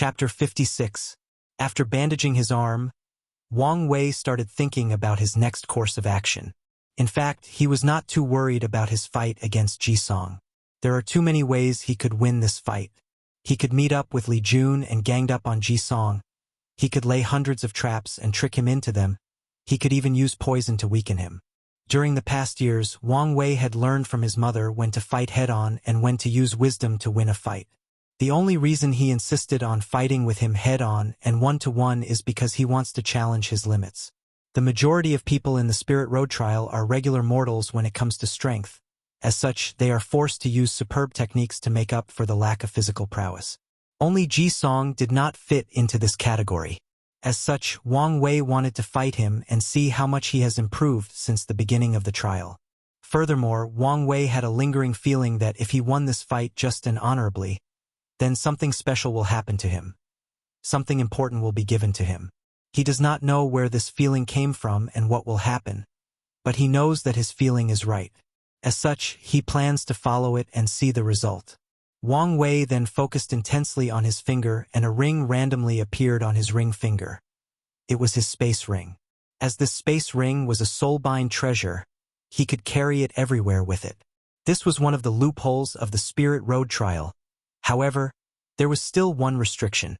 Chapter 56. After bandaging his arm, Wang Wei started thinking about his next course of action. In fact, he was not too worried about his fight against Jisong. There are too many ways he could win this fight. He could meet up with Li Jun and ganged up on Jisong. He could lay hundreds of traps and trick him into them. He could even use poison to weaken him. During the past years, Wang Wei had learned from his mother when to fight head-on and when to use wisdom to win a fight. The only reason he insisted on fighting with him head-on and one-to-one is because he wants to challenge his limits. The majority of people in the Spirit Road trial are regular mortals when it comes to strength. As such, they are forced to use superb techniques to make up for the lack of physical prowess. Only Jisong did not fit into this category. As such, Wang Wei wanted to fight him and see how much he has improved since the beginning of the trial. Furthermore, Wang Wei had a lingering feeling that if he won this fight just and honorably, then something special will happen to him. Something important will be given to him. He does not know where this feeling came from and what will happen, but he knows that his feeling is right. As such, he plans to follow it and see the result. Wang Wei then focused intensely on his finger and a ring randomly appeared on his ring finger. It was his space ring. As this space ring was a soulbind treasure, he could carry it everywhere with it. This was one of the loopholes of the Spirit Road trial. However, there was still one restriction.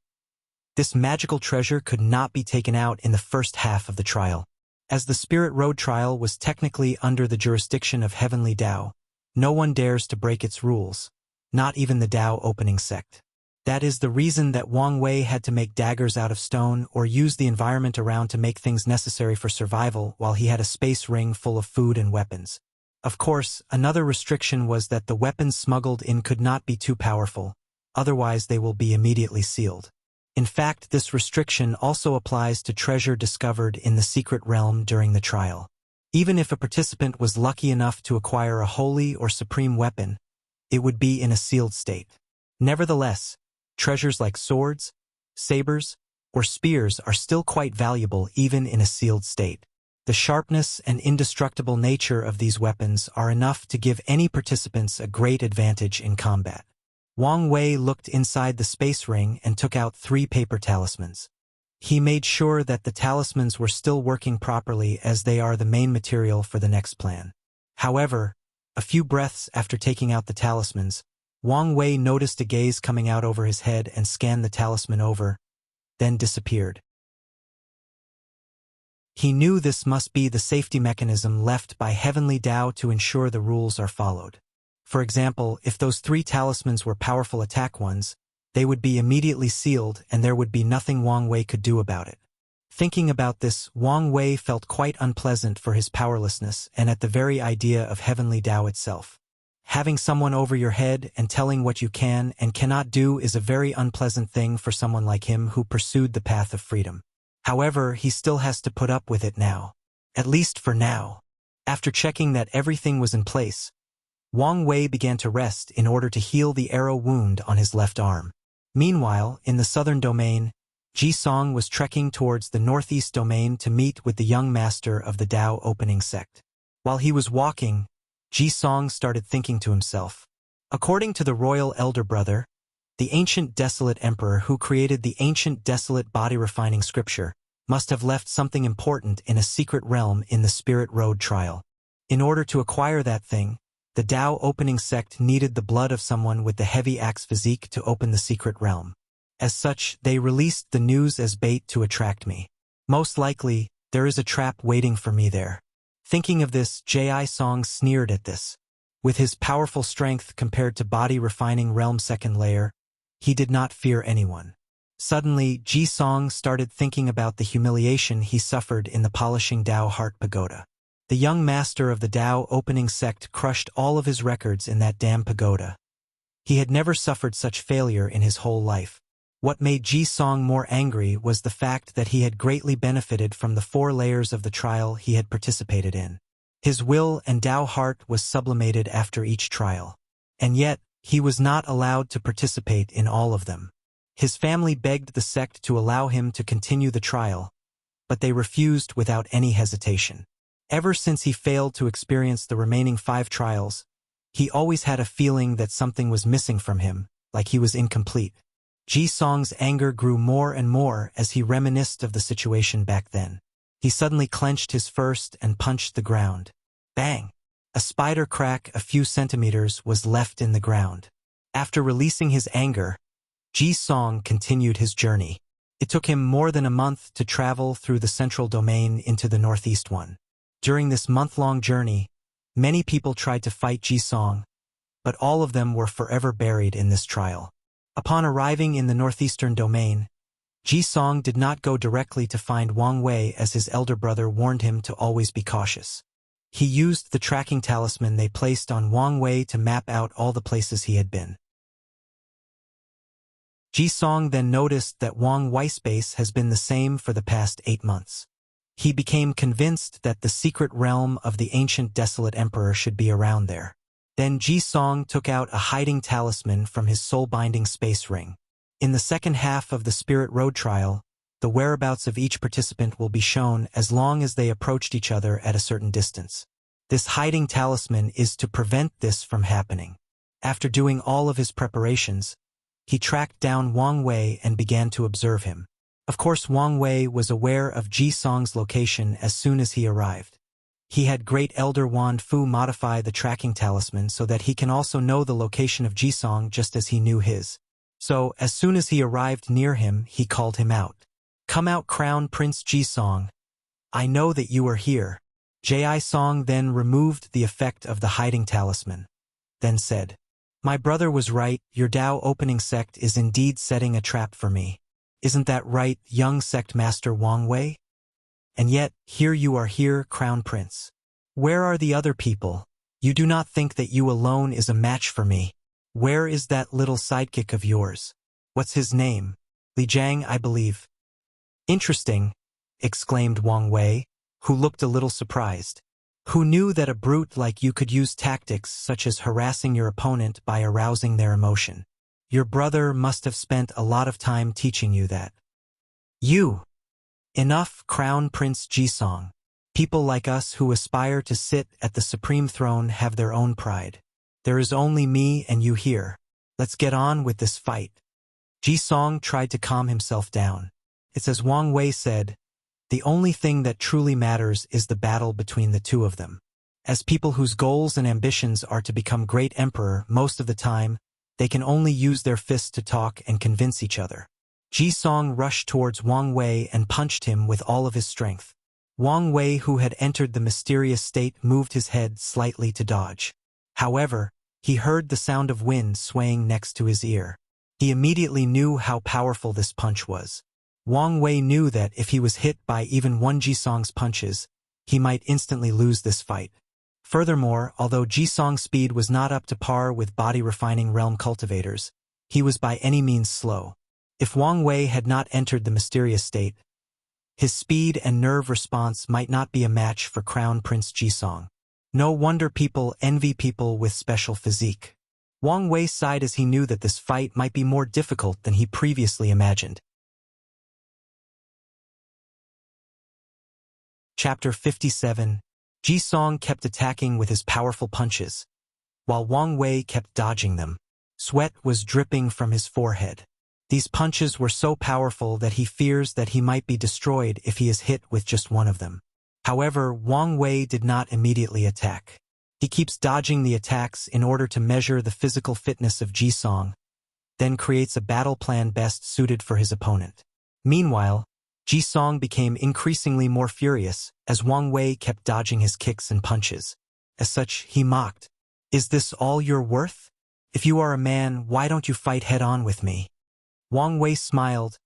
This magical treasure could not be taken out in the first half of the trial. As the Spirit Road trial was technically under the jurisdiction of Heavenly Dao, no one dares to break its rules, not even the Dao opening sect. That is the reason that Wang Wei had to make daggers out of stone or use the environment around to make things necessary for survival while he had a space ring full of food and weapons. Of course, another restriction was that the weapons smuggled in could not be too powerful, otherwise they will be immediately sealed. In fact, this restriction also applies to treasure discovered in the secret realm during the trial. Even if a participant was lucky enough to acquire a holy or supreme weapon, it would be in a sealed state. Nevertheless, treasures like swords, sabers, or spears are still quite valuable even in a sealed state. The sharpness and indestructible nature of these weapons are enough to give any participants a great advantage in combat. Wang Wei looked inside the space ring and took out 3 paper talismans. He made sure that the talismans were still working properly as they are the main material for the next plan. However, a few breaths after taking out the talismans, Wang Wei noticed a gaze coming out over his head and scanned the talisman over, then disappeared. He knew this must be the safety mechanism left by Heavenly Dao to ensure the rules are followed. For example, if those 3 talismans were powerful attack ones, they would be immediately sealed and there would be nothing Wang Wei could do about it. Thinking about this, Wang Wei felt quite unpleasant for his powerlessness and at the very idea of Heavenly Dao itself. Having someone over your head and telling what you can and cannot do is a very unpleasant thing for someone like him who pursued the path of freedom. However, he still has to put up with it now. At least for now. After checking that everything was in place, Wang Wei began to rest in order to heal the arrow wound on his left arm. Meanwhile, in the southern domain, Jisong was trekking towards the northeast domain to meet with the young master of the Dao opening sect. While he was walking, Jisong started thinking to himself. According to the royal elder brother, the ancient desolate emperor who created the ancient desolate body-refining scripture must have left something important in a secret realm in the Spirit Road trial. In order to acquire that thing, the Dao opening sect needed the blood of someone with the heavy axe physique to open the secret realm. As such, they released the news as bait to attract me. Most likely, there is a trap waiting for me there. Thinking of this, Jisong sneered at this. With his powerful strength compared to body-refining realm second layer, he did not fear anyone. Suddenly, Jisong started thinking about the humiliation he suffered in the Polishing Dao Heart Pagoda. The young master of the Dao opening sect crushed all of his records in that damn pagoda. He had never suffered such failure in his whole life. What made Jisong more angry was the fact that he had greatly benefited from the 4 layers of the trial he had participated in. His will and Dao heart was sublimated after each trial. And yet, he was not allowed to participate in all of them. His family begged the sect to allow him to continue the trial, but they refused without any hesitation. Ever since he failed to experience the remaining 5 trials, he always had a feeling that something was missing from him, like he was incomplete. Ji Song's anger grew more and more as he reminisced of the situation back then. He suddenly clenched his fist and punched the ground. Bang! A spider crack a few centimeters was left in the ground. After releasing his anger, Ji Song continued his journey. It took him more than a month to travel through the central domain into the northeast one. During this month-long journey, many people tried to fight Ji Song, but all of them were forever buried in this trial. Upon arriving in the northeastern domain, Ji Song did not go directly to find Wang Wei as his elder brother warned him to always be cautious. He used the tracking talisman they placed on Wang Wei to map out all the places he had been. Ji Song then noticed that Wang Wei's base has been the same for the past 8 months. He became convinced that the secret realm of the ancient desolate emperor should be around there. Then Ji Song took out a hiding talisman from his soul-binding space ring. In the second half of the Spirit Road trial, the whereabouts of each participant will be shown as long as they approached each other at a certain distance. This hiding talisman is to prevent this from happening. After doing all of his preparations, he tracked down Wang Wei and began to observe him. Of course, Wang Wei was aware of Ji Song's location as soon as he arrived. He had Great Elder Wan Fu modify the tracking talisman so that he can also know the location of Ji Song just as he knew his. So, as soon as he arrived near him, he called him out. "Come out, Crown Prince Ji Song. I know that you are here." Ji Song then removed the effect of the hiding talisman, then said, "My brother was right, your Dao opening sect is indeed setting a trap for me. Isn't that right, young sect master Wang Wei? And yet, here you are here, Crown Prince. Where are the other people? You do not think that you alone is a match for me. Where is that little sidekick of yours? What's his name? Li Jiang, I believe." "Interesting," exclaimed Wang Wei, who looked a little surprised. "Who knew that a brute like you could use tactics such as harassing your opponent by arousing their emotion? Your brother must have spent a lot of time teaching you that." "You! Enough, Crown Prince Ji Song. People like us who aspire to sit at the supreme throne have their own pride. There is only me and you here. Let's get on with this fight." Ji Song tried to calm himself down. It's as Wang Wei said, the only thing that truly matters is the battle between the two of them. As people whose goals and ambitions are to become great emperor most of the time, they can only use their fists to talk and convince each other. Ji Song rushed towards Wang Wei and punched him with all of his strength. Wang Wei, who had entered the mysterious state, moved his head slightly to dodge. However, he heard the sound of wind swaying next to his ear. He immediately knew how powerful this punch was. Wang Wei knew that if he was hit by even one Ji Song's punches, he might instantly lose this fight. Furthermore, although Ji Song's speed was not up to par with body-refining realm cultivators, he was by any means slow. If Wang Wei had not entered the mysterious state, his speed and nerve response might not be a match for Crown Prince Ji Song. No wonder people envy people with special physique. Wang Wei sighed as he knew that this fight might be more difficult than he previously imagined. Chapter 57. Ji Song kept attacking with his powerful punches, while Wang Wei kept dodging them. Sweat was dripping from his forehead. These punches were so powerful that he fears that he might be destroyed if he is hit with just one of them. However, Wang Wei did not immediately attack. He keeps dodging the attacks in order to measure the physical fitness of Ji Song, then creates a battle plan best suited for his opponent. Meanwhile, Ji Song became increasingly more furious as Wang Wei kept dodging his kicks and punches. As such, he mocked, "Is this all you're worth? If you are a man, why don't you fight head-on with me?" Wang Wei smiled,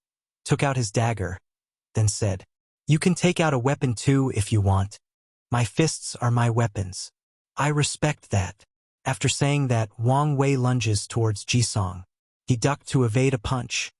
took out his dagger, then said, "You can take out a weapon too if you want. My fists are my weapons. I respect that." After saying that, Wang Wei lunges towards Ji Song. He ducked to evade a punch,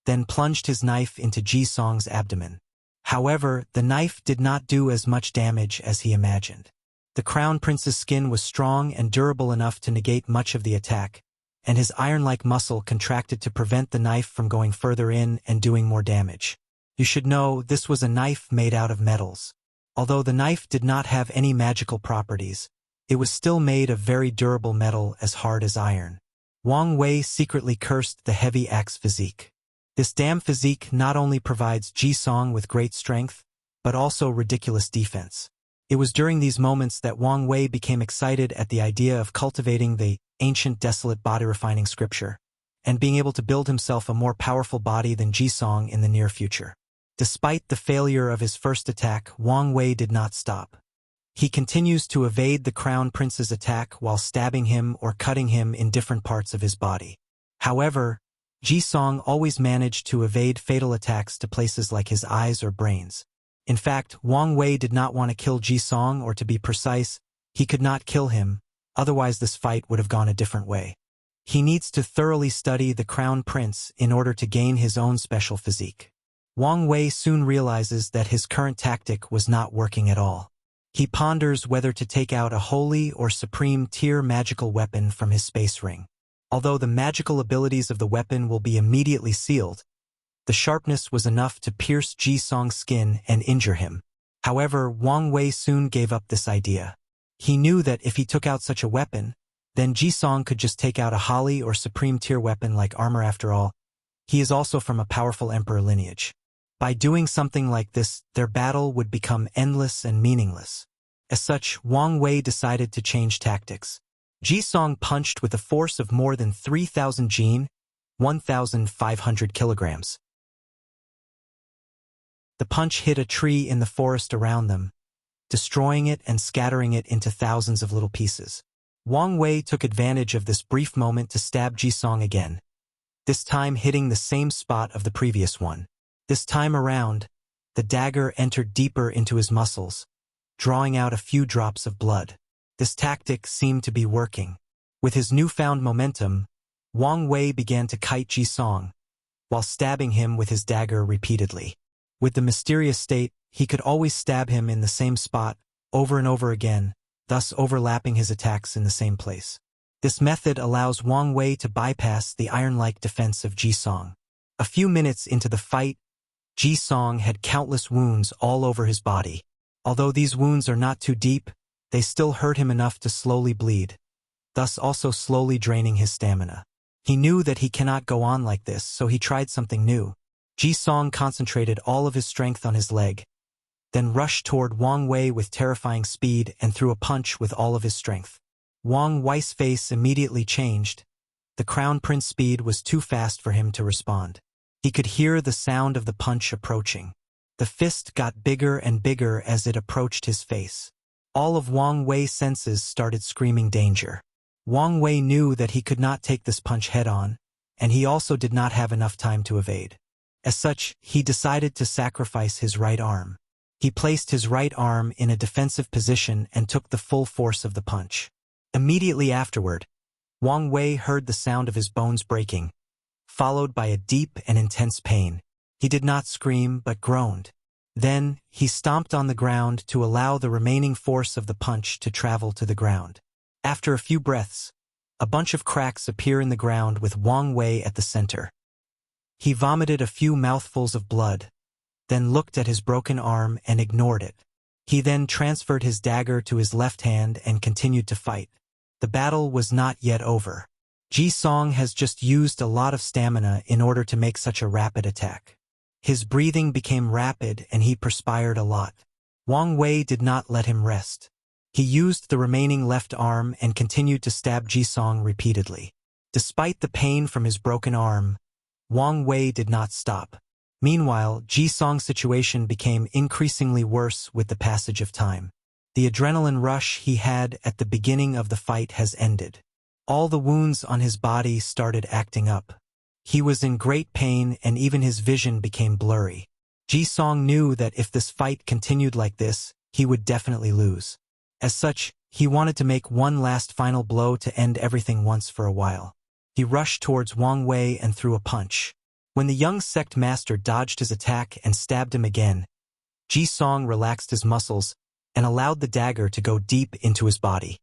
then plunged his knife into Ji Song's abdomen. However, the knife did not do as much damage as he imagined. The Crown Prince's skin was strong and durable enough to negate much of the attack, and his iron-like muscle contracted to prevent the knife from going further in and doing more damage. You should know this was a knife made out of metals. Although the knife did not have any magical properties, it was still made of very durable metal as hard as iron. Wang Wei secretly cursed the heavy axe physique. This damn physique not only provides Ji Song with great strength, but also ridiculous defense. It was during these moments that Wang Wei became excited at the idea of cultivating the ancient desolate body-refining scripture, and being able to build himself a more powerful body than Ji Song in the near future. Despite the failure of his first attack, Wang Wei did not stop. He continues to evade the Crown Prince's attack while stabbing him or cutting him in different parts of his body. However, Ji Song always managed to evade fatal attacks to places like his eyes or brains. In fact, Wang Wei did not want to kill Ji Song, or to be precise, he could not kill him, otherwise this fight would have gone a different way. He needs to thoroughly study the Crown Prince in order to gain his own special physique. Wang Wei soon realizes that his current tactic was not working at all. He ponders whether to take out a holy or supreme tier magical weapon from his space ring. Although the magical abilities of the weapon will be immediately sealed, the sharpness was enough to pierce Ji Song's skin and injure him. However, Wang Wei soon gave up this idea. He knew that if he took out such a weapon, then Ji Song could just take out a holy or supreme tier weapon like armor. After all, he is also from a powerful emperor lineage. By doing something like this, their battle would become endless and meaningless. As such, Wang Wei decided to change tactics. Ji Song punched with a force of more than 3,000 jin, 1,500 kilograms. The punch hit a tree in the forest around them, destroying it and scattering it into thousands of little pieces. Wang Wei took advantage of this brief moment to stab Ji Song again, this time hitting the same spot of the previous one. This time around, the dagger entered deeper into his muscles, drawing out a few drops of blood. This tactic seemed to be working. With his newfound momentum, Wang Wei began to kite Ji Song, while stabbing him with his dagger repeatedly. With the mysterious state, he could always stab him in the same spot, over and over again, thus overlapping his attacks in the same place. This method allows Wang Wei to bypass the iron-like defense of Ji Song. A few minutes into the fight, Ji Song had countless wounds all over his body. Although these wounds are not too deep, they still hurt him enough to slowly bleed, thus also slowly draining his stamina. He knew that he cannot go on like this, so he tried something new. Ji Song concentrated all of his strength on his leg, then rushed toward Wang Wei with terrifying speed and threw a punch with all of his strength. Wang Wei's face immediately changed. The Crown Prince's speed was too fast for him to respond. He could hear the sound of the punch approaching. The fist got bigger and bigger as it approached his face. All of Wang Wei's senses started screaming danger. Wang Wei knew that he could not take this punch head-on, and he also did not have enough time to evade. As such, he decided to sacrifice his right arm. He placed his right arm in a defensive position and took the full force of the punch. Immediately afterward, Wang Wei heard the sound of his bones breaking, followed by a deep and intense pain. He did not scream but groaned. Then, he stomped on the ground to allow the remaining force of the punch to travel to the ground. After a few breaths, a bunch of cracks appear in the ground with Wang Wei at the center. He vomited a few mouthfuls of blood, then looked at his broken arm and ignored it. He then transferred his dagger to his left hand and continued to fight. The battle was not yet over. Ji Song has just used a lot of stamina in order to make such a rapid attack. His breathing became rapid and he perspired a lot. Wang Wei did not let him rest. He used the remaining left arm and continued to stab Ji Song repeatedly. Despite the pain from his broken arm, Wang Wei did not stop. Meanwhile, Ji Song's situation became increasingly worse with the passage of time. The adrenaline rush he had at the beginning of the fight has ended. All the wounds on his body started acting up. He was in great pain and even his vision became blurry. Ji Song knew that if this fight continued like this, he would definitely lose. As such, he wanted to make one last final blow to end everything once for a while. He rushed towards Wang Wei and threw a punch. When the young sect master dodged his attack and stabbed him again, Ji Song relaxed his muscles and allowed the dagger to go deep into his body.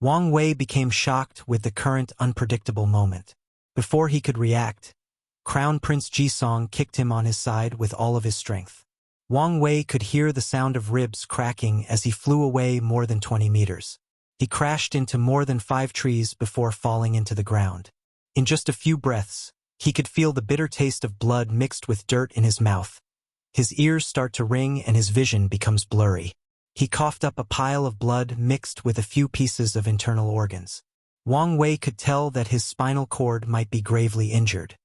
Wang Wei became shocked with the current unpredictable moment. Before he could react, Crown Prince Ji Song kicked him on his side with all of his strength. Wang Wei could hear the sound of ribs cracking as he flew away more than 20 meters. He crashed into more than 5 trees before falling into the ground. In just a few breaths, he could feel the bitter taste of blood mixed with dirt in his mouth. His ears start to ring and his vision becomes blurry. He coughed up a pile of blood mixed with a few pieces of internal organs. Wang Wei could tell that his spinal cord might be gravely injured.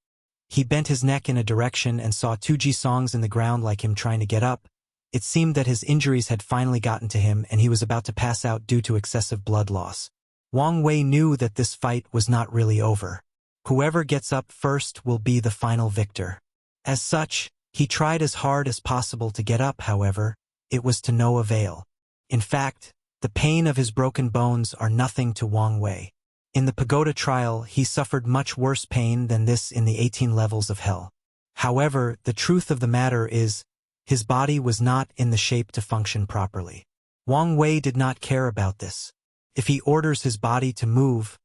He bent his neck in a direction and saw 2 Jisongs in the ground like him trying to get up. It seemed that his injuries had finally gotten to him and he was about to pass out due to excessive blood loss. Wang Wei knew that this fight was not really over. Whoever gets up first will be the final victor. As such, he tried as hard as possible to get up, however, it was to no avail. In fact, the pain of his broken bones are nothing to Wang Wei. In the pagoda trial, he suffered much worse pain than this in the 18 levels of hell. However, the truth of the matter is, his body was not in the shape to function properly. Wang Wei did not care about this. If he orders his body to move,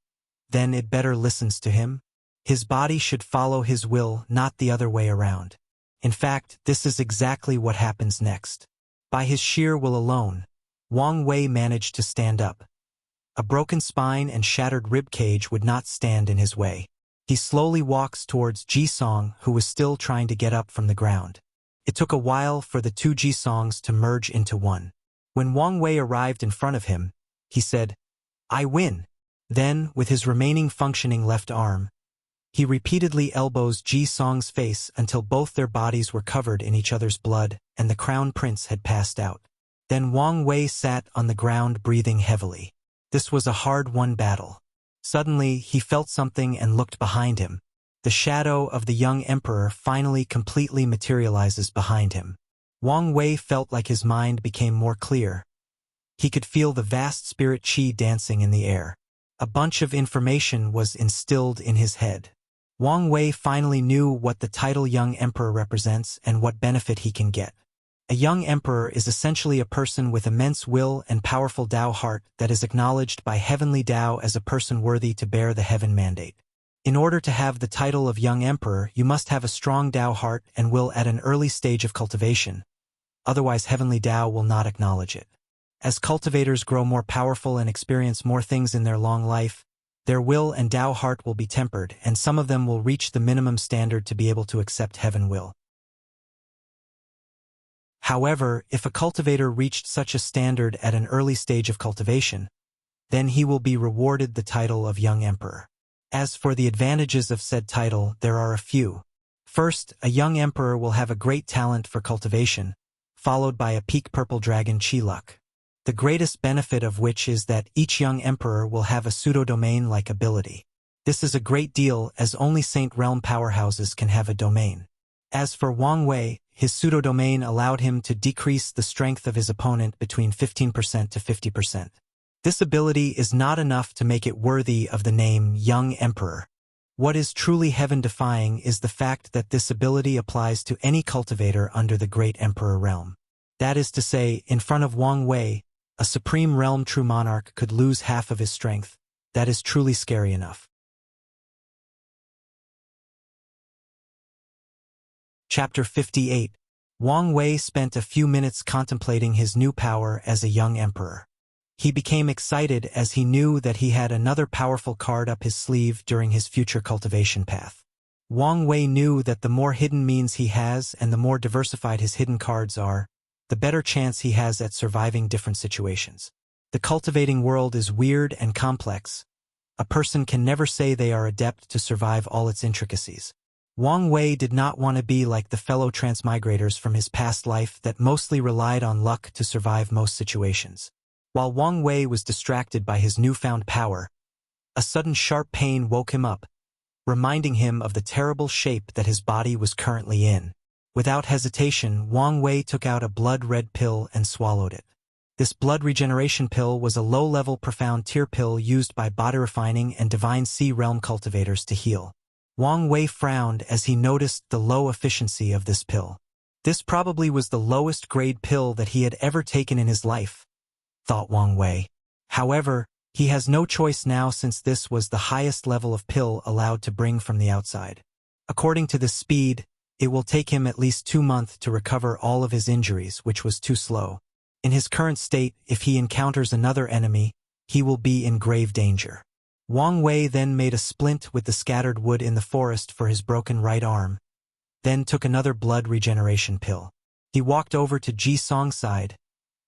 then it better listens to him. His body should follow his will, not the other way around. In fact, this is exactly what happens next. By his sheer will alone, Wang Wei managed to stand up. A broken spine and shattered rib cage would not stand in his way. He slowly walks towards Jisong, who was still trying to get up from the ground. It took a while for the 2 Jisongs to merge into one. When Wang Wei arrived in front of him, he said, "I win." Then, with his remaining functioning left arm, he repeatedly elbows Jisong's face until both their bodies were covered in each other's blood and the crown prince had passed out. Then Wang Wei sat on the ground breathing heavily. This was a hard-won battle. Suddenly, he felt something and looked behind him. The shadow of the young emperor finally completely materializes behind him. Wang Wei felt like his mind became more clear. He could feel the vast spirit qi dancing in the air. A bunch of information was instilled in his head. Wang Wei finally knew what the title Young Emperor represents and what benefit he can get. A young emperor is essentially a person with immense will and powerful Tao heart that is acknowledged by heavenly Tao as a person worthy to bear the heaven mandate. In order to have the title of Young Emperor, you must have a strong Tao heart and will at an early stage of cultivation. Otherwise, heavenly Tao will not acknowledge it. As cultivators grow more powerful and experience more things in their long life, their will and Tao heart will be tempered, and some of them will reach the minimum standard to be able to accept heaven will. However, if a cultivator reached such a standard at an early stage of cultivation, then he will be rewarded the title of Young Emperor. As for the advantages of said title, there are a few. First, a young emperor will have a great talent for cultivation, followed by a peak purple dragon chi luck. The greatest benefit of which is that each young emperor will have a pseudo-domain-like ability. This is a great deal as only Saint Realm powerhouses can have a domain. As for Wang Wei, his pseudo-domain allowed him to decrease the strength of his opponent between 15% to 50%. This ability is not enough to make it worthy of the name Young Emperor. What is truly heaven-defying is the fact that this ability applies to any cultivator under the Great Emperor realm. That is to say, in front of Wang Wei, a supreme realm true monarch could lose half of his strength. That is truly scary enough. Chapter 58. Wang Wei spent a few minutes contemplating his new power as a young emperor. He became excited as he knew that he had another powerful card up his sleeve during his future cultivation path. Wang Wei knew that the more hidden means he has and the more diversified his hidden cards are, the better chance he has at surviving different situations. The cultivating world is weird and complex. A person can never say they are adept to survive all its intricacies. Wang Wei did not want to be like the fellow transmigrators from his past life that mostly relied on luck to survive most situations. While Wang Wei was distracted by his newfound power, a sudden sharp pain woke him up, reminding him of the terrible shape that his body was currently in. Without hesitation, Wang Wei took out a blood-red pill and swallowed it. This blood regeneration pill was a low-level profound tier pill used by body refining and divine sea realm cultivators to heal. Wang Wei frowned as he noticed the low efficiency of this pill. This probably was the lowest grade pill that he had ever taken in his life, thought Wang Wei. However, he has no choice now since this was the highest level of pill allowed to bring from the outside. According to the speed, it will take him at least 2 months to recover all of his injuries, which was too slow. In his current state, if he encounters another enemy, he will be in grave danger. Wang Wei then made a splint with the scattered wood in the forest for his broken right arm, then took another blood regeneration pill. He walked over to Ji Song's side,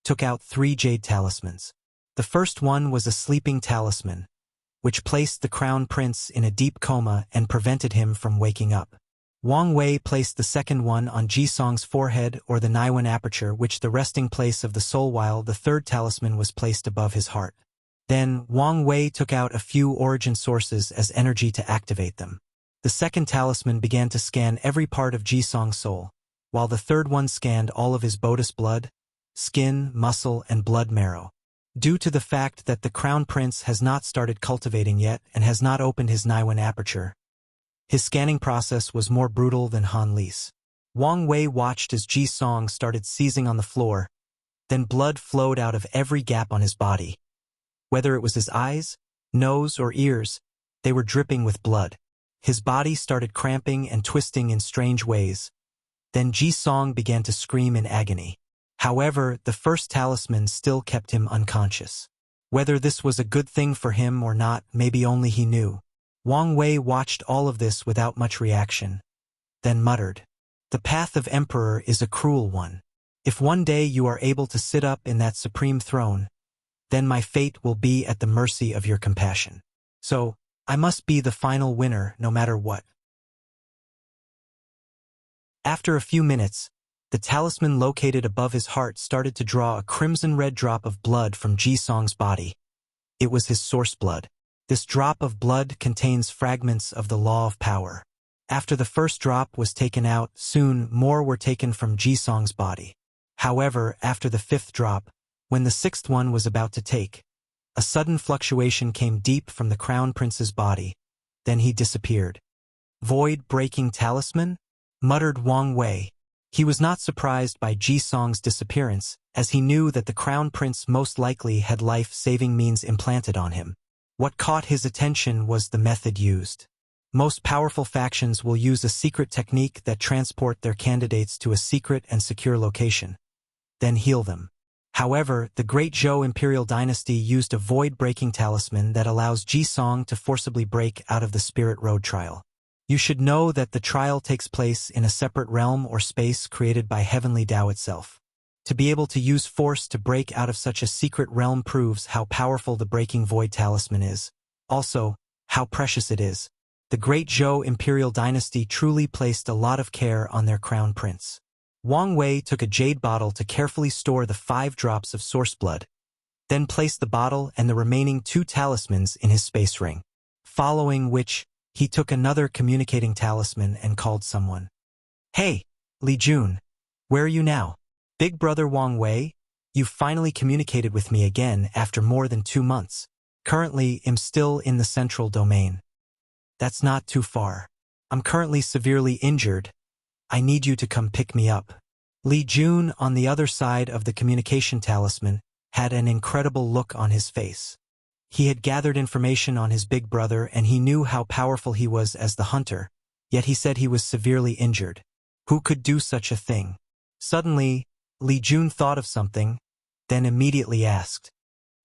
took out 3 jade talismans. The first one was a sleeping talisman, which placed the crown prince in a deep coma and prevented him from waking up. Wang Wei placed the second one on Ji Song's forehead or the Naiwen aperture, which the resting place of the soul, while the third talisman was placed above his heart. Then Wang Wei took out a few origin sources as energy to activate them. The second talisman began to scan every part of Ji Song's soul, while the third one scanned all of his Bodis blood, skin, muscle, and blood marrow. Due to the fact that the Crown Prince has not started cultivating yet and has not opened his Naiwen aperture, his scanning process was more brutal than Han Li's. Wang Wei watched as Ji Song started seizing on the floor, then blood flowed out of every gap on his body. Whether it was his eyes, nose, or ears, they were dripping with blood. His body started cramping and twisting in strange ways. Then Ji Song began to scream in agony. However, the first talisman still kept him unconscious. Whether this was a good thing for him or not, maybe only he knew. Wang Wei watched all of this without much reaction, then muttered, "The path of Emperor is a cruel one. If one day you are able to sit up in that supreme throne, then my fate will be at the mercy of your compassion. So, I must be the final winner no matter what." After a few minutes, the talisman located above his heart started to draw a crimson-red drop of blood from Ji Song's body. It was his source blood. This drop of blood contains fragments of the law of power. After the first drop was taken out, soon more were taken from Ji Song's body. However, after the 5th drop, when the 6th one was about to take, a sudden fluctuation came deep from the Crown Prince's body. Then he disappeared. "Void-breaking talisman?" muttered Wang Wei. He was not surprised by Ji Song's disappearance, as he knew that the Crown Prince most likely had life-saving means implanted on him. What caught his attention was the method used. Most powerful factions will use a secret technique that transport their candidates to a secret and secure location, then heal them. However, the Great Zhou Imperial Dynasty used a void-breaking talisman that allows Ji Song to forcibly break out of the Spirit Road trial. You should know that the trial takes place in a separate realm or space created by Heavenly Tao itself. To be able to use force to break out of such a secret realm proves how powerful the Breaking Void Talisman is. Also, how precious it is. The Great Zhou Imperial Dynasty truly placed a lot of care on their Crown Prince. Wang Wei took a jade bottle to carefully store the 5 drops of source blood, then placed the bottle and the remaining 2 talismans in his space ring. Following which, he took another communicating talisman and called someone. "Hey, Li Jun, where are you now?" "Big brother Wang Wei, you finally communicated with me again after more than 2 months. Currently, I'm still in the central domain." "That's not too far. I'm currently severely injured. I need you to come pick me up." Li Jun, on the other side of the communication talisman, had an incredible look on his face. He had gathered information on his big brother and he knew how powerful he was as the hunter, yet he said he was severely injured. Who could do such a thing? Suddenly, Li Jun thought of something, then immediately asked,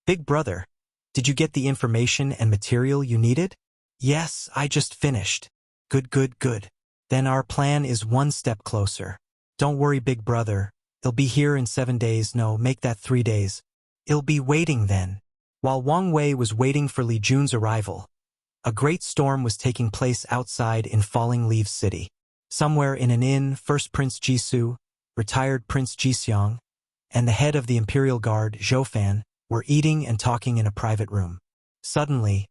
"Big brother, did you get the information and material you needed?" "Yes, I just finished." Good. Then our plan is one step closer. Don't worry, big brother. It'll be here in 7 days. No, make that 3 days. It'll be waiting then. While Wang Wei was waiting for Li Jun's arrival, a great storm was taking place outside in Falling Leaves City. Somewhere in an inn, first Prince Jisoo, retired Prince Jixiang, and the head of the Imperial Guard, Zhou Fan, were eating and talking in a private room. Suddenly,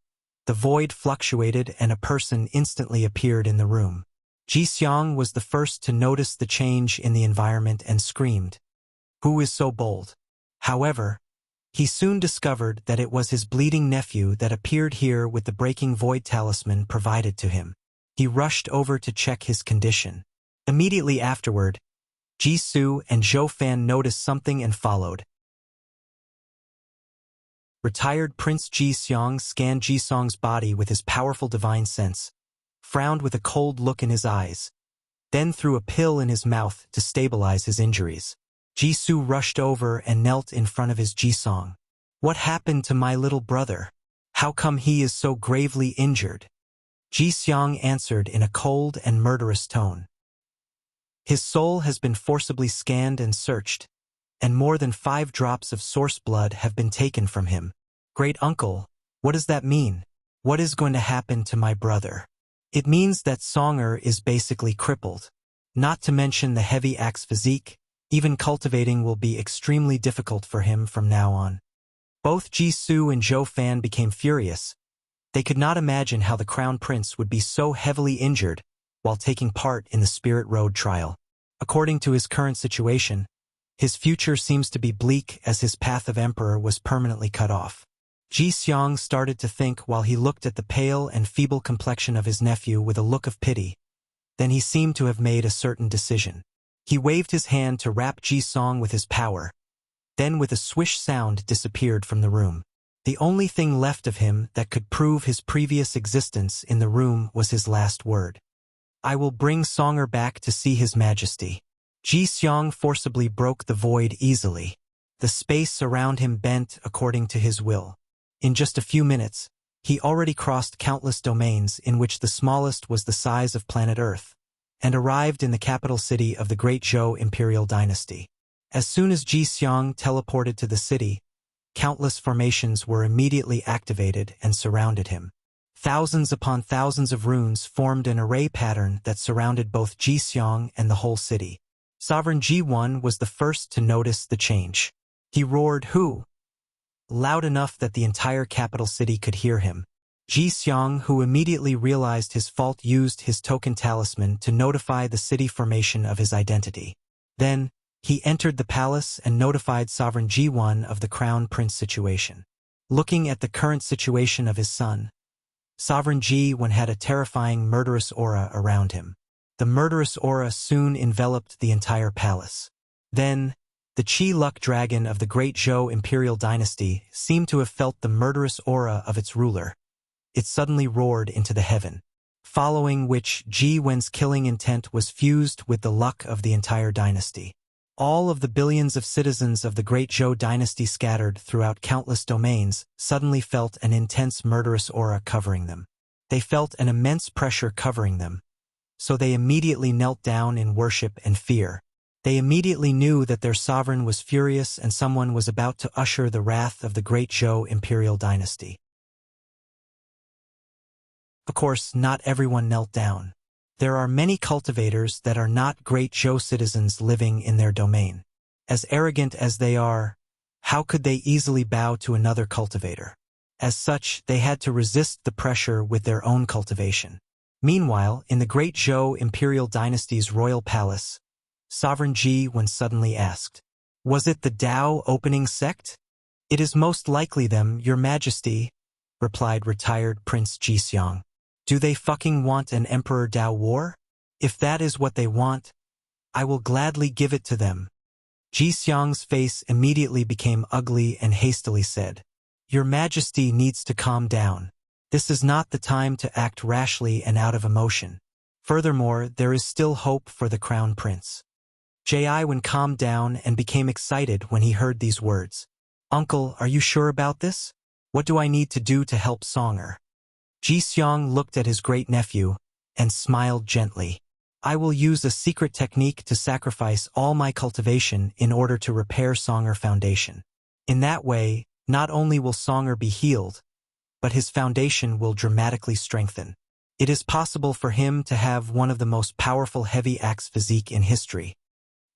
the void fluctuated and a person instantly appeared in the room. Jixiang was the first to notice the change in the environment and screamed, "Who is so bold?" However, he soon discovered that it was his bleeding nephew that appeared here with the Breaking Void talisman provided to him. He rushed over to check his condition. Immediately afterward, Jisoo and Zhou Fan noticed something and followed. Retired Prince Jixiang scanned Jisong's body with his powerful divine sense, frowned with a cold look in his eyes, then threw a pill in his mouth to stabilize his injuries. Jisoo rushed over and knelt in front of his Jisong. What happened to my little brother? How come he is so gravely injured? Ji Xiang answered in a cold and murderous tone. His soul has been forcibly scanned and searched, and more than 5 drops of source blood have been taken from him. Great uncle, what does that mean? What is going to happen to my brother? It means that Songer is basically crippled. Not to mention the heavy axe physique, even cultivating will be extremely difficult for him from now on. Both Ji Su and Zhou Fan became furious. They could not imagine how the Crown Prince would be so heavily injured while taking part in the Spirit Road trial. According to his current situation, his future seems to be bleak as his path of emperor was permanently cut off. Ji Xiang started to think while he looked at the pale and feeble complexion of his nephew with a look of pity. Then he seemed to have made a certain decision. He waved his hand to wrap Ji Song with his power, then with a swish sound disappeared from the room. The only thing left of him that could prove his previous existence in the room was his last word. I will bring Songer back to see his majesty. Ji Xiang forcibly broke the void easily. The space around him bent according to his will. In just a few minutes, he already crossed countless domains in which the smallest was the size of planet Earth, and arrived in the capital city of the Great Zhou Imperial Dynasty. As soon as Ji Xiang teleported to the city, countless formations were immediately activated and surrounded him. Thousands upon thousands of runes formed an array pattern that surrounded both Ji Xiang and the whole city. Sovereign Ji1 was the first to notice the change. He roared, "Who?" loud enough that the entire capital city could hear him. Ji Xiang, who immediately realized his fault, used his token talisman to notify the city formation of his identity. Then, he entered the palace and notified Sovereign Ji1 of the Crown Prince situation. Looking at the current situation of his son, Sovereign Ji1 had a terrifying murderous aura around him. The murderous aura soon enveloped the entire palace. Then, the Qi Luck Dragon of the Great Zhou Imperial Dynasty seemed to have felt the murderous aura of its ruler. It suddenly roared into the heaven, following which Ji Wen's killing intent was fused with the luck of the entire dynasty. All of the billions of citizens of the Great Zhou Dynasty scattered throughout countless domains suddenly felt an intense murderous aura covering them. They felt an immense pressure covering them, so they immediately knelt down in worship and fear. They immediately knew that their sovereign was furious and someone was about to usher the wrath of the Great Zhou Imperial Dynasty. Of course, not everyone knelt down. There are many cultivators that are not Great Zhou citizens living in their domain. As arrogant as they are, how could they easily bow to another cultivator? As such, they had to resist the pressure with their own cultivation. Meanwhile, in the Great Zhou Imperial Dynasty's royal palace, Sovereign Ji when suddenly asked, "Was it the Dao opening sect?" "It is most likely them, Your Majesty," replied retired Prince Ji Xiang. "Do they fucking want an Emperor Dao war? If that is what they want, I will gladly give it to them." Ji Xiang's face immediately became ugly and hastily said, "Your Majesty needs to calm down. This is not the time to act rashly and out of emotion. Furthermore, there is still hope for the Crown Prince." Jiwen calmed down and became excited when he heard these words. "Uncle, are you sure about this? What do I need to do to help Songer?" Ji Xiang looked at his great-nephew and smiled gently. "I will use a secret technique to sacrifice all my cultivation in order to repair Songer Foundation. In that way, not only will Songer be healed, but his foundation will dramatically strengthen. It is possible for him to have one of the most powerful heavy axe physique in history."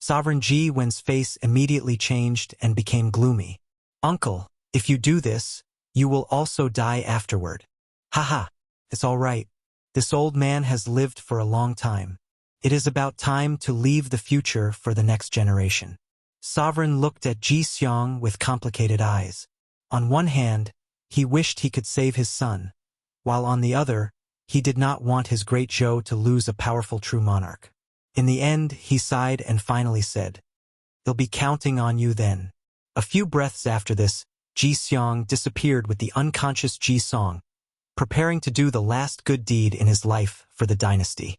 Sovereign Ji Wen's face immediately changed and became gloomy. "Uncle, if you do this, you will also die afterward." "Haha, it's all right. This old man has lived for a long time. It is about time to leave the future for the next generation." Sovereign looked at Ji Xiang with complicated eyes. On one hand, he wished he could save his son, while on the other, he did not want his Great Zhou to lose a powerful true monarch. In the end, he sighed and finally said, "They'll be counting on you then." A few breaths after this, Ji Xiang disappeared with the unconscious Ji Song, preparing to do the last good deed in his life for the dynasty.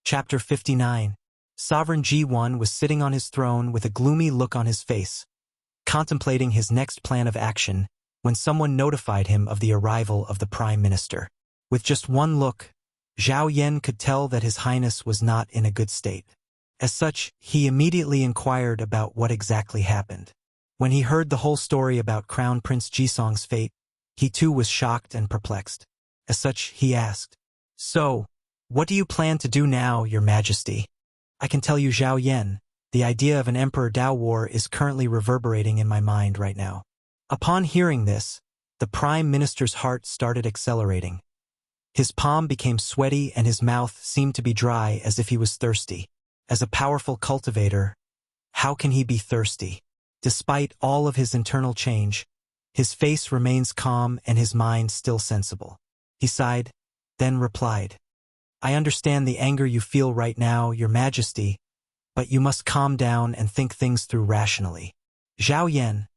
Chapter 59. Sovereign G1 was sitting on his throne with a gloomy look on his face, contemplating his next plan of action, when someone notified him of the arrival of the Prime Minister. With just one look, Zhao Yan could tell that His Highness was not in a good state. As such, he immediately inquired about what exactly happened. When he heard the whole story about Crown Prince Jisong's fate, he too was shocked and perplexed. As such, he asked, "So, what do you plan to do now, Your Majesty?" "I can tell you, Zhao Yan, the idea of an Emperor Dao War is currently reverberating in my mind right now." Upon hearing this, the Prime Minister's heart started accelerating. His palm became sweaty and his mouth seemed to be dry as if he was thirsty. As a powerful cultivator, how can he be thirsty? Despite all of his internal change, his face remains calm and his mind still sensible. He sighed, then replied, "I understand the anger you feel right now, Your Majesty, but you must calm down and think things through rationally. Zhao Yan,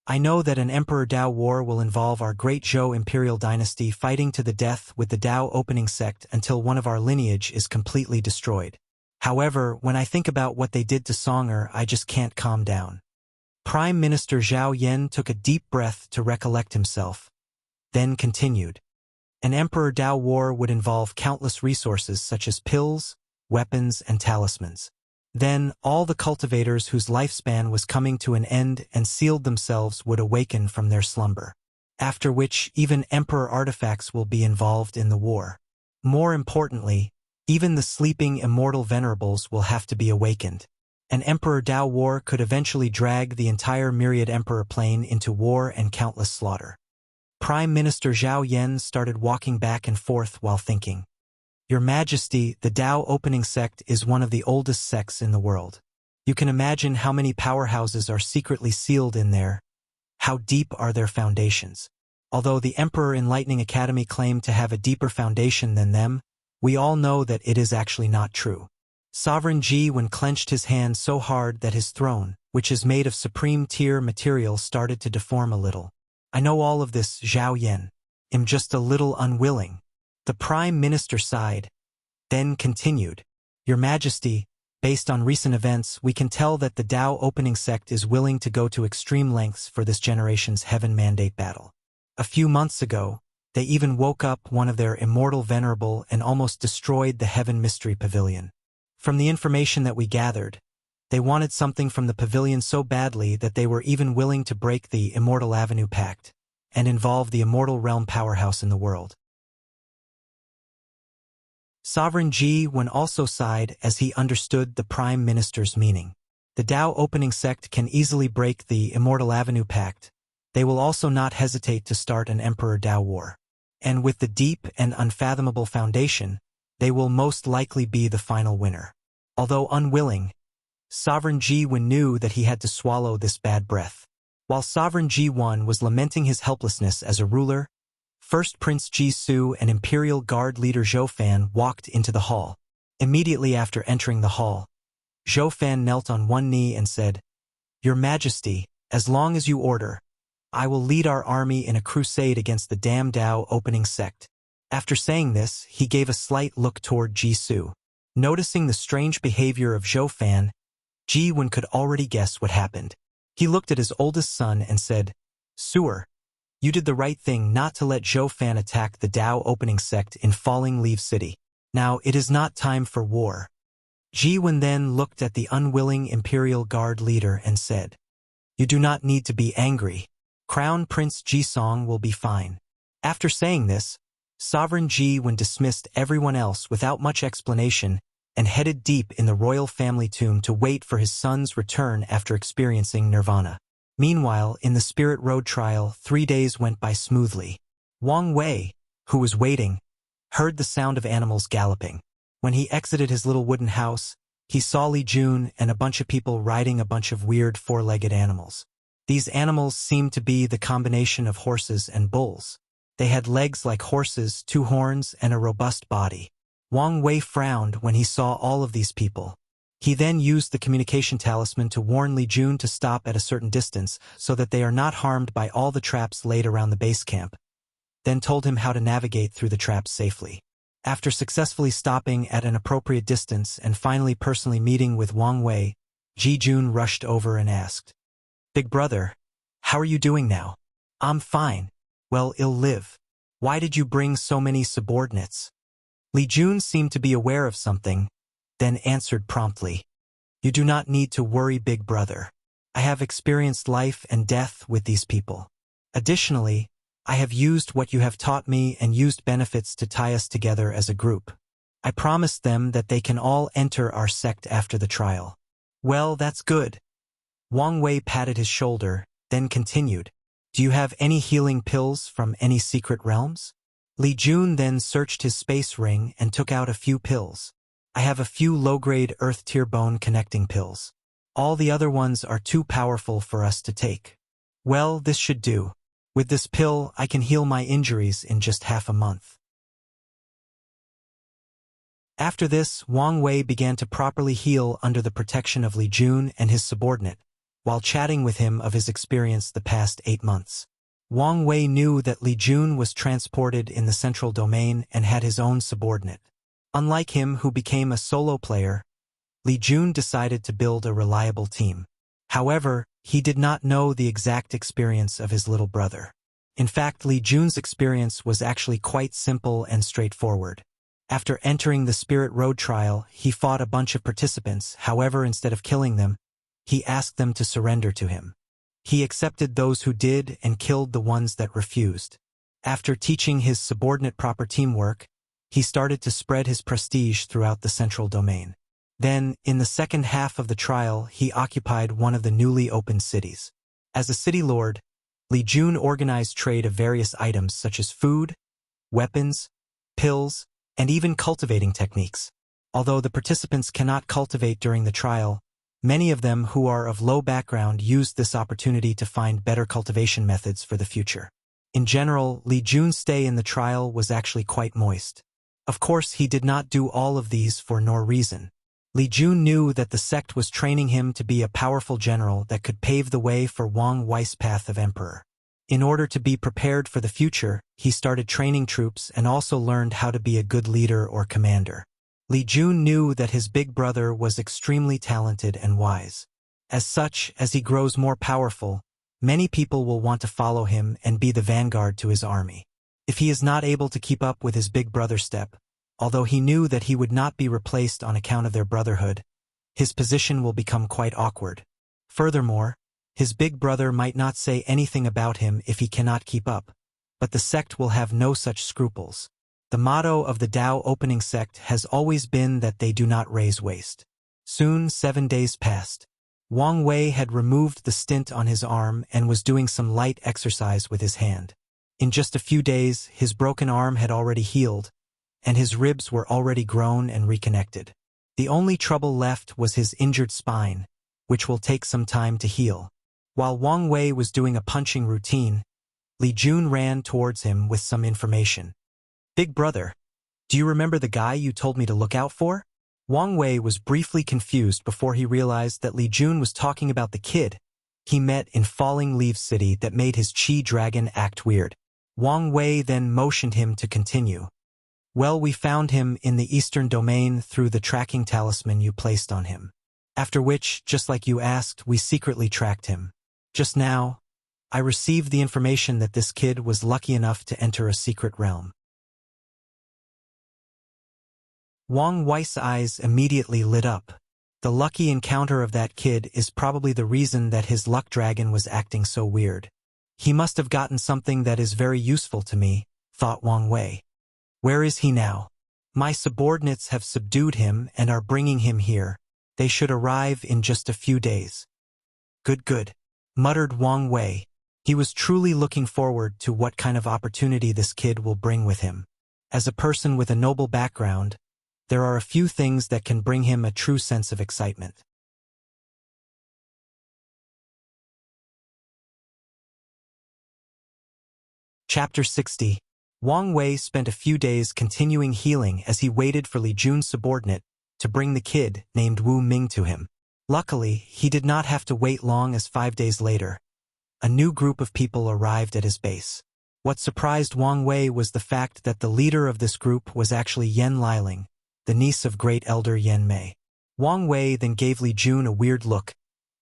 I know that an Emperor Dao War will involve our great Zhou imperial dynasty fighting to the death with the Dao opening sect until one of our lineage is completely destroyed. However, when I think about what they did to Songer, I just can't calm down." Prime Minister Zhao Yan took a deep breath to recollect himself, then continued. An Emperor Dao War would involve countless resources such as pills, weapons, and talismans. Then, all the cultivators whose lifespan was coming to an end and sealed themselves would awaken from their slumber. After which, even Emperor artifacts will be involved in the war. More importantly, even the sleeping immortal venerables will have to be awakened. An Emperor Dao War could eventually drag the entire myriad Emperor plane into war and countless slaughter. Prime Minister Zhao Yan started walking back and forth while thinking. "Your Majesty, the Dao opening sect is one of the oldest sects in the world. You can imagine how many powerhouses are secretly sealed in there. How deep are their foundations? Although the Emperor Enlightening Academy claimed to have a deeper foundation than them, we all know that it is actually not true." Sovereign Ji-Wen clenched his hand so hard that his throne, which is made of supreme tier material, started to deform a little. "I know all of this, Zhao Yan. I'm just a little unwilling." The Prime Minister sighed, then continued, "Your Majesty, based on recent events, we can tell that the Dao opening sect is willing to go to extreme lengths for this generation's Heaven Mandate battle. A few months ago, they even woke up one of their immortal venerable and almost destroyed the Heaven Mystery Pavilion. From the information that we gathered, they wanted something from the pavilion so badly that they were even willing to break the Immortal Avenue Pact and involve the Immortal Realm powerhouse in the world." Sovereign Ji-Wen also sighed as he understood the Prime Minister's meaning. The Dao opening sect can easily break the Immortal Avenue Pact. They will also not hesitate to start an Emperor Dao War. And with the deep and unfathomable foundation, they will most likely be the final winner. Although unwilling, Sovereign Ji-Wen knew that he had to swallow this bad breath. While Sovereign Ji-Wen was lamenting his helplessness as a ruler, First Prince Ji-Su and Imperial Guard leader Zhou Fan walked into the hall. Immediately after entering the hall, Zhou Fan knelt on one knee and said, "Your Majesty, as long as you order, I will lead our army in a crusade against the damn Dao opening sect." After saying this, he gave a slight look toward Ji-Su. Noticing the strange behavior of Zhou Fan, Ji-Wen could already guess what happened. He looked at his oldest son and said, "Suer, you did the right thing not to let Zhou Fan attack the Dao opening sect in Falling Leaf City. Now it is not time for war." Ji-Wen then looked at the unwilling Imperial Guard leader and said, "You do not need to be angry. Crown Prince Jisong will be fine." After saying this, Sovereign Ji-Wen dismissed everyone else without much explanation and headed deep in the royal family tomb to wait for his son's return after experiencing nirvana. Meanwhile, in the Spirit Road trial, 3 days went by smoothly. Wang Wei, who was waiting, heard the sound of animals galloping. When he exited his little wooden house, he saw Li Jun and a bunch of people riding a bunch of weird four-legged animals. These animals seemed to be the combination of horses and bulls. They had legs like horses, 2 horns, and a robust body. Wang Wei frowned when he saw all of these people. He then used the communication talisman to warn Li Jun to stop at a certain distance so that they are not harmed by all the traps laid around the base camp, then told him how to navigate through the traps safely. After successfully stopping at an appropriate distance and finally personally meeting with Wang Wei, Ji Jun rushed over and asked, "Big brother, how are you doing now?" "I'm fine. Well, I'll live. Why did you bring so many subordinates?" Li Jun seemed to be aware of something, then answered promptly, "You do not need to worry, big brother. I have experienced life and death with these people. Additionally, I have used what you have taught me and used benefits to tie us together as a group. I promised them that they can all enter our sect after the trial." "Well, that's good." Wang Wei patted his shoulder, then continued, "Do you have any healing pills from any secret realms?" Li Jun then searched his space ring and took out a few pills. "I have a few low-grade earth-tier bone connecting pills. All the other ones are too powerful for us to take." "Well, this should do. With this pill, I can heal my injuries in just half a month." After this, Wang Wei began to properly heal under the protection of Li Jun and his subordinate, while chatting with him of his experience the past 8 months. Wang Wei knew that Li Jun was transported in the central domain and had his own subordinate. Unlike him, who became a solo player, Li Jun decided to build a reliable team. However, he did not know the exact experience of his little brother. In fact, Li Jun's experience was actually quite simple and straightforward. After entering the Spirit Road trial, he fought a bunch of participants. However, instead of killing them, he asked them to surrender to him. He accepted those who did and killed the ones that refused. After teaching his subordinate proper teamwork, he started to spread his prestige throughout the central domain. Then, in the second half of the trial, he occupied one of the newly opened cities. As a city lord, Li Jun organized trade of various items such as food, weapons, pills, and even cultivating techniques. Although the participants cannot cultivate during the trial, many of them who are of low background used this opportunity to find better cultivation methods for the future. In general, Li Jun's stay in the trial was actually quite moist. Of course, he did not do all of these for no reason. Li Jun knew that the sect was training him to be a powerful general that could pave the way for Wang Wei's path of emperor. In order to be prepared for the future, he started training troops and also learned how to be a good leader or commander. Li Jun knew that his big brother was extremely talented and wise. As such, as he grows more powerful, many people will want to follow him and be the vanguard to his army. If he is not able to keep up with his big brother's step, although he knew that he would not be replaced on account of their brotherhood, his position will become quite awkward. Furthermore, his big brother might not say anything about him if he cannot keep up, but the sect will have no such scruples. The motto of the Tao opening sect has always been that they do not raise waste. Soon 7 days passed. Wang Wei had removed the stint on his arm and was doing some light exercise with his hand. In just a few days, his broken arm had already healed, and his ribs were already grown and reconnected. The only trouble left was his injured spine, which will take some time to heal. While Wang Wei was doing a punching routine, Li Jun ran towards him with some information. "Big brother, do you remember the guy you told me to look out for?" Wang Wei was briefly confused before he realized that Li Jun was talking about the kid he met in Falling Leaves City that made his Chi dragon act weird. Wang Wei then motioned him to continue. "Well, we found him in the eastern domain through the tracking talisman you placed on him. After which, just like you asked, we secretly tracked him. Just now, I received the information that this kid was lucky enough to enter a secret realm." Wang Wei's eyes immediately lit up. The lucky encounter of that kid is probably the reason that his luck dragon was acting so weird. He must have gotten something that is very useful to me, thought Wang Wei. Where is he now? My subordinates have subdued him and are bringing him here. They should arrive in just a few days. Good, muttered Wang Wei. He was truly looking forward to what kind of opportunity this kid will bring with him. As a person with a noble background, there are a few things that can bring him a true sense of excitement. Chapter 60. Wang Wei spent a few days continuing healing as he waited for Li Jun's subordinate to bring the kid named Wu Ming to him. Luckily, he did not have to wait long, as 5 days later, a new group of people arrived at his base. What surprised Wang Wei was the fact that the leader of this group was actually Yan Liling, the niece of great elder Yan Mei. Wang Wei then gave Li Jun a weird look,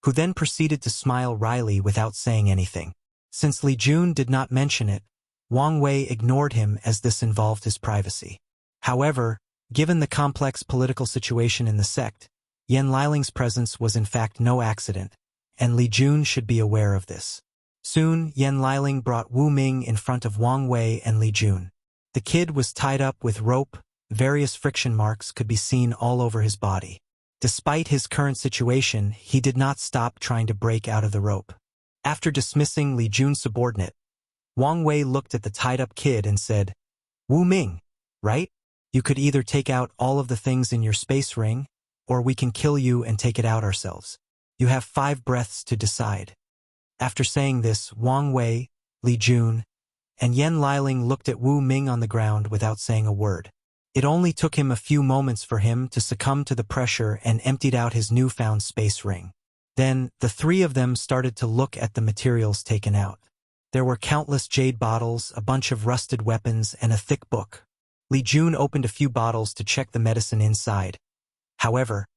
who then proceeded to smile wryly without saying anything. Since Li Jun did not mention it, Wang Wei ignored him as this involved his privacy. However, given the complex political situation in the sect, Yan Liling's presence was in fact no accident, and Li Jun should be aware of this. Soon, Yan Liling brought Wu Ming in front of Wang Wei and Li Jun. The kid was tied up with rope, various friction marks could be seen all over his body. Despite his current situation, he did not stop trying to break out of the rope. After dismissing Li Jun's subordinate, Wang Wei looked at the tied-up kid and said, "Wu Ming, right? You could either take out all of the things in your space ring, or we can kill you and take it out ourselves. You have 5 breaths to decide." After saying this, Wang Wei, Li Jun, and Yan Liling looked at Wu Ming on the ground without saying a word. It only took him a few moments for him to succumb to the pressure and emptied out his newfound space ring. Then, the 3 of them started to look at the materials taken out. There were countless jade bottles, a bunch of rusted weapons, and a thick book. Li Jun opened a few bottles to check the medicine inside. However,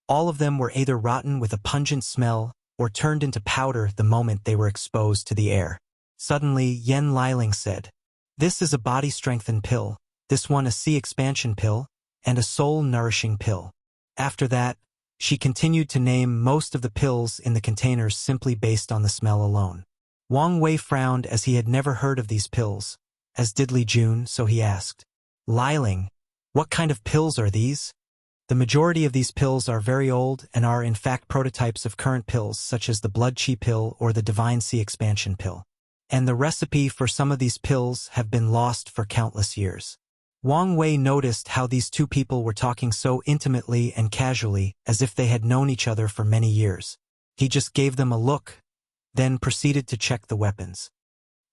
all of them were either rotten with a pungent smell or turned into powder the moment they were exposed to the air. Suddenly, Yan Liling said, "This is a body-strengthen pill, this one a sea-expansion pill, and a soul-nourishing pill." After that, she continued to name most of the pills in the containers simply based on the smell alone. Wang Wei frowned as he had never heard of these pills, as did Li Jun, so he asked, "Liling, what kind of pills are these?" The majority of these pills are very old and are in fact prototypes of current pills such as the Blood Qi pill or the Divine Sea Expansion pill. And the recipe for some of these pills have been lost for countless years. Wang Wei noticed how these 2 people were talking so intimately and casually as if they had known each other for many years. He just gave them a look, then proceeded to check the weapons.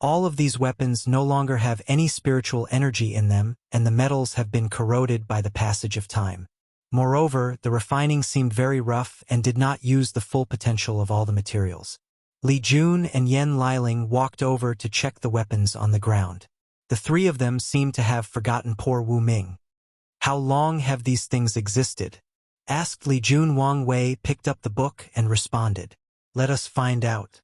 All of these weapons no longer have any spiritual energy in them, and the metals have been corroded by the passage of time. Moreover, the refining seemed very rough and did not use the full potential of all the materials. Li Jun and Yan Liling walked over to check the weapons on the ground. The 3 of them seemed to have forgotten poor Wu Ming. "How long have these things existed?" asked Li Jun. Wang Wei picked up the book and responded, "Let us find out."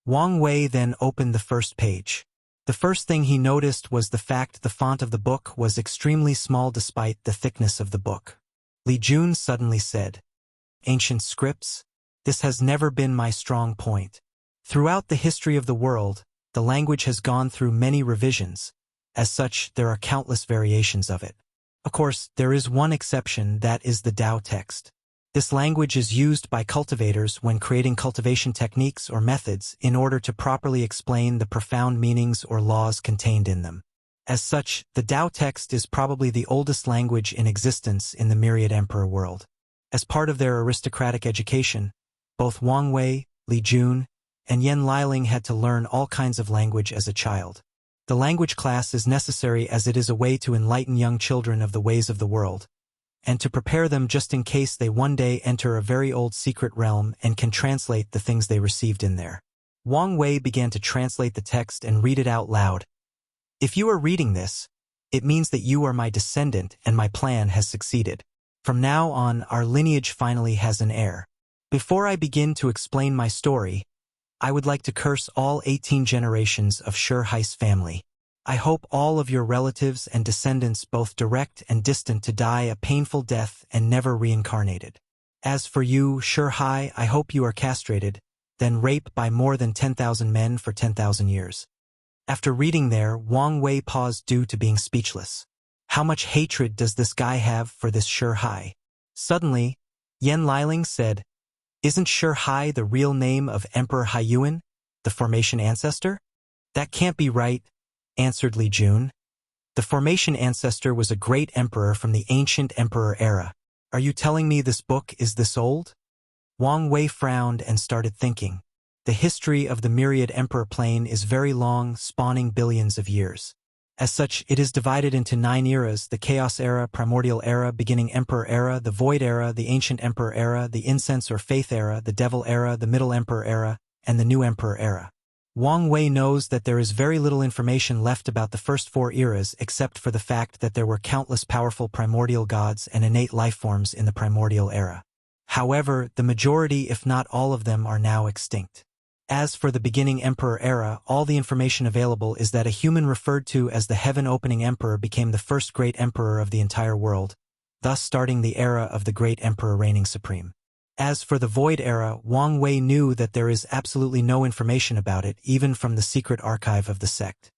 Wang Wei then opened the first page. The first thing he noticed was the fact the font of the book was extremely small despite the thickness of the book. Li Jun suddenly said, "Ancient scripts? This has never been my strong point. Throughout the history of the world, the language has gone through many revisions. As such, there are countless variations of it. Of course, there is one exception, that is the Tao text. This language is used by cultivators when creating cultivation techniques or methods in order to properly explain the profound meanings or laws contained in them. As such, the Tao text is probably the oldest language in existence in the Myriad Emperor world. As part of their aristocratic education, both Wang Wei, Li Jun, and Yan Liling had to learn all kinds of language as a child. The language class is necessary as it is a way to enlighten young children of the ways of the world, and to prepare them just in case they one day enter a very old secret realm and can translate the things they received in there. Wang Wei began to translate the text and read it out loud. "If you are reading this, it means that you are my descendant and my plan has succeeded. From now on, our lineage finally has an heir. Before I begin to explain my story, I would like to curse all 18 generations of Shihai's family. I hope all of your relatives and descendants, both direct and distant, to die a painful death and never reincarnated. As for you, Shihai, I hope you are castrated, then raped by more than 10,000 men for 10,000 years." After reading there, Wang Wei paused due to being speechless. How much hatred does this guy have for this Shihai? Suddenly, Yan Liling said, "Isn't Shihai the real name of Emperor Haiyuan, the formation ancestor?" "That can't be right," answered Li Jun. "The formation ancestor was a great emperor from the ancient emperor era. Are you telling me this book is this old?" Wang Wei frowned and started thinking. The history of the Myriad Emperor plane is very long, spawning billions of years. As such, it is divided into 9 eras: the Chaos Era, Primordial Era, Beginning Emperor Era, the Void Era, the Ancient Emperor Era, the Incense or Faith Era, the Devil Era, the Middle Emperor Era, and the New Emperor Era. Wang Wei knows that there is very little information left about the first 4 eras except for the fact that there were countless powerful primordial gods and innate lifeforms in the primordial era. However, the majority, if not all of them, are now extinct. As for the beginning Emperor era, all the information available is that a human referred to as the Heaven-Opening Emperor became the first great emperor of the entire world, thus starting the era of the great emperor reigning supreme. As for the Void era, Wang Wei knew that there is absolutely no information about it, even from the secret archive of the sect.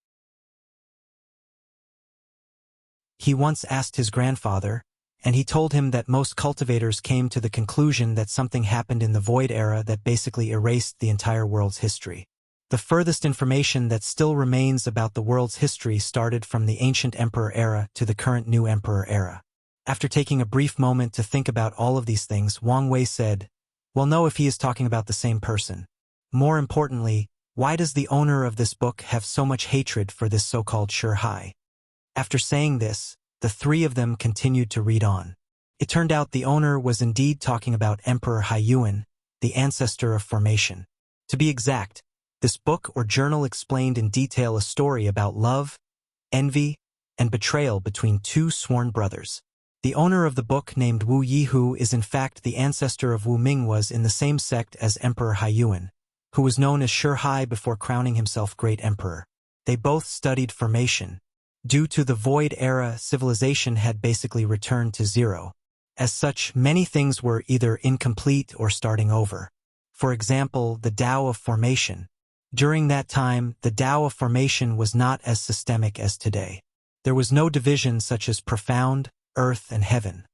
He once asked his grandfather, and he told him that most cultivators came to the conclusion that something happened in the Void era that basically erased the entire world's history. The furthest information that still remains about the world's history started from the ancient Emperor era to the current new Emperor era. After taking a brief moment to think about all of these things, Wang Wei said, "Well, no, if he is talking about the same person. More importantly, why does the owner of this book have so much hatred for this so-called Shi Hai?" After saying this, the 3 of them continued to read on. It turned out the owner was indeed talking about Emperor Haiyuan, the ancestor of formation. To be exact, this book or journal explained in detail a story about love, envy, and betrayal between 2 sworn brothers. The owner of the book, named Wu Yihu, is in fact the ancestor of Wu Ming, was in the same sect as Emperor Haiyuan, who was known as Shi Hai before crowning himself Great Emperor. They both studied formation. Due to the Void era, civilization had basically returned to zero. As such, many things were either incomplete or starting over. For example, the Tao of formation. During that time, the Tao of formation was not as systemic as today. There was no division such as profound, earth and heaven,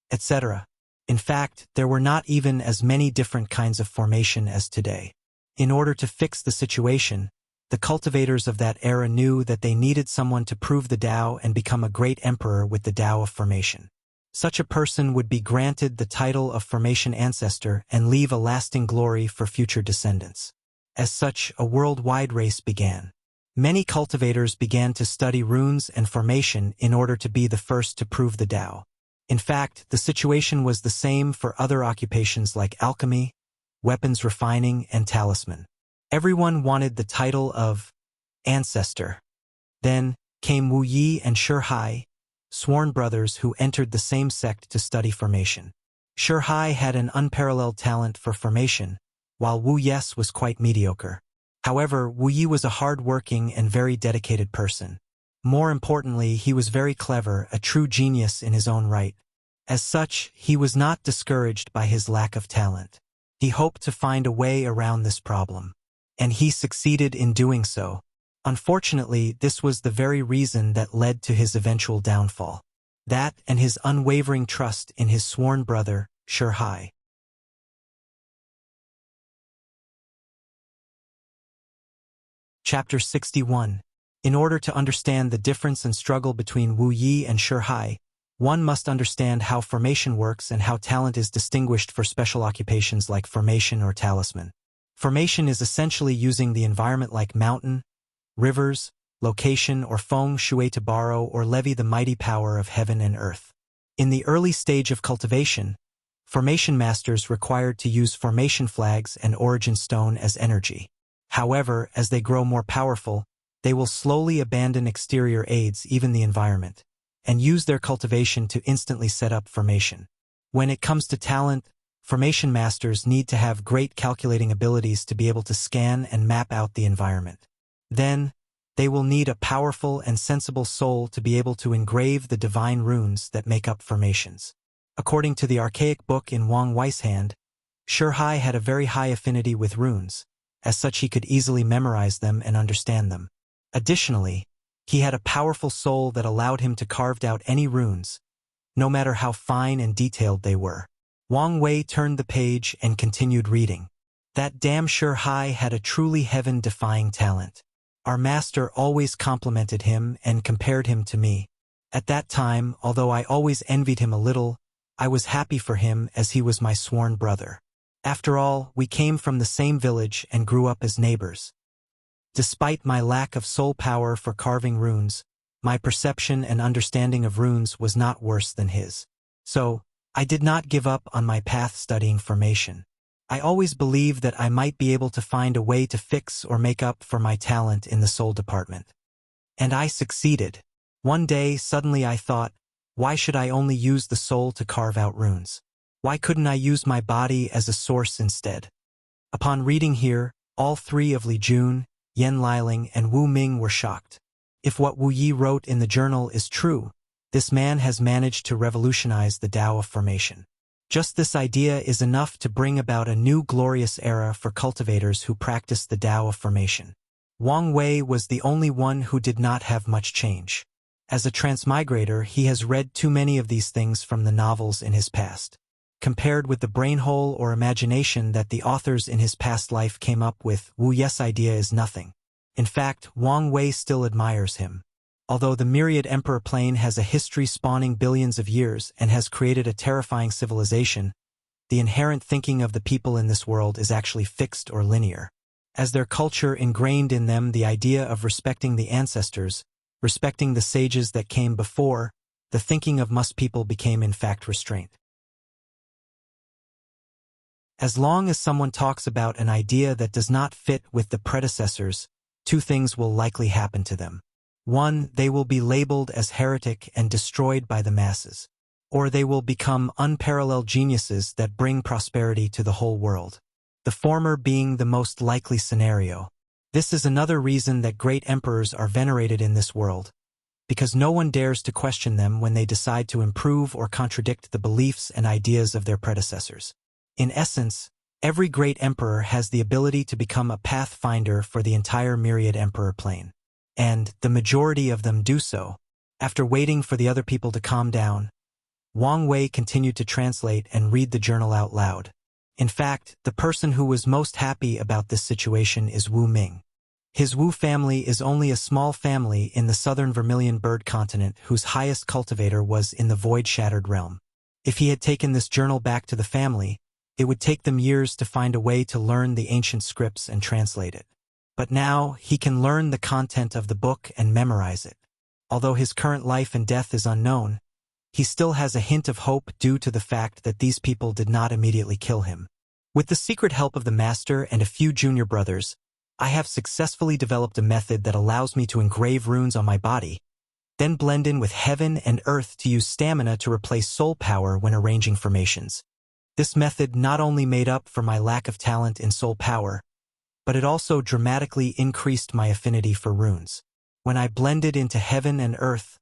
etc. In fact, there were not even as many different kinds of formation as today. In order to fix the situation, the cultivators of that era knew that they needed someone to prove the Tao and become a great emperor with the Tao of formation. Such a person would be granted the title of formation ancestor and leave a lasting glory for future descendants. As such, a worldwide race began. Many cultivators began to study runes and formation in order to be the first to prove the Tao. In fact, the situation was the same for other occupations like alchemy, weapons refining, and talisman. Everyone wanted the title of ancestor. Then came Wu Yi and Shi Hai, sworn brothers who entered the same sect to study formation. Shi Hai had an unparalleled talent for formation, while Wu Yes was quite mediocre. However, Wu Yi was a hard-working and very dedicated person. More importantly, he was very clever, a true genius in his own right. As such, he was not discouraged by his lack of talent. He hoped to find a way around this problem. And he succeeded in doing so. Unfortunately, this was the very reason that led to his eventual downfall. That and his unwavering trust in his sworn brother, Shi Hai. Chapter 61. In order to understand the difference and struggle between Wu Yi and Shi Hai, one must understand how formation works and how talent is distinguished for special occupations like formation or talisman. Formation is essentially using the environment like mountain, rivers, location, or feng shui to borrow or levy the mighty power of heaven and earth. In the early stage of cultivation, formation masters required to use formation flags and origin stone as energy. However, as they grow more powerful, they will slowly abandon exterior aids, even the environment, and use their cultivation to instantly set up formation. When it comes to talent, formation masters need to have great calculating abilities to be able to scan and map out the environment. Then, they will need a powerful and sensible soul to be able to engrave the divine runes that make up formations. According to the archaic book in Wang Wei's hand, Shi Hai had a very high affinity with runes. As such, he could easily memorize them and understand them. Additionally, he had a powerful soul that allowed him to carve out any runes, no matter how fine and detailed they were. Wang Wei turned the page and continued reading. That damn Shi Hai had a truly heaven-defying talent. Our master always complimented him and compared him to me. At that time, although I always envied him a little, I was happy for him as he was my sworn brother. After all, we came from the same village and grew up as neighbors. Despite my lack of soul power for carving runes, my perception and understanding of runes was not worse than his. So, I did not give up on my path studying formation. I always believed that I might be able to find a way to fix or make up for my talent in the soul department. And I succeeded. One day, suddenly I thought, why should I only use the soul to carve out runes? Why couldn't I use my body as a source instead? Upon reading here, all three of Li Jun, Yan Liling, and Wu Ming were shocked. If what Wu Yi wrote in the journal is true, this man has managed to revolutionize the Tao of formation. Just this idea is enough to bring about a new glorious era for cultivators who practice the Tao of formation. Wang Wei was the only one who did not have much change. As a transmigrator, he has read too many of these things from the novels in his past. Compared with the brainhole or imagination that the authors in his past life came up with, Wu Ye's idea is nothing. In fact, Wang Wei still admires him. Although the myriad emperor plane has a history spanning billions of years and has created a terrifying civilization, the inherent thinking of the people in this world is actually fixed or linear. As their culture ingrained in them the idea of respecting the ancestors, respecting the sages that came before, the thinking of most people became in fact restraint. As long as someone talks about an idea that does not fit with the predecessors, two things will likely happen to them. One, they will be labeled as heretic and destroyed by the masses. Or they will become unparalleled geniuses that bring prosperity to the whole world. The former being the most likely scenario. This is another reason that great emperors are venerated in this world, because no one dares to question them when they decide to improve or contradict the beliefs and ideas of their predecessors. In essence, every great emperor has the ability to become a pathfinder for the entire myriad emperor plane. And the majority of them do so. After waiting for the other people to calm down, Wang Wei continued to translate and read the journal out loud. In fact, the person who was most happy about this situation is Wu Ming. His Wu family is only a small family in the southern vermilion bird continent whose highest cultivator was in the void-shattered realm. If he had taken this journal back to the family, it would take them years to find a way to learn the ancient scripts and translate it. But now, he can learn the content of the book and memorize it. Although his current life and death is unknown, he still has a hint of hope due to the fact that these people did not immediately kill him. With the secret help of the master and a few junior brothers, I have successfully developed a method that allows me to engrave runes on my body, then blend in with heaven and earth to use stamina to replace soul power when arranging formations. This method not only made up for my lack of talent in soul power, but it also dramatically increased my affinity for runes. When I blended into heaven and earth,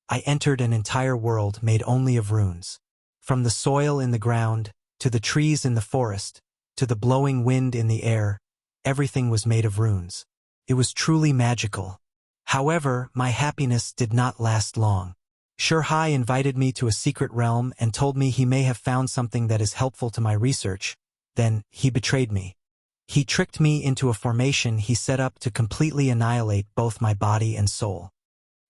I entered an entire world made only of runes. From the soil in the ground, to the trees in the forest, to the blowing wind in the air, everything was made of runes. It was truly magical. However, my happiness did not last long. Shurhai invited me to a secret realm and told me he may have found something that is helpful to my research. Then, he betrayed me. He tricked me into a formation he set up to completely annihilate both my body and soul.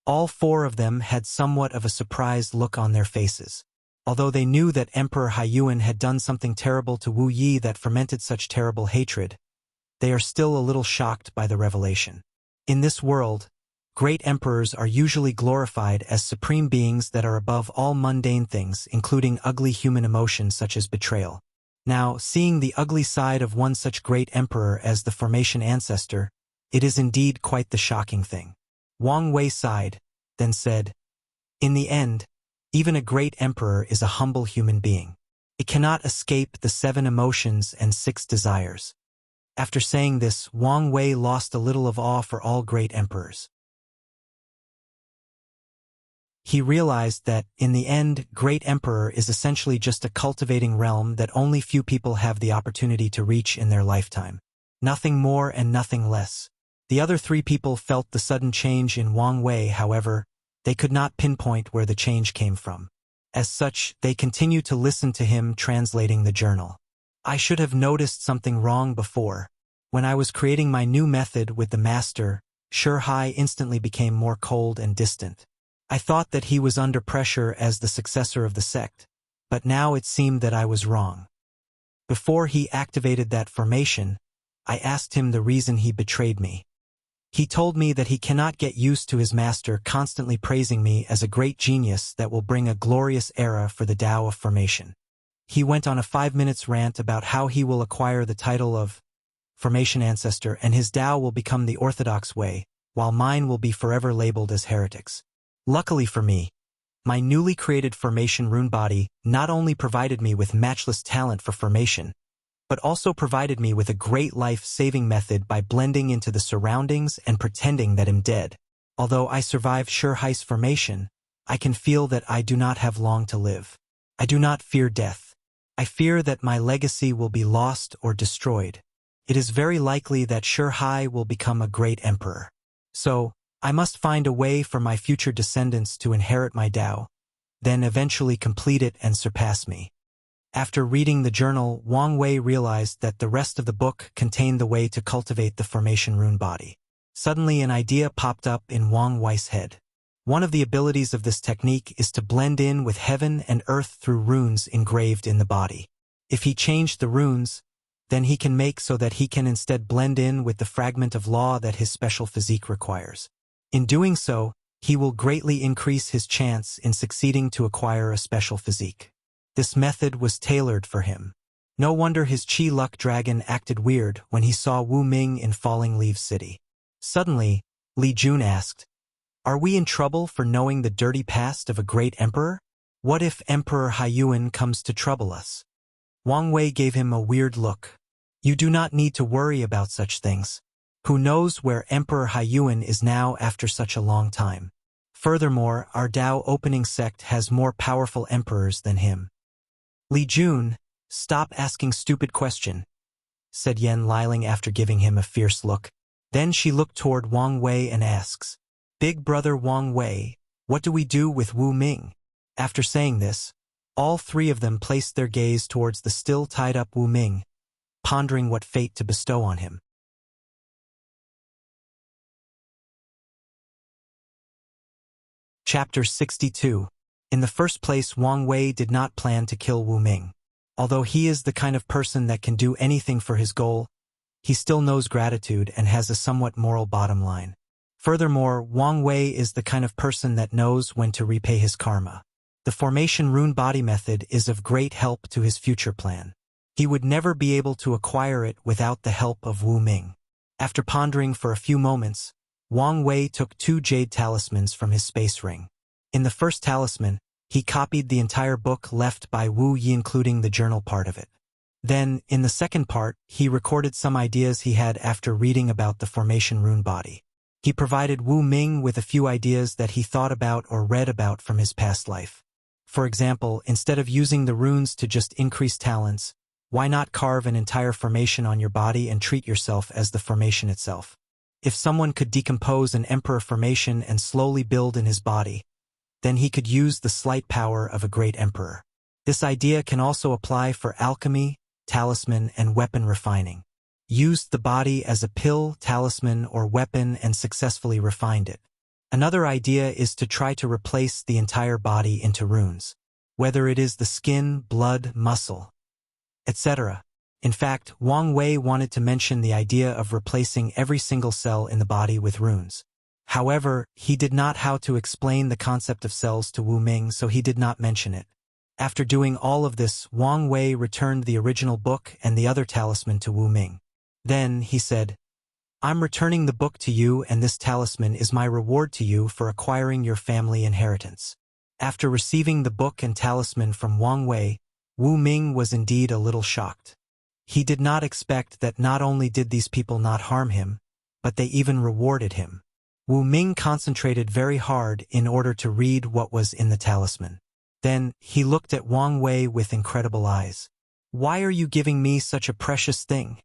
All four of them had somewhat of a surprised look on their faces. Although they knew that Emperor Haiyuan had done something terrible to Wu Yi that fermented such terrible hatred, they are still a little shocked by the revelation. In this world, great emperors are usually glorified as supreme beings that are above all mundane things, including ugly human emotions such as betrayal. Now, seeing the ugly side of one such great emperor as the formation ancestor, it is indeed quite the shocking thing. Wang Wei sighed, then said, "In the end, even a great emperor is a humble human being. It cannot escape the 7 emotions and 6 desires." After saying this, Wang Wei lost a little of awe for all great emperors. He realized that, in the end, great emperor is essentially just a cultivating realm that only few people have the opportunity to reach in their lifetime. Nothing more and nothing less. The other 3 people felt the sudden change in Wang Wei, however, they could not pinpoint where the change came from. As such, they continued to listen to him translating the journal. I should have noticed something wrong before. When I was creating my new method with the master, Shurhai instantly became more cold and distant. I thought that he was under pressure as the successor of the sect, but now it seemed that I was wrong. Before he activated that formation, I asked him the reason he betrayed me. He told me that he cannot get used to his master constantly praising me as a great genius that will bring a glorious era for the Tao of formation. he went on a 5 minutes rant about how he will acquire the title of Formation Ancestor and his Tao will become the orthodox way, while mine will be forever labeled as heretics. Luckily for me, my newly created formation rune body not only provided me with matchless talent for formation, but also provided me with a great life-saving method by blending into the surroundings and pretending that I'm dead. Although I survived Shurhai's formation, I can feel that I do not have long to live. I do not fear death. I fear that my legacy will be lost or destroyed. It is very likely that Shurhai will become a great emperor. So, I must find a way for my future descendants to inherit my Tao, then eventually complete it and surpass me. After reading the journal, Wang Wei realized that the rest of the book contained the way to cultivate the formation rune body. Suddenly an idea popped up in Wang Wei's head. One of the abilities of this technique is to blend in with heaven and earth through runes engraved in the body. If he changed the runes, then he can make so that he can instead blend in with the fragment of law that his special physique requires. In doing so, he will greatly increase his chance in succeeding to acquire a special physique. This method was tailored for him. No wonder his Qi Luck Dragon acted weird when he saw Wu Ming in Falling Leaves City. Suddenly, Li Jun asked, "Are we in trouble for knowing the dirty past of a great emperor? What if Emperor Haiyuan comes to trouble us?" Wang Wei gave him a weird look. "You do not need to worry about such things. Who knows where Emperor Haiyuan is now after such a long time? Furthermore, our Tao opening sect has more powerful emperors than him." "Li Jun, stop asking stupid question," said Yan Liling after giving him a fierce look. Then she looked toward Wang Wei and asks, "Big brother Wang Wei, what do we do with Wu Ming?" After saying this, all three of them placed their gaze towards the still tied-up Wu Ming, pondering what fate to bestow on him. Chapter 62. In the first place, Wang Wei did not plan to kill Wu Ming. Although he is the kind of person that can do anything for his goal, he still knows gratitude and has a somewhat moral bottom line. Furthermore, Wang Wei is the kind of person that knows when to repay his karma. The formation rune body method is of great help to his future plan. He would never be able to acquire it without the help of Wu Ming. After pondering for a few moments, Wang Wei took 2 jade talismans from his space ring. In the first talisman, he copied the entire book left by Wu Yi, including the journal part of it. Then, in the second part, he recorded some ideas he had after reading about the formation rune body. He provided Wu Ming with a few ideas that he thought about or read about from his past life. For example, instead of using the runes to just increase talents, why not carve an entire formation on your body and treat yourself as the formation itself? If someone could decompose an emperor formation and slowly build in his body, then he could use the slight power of a great emperor. This idea can also apply for alchemy, talisman, and weapon refining. Used the body as a pill, talisman, or weapon and successfully refined it. Another idea is to try to replace the entire body into runes, whether it is the skin, blood, muscle, etc. In fact, Wang Wei wanted to mention the idea of replacing every single cell in the body with runes. However, he did not know how to explain the concept of cells to Wu Ming, so he did not mention it. After doing all of this, Wang Wei returned the original book and the other talisman to Wu Ming. Then, he said, "I'm returning the book to you, and this talisman is my reward to you for acquiring your family inheritance." After receiving the book and talisman from Wang Wei, Wu Ming was indeed a little shocked. He did not expect that not only did these people not harm him, but they even rewarded him. Wu Ming concentrated very hard in order to read what was in the talisman. Then, he looked at Wang Wei with incredible eyes. "Why are you giving me such a precious thing?"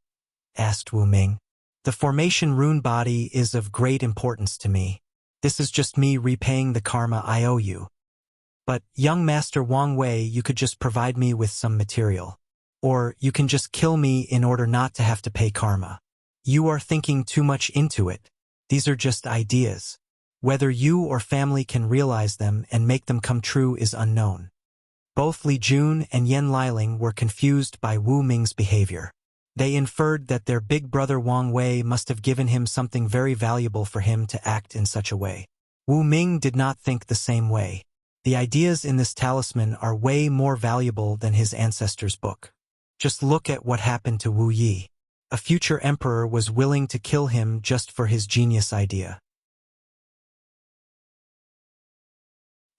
asked Wu Ming. "The formation rune body is of great importance to me. This is just me repaying the karma I owe you. But, young Master Wang Wei, you could just provide me with some material. Or, you can just kill me in order not to have to pay karma. You are thinking too much into it. These are just ideas. Whether you or family can realize them and make them come true is unknown." Both Li Jun and Yan Liling were confused by Wu Ming's behavior. They inferred that their big brother Wang Wei must have given him something very valuable for him to act in such a way. Wu Ming did not think the same way. The ideas in this talisman are way more valuable than his ancestor's book. Just look at what happened to Wu Yi. A future emperor was willing to kill him just for his genius idea.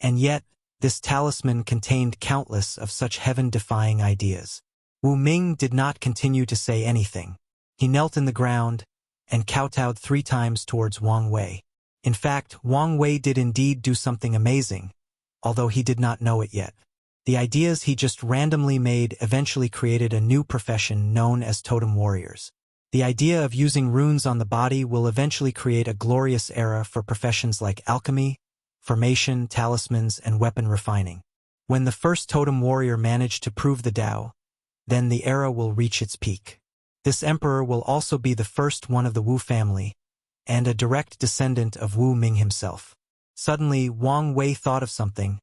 And yet, this talisman contained countless of such heaven-defying ideas. Wu Ming did not continue to say anything. He knelt in the ground and kowtowed 3 times towards Wang Wei. In fact, Wang Wei did indeed do something amazing, although he did not know it yet. The ideas he just randomly made eventually created a new profession known as totem warriors. The idea of using runes on the body will eventually create a glorious era for professions like alchemy, formation, talismans, and weapon refining. When the first totem warrior managed to prove the Tao, then the era will reach its peak. This emperor will also be the first one of the Wu family, and a direct descendant of Wu Ming himself. Suddenly, Wang Wei thought of something.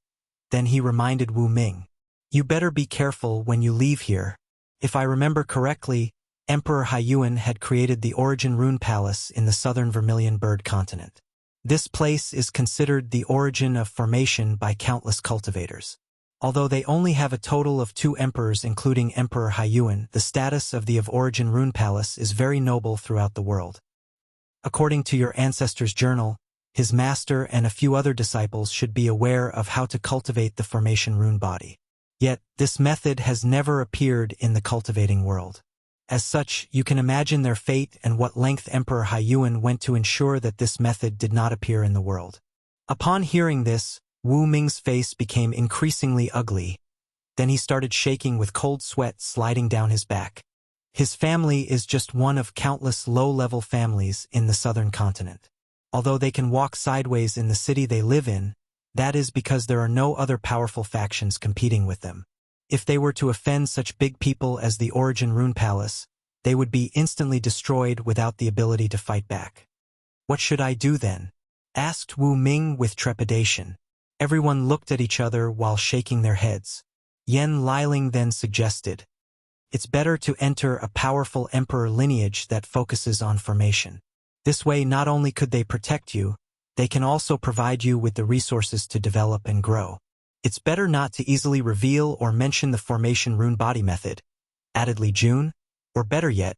Then he reminded Wu Ming, "You better be careful when you leave here. If I remember correctly, Emperor Haiyuan had created the Origin Rune Palace in the southern Vermilion Bird continent. This place is considered the origin of formation by countless cultivators. Although they only have a total of 2 emperors including Emperor Haiyuan, the status of the Origin Rune Palace is very noble throughout the world. According to your ancestor's journal, his master and a few other disciples should be aware of how to cultivate the formation rune body. Yet, this method has never appeared in the cultivating world. As such, you can imagine their fate and what length Emperor Haiyuan went to ensure that this method did not appear in the world." Upon hearing this, Wu Ming's face became increasingly ugly. Then he started shaking with cold sweat sliding down his back. His family is just one of countless low-level families in the southern continent. Although they can walk sideways in the city they live in, that is because there are no other powerful factions competing with them. If they were to offend such big people as the Origin Rune Palace, they would be instantly destroyed without the ability to fight back. "What should I do then?" asked Wu Ming with trepidation. Everyone looked at each other while shaking their heads. Yan Liling then suggested, "It's better to enter a powerful emperor lineage that focuses on formation. This way not only could they protect you, they can also provide you with the resources to develop and grow. It's better not to easily reveal or mention the formation rune body method," added Li Jun, "or better yet,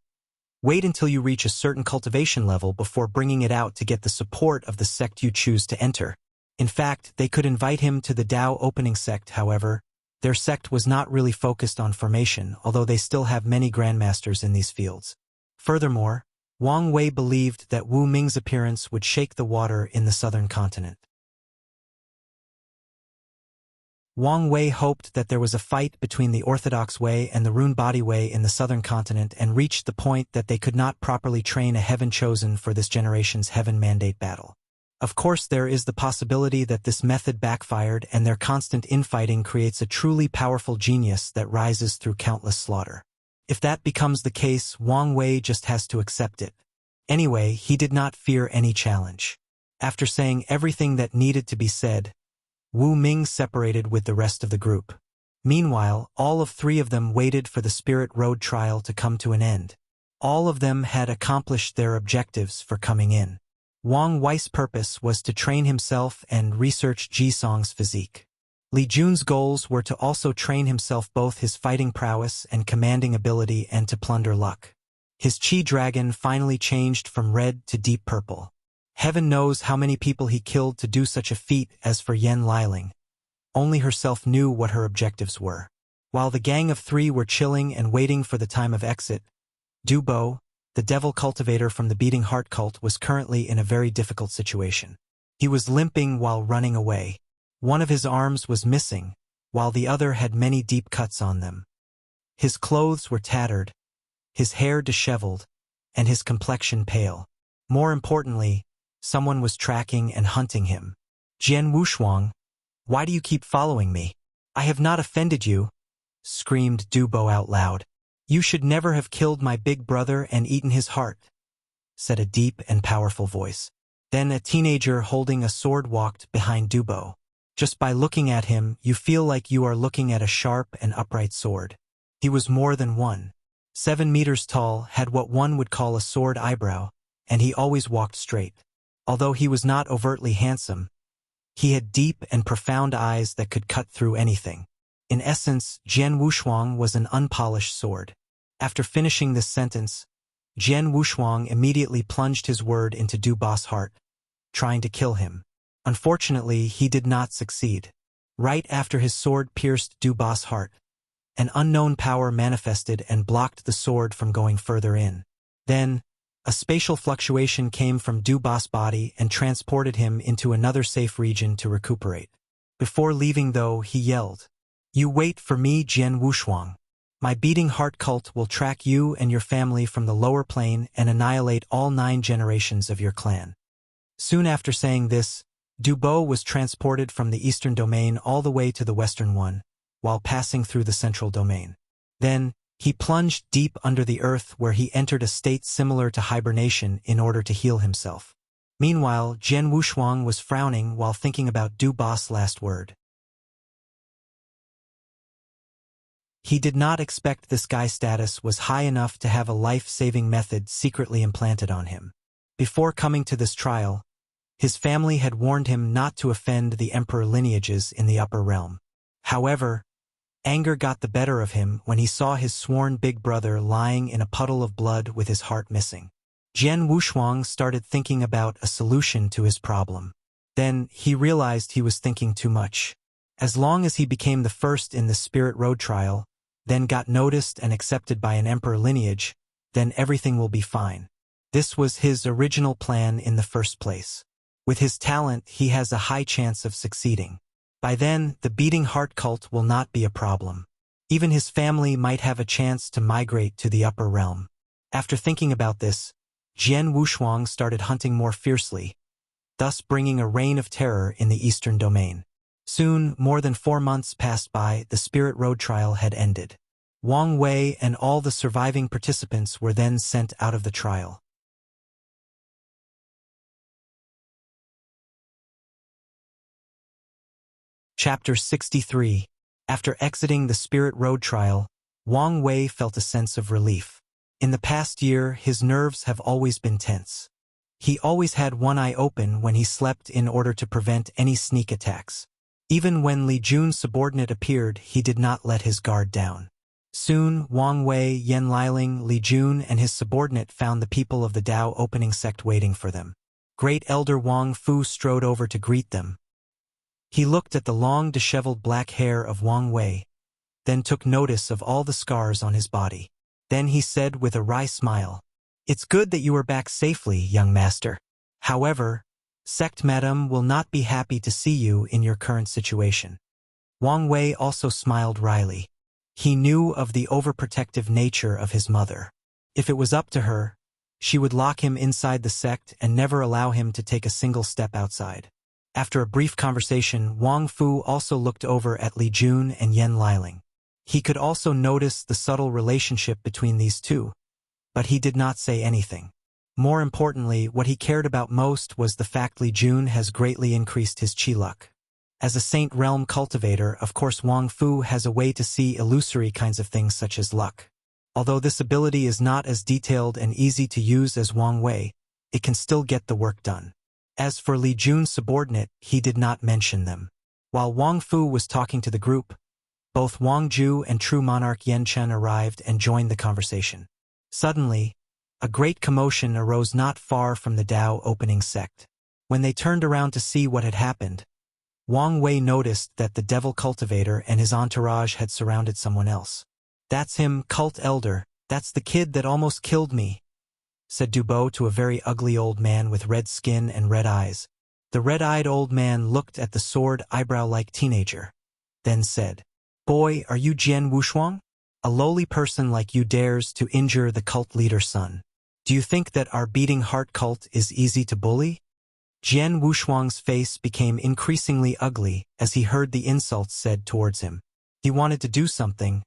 wait until you reach a certain cultivation level before bringing it out to get the support of the sect you choose to enter." In fact, they could invite him to the Tao opening sect. However, their sect was not really focused on formation, although they still have many grandmasters in these fields. Furthermore, Wang Wei believed that Wu Ming's appearance would shake the water in the southern continent. Wang Wei hoped that there was a fight between the Orthodox Way and the Rune Body Way in the southern continent and reached the point that they could not properly train a heaven chosen for this generation's heaven mandate battle. Of course, there is the possibility that this method backfired and their constant infighting creates a truly powerful genius that rises through countless slaughter. If that becomes the case, Wang Wei just has to accept it. Anyway, he did not fear any challenge. After saying everything that needed to be said, Wu Ming separated with the rest of the group. Meanwhile, all of 3 of them waited for the Spirit Road trial to come to an end. All of them had accomplished their objectives for coming in. Wang Wei's purpose was to train himself and research Jisong's physique. Li Jun's goals were to also train himself both his fighting prowess and commanding ability and to plunder luck. His Chi Dragon finally changed from red to deep purple. Heaven knows how many people he killed to do such a feat. As for Yan Liling, only herself knew what her objectives were. While the gang of 3 were chilling and waiting for the time of exit, Du Bo, the devil cultivator from the Beating Heart cult, was currently in a very difficult situation. He was limping while running away. One of his arms was missing, while the other had many deep cuts on them. His clothes were tattered, his hair disheveled, and his complexion pale. More importantly, someone was tracking and hunting him. "Jian Wushuang, why do you keep following me? I have not offended you," screamed Du Bo out loud. "You should never have killed my big brother and eaten his heart," said a deep and powerful voice. Then a teenager holding a sword walked behind Du Bo. Just by looking at him, you feel like you are looking at a sharp and upright sword. He was more than 1.7 meters tall, had what one would call a sword eyebrow, and he always walked straight. Although he was not overtly handsome, He had deep and profound eyes that could cut through anything. In essence, Jian Wushuang was an unpolished sword. After finishing this sentence, Jian Wushuang immediately plunged his word into Du Bo's heart, trying to kill him. Unfortunately, he did not succeed. Right after his sword pierced Du Bo's heart, an unknown power manifested and blocked the sword from going further in. Then, a spatial fluctuation came from Du Bo's body and transported him into another safe region to recuperate. Before leaving though, he yelled, "You wait for me, Jian Wushuang. My beating heart cult will track you and your family from the lower plane and annihilate all 9 generations of your clan." Soon after saying this, Du Bo was transported from the eastern domain all the way to the western one, while passing through the central domain. Then, he plunged deep under the earth where he entered a state similar to hibernation in order to heal himself. Meanwhile, Jian Wushuang was frowning while thinking about Du Bo's last word. He did not expect this guy's status was high enough to have a life-saving method secretly implanted on him. Before coming to this trial, his family had warned him not to offend the emperor lineages in the upper realm. However, anger got the better of him when he saw his sworn big brother lying in a puddle of blood with his heart missing. Jian Wushuang started thinking about a solution to his problem. Then, he realized he was thinking too much. As long as he became the first in the Spirit Road trial, then got noticed and accepted by an emperor lineage, then everything will be fine. This was his original plan in the first place. With his talent, he has a high chance of succeeding. By then, the beating heart cult will not be a problem. Even his family might have a chance to migrate to the upper realm. After thinking about this, Jian Wushuang started hunting more fiercely, thus bringing a reign of terror in the eastern domain. Soon, more than 4 months passed by, the Spirit Road trial had ended. Wang Wei and all the surviving participants were then sent out of the trial. Chapter 63. After exiting the Spirit Road trial, Wang Wei felt a sense of relief. In the past year, his nerves have always been tense. He always had one eye open when he slept in order to prevent any sneak attacks. Even when Li Jun's subordinate appeared, he did not let his guard down. Soon, Wang Wei, Yan Liling, Li Jun, and his subordinate found the people of the Dao opening sect waiting for them. Great Elder Wang Fu strode over to greet them. He looked at the long disheveled black hair of Wang Wei, then took notice of all the scars on his body. Then he said with a wry smile, "It's good that you are back safely, young master. However, Sect Madam will not be happy to see you in your current situation." Wang Wei also smiled wryly. He knew of the overprotective nature of his mother. If it was up to her, she would lock him inside the sect and never allow him to take a single step outside. After a brief conversation, Wang Fu also looked over at Li Jun and Yan Liling. He could also notice the subtle relationship between these two, but he did not say anything. More importantly, what he cared about most was the fact Li Jun has greatly increased his chi luck. As a Saint Realm cultivator, of course Wang Fu has a way to see illusory kinds of things such as luck. Although this ability is not as detailed and easy to use as Wang Wei, it can still get the work done. As for Li Jun's subordinate, he did not mention them. While Wang Fu was talking to the group, both Wang Ju and True Monarch Yan Chen arrived and joined the conversation. Suddenly, a great commotion arose not far from the Dao opening sect. When they turned around to see what had happened, Wang Wei noticed that the devil cultivator and his entourage had surrounded someone else. "That's him, cult elder, that's the kid that almost killed me," said Du Bo to a very ugly old man with red skin and red eyes. The red-eyed old man looked at the sword eyebrow-like teenager, then said, "Boy, are you Jian Wushuang? A lowly person like you dares to injure the cult leader's son. Do you think that our beating heart cult is easy to bully?" Jian Wushuang's face became increasingly ugly as he heard the insults said towards him. He wanted to do something,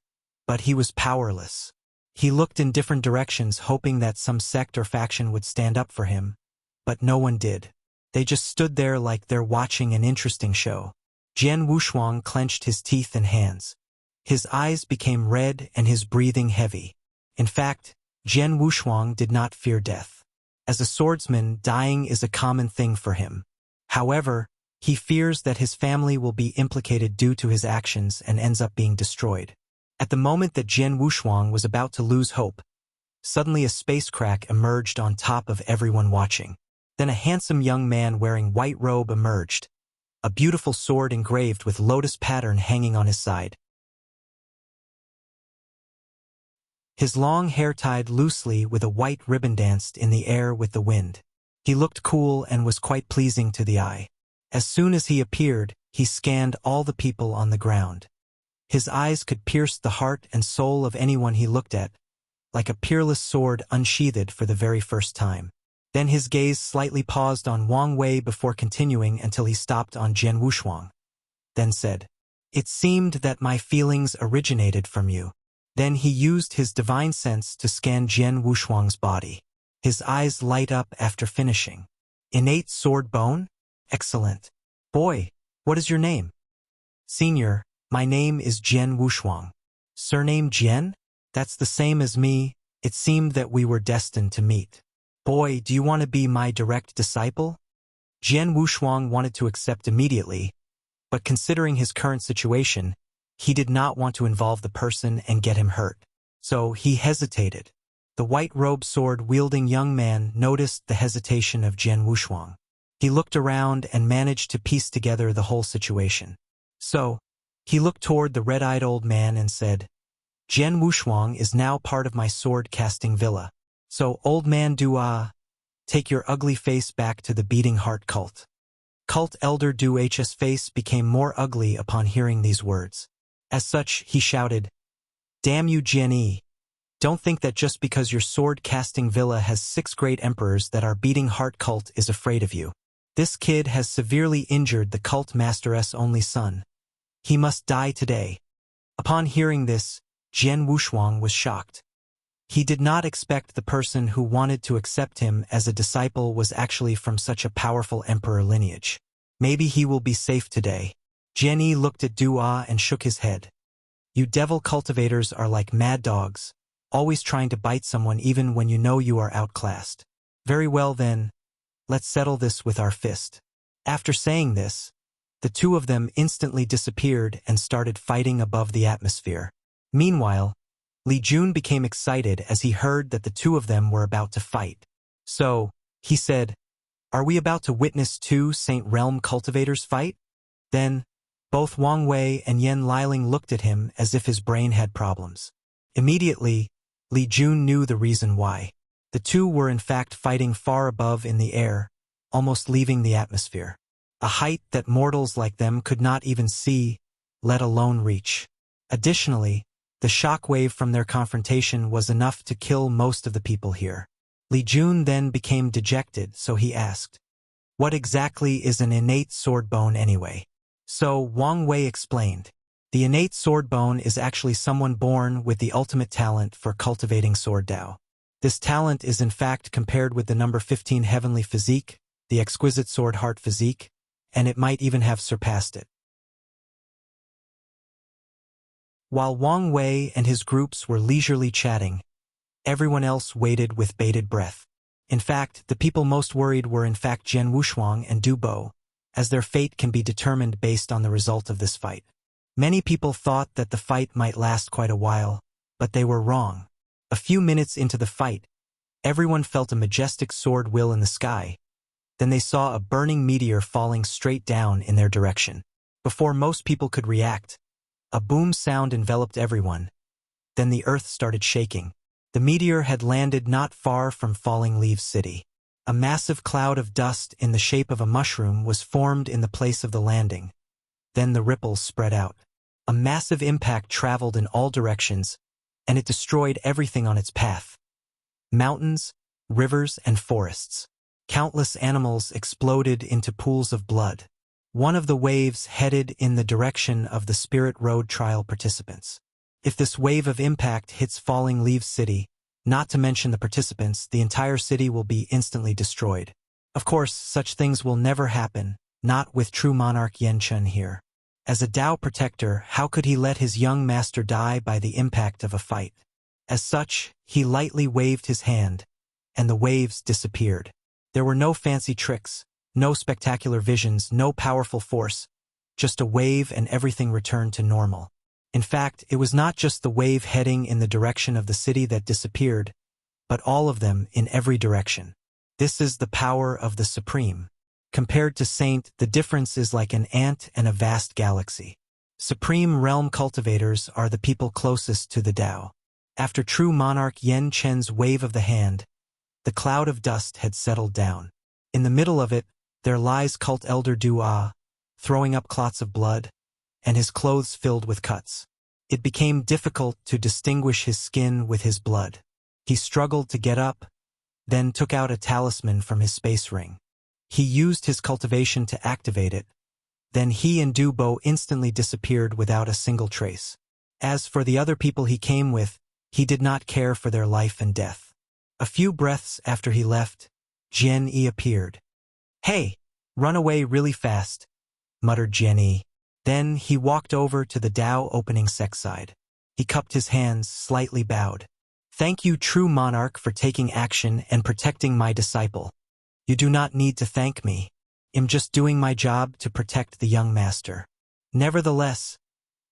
but he was powerless. He looked in different directions hoping that some sect or faction would stand up for him, but no one did. They just stood there like they're watching an interesting show. Jian Wushuang clenched his teeth and hands. His eyes became red and his breathing heavy. In fact, Jian Wushuang did not fear death. As a swordsman, dying is a common thing for him. However, He fears that his family will be implicated due to his actions and ends up being destroyed. At the moment that Jian Wushuang was about to lose hope, suddenly a space crack emerged on top of everyone watching. Then a handsome young man wearing white robe emerged, a beautiful sword engraved with lotus pattern hanging on his side. His long hair tied loosely with a white ribbon danced in the air with the wind. He looked cool and was quite pleasing to the eye. As soon as he appeared, he scanned all the people on the ground. His eyes could pierce the heart and soul of anyone he looked at, like a peerless sword unsheathed for the very first time. Then his gaze slightly paused on Wang Wei before continuing until he stopped on Jian Wushuang. Then said, "It seemed that my feelings originated from you." Then he used his divine sense to scan Jian Wushuang's body. His eyes light up after finishing. "Innate sword bone? Excellent. Boy, what is your name?" "Senior, my name is Jian Wushuang." "Surname Jian? That's the same as me. It seemed that we were destined to meet." "Boy, do you want to be my direct disciple?" Jian Wushuang wanted to accept immediately, but considering his current situation, he did not want to involve the person and get him hurt. So he hesitated. The white robe sword-wielding young man noticed the hesitation of Jian Wushuang. He looked around and managed to piece together the whole situation. So, he looked toward the red-eyed old man and said, "Jian Wushuang is now part of my sword-casting villa. So, old man take your ugly face back to the beating heart cult." Cult elder H's face became more ugly upon hearing these words. As such, he shouted, "Damn you, Jian! Don't think that just because your sword-casting villa has 6 great emperors that our beating heart cult is afraid of you. This kid has severely injured the cult master's only son. He must die today." Upon hearing this, Jian Wushuang was shocked. He did not expect the person who wanted to accept him as a disciple was actually from such a powerful emperor lineage. Maybe he will be safe today. Jian Yi looked at Dua and shook his head. "You devil cultivators are like mad dogs, always trying to bite someone even when you know you are outclassed. Very well then, let's settle this with our fist." After saying this, the two of them instantly disappeared and started fighting above the atmosphere. Meanwhile, Li Jun became excited as he heard that the two of them were about to fight. So, he said, "Are we about to witness 2 Saint Realm cultivators fight?" Then, both Wang Wei and Yan Liling looked at him as if his brain had problems. Immediately, Li Jun knew the reason why. The two were in fact fighting far above in the air, almost leaving the atmosphere. A height that mortals like them could not even see, let alone reach. Additionally, the shockwave from their confrontation was enough to kill most of the people here. Li Jun then became dejected, so he asked, "What exactly is an innate sword bone anyway?" So Wang Wei explained, "The innate sword bone is actually someone born with the ultimate talent for cultivating sword Dao. This talent is in fact compared with the number 15 heavenly physique, the exquisite sword heart physique, and it might even have surpassed it." While Wang Wei and his groups were leisurely chatting, everyone else waited with bated breath. In fact, the people most worried were in fact Jian Wushuang and Du Bo, as their fate can be determined based on the result of this fight. Many people thought that the fight might last quite a while, but they were wrong. A few minutes into the fight, everyone felt a majestic sword will in the sky. Then they saw a burning meteor falling straight down in their direction. Before most people could react, a boom sound enveloped everyone. Then the earth started shaking. The meteor had landed not far from Falling Leaves City. A massive cloud of dust in the shape of a mushroom was formed in the place of the landing. Then the ripples spread out. A massive impact traveled in all directions, and it destroyed everything on its path. Mountains, rivers, and forests. Countless animals exploded into pools of blood. One of the waves headed in the direction of the Spirit Road trial participants. If this wave of impact hits Falling Leaves City, not to mention the participants, the entire city will be instantly destroyed. Of course, such things will never happen, not with true monarch Yan Chun here. As a Dao protector, how could he let his young master die by the impact of a fight? As such, he lightly waved his hand, and the waves disappeared. There were no fancy tricks, No spectacular visions, no powerful force, just a wave and everything returned to normal. In fact, it was not just the wave heading in the direction of the city that disappeared, but all of them in every direction. This is the power of the Supreme. Compared to Saint, the difference is like an ant and a vast galaxy. Supreme Realm cultivators are the people closest to the Tao. After true monarch Yen Chen's wave of the hand, the cloud of dust had settled down. In the middle of it, there lies cult elder Dua, throwing up clots of blood, and his clothes filled with cuts. It became difficult to distinguish his skin with his blood. He struggled to get up, then took out a talisman from his space ring. He used his cultivation to activate it. Then he and Du Bo instantly disappeared without a single trace. As for the other people he came with, he did not care for their life and death. A few breaths after he left, Jian Yi appeared. "Hey, run away really fast," muttered Jian Yi. Then he walked over to the Tao opening sect side. He cupped his hands, slightly bowed. "Thank you, true monarch, for taking action and protecting my disciple. You do not need to thank me. I'm just doing my job to protect the young master. Nevertheless,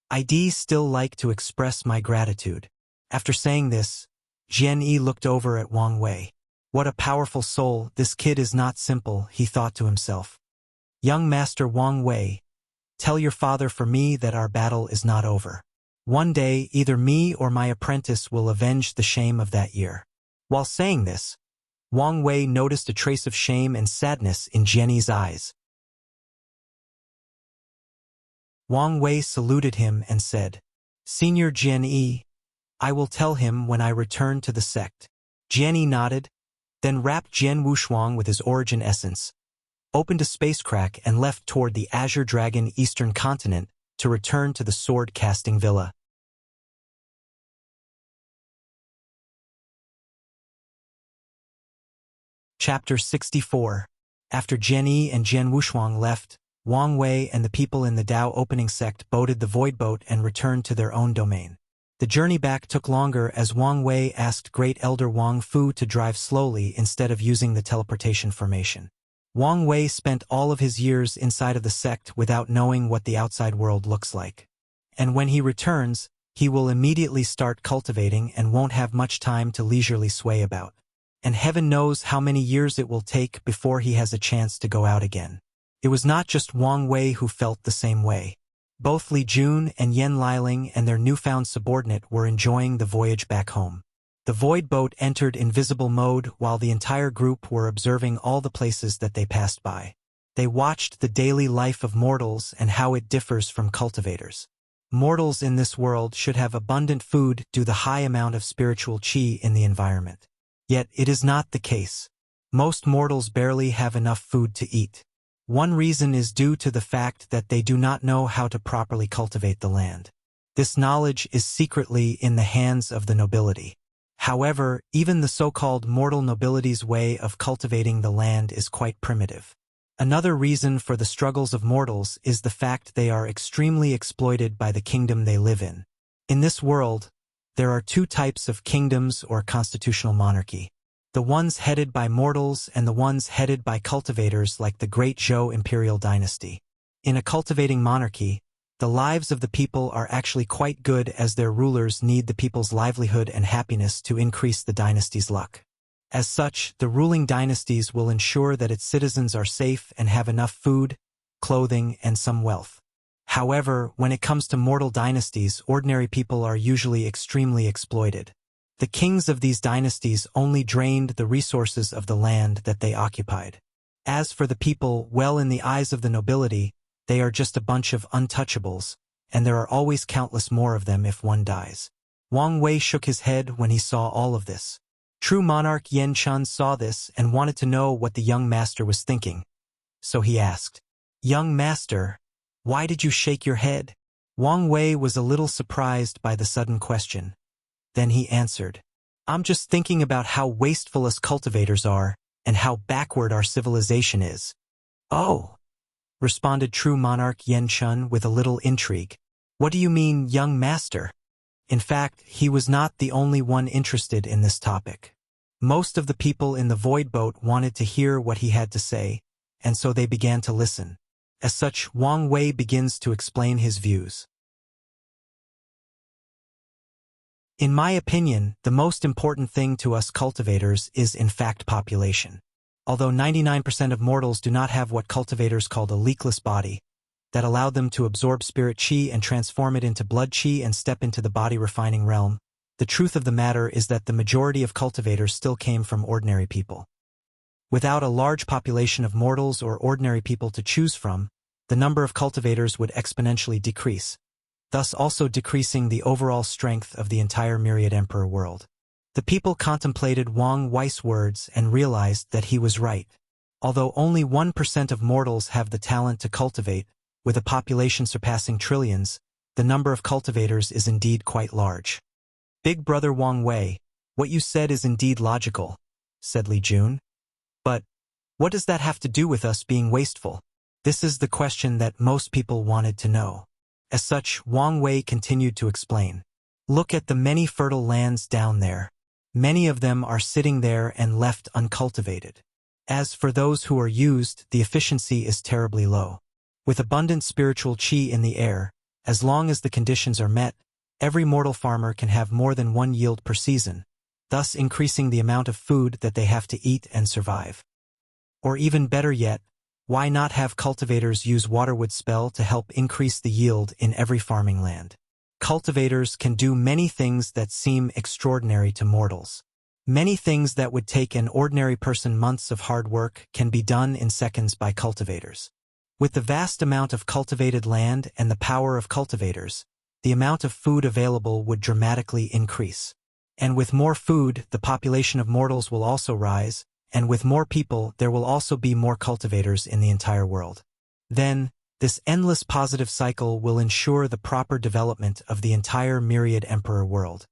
I'd still like to express my gratitude." After saying this, Jian Yi looked over at Wang Wei. What a powerful soul, this kid is not simple, he thought to himself. "Young master Wang Wei, tell your father for me that our battle is not over. One day, either me or my apprentice will avenge the shame of that year." While saying this, Wang Wei noticed a trace of shame and sadness in Jian Yi's eyes. Wang Wei saluted him and said, "Senior Jian Yi, I will tell him when I return to the sect." Jian Yi nodded, then wrapped Jian Wushuang with his origin essence, opened a space crack and left toward the Azure Dragon Eastern Continent to return to the sword-casting villa. Chapter 64. After Jian Yi and Jian Wushuang left, Wang Wei and the people in the Tao opening sect boarded the void boat and returned to their own domain. The journey back took longer as Wang Wei asked Great Elder Wang Fu to drive slowly instead of using the teleportation formation. Wang Wei spent all of his years inside of the sect without knowing what the outside world looks like. And when he returns, he will immediately start cultivating and won't have much time to leisurely sway about. And heaven knows how many years it will take before he has a chance to go out again. It was not just Wang Wei who felt the same way. Both Li Jun and Yen Liling and their newfound subordinate were enjoying the voyage back home. The void boat entered invisible mode while the entire group were observing all the places that they passed by. They watched the daily life of mortals and how it differs from cultivators. Mortals in this world should have abundant food due to the high amount of spiritual qi in the environment. Yet it is not the case. Most mortals barely have enough food to eat. One reason is due to the fact that they do not know how to properly cultivate the land. This knowledge is secretly in the hands of the nobility. However, even the so-called mortal nobility's way of cultivating the land is quite primitive. Another reason for the struggles of mortals is the fact they are extremely exploited by the kingdom they live in. In this world, there are two types of kingdoms or constitutional monarchy. The ones headed by mortals and the ones headed by cultivators like the Great Zhou Imperial Dynasty. In a cultivating monarchy, the lives of the people are actually quite good as their rulers need the people's livelihood and happiness to increase the dynasty's luck. As such, the ruling dynasties will ensure that its citizens are safe and have enough food, clothing, and some wealth. However, when it comes to mortal dynasties, ordinary people are usually extremely exploited. The kings of these dynasties only drained the resources of the land that they occupied. As for the people, well, in the eyes of the nobility, they are just a bunch of untouchables, and there are always countless more of them if one dies. Wang Wei shook his head when he saw all of this. True monarch Yen Chun saw this and wanted to know what the young master was thinking. So he asked, "Young master, why did you shake your head?" Wang Wei was a little surprised by the sudden question. Then he answered, "I'm just thinking about how wasteful us cultivators are and how backward our civilization is." "Oh," responded true monarch Yen Chun with a little intrigue. "What do you mean, young master?" In fact, he was not the only one interested in this topic. Most of the people in the void boat wanted to hear what he had to say, and so they began to listen. As such, Wang Wei begins to explain his views. In my opinion, the most important thing to us cultivators is in fact population. Although 99% of mortals do not have what cultivators call a leakless body, that allowed them to absorb spirit chi and transform it into blood chi and step into the body refining realm, the truth of the matter is that the majority of cultivators still came from ordinary people. Without a large population of mortals or ordinary people to choose from, the number of cultivators would exponentially decrease, thus also decreasing the overall strength of the entire Myriad Emperor world. The people contemplated Wang Wei's words and realized that he was right. Although only 1% of mortals have the talent to cultivate, with a population surpassing trillions, the number of cultivators is indeed quite large. Big brother Wang Wei, what you said is indeed logical, said Li Jun. But what does that have to do with us being wasteful? This is the question that most people wanted to know. As such, Wang Wei continued to explain. Look at the many fertile lands down there. Many of them are sitting there and left uncultivated. As for those who are used, the efficiency is terribly low. With abundant spiritual chi in the air, as long as the conditions are met, every mortal farmer can have more than one yield per season, thus increasing the amount of food that they have to eat and survive. Or even better yet, why not have cultivators use waterwood spell to help increase the yield in every farming land? Cultivators can do many things that seem extraordinary to mortals. Many things that would take an ordinary person months of hard work can be done in seconds by cultivators. With the vast amount of cultivated land and the power of cultivators, the amount of food available would dramatically increase. And with more food, the population of mortals will also rise, and with more people, there will also be more cultivators in the entire world. Then, this endless positive cycle will ensure the proper development of the entire Myriad Emperor world.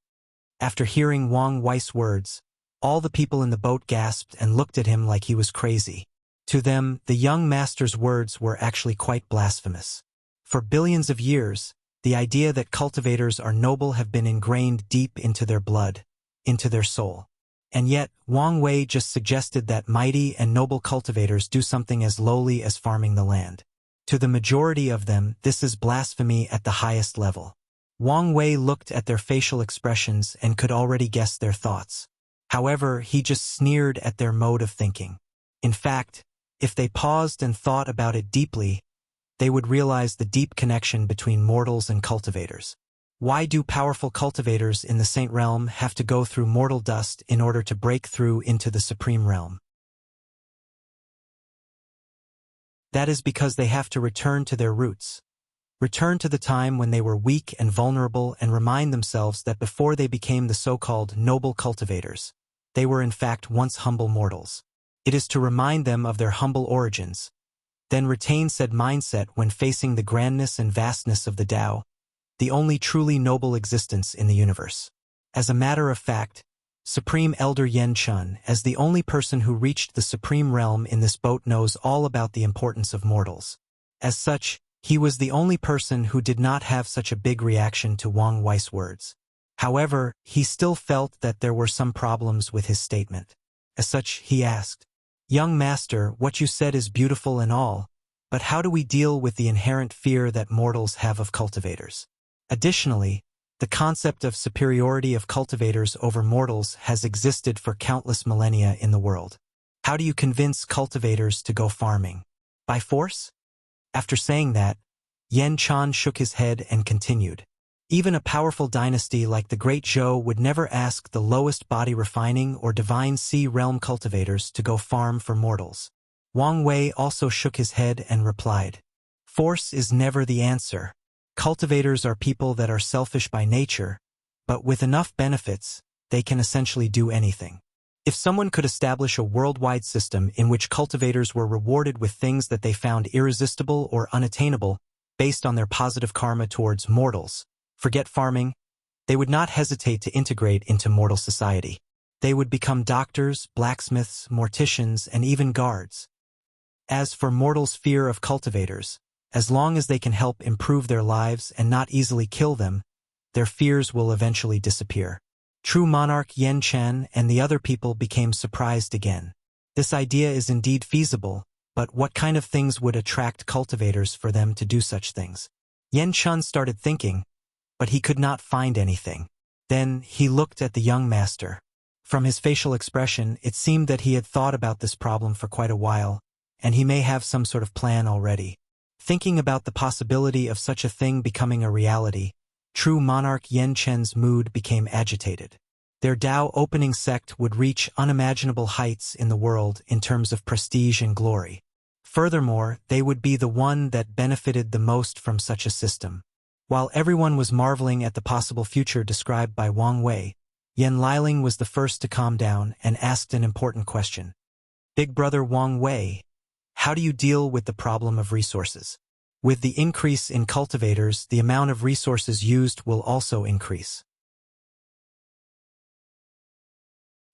After hearing Wang Wei's words, all the people in the boat gasped and looked at him like he was crazy. To them, the young master's words were actually quite blasphemous. For billions of years, the idea that cultivators are noble have been ingrained deep into their blood, into their soul. And yet, Wang Wei just suggested that mighty and noble cultivators do something as lowly as farming the land. To the majority of them, this is blasphemy at the highest level. Wang Wei looked at their facial expressions and could already guess their thoughts. However, he just sneered at their mode of thinking. In fact, if they paused and thought about it deeply, they would realize the deep connection between mortals and cultivators. Why do powerful cultivators in the Saint Realm have to go through mortal dust in order to break through into the Supreme Realm? That is because they have to return to their roots. Return to the time when they were weak and vulnerable and remind themselves that before they became the so-called noble cultivators, they were in fact once humble mortals. It is to remind them of their humble origins, then retain said mindset when facing the grandness and vastness of the Tao, the only truly noble existence in the universe. As a matter of fact, Supreme Elder Yen Chun, as the only person who reached the Supreme Realm in this boat, knows all about the importance of mortals. As such, he was the only person who did not have such a big reaction to Wang Wei's words. However, he still felt that there were some problems with his statement. As such, he asked, "Young master, what you said is beautiful and all, but how do we deal with the inherent fear that mortals have of cultivators? Additionally, the concept of superiority of cultivators over mortals has existed for countless millennia in the world. How do you convince cultivators to go farming? By force?" After saying that, Yen Chan shook his head and continued. Even a powerful dynasty like the Great Zhou would never ask the lowest body refining or divine sea realm cultivators to go farm for mortals. Wang Wei also shook his head and replied, "Force is never the answer. Cultivators are people that are selfish by nature, but with enough benefits, they can essentially do anything. If someone could establish a worldwide system in which cultivators were rewarded with things that they found irresistible or unattainable based on their positive karma towards mortals, forget farming, they would not hesitate to integrate into mortal society. They would become doctors, blacksmiths, morticians, and even guards. As for mortals' fear of cultivators, as long as they can help improve their lives and not easily kill them, their fears will eventually disappear." True monarch Yen Chen and the other people became surprised again. This idea is indeed feasible, But what kind of things would attract cultivators for them to do such things? Yan Chun started thinking, but he could not find anything. Then he looked at the young master. From his facial expression, it seemed that he had thought about this problem for quite a while, and he may have some sort of plan already. Thinking about the possibility of such a thing becoming a reality, true monarch Yan Chen's mood became agitated. Their Tao opening sect would reach unimaginable heights in the world in terms of prestige and glory. Furthermore, they would be the one that benefited the most from such a system. While everyone was marveling at the possible future described by Wang Wei, Yan Liling was the first to calm down and asked an important question. Big brother Wang Wei, how do you deal with the problem of resources? With the increase in cultivators, the amount of resources used will also increase.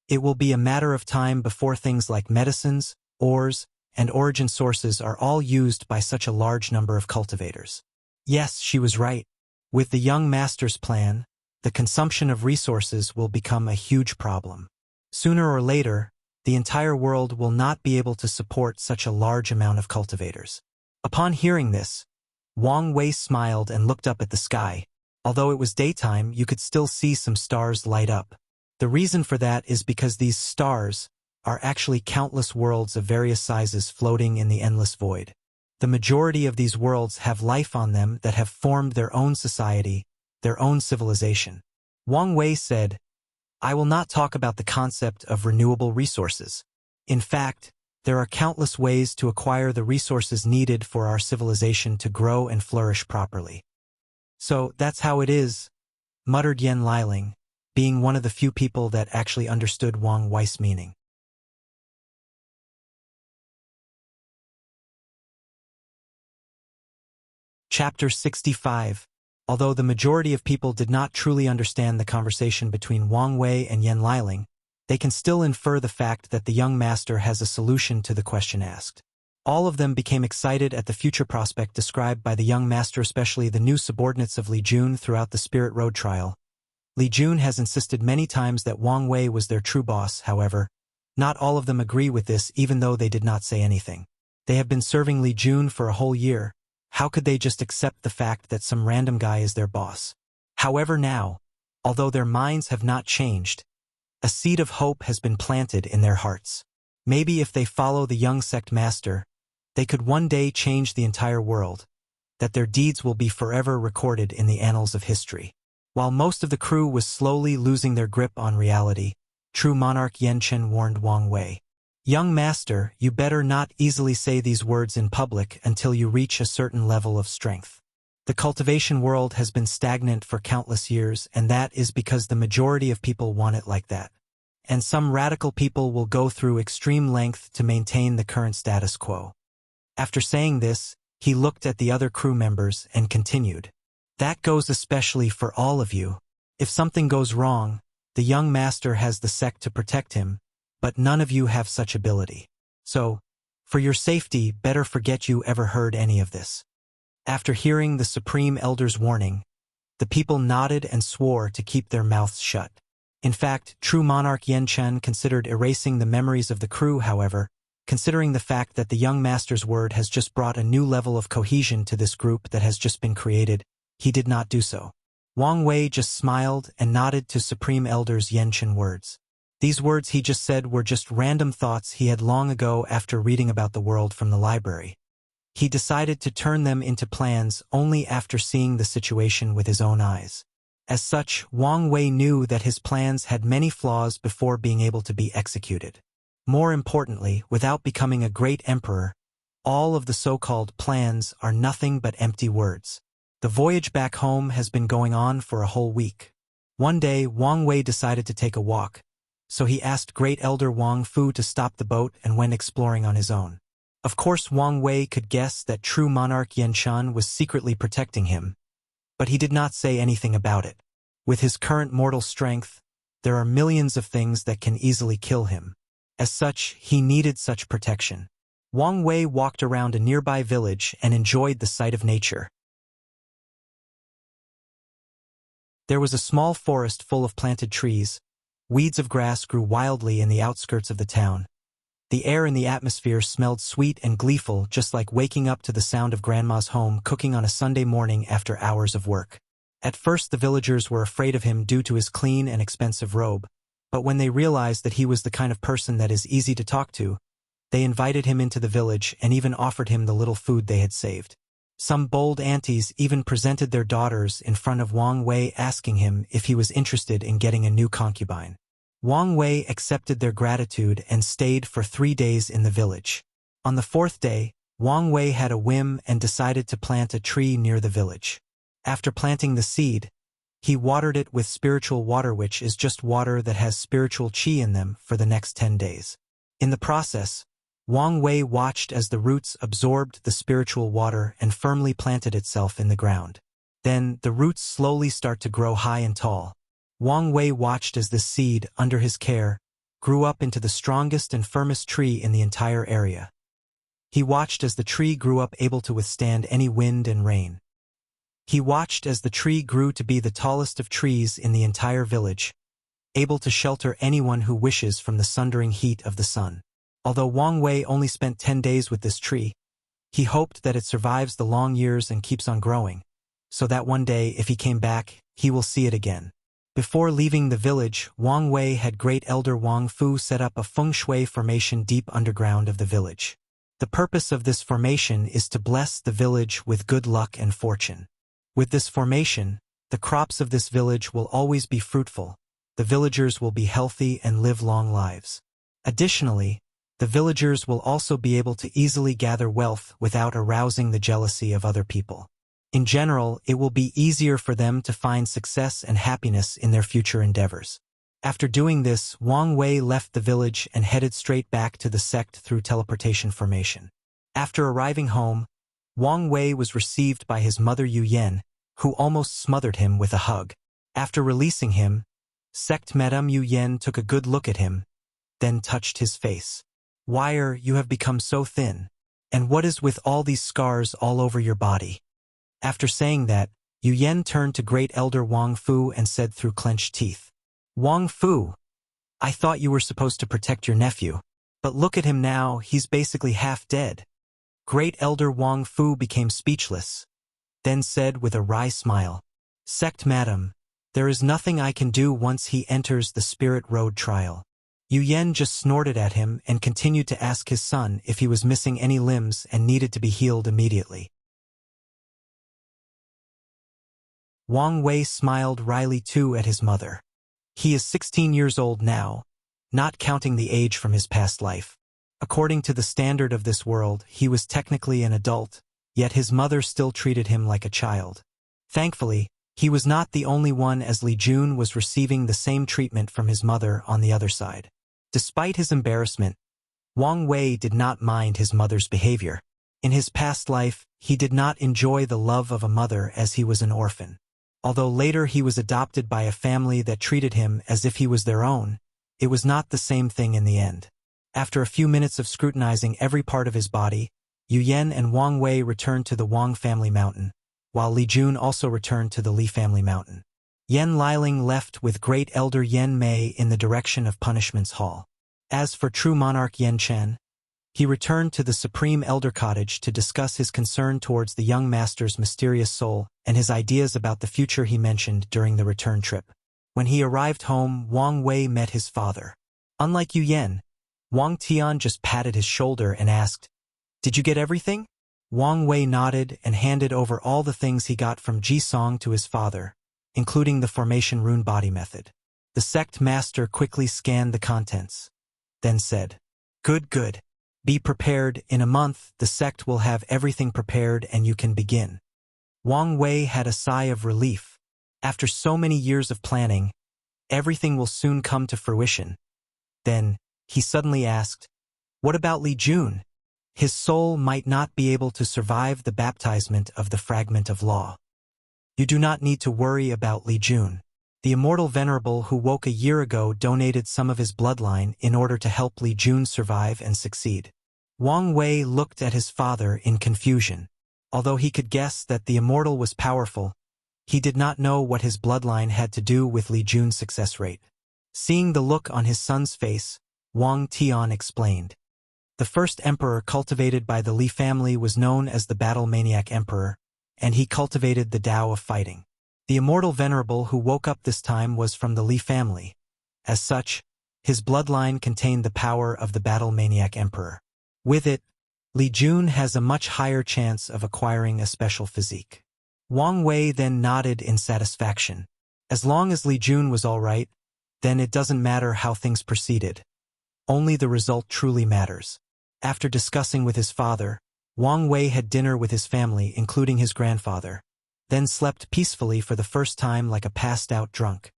It will be a matter of time before things like medicines, ores, and origin sources are all used by such a large number of cultivators. Yes, she was right. With the young master's plan, the consumption of resources will become a huge problem. Sooner or later, the entire world will not be able to support such a large amount of cultivators. Upon hearing this, Wang Wei smiled and looked up at the sky. Although it was daytime, you could still see some stars light up. The reason for that is because these stars are actually countless worlds of various sizes floating in the endless void. The majority of these worlds have life on them that have formed their own society, their own civilization. Wang Wei said, I will not talk about the concept of renewable resources. In fact, there are countless ways to acquire the resources needed for our civilization to grow and flourish properly. So that's how it is, muttered Yan Liling, being one of the few people that actually understood Wang Wei's meaning. Chapter 65. Although the majority of people did not truly understand the conversation between Wang Wei and Yan Liling, they can still infer the fact that the young master has a solution to the question asked. All of them became excited at the future prospect described by the young master, especially the new subordinates of Li Jun throughout the Spirit Road trial. Li Jun has insisted many times that Wang Wei was their true boss. However, not all of them agree with this, even though they did not say anything. They have been serving Li Jun for a whole year. How could they just accept the fact that some random guy is their boss? However, now, although their minds have not changed, a seed of hope has been planted in their hearts. Maybe if they follow the young sect master, they could one day change the entire world, that their deeds will be forever recorded in the annals of history. While most of the crew was slowly losing their grip on reality, true monarch Yan Chen warned Wang Wei. Young master, you better not easily say these words in public until you reach a certain level of strength. The cultivation world has been stagnant for countless years, and that is because the majority of people want it like that. And some radical people will go through extreme length to maintain the current status quo. After saying this, he looked at the other crew members and continued. That goes especially for all of you. If something goes wrong, the young master has the sect to protect him, but none of you have such ability. So, for your safety, better forget you ever heard any of this. After hearing the Supreme Elder's warning, the people nodded and swore to keep their mouths shut. In fact, true monarch Yan Chen considered erasing the memories of the crew. However, considering the fact that the young master's word has just brought a new level of cohesion to this group that has just been created, he did not do so. Wang Wei just smiled and nodded to Supreme Elder's Yan Chen words. These words he just said were just random thoughts he had long ago after reading about the world from the library. He decided to turn them into plans only after seeing the situation with his own eyes. As such, Wang Wei knew that his plans had many flaws before being able to be executed. More importantly, without becoming a great emperor, all of the so-called plans are nothing but empty words. The voyage back home has been going on for a whole week. One day, Wang Wei decided to take a walk, so he asked Great Elder Wang Fu to stop the boat and went exploring on his own. Of course, Wang Wei could guess that true monarch Yan Shan was secretly protecting him, but he did not say anything about it. With his current mortal strength, there are millions of things that can easily kill him. As such, he needed such protection. Wang Wei walked around a nearby village and enjoyed the sight of nature. There was a small forest full of planted trees. Weeds of grass grew wildly in the outskirts of the town. The air in the atmosphere smelled sweet and gleeful, just like waking up to the sound of Grandma's home cooking on a Sunday morning after hours of work. At first the villagers were afraid of him due to his clean and expensive robe, but when they realized that he was the kind of person that is easy to talk to, they invited him into the village and even offered him the little food they had saved. Some bold aunties even presented their daughters in front of Wang Wei, asking him if he was interested in getting a new concubine. Wang Wei accepted their gratitude and stayed for 3 days in the village. On the 4th day, Wang Wei had a whim and decided to plant a tree near the village. After planting the seed, he watered it with spiritual water, which is just water that has spiritual qi in them, for the next 10 days. In the process, Wang Wei watched as the roots absorbed the spiritual water and firmly planted itself in the ground. Then, the roots slowly start to grow high and tall. Wang Wei watched as this seed, under his care, grew up into the strongest and firmest tree in the entire area. He watched as the tree grew up able to withstand any wind and rain. He watched as the tree grew to be the tallest of trees in the entire village, able to shelter anyone who wishes from the sundering heat of the sun. Although Wang Wei only spent 10 days with this tree, he hoped that it survives the long years and keeps on growing, so that one day, if he came back, he will see it again. Before leaving the village, Wang Wei had Great Elder Wang Fu set up a feng shui formation deep underground of the village. The purpose of this formation is to bless the village with good luck and fortune. With this formation, the crops of this village will always be fruitful, the villagers will be healthy and live long lives. Additionally, the villagers will also be able to easily gather wealth without arousing the jealousy of other people. In general, it will be easier for them to find success and happiness in their future endeavors. After doing this, Wang Wei left the village and headed straight back to the sect through teleportation formation. After arriving home, Wang Wei was received by his mother Yu Yan, who almost smothered him with a hug. After releasing him, Sect Madame Yu Yan took a good look at him, then touched his face. "Why are you have become so thin? And what is with all these scars all over your body?" After saying that, Yu Yan turned to Great Elder Wang Fu and said through clenched teeth, "Wang Fu, I thought you were supposed to protect your nephew. But look at him now, he's basically half dead." Great Elder Wang Fu became speechless, then said with a wry smile, "Sect Madam, there is nothing I can do once he enters the Spirit Road trial." Yu Yan just snorted at him and continued to ask his son if he was missing any limbs and needed to be healed immediately. Wang Wei smiled wryly too at his mother. He is 16 years old now, not counting the age from his past life. According to the standard of this world, he was technically an adult, yet his mother still treated him like a child. Thankfully, he was not the only one, as Li Jun was receiving the same treatment from his mother on the other side. Despite his embarrassment, Wang Wei did not mind his mother's behavior. In his past life, he did not enjoy the love of a mother as he was an orphan. Although later he was adopted by a family that treated him as if he was their own, it was not the same thing in the end. After a few minutes of scrutinizing every part of his body, Yu Yan and Wang Wei returned to the Wang family mountain, while Li Jun also returned to the Li family mountain. Yan Liling left with Great Elder Yan Mei in the direction of Punishment's Hall. As for true monarch Yan Chen, he returned to the Supreme Elder Cottage to discuss his concern towards the young master's mysterious soul and his ideas about the future he mentioned during the return trip. When he arrived home, Wang Wei met his father. Unlike Yu Yan, Wang Tian just patted his shoulder and asked, "Did you get everything?" Wang Wei nodded and handed over all the things he got from Ji Song to his father, including the formation rune body method. The sect master quickly scanned the contents, then said, "Good, good. Be prepared. In a month, the sect will have everything prepared and you can begin." Wang Wei had a sigh of relief. After so many years of planning, everything will soon come to fruition. Then, he suddenly asked, "What about Li Jun? His soul might not be able to survive the baptizement of the fragment of law." "You do not need to worry about Li Jun. The immortal venerable who woke a year ago donated some of his bloodline in order to help Li Jun survive and succeed." Wang Wei looked at his father in confusion. Although he could guess that the immortal was powerful, he did not know what his bloodline had to do with Li Jun's success rate. Seeing the look on his son's face, Wang Tian explained, The first emperor cultivated by the Li family was known as the Battle Maniac Emperor, and he cultivated the Tao of fighting. The immortal venerable who woke up this time was from the Li family. As such, his bloodline contained the power of the Battle Maniac Emperor. With it, Li Jun has a much higher chance of acquiring a special physique. Wang Wei then nodded in satisfaction. As long as Li Jun was all right, then it doesn't matter how things proceeded. Only the result truly matters. After discussing with his father, Wang Wei had dinner with his family, including his grandfather, then slept peacefully for the first time like a passed-out drunk.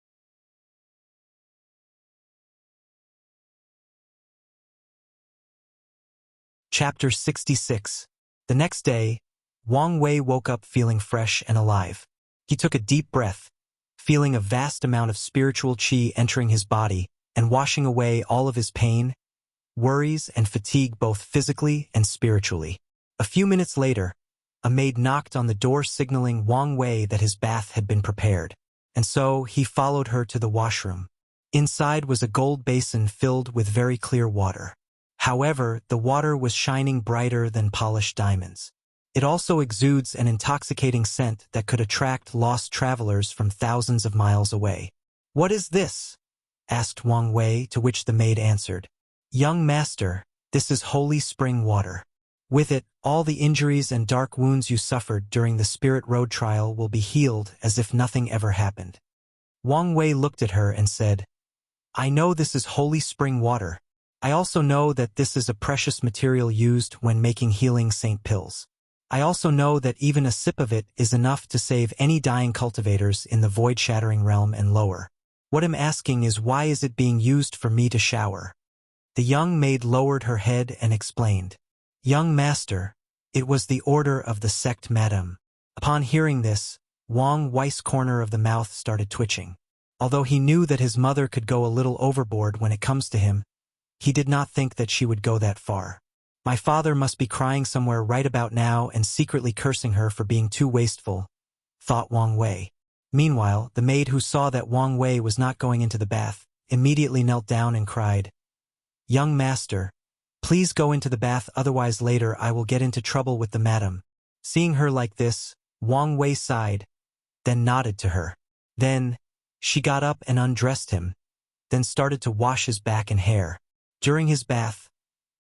Chapter 66. The next day, Wang Wei woke up feeling fresh and alive. He took a deep breath, feeling a vast amount of spiritual qi entering his body and washing away all of his pain, worries, and fatigue both physically and spiritually. A few minutes later, a maid knocked on the door signaling Wang Wei that his bath had been prepared, and so he followed her to the washroom. Inside was a gold basin filled with very clear water. However, the water was shining brighter than polished diamonds. It also exudes an intoxicating scent that could attract lost travelers from thousands of miles away. "What is this?" asked Wang Wei, to which the maid answered, "Young master, this is holy spring water. With it, all the injuries and dark wounds you suffered during the Spirit Road trial will be healed as if nothing ever happened." Wang Wei looked at her and said, "I know this is holy spring water. I also know that this is a precious material used when making healing saint pills. I also know that even a sip of it is enough to save any dying cultivators in the void-shattering realm and lower. What I'm asking is, why is it being used for me to shower?" The young maid lowered her head and explained, "Young master, it was the order of the sect madam." Upon hearing this, Wang Wei's corner of the mouth started twitching. Although he knew that his mother could go a little overboard when it comes to him, he did not think that she would go that far. My father must be crying somewhere right about now and secretly cursing her for being too wasteful, thought Wang Wei. Meanwhile, the maid who saw that Wang Wei was not going into the bath immediately knelt down and cried, "Young master, please go into the bath, otherwise later I will get into trouble with the madam." Seeing her like this, Wang Wei sighed, then nodded to her. Then, she got up and undressed him, then started to wash his back and hair. During his bath,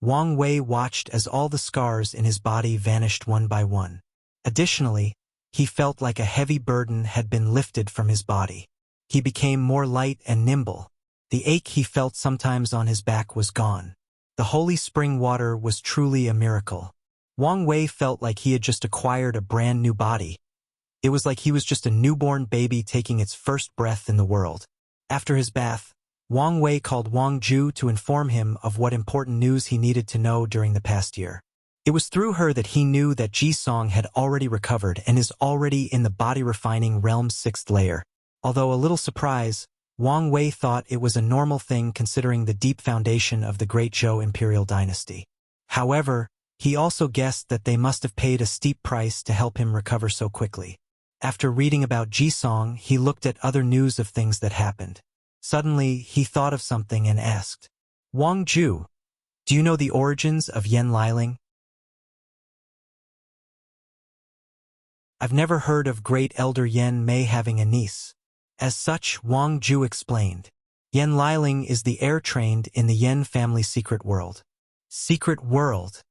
Wang Wei watched as all the scars in his body vanished one by one. Additionally, he felt like a heavy burden had been lifted from his body. He became more light and nimble. The ache he felt sometimes on his back was gone. The holy spring water was truly a miracle. Wang Wei felt like he had just acquired a brand new body. It was like he was just a newborn baby taking its first breath in the world. After his bath, Wang Wei called Wang Ju to inform him of what important news he needed to know during the past year. It was through her that he knew that Ji-song had already recovered and is already in the body-refining realm's 6th layer. Although a little surprised, Wang Wei thought it was a normal thing considering the deep foundation of the Great Zhou imperial dynasty. However, he also guessed that they must have paid a steep price to help him recover so quickly. After reading about Ji-song, he looked at other news of things that happened. Suddenly, he thought of something and asked, "Wang Ju, do you know the origins of Yan Liling?" "I've never heard of Great Elder Yan Mei having a niece." As such, Wang Ju explained, "Yan Liling is the heir trained in the Yan family secret world." Secret world.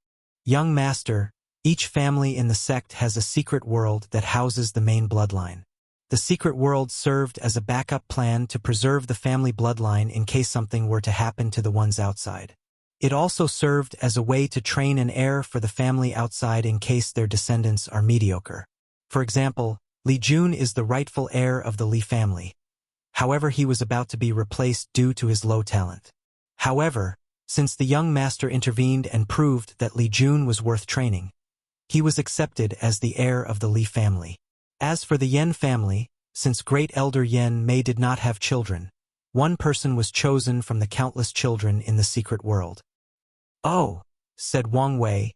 Young master, each family in the sect has a secret world that houses the main bloodline. The secret world served as a backup plan to preserve the family bloodline in case something were to happen to the ones outside. It also served as a way to train an heir for the family outside in case their descendants are mediocre. For example, Li Jun is the rightful heir of the Li family. However, he was about to be replaced due to his low talent. However, since the young master intervened and proved that Li Jun was worth training, he was accepted as the heir of the Li family. As for the Yan family, since Great Elder Yan Mei did not have children, one person was chosen from the countless children in the secret world. "Oh," said Wang Wei,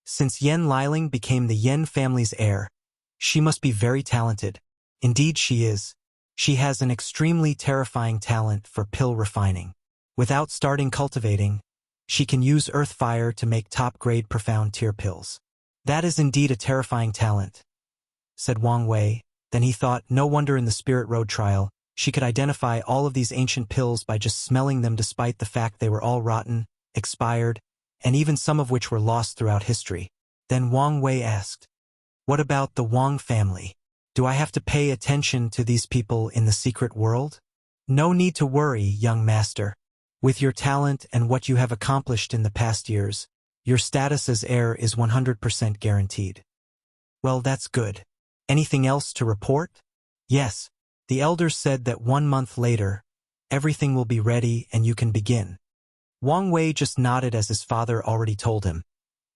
"since Yan Liling became the Yan family's heir, she must be very talented." Indeed she is. She has an extremely terrifying talent for pill refining. Without starting cultivating, She can use earth fire to make top-grade profound tear pills. That is indeed a terrifying talent, said Wang Wei. Then he thought, no wonder in the Spirit Road trial, she could identify all of these ancient pills by just smelling them despite the fact they were all rotten, expired, and even some of which were lost throughout history. Then Wang Wei asked, what about the Wang family? Do I have to pay attention to these people in the secret world? No need to worry, young master. With your talent and what you have accomplished in the past years, your status as heir is 100% guaranteed. Well, that's good. Anything else to report? Yes. The elders said that 1 month later, everything will be ready and you can begin. Wang Wei just nodded as his father already told him.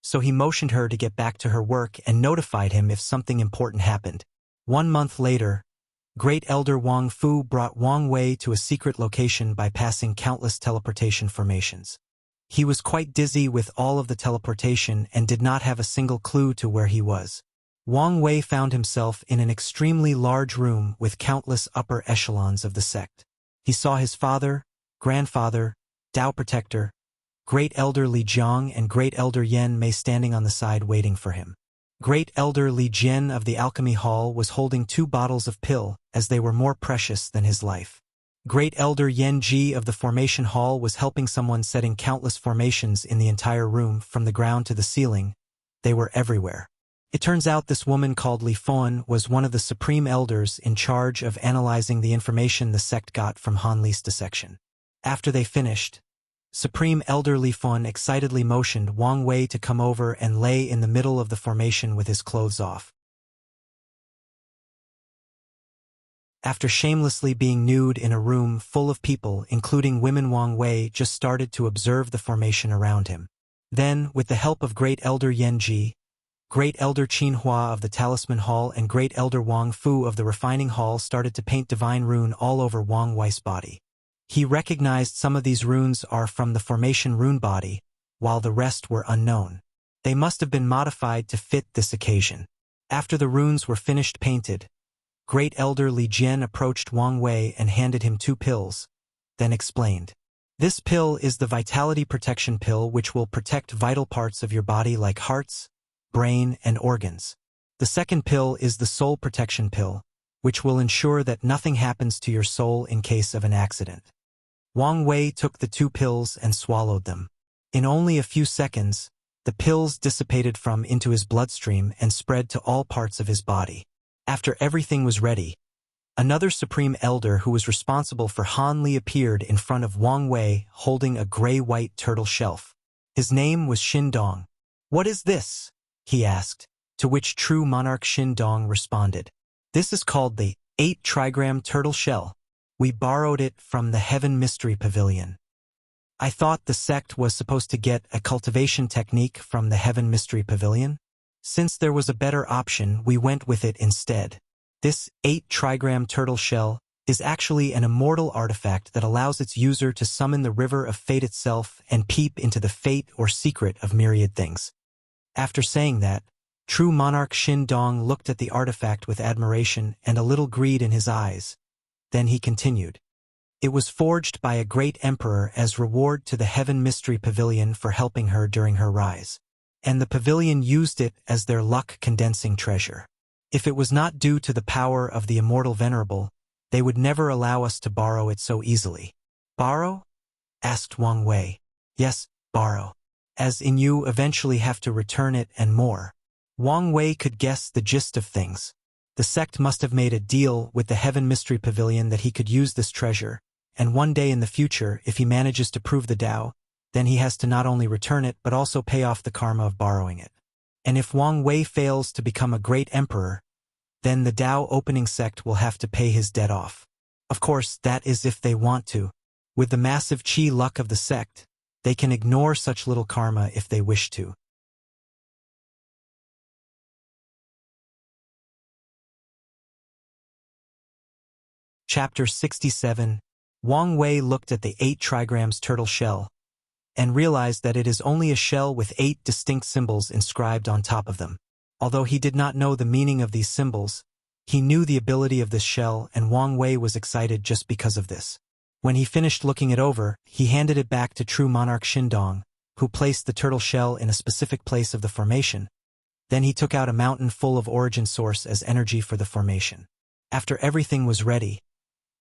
So he motioned her to get back to her work and notified him if something important happened. 1 month later, Great Elder Wang Fu brought Wang Wei to a secret location by passing countless teleportation formations. He was quite dizzy with all of the teleportation and did not have a single clue to where he was. Wang Wei found himself in an extremely large room with countless upper echelons of the sect. He saw his father, grandfather, Tao Protector, Great Elder Li Jiang and Great Elder Yan Mei standing on the side waiting for him. Great Elder Li Jian of the Alchemy Hall was holding 2 bottles of pill, as they were more precious than his life. Great Elder Yan Ji of the Formation Hall was helping someone setting countless formations in the entire room from the ground to the ceiling. They were everywhere. It turns out this woman called Li Fon was one of the supreme elders in charge of analyzing the information the sect got from Han Li's dissection. After they finished, Supreme Elder Li Fon excitedly motioned Wang Wei to come over and lay in the middle of the formation with his clothes off. After shamelessly being nude in a room full of people, including women, Wang Wei just started to observe the formation around him. Then, with the help of Great Elder Yan Ji, Great Elder Qin Hua of the Talisman Hall and Great Elder Wang Fu of the Refining Hall started to paint divine rune all over Wang Wei's body. He recognized some of these runes are from the formation rune body, while the rest were unknown. They must have been modified to fit this occasion. After the runes were finished painted, Great Elder Li Jian approached Wang Wei and handed him 2 pills, then explained. This pill is the Vitality Protection Pill, which will protect vital parts of your body like hearts, brain, and organs. The second pill is the Soul Protection Pill, which will ensure that nothing happens to your soul in case of an accident. Wang Wei took the 2 pills and swallowed them. In only a few seconds, the pills dissipated from into his bloodstream and spread to all parts of his body. After everything was ready, another Supreme Elder who was responsible for Han Li appeared in front of Wang Wei holding a gray-white turtle shelf. His name was Xin Dong. What is this? He asked, to which true monarch Xin Dong responded. This is called the 8 trigram turtle shell. We borrowed it from the Heaven Mystery Pavilion. I thought the sect was supposed to get a cultivation technique from the Heaven Mystery Pavilion. Since there was a better option, we went with it instead. This 8 trigram turtle shell is actually an immortal artifact that allows its user to summon the river of fate itself and peep into the fate or secret of myriad things. After saying that, true monarch Xin Dong looked at the artifact with admiration and a little greed in his eyes. Then he continued. It was forged by a great emperor as reward to the Heaven Mystery Pavilion for helping her during her rise. And the pavilion used it as their luck-condensing treasure. If it was not due to the power of the immortal venerable, they would never allow us to borrow it so easily. Borrow? Asked Wang Wei. Yes, borrow. As in you eventually have to return it and more. Wang Wei could guess the gist of things. The sect must have made a deal with the Heaven Mystery Pavilion that he could use this treasure, and one day in the future, if he manages to prove the Tao, then he has to not only return it but also pay off the karma of borrowing it. And if Wang Wei fails to become a great emperor, then the Tao opening sect will have to pay his debt off. Of course, that is if they want to. With the massive chi luck of the sect, they can ignore such little karma if they wish to. Chapter 67. Wang Wei looked at the 8 trigrams turtle shell and realized that it is only a shell with 8 distinct symbols inscribed on top of them. Although he did not know the meaning of these symbols, he knew the ability of this shell, and Wang Wei was excited just because of this. When he finished looking it over, he handed it back to true monarch Xin Dong, who placed the turtle shell in a specific place of the formation. Then he took out a mountain full of origin source as energy for the formation. After everything was ready,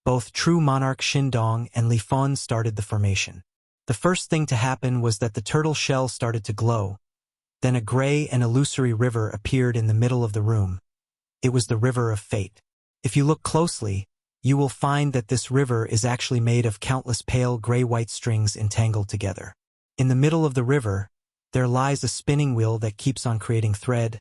both true monarch Shindong and Li Fon started the formation. The first thing to happen was that the turtle shell started to glow. Then a gray and illusory river appeared in the middle of the room. It was the river of fate. If you look closely, you will find that this river is actually made of countless pale gray-white strings entangled together. In the middle of the river, there lies a spinning wheel that keeps on creating thread,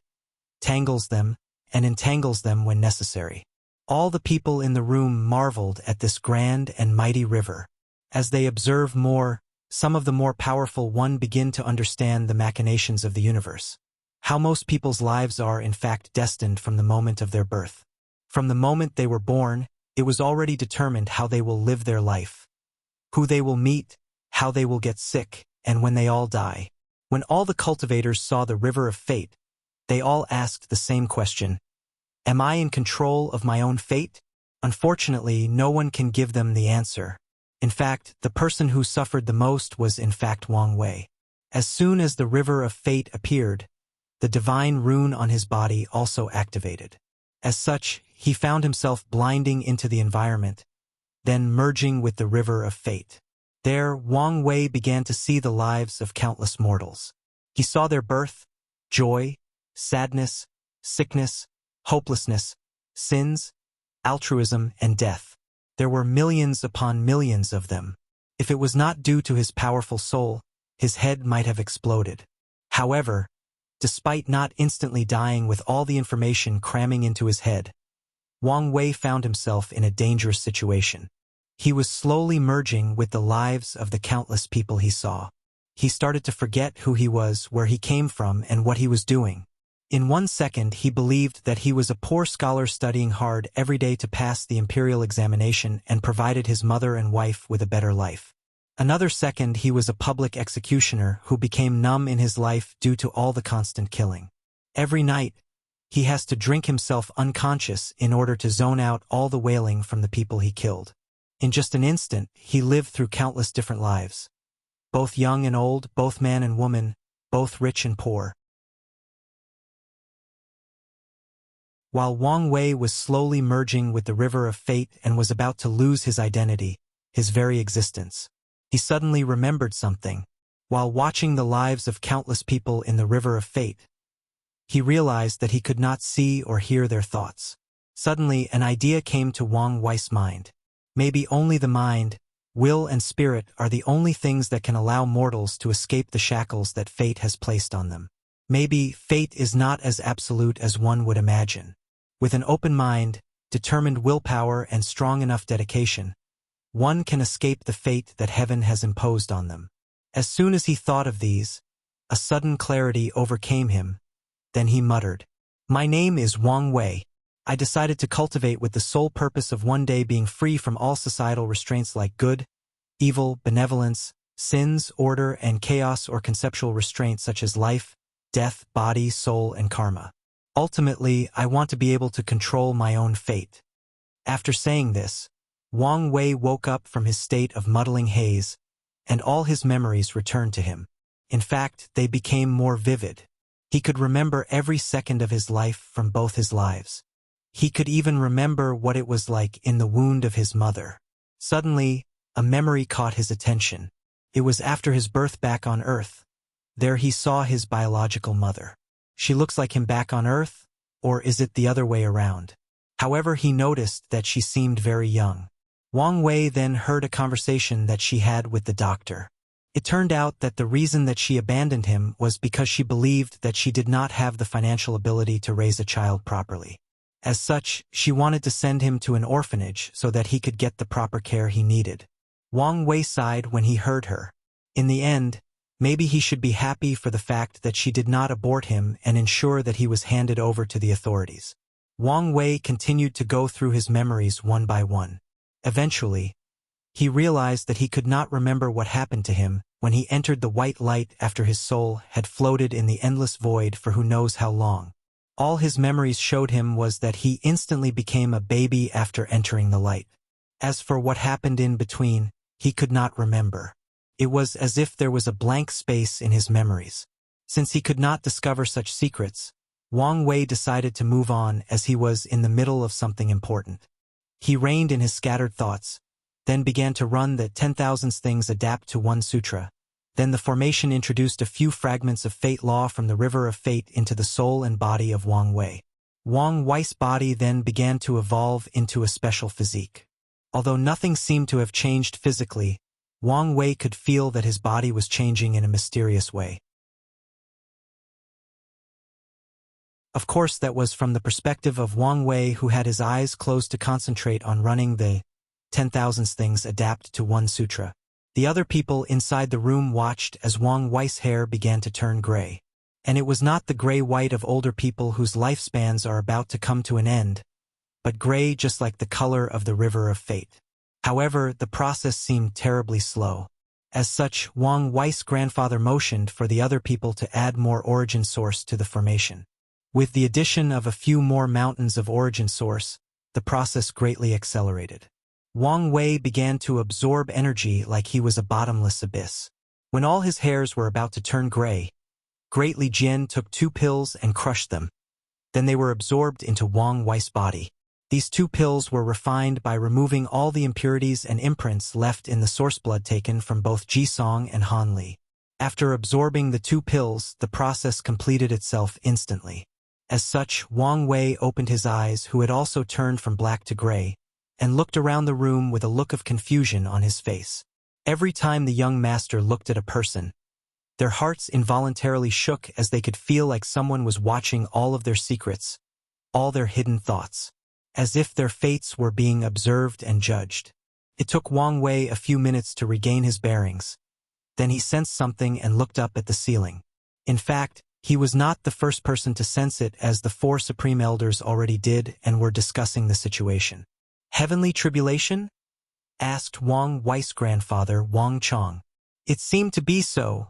tangles them, and entangles them when necessary. All the people in the room marveled at this grand and mighty river. As they observe more, some of the more powerful ones begin to understand the machinations of the universe. How most people's lives are in fact destined from the moment of their birth. From the moment they were born, it was already determined how they will live their life, who they will meet, how they will get sick, and when they all die. When all the cultivators saw the river of fate, they all asked the same question: am I in control of my own fate? Unfortunately, no one can give them the answer. In fact, the person who suffered the most was in fact Wang Wei. As soon as the river of fate appeared, the divine rune on his body also activated. As such, he found himself blinding into the environment, then merging with the river of fate. There, Wang Wei began to see the lives of countless mortals. He saw their birth, joy, sadness, sickness, hopelessness, sins, altruism, and death. There were millions upon millions of them. If it was not due to his powerful soul, his head might have exploded. However, despite not instantly dying with all the information cramming into his head, Wang Wei found himself in a dangerous situation. He was slowly merging with the lives of the countless people he saw. He started to forget who he was, where he came from, and what he was doing. In 1 second, he believed that he was a poor scholar studying hard every day to pass the imperial examination and provided his mother and wife with a better life. Another second, he was a public executioner who became numb in his life due to all the constant killing. Every night, he has to drink himself unconscious in order to zone out all the wailing from the people he killed. In just an instant, he lived through countless different lives. Both young and old, both man and woman, both rich and poor. While Wang Wei was slowly merging with the river of fate and was about to lose his identity, his very existence, he suddenly remembered something. While watching the lives of countless people in the river of fate, he realized that he could not see or hear their thoughts. Suddenly, an idea came to Wang Wei's mind. Maybe only the mind, will, and spirit are the only things that can allow mortals to escape the shackles that fate has placed on them. Maybe fate is not as absolute as one would imagine. With an open mind, determined willpower, and strong enough dedication, one can escape the fate that heaven has imposed on them. As soon as he thought of these, a sudden clarity overcame him. Then he muttered, "My name is Wang Wei. I decided to cultivate with the sole purpose of one day being free from all societal restraints like good, evil, benevolence, sins, order, and chaos, or conceptual restraints such as life, death, body, soul, and karma. Ultimately, I want to be able to control my own fate." After saying this, Wang Wei woke up from his state of muddling haze, and all his memories returned to him. In fact, they became more vivid. He could remember every second of his life from both his lives. He could even remember what it was like in the wound of his mother. Suddenly, a memory caught his attention. It was after his birth back on Earth. There he saw his biological mother. She looks like him back on Earth, or is it the other way around? However, he noticed that she seemed very young. Wang Wei then heard a conversation that she had with the doctor. It turned out that the reason that she abandoned him was because she believed that she did not have the financial ability to raise a child properly. As such, she wanted to send him to an orphanage so that he could get the proper care he needed. Wang Wei sighed when he heard her. In the end, maybe he should be happy for the fact that she did not abort him and ensure that he was handed over to the authorities. Wang Wei continued to go through his memories one by one. Eventually, he realized that he could not remember what happened to him when he entered the white light after his soul had floated in the endless void for who knows how long. All his memories showed him was that he instantly became a baby after entering the light. As for what happened in between, he could not remember. It was as if there was a blank space in his memories. Since he could not discover such secrets, Wang Wei decided to move on as he was in the middle of something important. He reined in his scattered thoughts, then began to run the 10,000 things adapt to one sutra. Then the formation introduced a few fragments of fate law from the river of fate into the soul and body of Wang Wei. Wang Wei's body then began to evolve into a special physique. Although nothing seemed to have changed physically, Wang Wei could feel that his body was changing in a mysterious way. Of course, that was from the perspective of Wang Wei, who had his eyes closed to concentrate on running the 10,000 things adapt to one sutra. The other people inside the room watched as Wang Wei's hair began to turn gray. And it was not the gray-white of older people whose lifespans are about to come to an end, but gray just like the color of the river of fate. However, the process seemed terribly slow. As such, Wang Wei's grandfather motioned for the other people to add more origin source to the formation. With the addition of a few more mountains of origin source, the process greatly accelerated. Wang Wei began to absorb energy like he was a bottomless abyss. When all his hairs were about to turn gray, Great Li Jian took 2 pills and crushed them. Then they were absorbed into Wang Wei's body. These 2 pills were refined by removing all the impurities and imprints left in the source blood taken from both Jisong and Han Li. After absorbing the 2 pills, the process completed itself instantly. As such, Wang Wei opened his eyes, who had also turned from black to gray, and looked around the room with a look of confusion on his face. Every time the young master looked at a person, their hearts involuntarily shook as they could feel like someone was watching all of their secrets, all their hidden thoughts, as if their fates were being observed and judged. It took Wang Wei a few minutes to regain his bearings. Then he sensed something and looked up at the ceiling. In fact, he was not the first person to sense it, as the 4 supreme elders already did and were discussing the situation. Heavenly tribulation? Asked Wang Wei's grandfather, Wang Chong. It seemed to be so,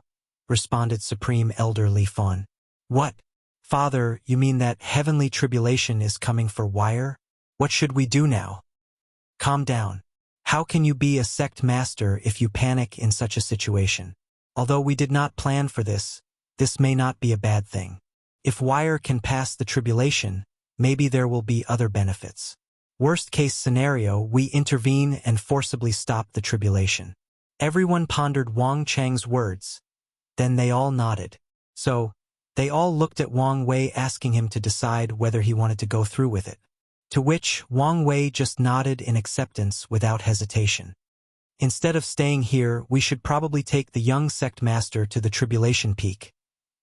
responded Supreme Elder Li Fan. What? Father, you mean that heavenly tribulation is coming for Wire? What should we do now? Calm down. How can you be a sect master if you panic in such a situation? Although we did not plan for this, this may not be a bad thing. If Wire can pass the tribulation, maybe there will be other benefits. Worst case scenario, we intervene and forcibly stop the tribulation. Everyone pondered Wang Chang's words. Then they all nodded. So, they all looked at Wang Wei, asking him to decide whether he wanted to go through with it. To which Wang Wei just nodded in acceptance without hesitation. Instead of staying here, we should probably take the young sect master to the tribulation peak,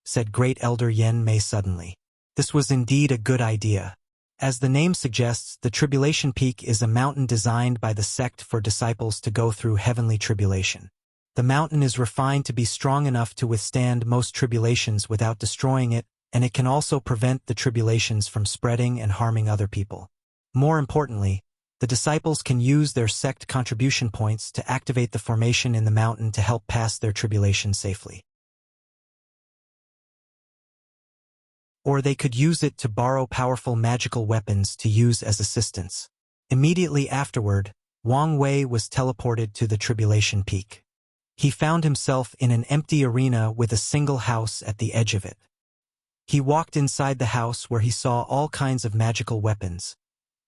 said Great Elder Yen Mei suddenly. This was indeed a good idea. As the name suggests, the tribulation peak is a mountain designed by the sect for disciples to go through heavenly tribulation. The mountain is refined to be strong enough to withstand most tribulations without destroying it, and it can also prevent the tribulations from spreading and harming other people. More importantly, the disciples can use their sect contribution points to activate the formation in the mountain to help pass their tribulation safely. Or they could use it to borrow powerful magical weapons to use as assistance. Immediately afterward, Wang Wei was teleported to the tribulation peak. He found himself in an empty arena with a single house at the edge of it. He walked inside the house, where he saw all kinds of magical weapons.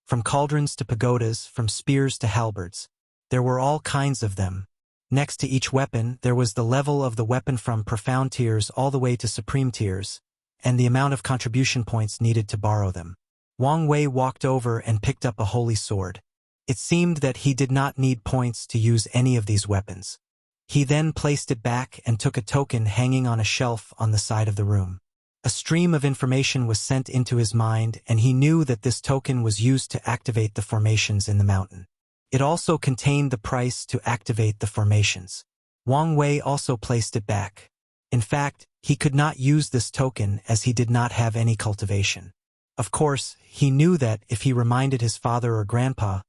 From cauldrons to pagodas, from spears to halberds. There were all kinds of them. Next to each weapon, there was the level of the weapon, from profound tiers all the way to supreme tiers, and the amount of contribution points needed to borrow them. Wang Wei walked over and picked up a holy sword. It seemed that he did not need points to use any of these weapons. He then placed it back and took a token hanging on a shelf on the side of the room. A stream of information was sent into his mind, and he knew that this token was used to activate the formations in the mountain. It also contained the price to activate the formations. Wang Wei also placed it back. In fact, he could not use this token as he did not have any cultivation. Of course, he knew that if he reminded his father or grandpa,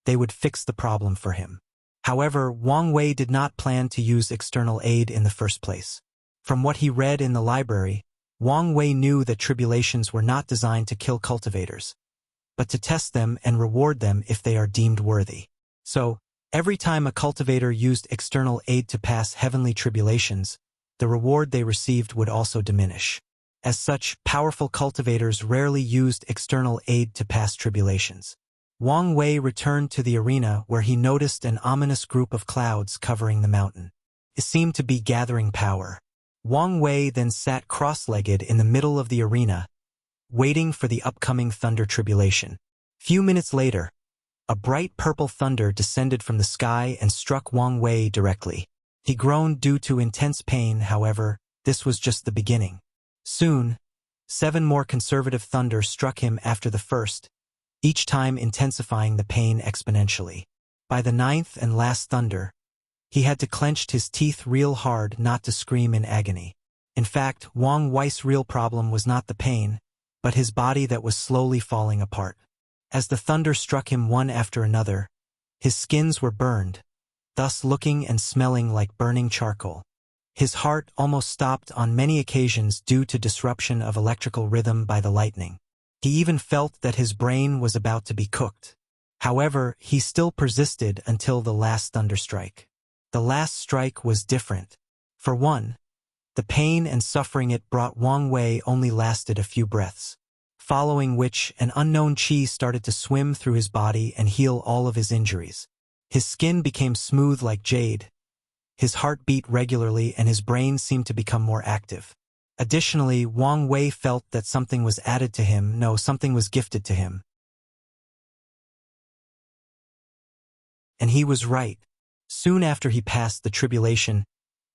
they would fix the problem for him. However, Wang Wei did not plan to use external aid in the first place. From what he read in the library, Wang Wei knew that tribulations were not designed to kill cultivators, but to test them and reward them if they are deemed worthy. So, Every time a cultivator used external aid to pass heavenly tribulations, the reward they received would also diminish. As such, powerful cultivators rarely used external aid to pass tribulations. Wang Wei returned to the arena where he noticed an ominous group of clouds covering the mountain. It seemed to be gathering power. Wang Wei then sat cross-legged in the middle of the arena, waiting for the upcoming thunder tribulation. Few minutes later, a bright purple thunder descended from the sky and struck Wang Wei directly. He groaned due to intense pain, however, this was just the beginning. Soon, 7 more conservative thunder struck him after the first, each time intensifying the pain exponentially. By the 9th and last thunder, he had to clench his teeth real hard not to scream in agony. In fact, Wang Wei's real problem was not the pain, but his body that was slowly falling apart. As the thunder struck him one after another, his skins were burned, thus looking and smelling like burning charcoal. His heart almost stopped on many occasions due to disruption of electrical rhythm by the lightning. He even felt that his brain was about to be cooked. However, he still persisted until the last thunderstrike. The last strike was different. For one, the pain and suffering it brought Wang Wei only lasted a few breaths, following which an unknown qi started to swim through his body and heal all of his injuries. His skin became smooth like jade, his heart beat regularly, and his brain seemed to become more active. Additionally, Wang Wei felt that something was added to him, something was gifted to him. And he was right. Soon after he passed the tribulation,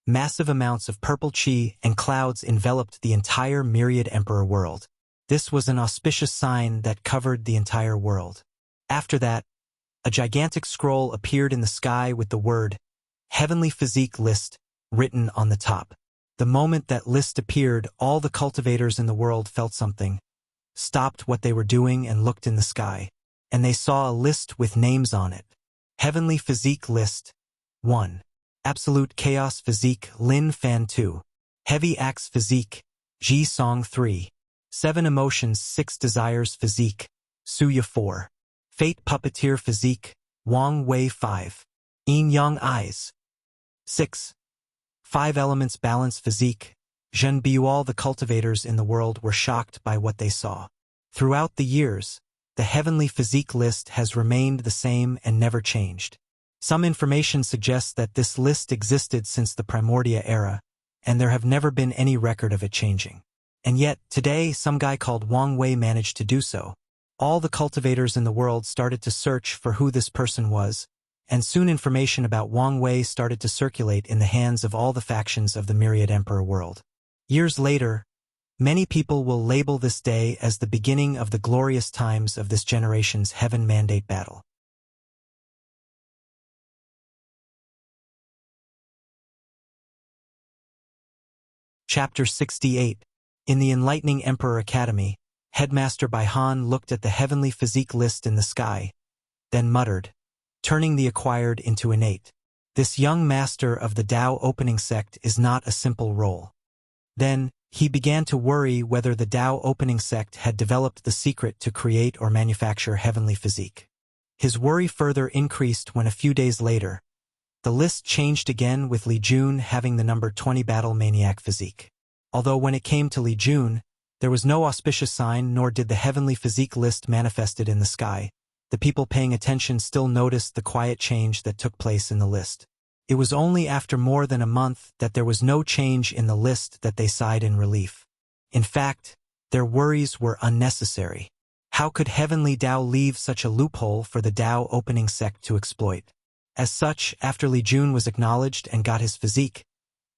massive amounts of purple qi and clouds enveloped the entire myriad emperor world. This was an auspicious sign that covered the entire world. After that, a gigantic scroll appeared in the sky with the word Heavenly Physique List written on the top. The moment that list appeared, all the cultivators in the world felt something, stopped what they were doing and looked in the sky, and they saw a list with names on it. Heavenly Physique List 1. Absolute Chaos Physique Lin Fan 2. Heavy Axe Physique Ji Song 3. 7 Emotions 6 Desires Physique Suya 4. Fate Puppeteer Physique Wang Wei 5. Yin Yang Eyes 6. 5 Elements Balance Physique Zhen Biu. All the cultivators in the world were shocked by what they saw. Throughout the years, the Heavenly Physique list has remained the same and never changed. Some information suggests that this list existed since the Primordia era, and there have never been any record of it changing. And yet, today, some guy called Wang Wei managed to do so. All the cultivators in the world started to search for who this person was, and soon information about Wang Wei started to circulate in the hands of all the factions of the Myriad Emperor world. Years later, many people will label this day as the beginning of the glorious times of this generation's Heaven Mandate battle. Chapter 68. In the Enlightening Emperor Academy, Headmaster Baihan looked at the Heavenly Physique list in the sky, then muttered, turning the acquired into innate. This young master of the Tao opening sect is not a simple role. Then, he began to worry whether the Tao opening sect had developed the secret to create or manufacture heavenly physique. His worry further increased when a few days later, the list changed again with Li Jun having the number 20 Battle Maniac physique. Although when it came to Li Jun, there was no auspicious sign nor did the heavenly physique list manifested in the sky. The people paying attention still noticed the quiet change that took place in the list. It was only after more than a month that there was no change in the list that they sighed in relief. In fact, their worries were unnecessary. How could Heavenly Tao leave such a loophole for the Tao opening sect to exploit? As such, after Li Jun was acknowledged and got his physique,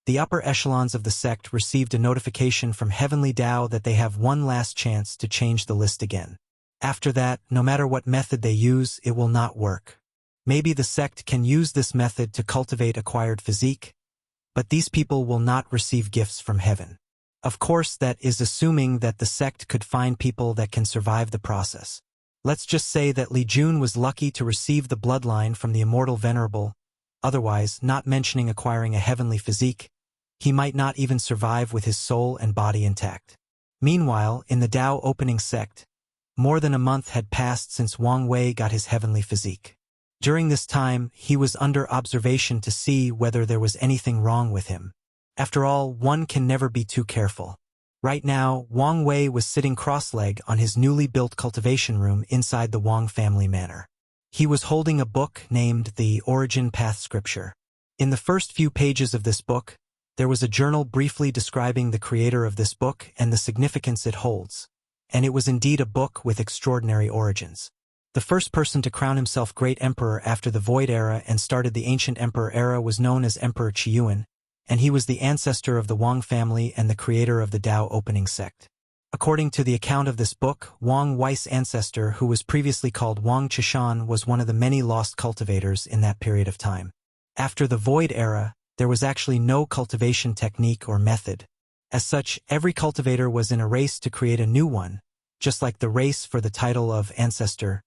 the upper echelons of the sect received a notification from Heavenly Tao that they have one last chance to change the list again. After that, no matter what method they use, it will not work. Maybe the sect can use this method to cultivate acquired physique, but these people will not receive gifts from heaven. Of course, that is assuming that the sect could find people that can survive the process. Let's just say that Li Jun was lucky to receive the bloodline from the immortal venerable. Otherwise, not mentioning acquiring a heavenly physique, he might not even survive with his soul and body intact. Meanwhile, in the Tao opening sect, more than a month had passed since Wang Wei got his heavenly physique. During this time, he was under observation to see whether there was anything wrong with him. After all, one can never be too careful. Right now, Wang Wei was sitting cross-legged on his newly built cultivation room inside the Wang family manor. He was holding a book named the Origin Path Scripture. In the first few pages of this book, there was a journal briefly describing the creator of this book and the significance it holds. And it was indeed a book with extraordinary origins. The first person to crown himself Great Emperor after the Void Era and started the Ancient Emperor era was known as Emperor Qiyuan, and he was the ancestor of the Wang family and the creator of the Tao opening sect. According to the account of this book, Wang Wei's ancestor, who was previously called Wang Chishan, was one of the many lost cultivators in that period of time. After the Void Era, there was actually no cultivation technique or method. As such, every cultivator was in a race to create a new one, just like the race for the title of ancestor.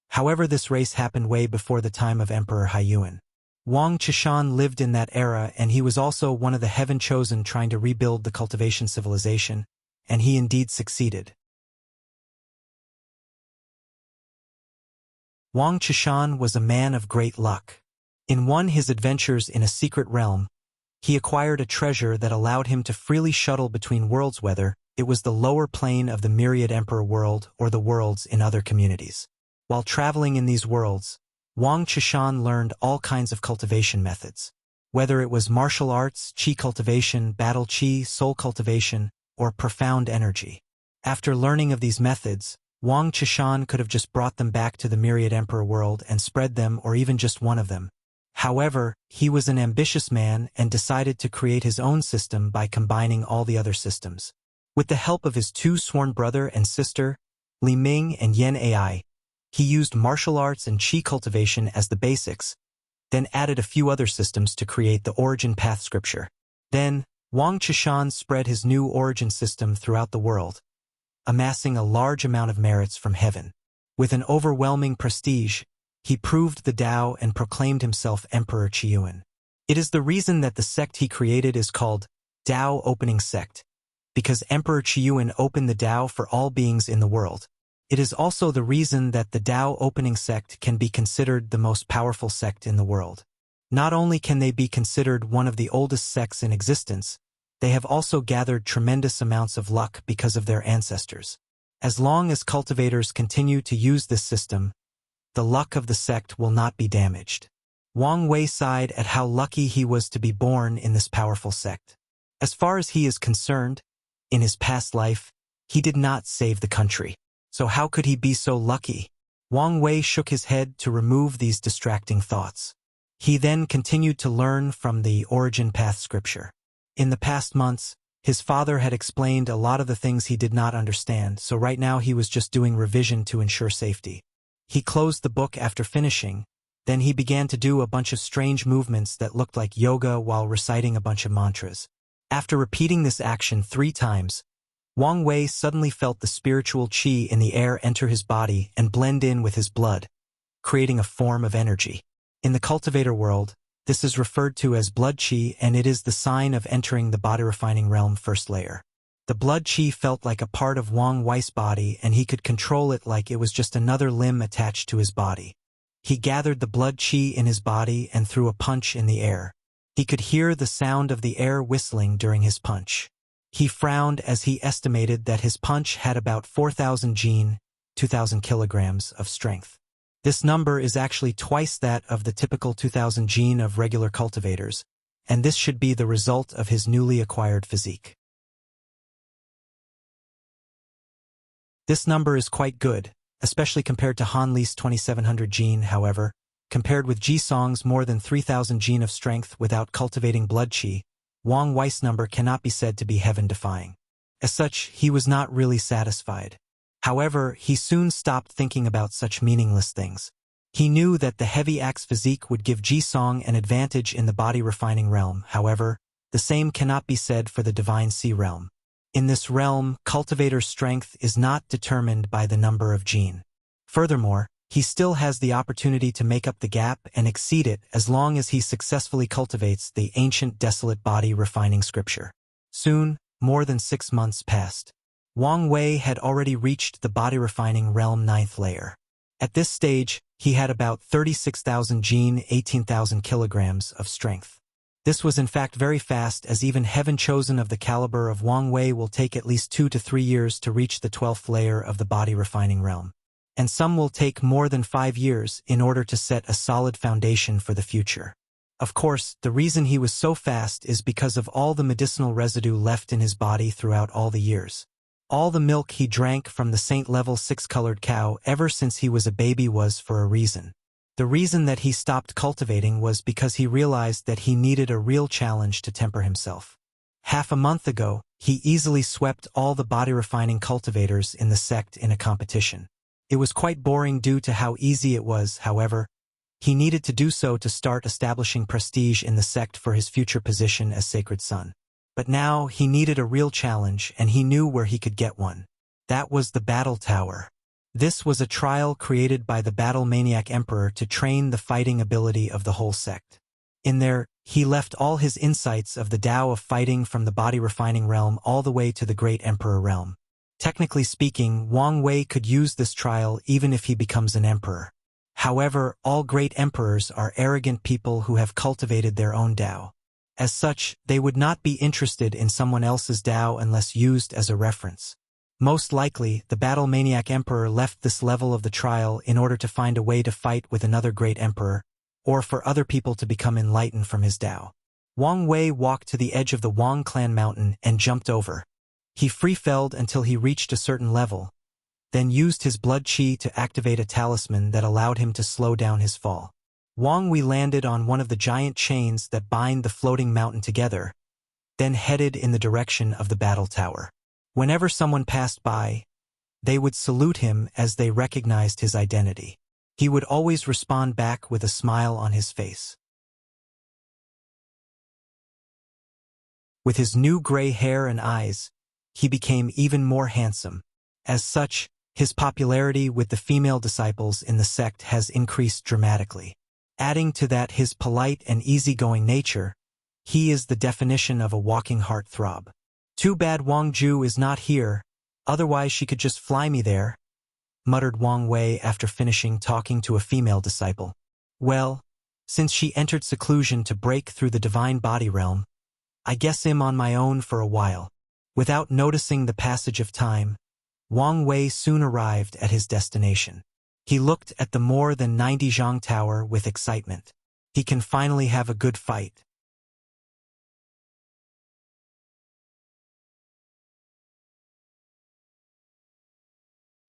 However, this race happened way before the time of Emperor Haiyuan. Wang Chishan lived in that era, and he was also one of the heaven-chosen trying to rebuild the cultivation civilization, and he indeed succeeded. Wang Chishan was a man of great luck. In one of his adventures in a secret realm, he acquired a treasure that allowed him to freely shuttle between worlds, whether it was the lower plane of the Myriad Emperor world or the worlds in other communities. While traveling in these worlds, Wang Chishan learned all kinds of cultivation methods. Whether it was martial arts, qi cultivation, battle qi, soul cultivation, or profound energy. After learning of these methods, Wang Chishan could have just brought them back to the Myriad Emperor world and spread them, or even just one of them. However, he was an ambitious man and decided to create his own system by combining all the other systems. With the help of his two sworn brother and sister, Li Ming and Yan Ai, he used martial arts and qi cultivation as the basics, then added a few other systems to create the Origin Path Scripture. Then, Wang Chishan spread his new origin system throughout the world, amassing a large amount of merits from heaven. With an overwhelming prestige, he proved the Tao and proclaimed himself Emperor Qiyuan. It is the reason that the sect he created is called Tao Opening Sect, because Emperor Qiyuan opened the Tao for all beings in the world. It is also the reason that the Tao Opening Sect can be considered the most powerful sect in the world. Not only can they be considered one of the oldest sects in existence, they have also gathered tremendous amounts of luck because of their ancestors. As long as cultivators continue to use this system, the luck of the sect will not be damaged. Wang Wei sighed at how lucky he was to be born in this powerful sect. As far as he is concerned, in his past life, he did not save the country. So how could he be so lucky? Wang Wei shook his head to remove these distracting thoughts. He then continued to learn from the Origin Path Scripture. In the past months, his father had explained a lot of the things he did not understand, so right now he was just doing revision to ensure safety. He closed the book after finishing, then he began to do a bunch of strange movements that looked like yoga while reciting a bunch of mantras. After repeating this action 3 times, Wang Wei suddenly felt the spiritual qi in the air enter his body and blend in with his blood, creating a form of energy. In the cultivator world, this is referred to as blood qi, and it is the sign of entering the body-refining realm first layer. The blood qi felt like a part of Wang Wei's body, and he could control it like it was just another limb attached to his body. He gathered the blood qi in his body and threw a punch in the air. He could hear the sound of the air whistling during his punch. He frowned as he estimated that his punch had about 4,000 jin, 2,000 kilograms of strength. This number is actually twice that of the typical 2,000 jin of regular cultivators, and this should be the result of his newly acquired physique. This number is quite good, especially compared to Han Li's 2,700 jin. However, compared with Ji Song's more than 3,000 jin of strength without cultivating blood qi, Wang Wei's number cannot be said to be heaven-defying. As such, he was not really satisfied. However, he soon stopped thinking about such meaningless things. He knew that the heavy axe physique would give Ji Song an advantage in the body-refining realm. However, the same cannot be said for the Divine Sea realm. In this realm, cultivator's strength is not determined by the number of jin. Furthermore, he still has the opportunity to make up the gap and exceed it as long as he successfully cultivates the ancient desolate body refining scripture. Soon, more than 6 months passed. Wang Wei had already reached the body refining realm 9th layer. At this stage, he had about 36,000 gene, 18,000 kilograms of strength. This was in fact very fast, as even heaven chosen of the caliber of Wang Wei will take at least 2 to 3 years to reach the 12th layer of the body refining realm. And some will take more than 5 years in order to set a solid foundation for the future. Of course, the reason he was so fast is because of all the medicinal residue left in his body throughout all the years. All the milk he drank from the Saint Level 6 colored cow ever since he was a baby was for a reason. The reason that he stopped cultivating was because he realized that he needed a real challenge to temper himself. Half a month ago, he easily swept all the body refining cultivators in the sect in a competition. It was quite boring due to how easy it was, however. He needed to do so to start establishing prestige in the sect for his future position as Sacred Son. But now he needed a real challenge, and he knew where he could get one. That was the Battle Tower. This was a trial created by the Battle Maniac Emperor to train the fighting ability of the whole sect. In there, he left all his insights of the Tao of fighting from the body refining realm all the way to the Great Emperor realm. Technically speaking, Wang Wei could use this trial even if he becomes an emperor. However, all great emperors are arrogant people who have cultivated their own Tao. As such, they would not be interested in someone else's Tao unless used as a reference. Most likely, the Battle Maniac Emperor left this level of the trial in order to find a way to fight with another great emperor, or for other people to become enlightened from his Tao. Wang Wei walked to the edge of the Wang clan mountain and jumped over. He free-felled until he reached a certain level, then used his blood chi to activate a talisman that allowed him to slow down his fall. Wang Wei landed on one of the giant chains that bind the floating mountain together, then headed in the direction of the battle tower. Whenever someone passed by, they would salute him as they recognized his identity. He would always respond back with a smile on his face. With his new gray hair and eyes, he became even more handsome. As such, his popularity with the female disciples in the sect has increased dramatically. Adding to that his polite and easygoing nature, he is the definition of a walking heartthrob. Too bad Wang Ju is not here, otherwise she could just fly me there, muttered Wang Wei after finishing talking to a female disciple. Well, since she entered seclusion to break through the divine body realm, I guess I'm on my own for a while. Without noticing the passage of time, Wang Wei soon arrived at his destination. He looked at the more than 90 Zhang Tower with excitement. He can finally have a good fight.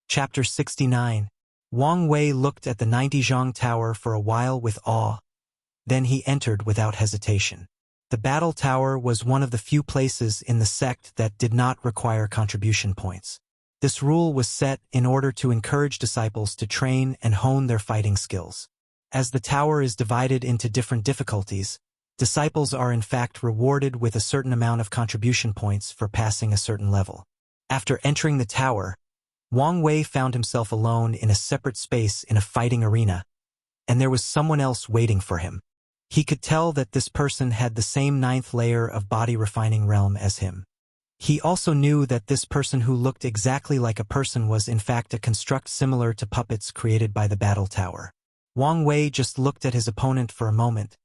Chapter 69. Wang Wei looked at the 90 Zhang Tower for a while with awe. Then he entered without hesitation. The battle tower was one of the few places in the sect that did not require contribution points. This rule was set in order to encourage disciples to train and hone their fighting skills. As the tower is divided into different difficulties, disciples are in fact rewarded with a certain amount of contribution points for passing a certain level. After entering the tower, Wang Wei found himself alone in a separate space in a fighting arena, and there was someone else waiting for him. He could tell that this person had the same 9th layer of body refining realm as him. He also knew that this person who looked exactly like a person was in fact a construct similar to puppets created by the battle tower. Wang Wei just looked at his opponent for a moment,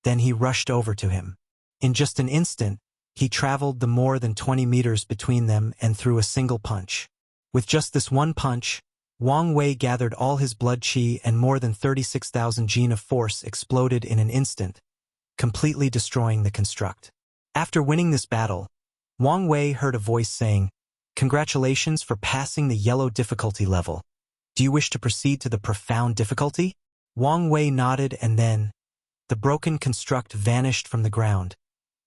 then he rushed over to him. In just an instant, he traveled the more than 20 meters between them and threw a single punch. With just this one punch, Wang Wei gathered all his blood chi and more than 36,000 gene of force exploded in an instant, completely destroying the construct. After winning this battle, Wang Wei heard a voice saying, "Congratulations for passing the yellow difficulty level. Do you wish to proceed to the profound difficulty?" Wang Wei nodded, and then the broken construct vanished from the ground,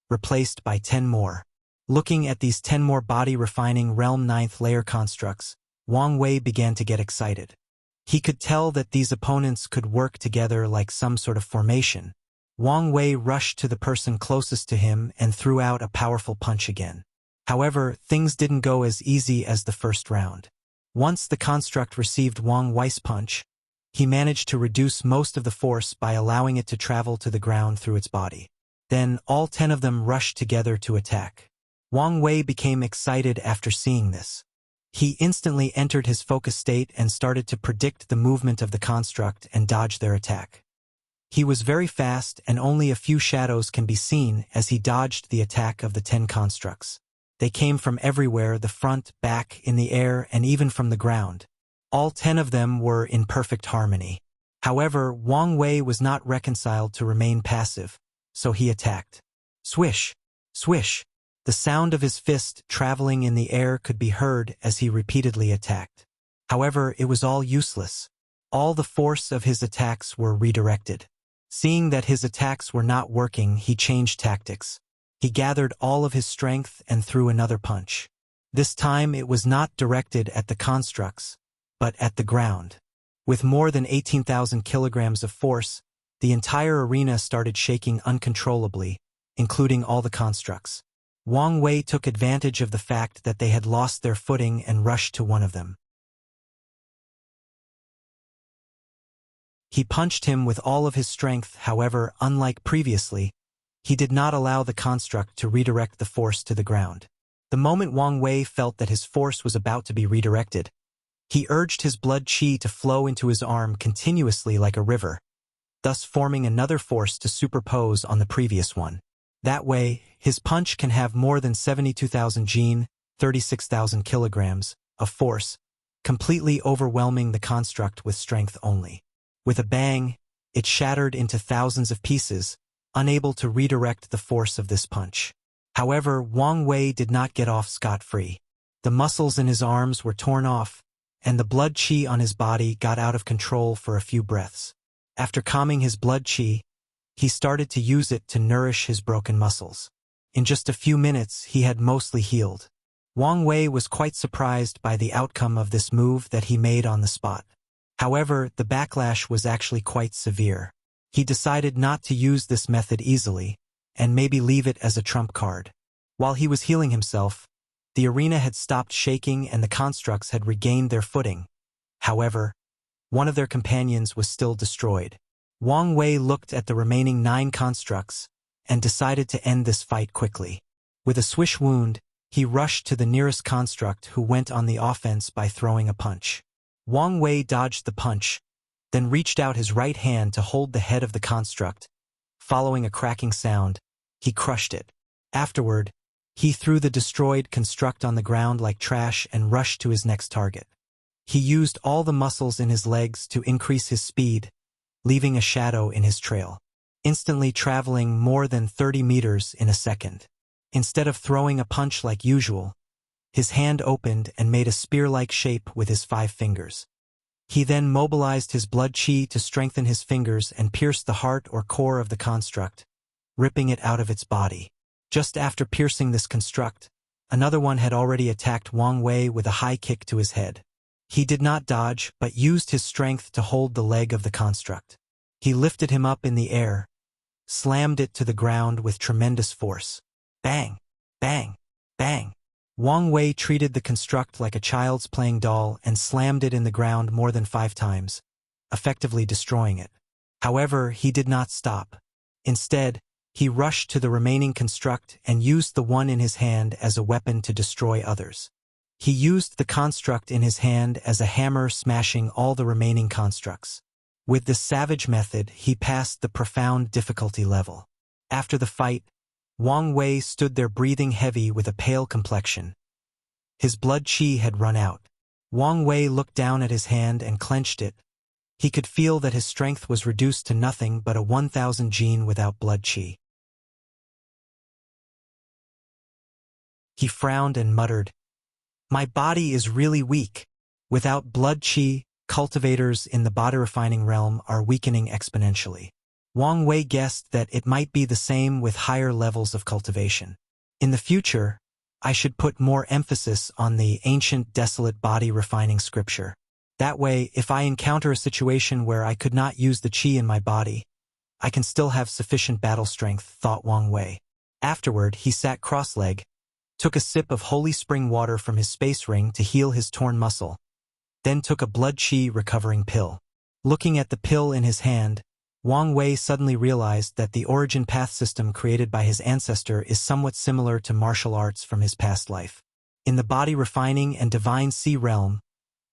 replaced by 10 more. Looking at these 10 more body refining realm 9th layer constructs, Wang Wei began to get excited. He could tell that these opponents could work together like some sort of formation. Wang Wei rushed to the person closest to him and threw out a powerful punch again. However, things didn't go as easy as the first round. Once the construct received Wang Wei's punch, he managed to reduce most of the force by allowing it to travel to the ground through its body. Then all 10 of them rushed together to attack. Wang Wei became excited after seeing this. He instantly entered his focus state and started to predict the movement of the construct and dodge their attack. He was very fast and only a few shadows can be seen as he dodged the attack of the 10 constructs. They came from everywhere, the front, back, in the air, and even from the ground. All 10 of them were in perfect harmony. However, Wang Wei was not reconciled to remain passive, so he attacked. Swish! Swish! The sound of his fist traveling in the air could be heard as he repeatedly attacked. However, it was all useless. All the force of his attacks were redirected. Seeing that his attacks were not working, he changed tactics. He gathered all of his strength and threw another punch. This time it was not directed at the constructs, but at the ground. With more than 18,000 kilograms of force, the entire arena started shaking uncontrollably, including all the constructs. Wang Wei took advantage of the fact that they had lost their footing and rushed to one of them. He punched him with all of his strength, however, unlike previously, he did not allow the construct to redirect the force to the ground. The moment Wang Wei felt that his force was about to be redirected, he urged his blood qi to flow into his arm continuously like a river, thus forming another force to superpose on the previous one. That way, his punch can have more than 72,000 jin, 36,000 kilograms, of force, completely overwhelming the construct with strength only. With a bang, it shattered into thousands of pieces, unable to redirect the force of this punch. However, Wang Wei did not get off scot-free. The muscles in his arms were torn off, and the blood qi on his body got out of control for a few breaths. After calming his blood qi, he started to use it to nourish his broken muscles. In just a few minutes, he had mostly healed. Wang Wei was quite surprised by the outcome of this move that he made on the spot. However, the backlash was actually quite severe. He decided not to use this method easily, and maybe leave it as a trump card. While he was healing himself, the arena had stopped shaking and the constructs had regained their footing. However, one of their companions was still destroyed. Wang Wei looked at the remaining 9 constructs and decided to end this fight quickly. With a swish wound, he rushed to the nearest construct who went on the offense by throwing a punch. Wang Wei dodged the punch, then reached out his right hand to hold the head of the construct. Following a cracking sound, he crushed it. Afterward, he threw the destroyed construct on the ground like trash and rushed to his next target. He used all the muscles in his legs to increase his speed, leaving a shadow in his trail, instantly traveling more than 30 meters in a second. Instead of throwing a punch like usual, his hand opened and made a spear-like shape with his 5 fingers. He then mobilized his blood qi to strengthen his fingers and pierced the heart or core of the construct, ripping it out of its body. Just after piercing this construct, another one had already attacked Wang Wei with a high kick to his head. He did not dodge, but used his strength to hold the leg of the construct. He lifted him up in the air, slammed it to the ground with tremendous force. Bang! Bang! Bang! Wang Wei treated the construct like a child's playing doll and slammed it in the ground more than 5 times, effectively destroying it. However, he did not stop. Instead, he rushed to the remaining construct and used the one in his hand as a weapon to destroy others. He used the construct in his hand as a hammer, smashing all the remaining constructs. With this savage method, he passed the profound difficulty level. After the fight, Wang Wei stood there breathing heavy with a pale complexion. His blood qi had run out. Wang Wei looked down at his hand and clenched it. He could feel that his strength was reduced to nothing but a 1,000 jin without blood qi. He frowned and muttered, "My body is really weak. Without blood qi, cultivators in the body refining realm are weakening exponentially." Wang Wei guessed that it might be the same with higher levels of cultivation. In the future, I should put more emphasis on the ancient desolate body refining scripture. That way, if I encounter a situation where I could not use the qi in my body, I can still have sufficient battle strength, thought Wang Wei. Afterward, he sat cross-legged, took a sip of holy spring water from his space ring to heal his torn muscle, then took a blood qi recovering pill. Looking at the pill in his hand, Wang Wei suddenly realized that the origin path system created by his ancestor is somewhat similar to martial arts from his past life. In the body refining and divine sea realm,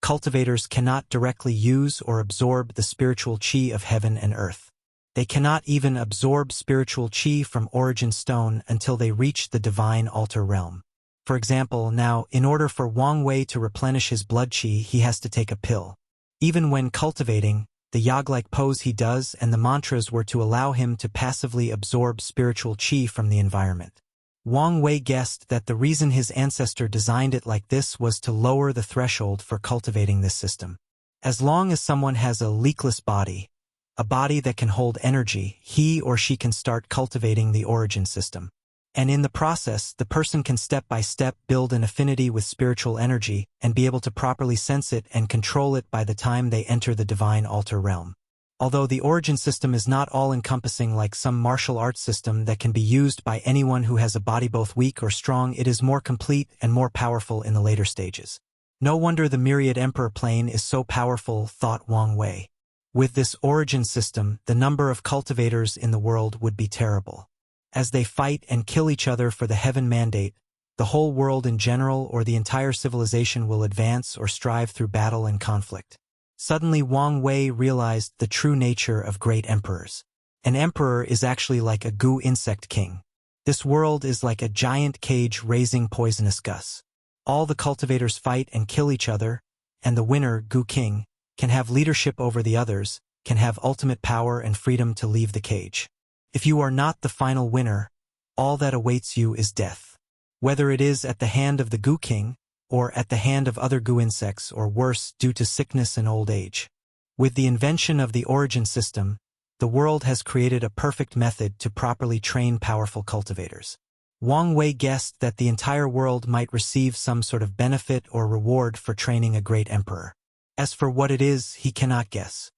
cultivators cannot directly use or absorb the spiritual chi of heaven and earth. They cannot even absorb spiritual chi from origin stone until they reach the divine altar realm. For example, now, in order for Wang Wei to replenish his blood chi, he has to take a pill. Even when cultivating, the yog-like pose he does and the mantras were to allow him to passively absorb spiritual chi from the environment. Wang Wei guessed that the reason his ancestor designed it like this was to lower the threshold for cultivating this system. As long as someone has a leakless body, a body that can hold energy, he or she can start cultivating the origin system. And in the process, the person can step by step build an affinity with spiritual energy and be able to properly sense it and control it by the time they enter the divine altar realm. Although the origin system is not all-encompassing like some martial arts system that can be used by anyone who has a body both weak or strong, it is more complete and more powerful in the later stages. No wonder the myriad emperor plane is so powerful, thought Wang Wei. With this origin system, the number of cultivators in the world would be terrible. As they fight and kill each other for the heaven mandate, the whole world in general or the entire civilization will advance or strive through battle and conflict. Suddenly Wang Wei realized the true nature of great emperors. An emperor is actually like a goo insect king. This world is like a giant cage raising poisonous gus. All the cultivators fight and kill each other, and the winner, Goo King, can have leadership over the others, can have ultimate power and freedom to leave the cage. If you are not the final winner, all that awaits you is death. Whether it is at the hand of the Goo King, or at the hand of other goo insects, or worse, due to sickness and old age. With the invention of the origin system, the world has created a perfect method to properly train powerful cultivators. Wang Wei guessed that the entire world might receive some sort of benefit or reward for training a great emperor. As for what it is, he cannot guess.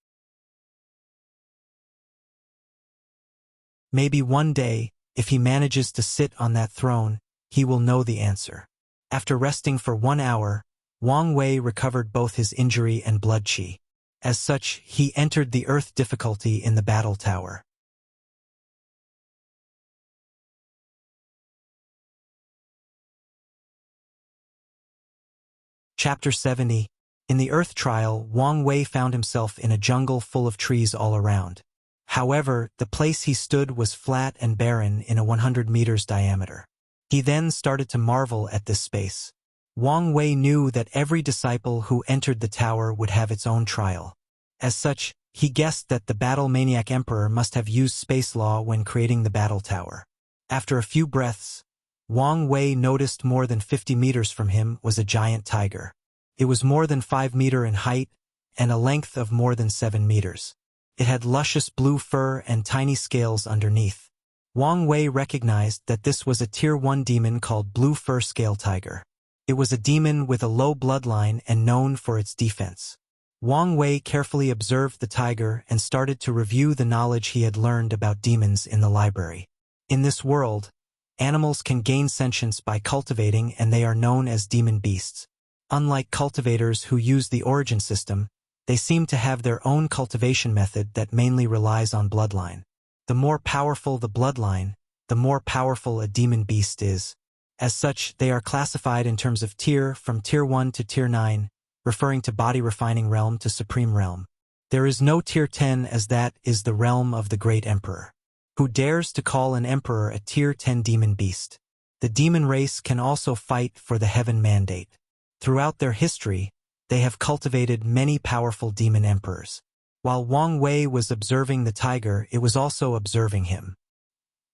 Maybe one day, if he manages to sit on that throne, he will know the answer. After resting for 1 hour, Wang Wei recovered both his injury and blood chi. As such, he entered the earth difficulty in the battle tower. Chapter 70. In the earth trial, Wang Wei found himself in a jungle full of trees all around. However, the place he stood was flat and barren in a 100 meters diameter. He then started to marvel at this space. Wang Wei knew that every disciple who entered the tower would have its own trial. As such, he guessed that the battle-maniac emperor must have used space law when creating the battle tower. After a few breaths, Wang Wei noticed more than 50 meters from him was a giant tiger. It was more than 5 meters in height and a length of more than 7 meters. It had luscious blue fur and tiny scales underneath. Wang Wei recognized that this was a Tier 1 demon called Blue Fur Scale Tiger. It was a demon with a low bloodline and known for its defense. Wang Wei carefully observed the tiger and started to review the knowledge he had learned about demons in the library. In this world, animals can gain sentience by cultivating, and they are known as demon beasts. Unlike cultivators who use the origin system, they seem to have their own cultivation method that mainly relies on bloodline. The more powerful the bloodline, the more powerful a demon beast is. As such, they are classified in terms of tier from Tier 1 to Tier 9, referring to body refining realm to supreme realm. There is no Tier 10, as that is the realm of the great emperor. Who dares to call an emperor a Tier 10 demon beast? The demon race can also fight for the heaven mandate. Throughout their history, they have cultivated many powerful demon emperors. While Wang Wei was observing the tiger, it was also observing him.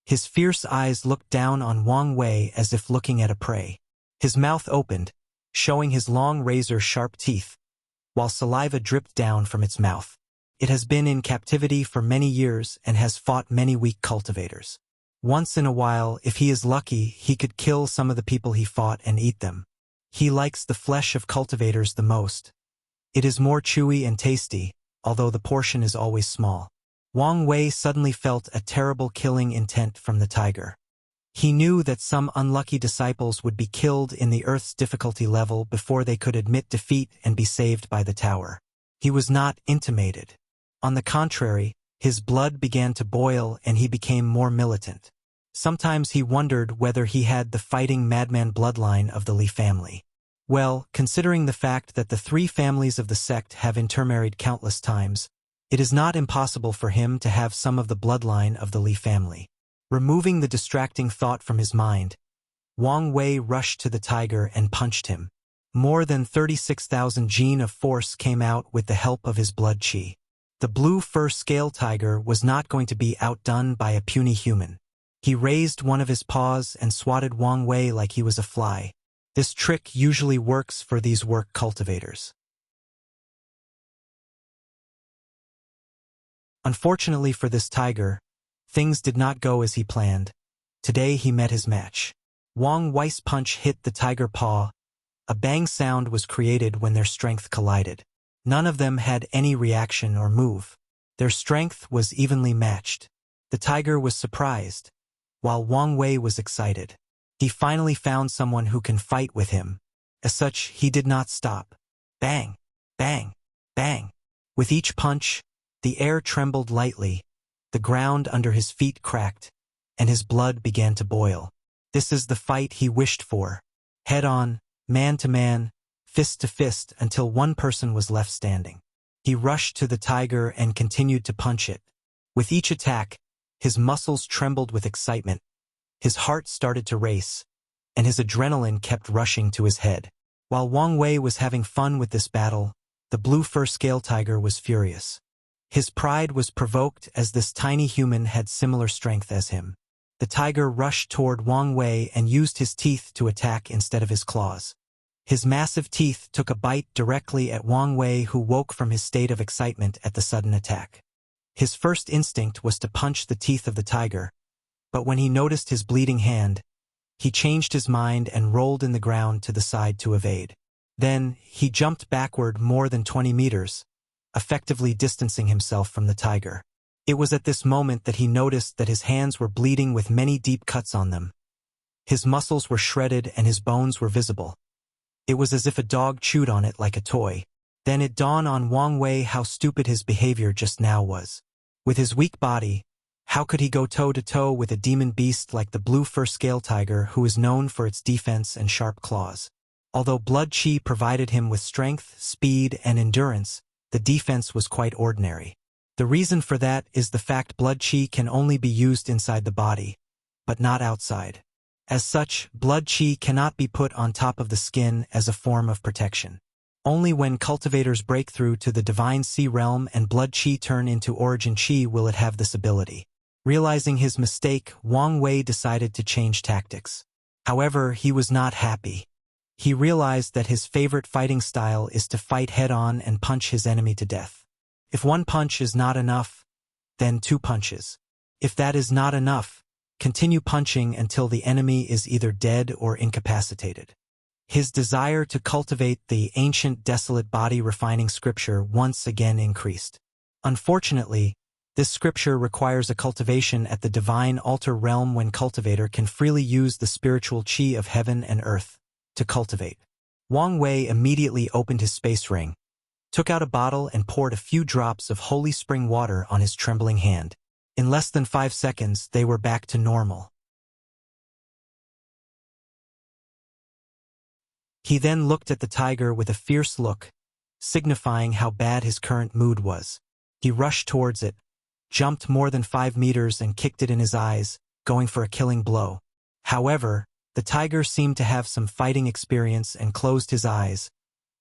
His fierce eyes looked down on Wang Wei as if looking at a prey. His mouth opened, showing his long razor-sharp teeth, while saliva dripped down from its mouth. It has been in captivity for many years and has fought many weak cultivators. Once in a while, if he is lucky, he could kill some of the people he fought and eat them. He likes the flesh of cultivators the most. It is more chewy and tasty, although the portion is always small. Wang Wei suddenly felt a terrible killing intent from the tiger. He knew that some unlucky disciples would be killed in the earth's difficulty level before they could admit defeat and be saved by the tower. He was not intimidated. On the contrary, his blood began to boil and he became more militant. Sometimes he wondered whether he had the fighting madman bloodline of the Li family. Well, considering the fact that the three families of the sect have intermarried countless times, it is not impossible for him to have some of the bloodline of the Li family. Removing the distracting thought from his mind, Wang Wei rushed to the tiger and punched him. More than 36,000 gene of force came out with the help of his blood qi. The blue fur scale tiger was not going to be outdone by a puny human. He raised one of his paws and swatted Wang Wei like he was a fly. This trick usually works for these work cultivators. Unfortunately for this tiger, things did not go as he planned. Today he met his match. Wang Wei's punch hit the tiger paw. A bang sound was created when their strength collided. None of them had any reaction or move. Their strength was evenly matched. The tiger was surprised, while Wang Wei was excited. He finally found someone who can fight with him. As such, he did not stop. Bang! Bang! Bang! With each punch, the air trembled lightly, the ground under his feet cracked, and his blood began to boil. This is the fight he wished for. Head-on, man-to-man, fist-to-fist until one person was left standing. He rushed to the tiger and continued to punch it. With each attack, his muscles trembled with excitement. His heart started to race, and his adrenaline kept rushing to his head. While Wang Wei was having fun with this battle, the blue fur scale tiger was furious. His pride was provoked as this tiny human had similar strength as him. The tiger rushed toward Wang Wei and used his teeth to attack instead of his claws. His massive teeth took a bite directly at Wang Wei, who woke from his state of excitement at the sudden attack. His first instinct was to punch the teeth of the tiger, but when he noticed his bleeding hand, he changed his mind and rolled in the ground to the side to evade. Then, he jumped backward more than 20 meters, effectively distancing himself from the tiger. It was at this moment that he noticed that his hands were bleeding with many deep cuts on them. His muscles were shredded and his bones were visible. It was as if a dog chewed on it like a toy. Then it dawned on Wang Wei how stupid his behavior just now was. With his weak body, how could he go toe-to-toe with a demon beast like the blue fur scale tiger, who is known for its defense and sharp claws? Although blood qi provided him with strength, speed, and endurance, the defense was quite ordinary. The reason for that is the fact blood qi can only be used inside the body, but not outside. As such, blood qi cannot be put on top of the skin as a form of protection. Only when cultivators break through to the divine sea realm and blood qi turn into origin qi will it have this ability. Realizing his mistake, Wang Wei decided to change tactics. However, he was not happy. He realized that his favorite fighting style is to fight head-on and punch his enemy to death. If one punch is not enough, then 2 punches. If that is not enough, continue punching until the enemy is either dead or incapacitated. His desire to cultivate the ancient desolate body refining scripture once again increased. Unfortunately, this scripture requires a cultivation at the divine altar realm when cultivator can freely use the spiritual qi of heaven and earth to cultivate. Wang Wei immediately opened his space ring, took out a bottle and poured a few drops of holy spring water on his trembling hand. In less than 5 seconds, they were back to normal. He then looked at the tiger with a fierce look, signifying how bad his current mood was. He rushed towards it, jumped more than 5 meters and kicked it in his eyes, going for a killing blow. However, the tiger seemed to have some fighting experience and closed his eyes,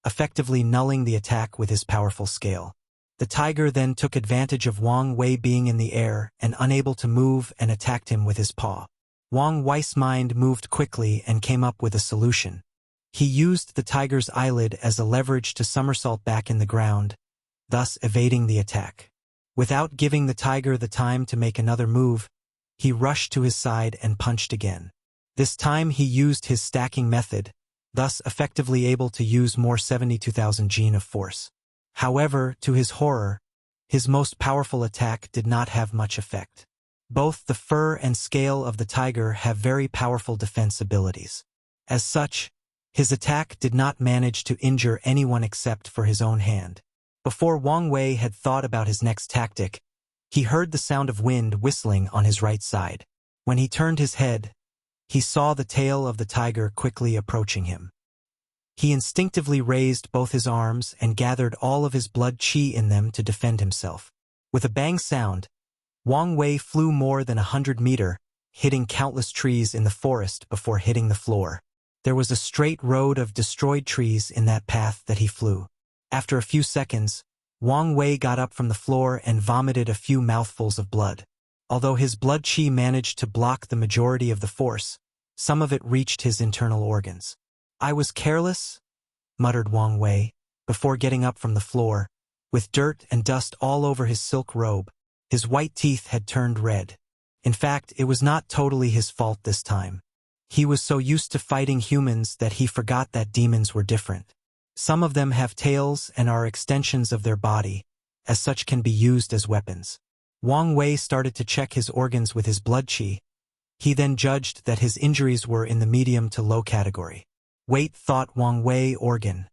effectively nulling the attack with his powerful scale. The tiger then took advantage of Wang Wei being in the air and unable to move and attacked him with his paw. Wang Wei's mind moved quickly and came up with a solution. He used the tiger's eyelid as a leverage to somersault back in the ground, thus evading the attack. Without giving the tiger the time to make another move, he rushed to his side and punched again. This time he used his stacking method, thus effectively able to use more 72,000 gene of force. However, to his horror, his most powerful attack did not have much effect. Both the fur and scale of the tiger have very powerful defense abilities. As such, his attack did not manage to injure anyone except for his own hand. Before Wang Wei had thought about his next tactic, he heard the sound of wind whistling on his right side. When he turned his head, he saw the tail of the tiger quickly approaching him. He instinctively raised both his arms and gathered all of his blood qi in them to defend himself. With a bang sound, Wang Wei flew more than 100 meters, hitting countless trees in the forest before hitting the floor. There was a straight road of destroyed trees in that path that he flew. After a few seconds, Wang Wei got up from the floor and vomited a few mouthfuls of blood. Although his blood qi managed to block the majority of the force, some of it reached his internal organs. "I was careless," muttered Wang Wei, before getting up from the floor, with dirt and dust all over his silk robe. His white teeth had turned red. In fact, it was not totally his fault this time. He was so used to fighting humans that he forgot that demons were different. Some of them have tails and are extensions of their body, as such can be used as weapons. Wang Wei started to check his organs with his blood qi. He then judged that his injuries were in the medium to low category. Wait, thought Wang Wei, organ.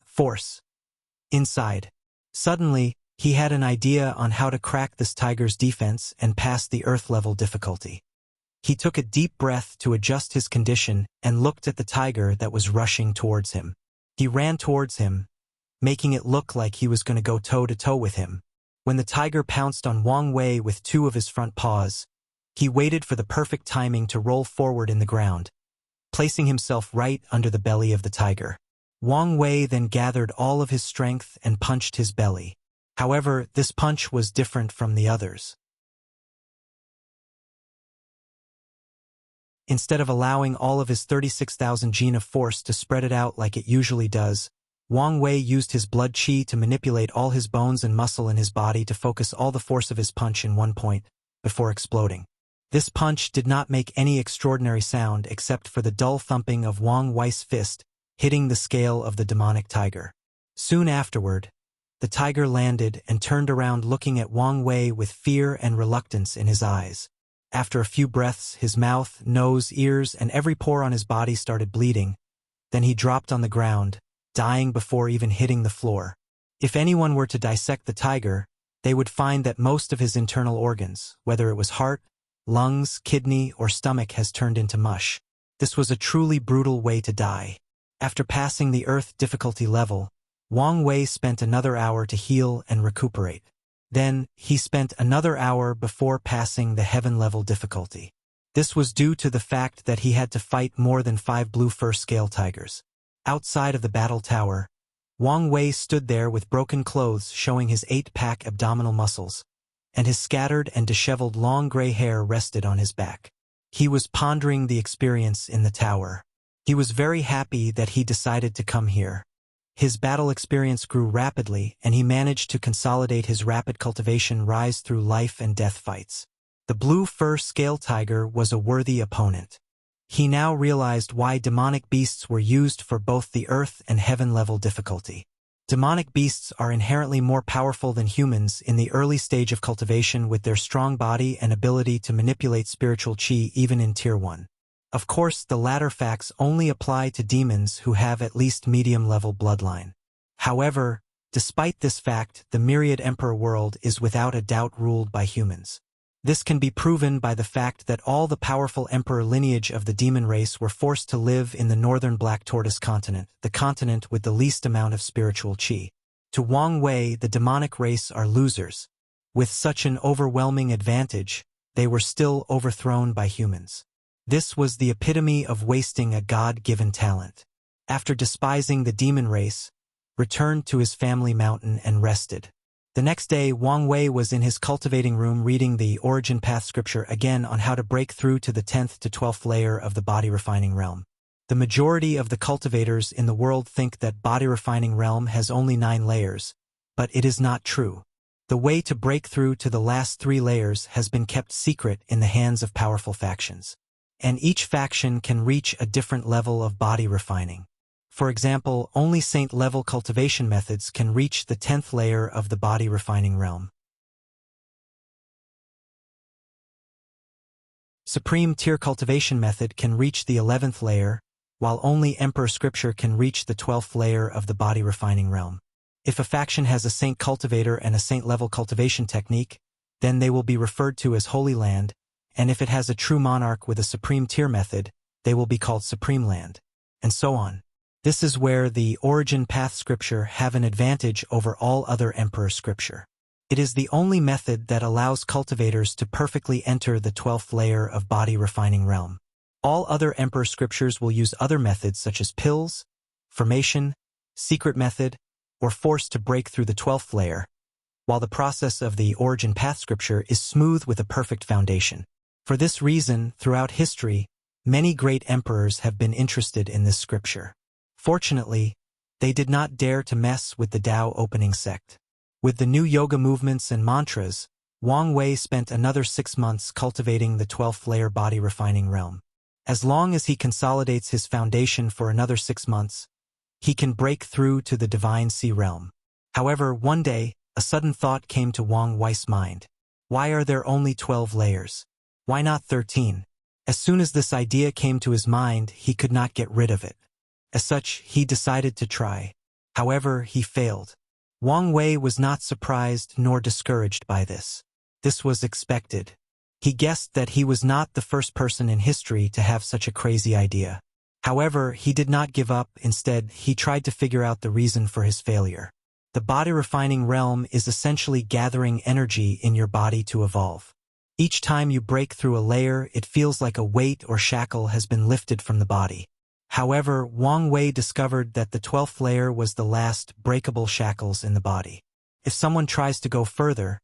Force. Inside. Suddenly, he had an idea on how to crack this tiger's defense and pass the Earth-level difficulty. He took a deep breath to adjust his condition and looked at the tiger that was rushing towards him. He ran towards him, making it look like he was going to go toe-to-toe with him. When the tiger pounced on Wang Wei with two of his front paws, he waited for the perfect timing to roll forward in the ground, placing himself right under the belly of the tiger. Wang Wei then gathered all of his strength and punched his belly. However, this punch was different from the others. Instead of allowing all of his 36,000 gene of force to spread it out like it usually does, Wang Wei used his blood qi to manipulate all his bones and muscle in his body to focus all the force of his punch in one point, before exploding. This punch did not make any extraordinary sound except for the dull thumping of Wang Wei's fist hitting the scale of the demonic tiger. Soon afterward, the tiger landed and turned around looking at Wang Wei with fear and reluctance in his eyes. After a few breaths, his mouth, nose, ears, and every pore on his body started bleeding. Then he dropped on the ground, dying before even hitting the floor. If anyone were to dissect the tiger, they would find that most of his internal organs, whether it was heart, lungs, kidney, or stomach, has turned into mush. This was a truly brutal way to die. After passing the Earth difficulty level, Wang Wei spent another hour to heal and recuperate. Then, he spent another hour before passing the heaven-level difficulty. This was due to the fact that he had to fight more than 5 blue fur scale tigers. Outside of the battle tower, Wang Wei stood there with broken clothes showing his 8-pack abdominal muscles, and his scattered and disheveled long gray hair rested on his back. He was pondering the experience in the tower. He was very happy that he decided to come here. His battle experience grew rapidly, and he managed to consolidate his rapid cultivation rise through life and death fights. The blue fur scale tiger was a worthy opponent. He now realized why demonic beasts were used for both the Earth and heaven-level difficulty. Demonic beasts are inherently more powerful than humans in the early stage of cultivation with their strong body and ability to manipulate spiritual qi even in Tier 1. Of course, the latter facts only apply to demons who have at least medium-level bloodline. However, despite this fact, the Myriad Emperor world is without a doubt ruled by humans. This can be proven by the fact that all the powerful emperor lineage of the demon race were forced to live in the northern Black Tortoise continent, the continent with the least amount of spiritual qi. To Wang Wei, the demonic race are losers. With such an overwhelming advantage, they were still overthrown by humans. This was the epitome of wasting a God-given talent. After despising the demon race, returned to his family mountain and rested. The next day, Wang Wei was in his cultivating room reading the Origin Path scripture again on how to break through to the 10th to 12th layer of the body-refining realm. The majority of the cultivators in the world think that body-refining realm has only 9 layers, but it is not true. The way to break through to the last 3 layers has been kept secret in the hands of powerful factions. And each faction can reach a different level of body refining. For example, only saint-level cultivation methods can reach the 10th layer of the body refining realm. Supreme tier cultivation method can reach the 11th layer, while only Emperor Scripture can reach the 12th layer of the body refining realm. If a faction has a saint cultivator and a saint-level cultivation technique, then they will be referred to as Holy Land, and if it has a true monarch with a supreme tier method, they will be called Supreme Land, and so on. This is where the origin path scripture have an advantage over all other emperor scripture. It is the only method that allows cultivators to perfectly enter the 12th layer of body refining realm. All other emperor scriptures will use other methods such as pills, formation, secret method, or force to break through the 12th layer, while the process of the origin path scripture is smooth with a perfect foundation. For this reason, throughout history, many great emperors have been interested in this scripture. Fortunately, they did not dare to mess with the Tao opening sect. With the new yoga movements and mantras, Wang Wei spent another 6 months cultivating the 12th layer body refining realm. As long as he consolidates his foundation for another 6 months, he can break through to the divine sea realm. However, one day, a sudden thought came to Wang Wei's mind. Why are there only 12 layers? Why not 13? As soon as this idea came to his mind, he could not get rid of it. As such, he decided to try. However, he failed. Wang Wei was not surprised nor discouraged by this. This was expected. He guessed that he was not the first person in history to have such a crazy idea. However, he did not give up. Instead, he tried to figure out the reason for his failure. The body refining realm is essentially gathering energy in your body to evolve. Each time you break through a layer, it feels like a weight or shackle has been lifted from the body. However, Wang Wei discovered that the 12th layer was the last breakable shackles in the body. If someone tries to go further,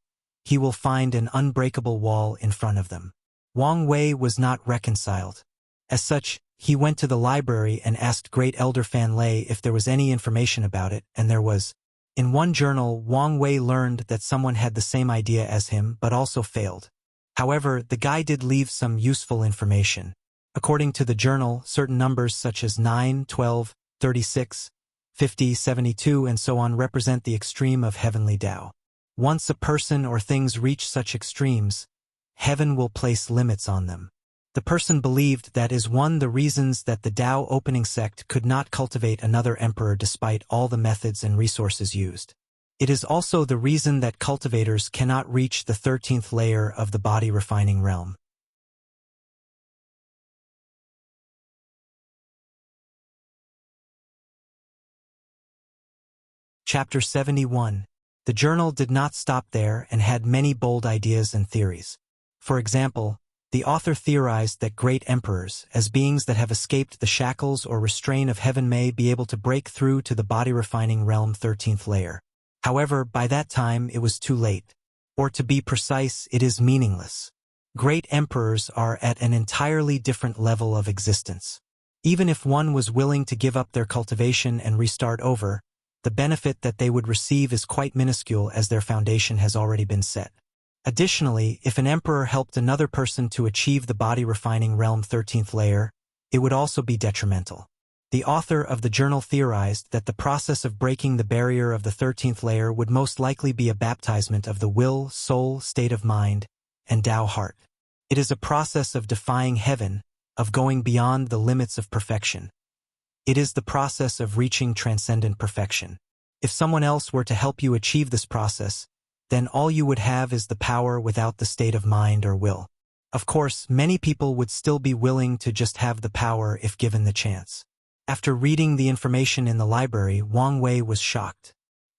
he will find an unbreakable wall in front of them. Wang Wei was not reconciled. As such, he went to the library and asked Great Elder Fan Lei if there was any information about it, and there was. In one journal, Wang Wei learned that someone had the same idea as him but also failed. However, the guy did leave some useful information. According to the journal, certain numbers such as 9, 12, 36, 50, 72, and so on represent the extreme of heavenly Tao. Once a person or things reach such extremes, heaven will place limits on them. The person believed that is one the reasons that the Tao opening sect could not cultivate another emperor despite all the methods and resources used. It is also the reason that cultivators cannot reach the 13th layer of the body refining realm. Chapter 71. The journal did not stop there and had many bold ideas and theories. For example, the author theorized that great emperors, as beings that have escaped the shackles or restraint of heaven, may be able to break through to the body refining realm 13th layer. However, by that time it was too late. Or to be precise, it is meaningless. Great emperors are at an entirely different level of existence. Even if one was willing to give up their cultivation and restart over, the benefit that they would receive is quite minuscule as their foundation has already been set. Additionally, if an emperor helped another person to achieve the body refining realm 13th layer, it would also be detrimental. The author of the journal theorized that the process of breaking the barrier of the 13th layer would most likely be a baptizement of the will, soul, state of mind, and Tao heart. It is a process of defying heaven, of going beyond the limits of perfection. It is the process of reaching transcendent perfection. If someone else were to help you achieve this process, then all you would have is the power without the state of mind or will. Of course, many people would still be willing to just have the power if given the chance. After reading the information in the library, Wang Wei was shocked.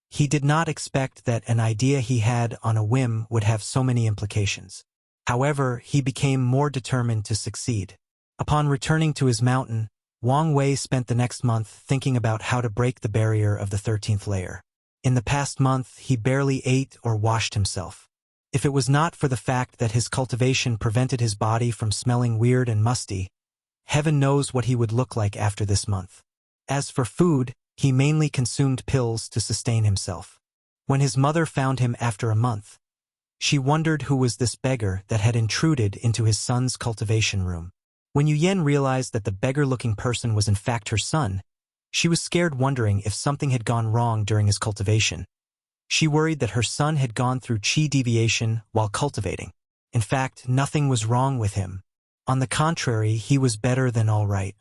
He did not expect that an idea he had on a whim would have so many implications. However, he became more determined to succeed. Upon returning to his mountain, Wang Wei spent the next month thinking about how to break the barrier of the 13th layer. In the past month, he barely ate or washed himself. If it was not for the fact that his cultivation prevented his body from smelling weird and musty, heaven knows what he would look like after this month. As for food, he mainly consumed pills to sustain himself. When his mother found him after a month, she wondered who was this beggar that had intruded into his son's cultivation room. When Yu Yan realized that the beggar-looking person was in fact her son, she was scared, wondering if something had gone wrong during his cultivation. She worried that her son had gone through qi deviation while cultivating. In fact, nothing was wrong with him. On the contrary, he was better than all right.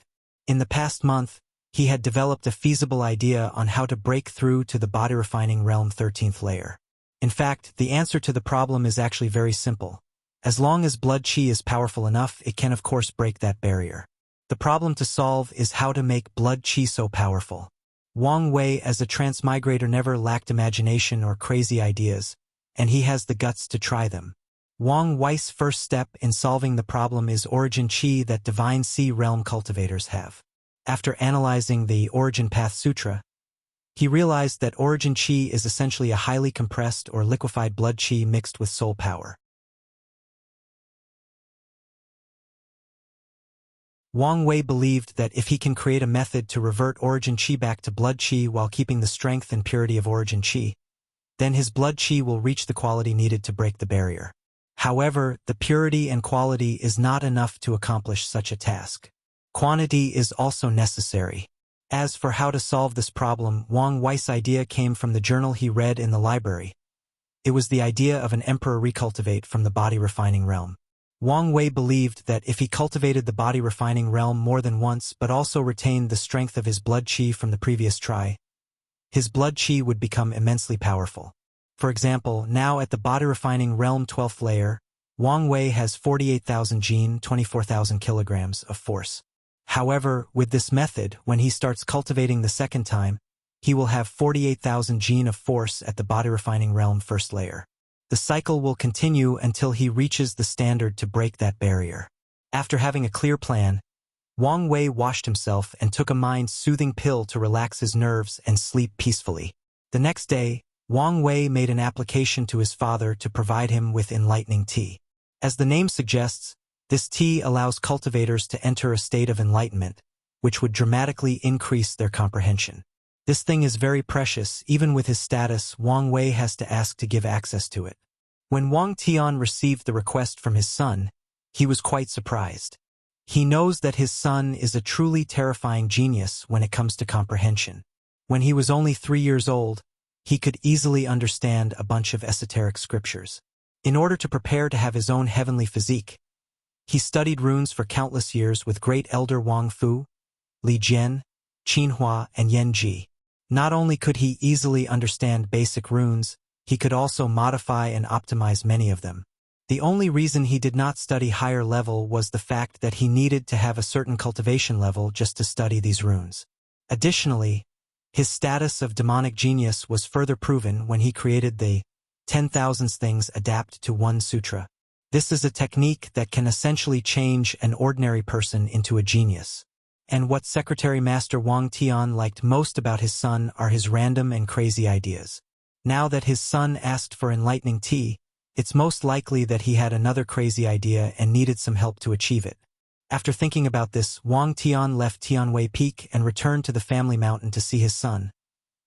In the past month, he had developed a feasible idea on how to break through to the body refining realm 13th layer. In fact, the answer to the problem is actually very simple. As long as blood qi is powerful enough, it can of course break that barrier. The problem to solve is how to make blood qi so powerful. Wang Wei as a transmigrator never lacked imagination or crazy ideas, and he has the guts to try them. Wang Wei's first step in solving the problem is origin qi that divine sea realm cultivators have. After analyzing the Origin Path Sutra, he realized that origin qi is essentially a highly compressed or liquefied blood qi mixed with soul power. Wang Wei believed that if he can create a method to revert origin qi back to blood qi while keeping the strength and purity of origin qi, then his blood qi will reach the quality needed to break the barrier. However, the purity and quality is not enough to accomplish such a task. Quantity is also necessary. As for how to solve this problem, Wang Wei's idea came from the journal he read in the library. It was the idea of an emperor recultivate from the body-refining realm. Wang Wei believed that if he cultivated the body-refining realm more than once but also retained the strength of his blood qi from the previous try, his blood qi would become immensely powerful. For example, now at the body-refining realm 12th layer, Wang Wei has 48,000 jin, 24,000 kilograms of force. However, with this method, when he starts cultivating the second time, he will have 48,000 jin of force at the body-refining realm 1st layer. The cycle will continue until he reaches the standard to break that barrier. After having a clear plan, Wang Wei washed himself and took a mind-soothing pill to relax his nerves and sleep peacefully. The next day, Wang Wei made an application to his father to provide him with enlightening tea. As the name suggests, this tea allows cultivators to enter a state of enlightenment, which would dramatically increase their comprehension. This thing is very precious. Even with his status, Wang Wei has to ask to give access to it. When Wang Tian received the request from his son, he was quite surprised. He knows that his son is a truly terrifying genius when it comes to comprehension. When he was only 3 years old, he could easily understand a bunch of esoteric scriptures. In order to prepare to have his own heavenly physique, he studied runes for countless years with great elder Wang Fu, Li Jian, Qin Hua, and Yan Ji. Not only could he easily understand basic runes, he could also modify and optimize many of them. The only reason he did not study higher level was the fact that he needed to have a certain cultivation level just to study these runes. Additionally, his status of demonic genius was further proven when he created the 10,000 things adapt to one sutra. This is a technique that can essentially change an ordinary person into a genius. And what Secretary Master Wang Tian liked most about his son are his random and crazy ideas. Now that his son asked for enlightening tea, it's most likely that he had another crazy idea and needed some help to achieve it. After thinking about this, Wang Tian left Tianwei Peak and returned to the family mountain to see his son.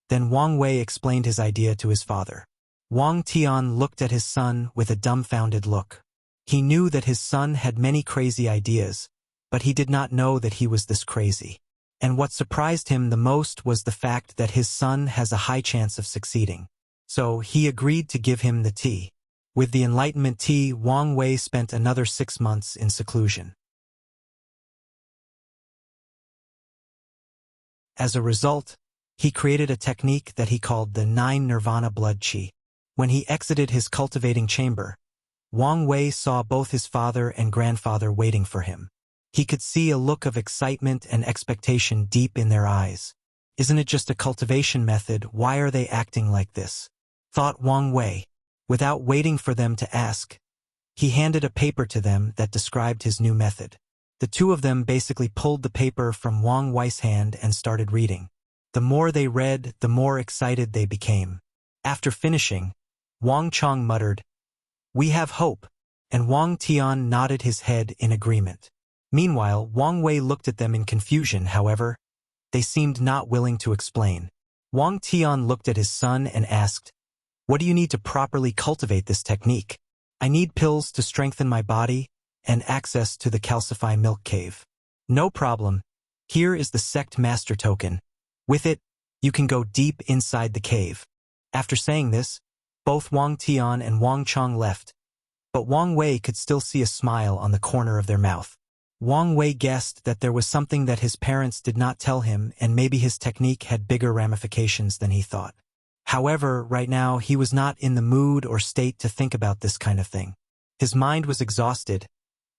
Then Wang Wei explained his idea to his father. Wang Tian looked at his son with a dumbfounded look. He knew that his son had many crazy ideas, but he did not know that he was this crazy. And what surprised him the most was the fact that his son has a high chance of succeeding. So he agreed to give him the tea. With the enlightenment tea, Wang Wei spent another 6 months in seclusion. As a result, he created a technique that he called the 9 Nirvana blood qi. When he exited his cultivating chamber, Wang Wei saw both his father and grandfather waiting for him. He could see a look of excitement and expectation deep in their eyes. Isn't it just a cultivation method? Why are they acting like this? Thought Wang Wei. Without waiting for them to ask, he handed a paper to them that described his new method. The two of them basically pulled the paper from Wang Wei's hand and started reading. The more they read, the more excited they became. After finishing, Wang Chong muttered, "We have hope," and Wang Tian nodded his head in agreement. Meanwhile, Wang Wei looked at them in confusion. However, they seemed not willing to explain. Wang Tian looked at his son and asked, "What do you need to properly cultivate this technique?" "I need pills to strengthen my body and access to the calcify milk cave." "No problem. Here is the sect master token. With it, you can go deep inside the cave." After saying this, both Wang Tian and Wang Chong left, but Wang Wei could still see a smile on the corner of their mouth. Wang Wei guessed that there was something that his parents did not tell him, and maybe his technique had bigger ramifications than he thought. However, right now he was not in the mood or state to think about this kind of thing. His mind was exhausted,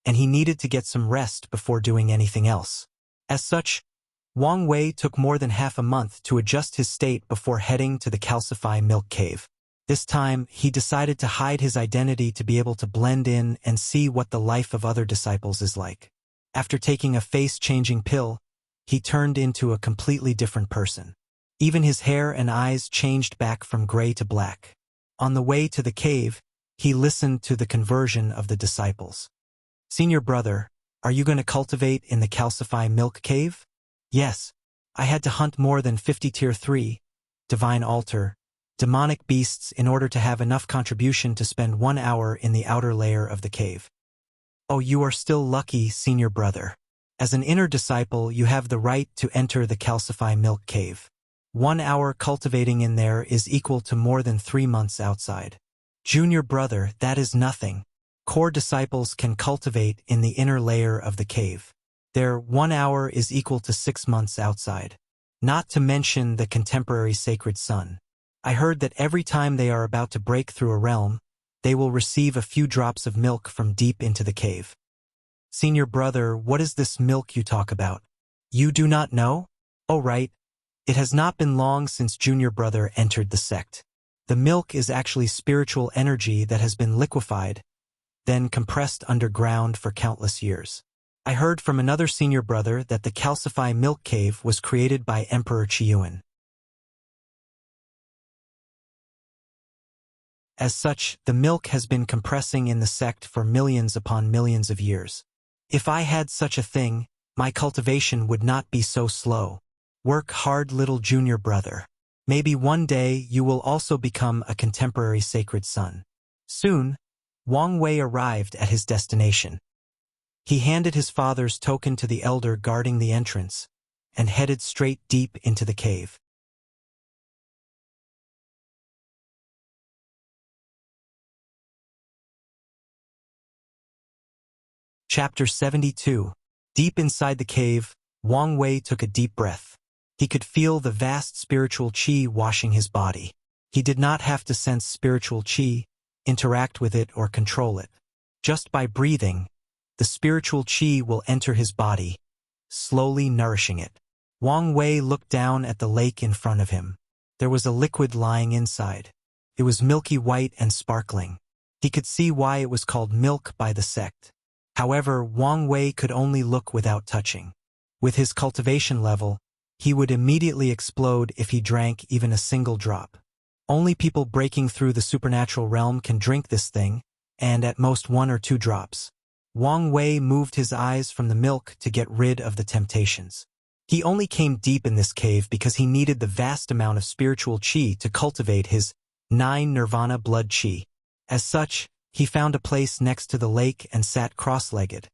and he needed to get some rest before doing anything else. As such, Wang Wei took more than half a month to adjust his state before heading to the Calcify Milk Cave. This time, he decided to hide his identity to be able to blend in and see what the life of other disciples is like. After taking a face-changing pill, he turned into a completely different person. Even his hair and eyes changed back from gray to black. On the way to the cave, he listened to the conversion of the disciples. "Senior brother, are you going to cultivate in the Calcify Milk Cave?" "Yes. I had to hunt more than 50 Tier 3, Divine Altar, demonic beasts in order to have enough contribution to spend 1 hour in the outer layer of the cave." "Oh, you are still lucky, senior brother. As an inner disciple, you have the right to enter the Calcify Milk Cave. 1 hour cultivating in there is equal to more than 3 months outside." "Junior brother, that is nothing. Core disciples can cultivate in the inner layer of the cave. Their 1 hour is equal to 6 months outside. Not to mention the contemporary sacred sun. I heard that every time they are about to break through a realm, they will receive a few drops of milk from deep into the cave." "Senior brother, what is this milk you talk about? You do not know?" "Oh right. It has not been long since junior brother entered the sect. The milk is actually spiritual energy that has been liquefied, then compressed underground for countless years. I heard from another senior brother that the Calcify Milk Cave was created by Emperor Qiyuan. As such, the milk has been compressing in the sect for millions upon millions of years. If I had such a thing, my cultivation would not be so slow. Work hard, little junior brother. Maybe one day you will also become a contemporary sacred son." Soon, Wang Wei arrived at his destination. He handed his father's token to the elder guarding the entrance, and headed straight deep into the cave. Chapter 72. Deep inside the cave, Wang Wei took a deep breath. He could feel the vast spiritual qi washing his body. He did not have to sense spiritual qi, interact with it, or control it. Just by breathing, the spiritual qi will enter his body, slowly nourishing it. Wang Wei looked down at the lake in front of him. There was a liquid lying inside. It was milky white and sparkling. He could see why it was called milk by the sect. However, Wang Wei could only look without touching. With his cultivation level, he would immediately explode if he drank even a single drop. Only people breaking through the supernatural realm can drink this thing, and at most 1 or 2 drops. Wang Wei moved his eyes from the milk to get rid of the temptations. He only came deep in this cave because he needed the vast amount of spiritual qi to cultivate his 9 nirvana blood qi. As such, he found a place next to the lake and sat cross-legged,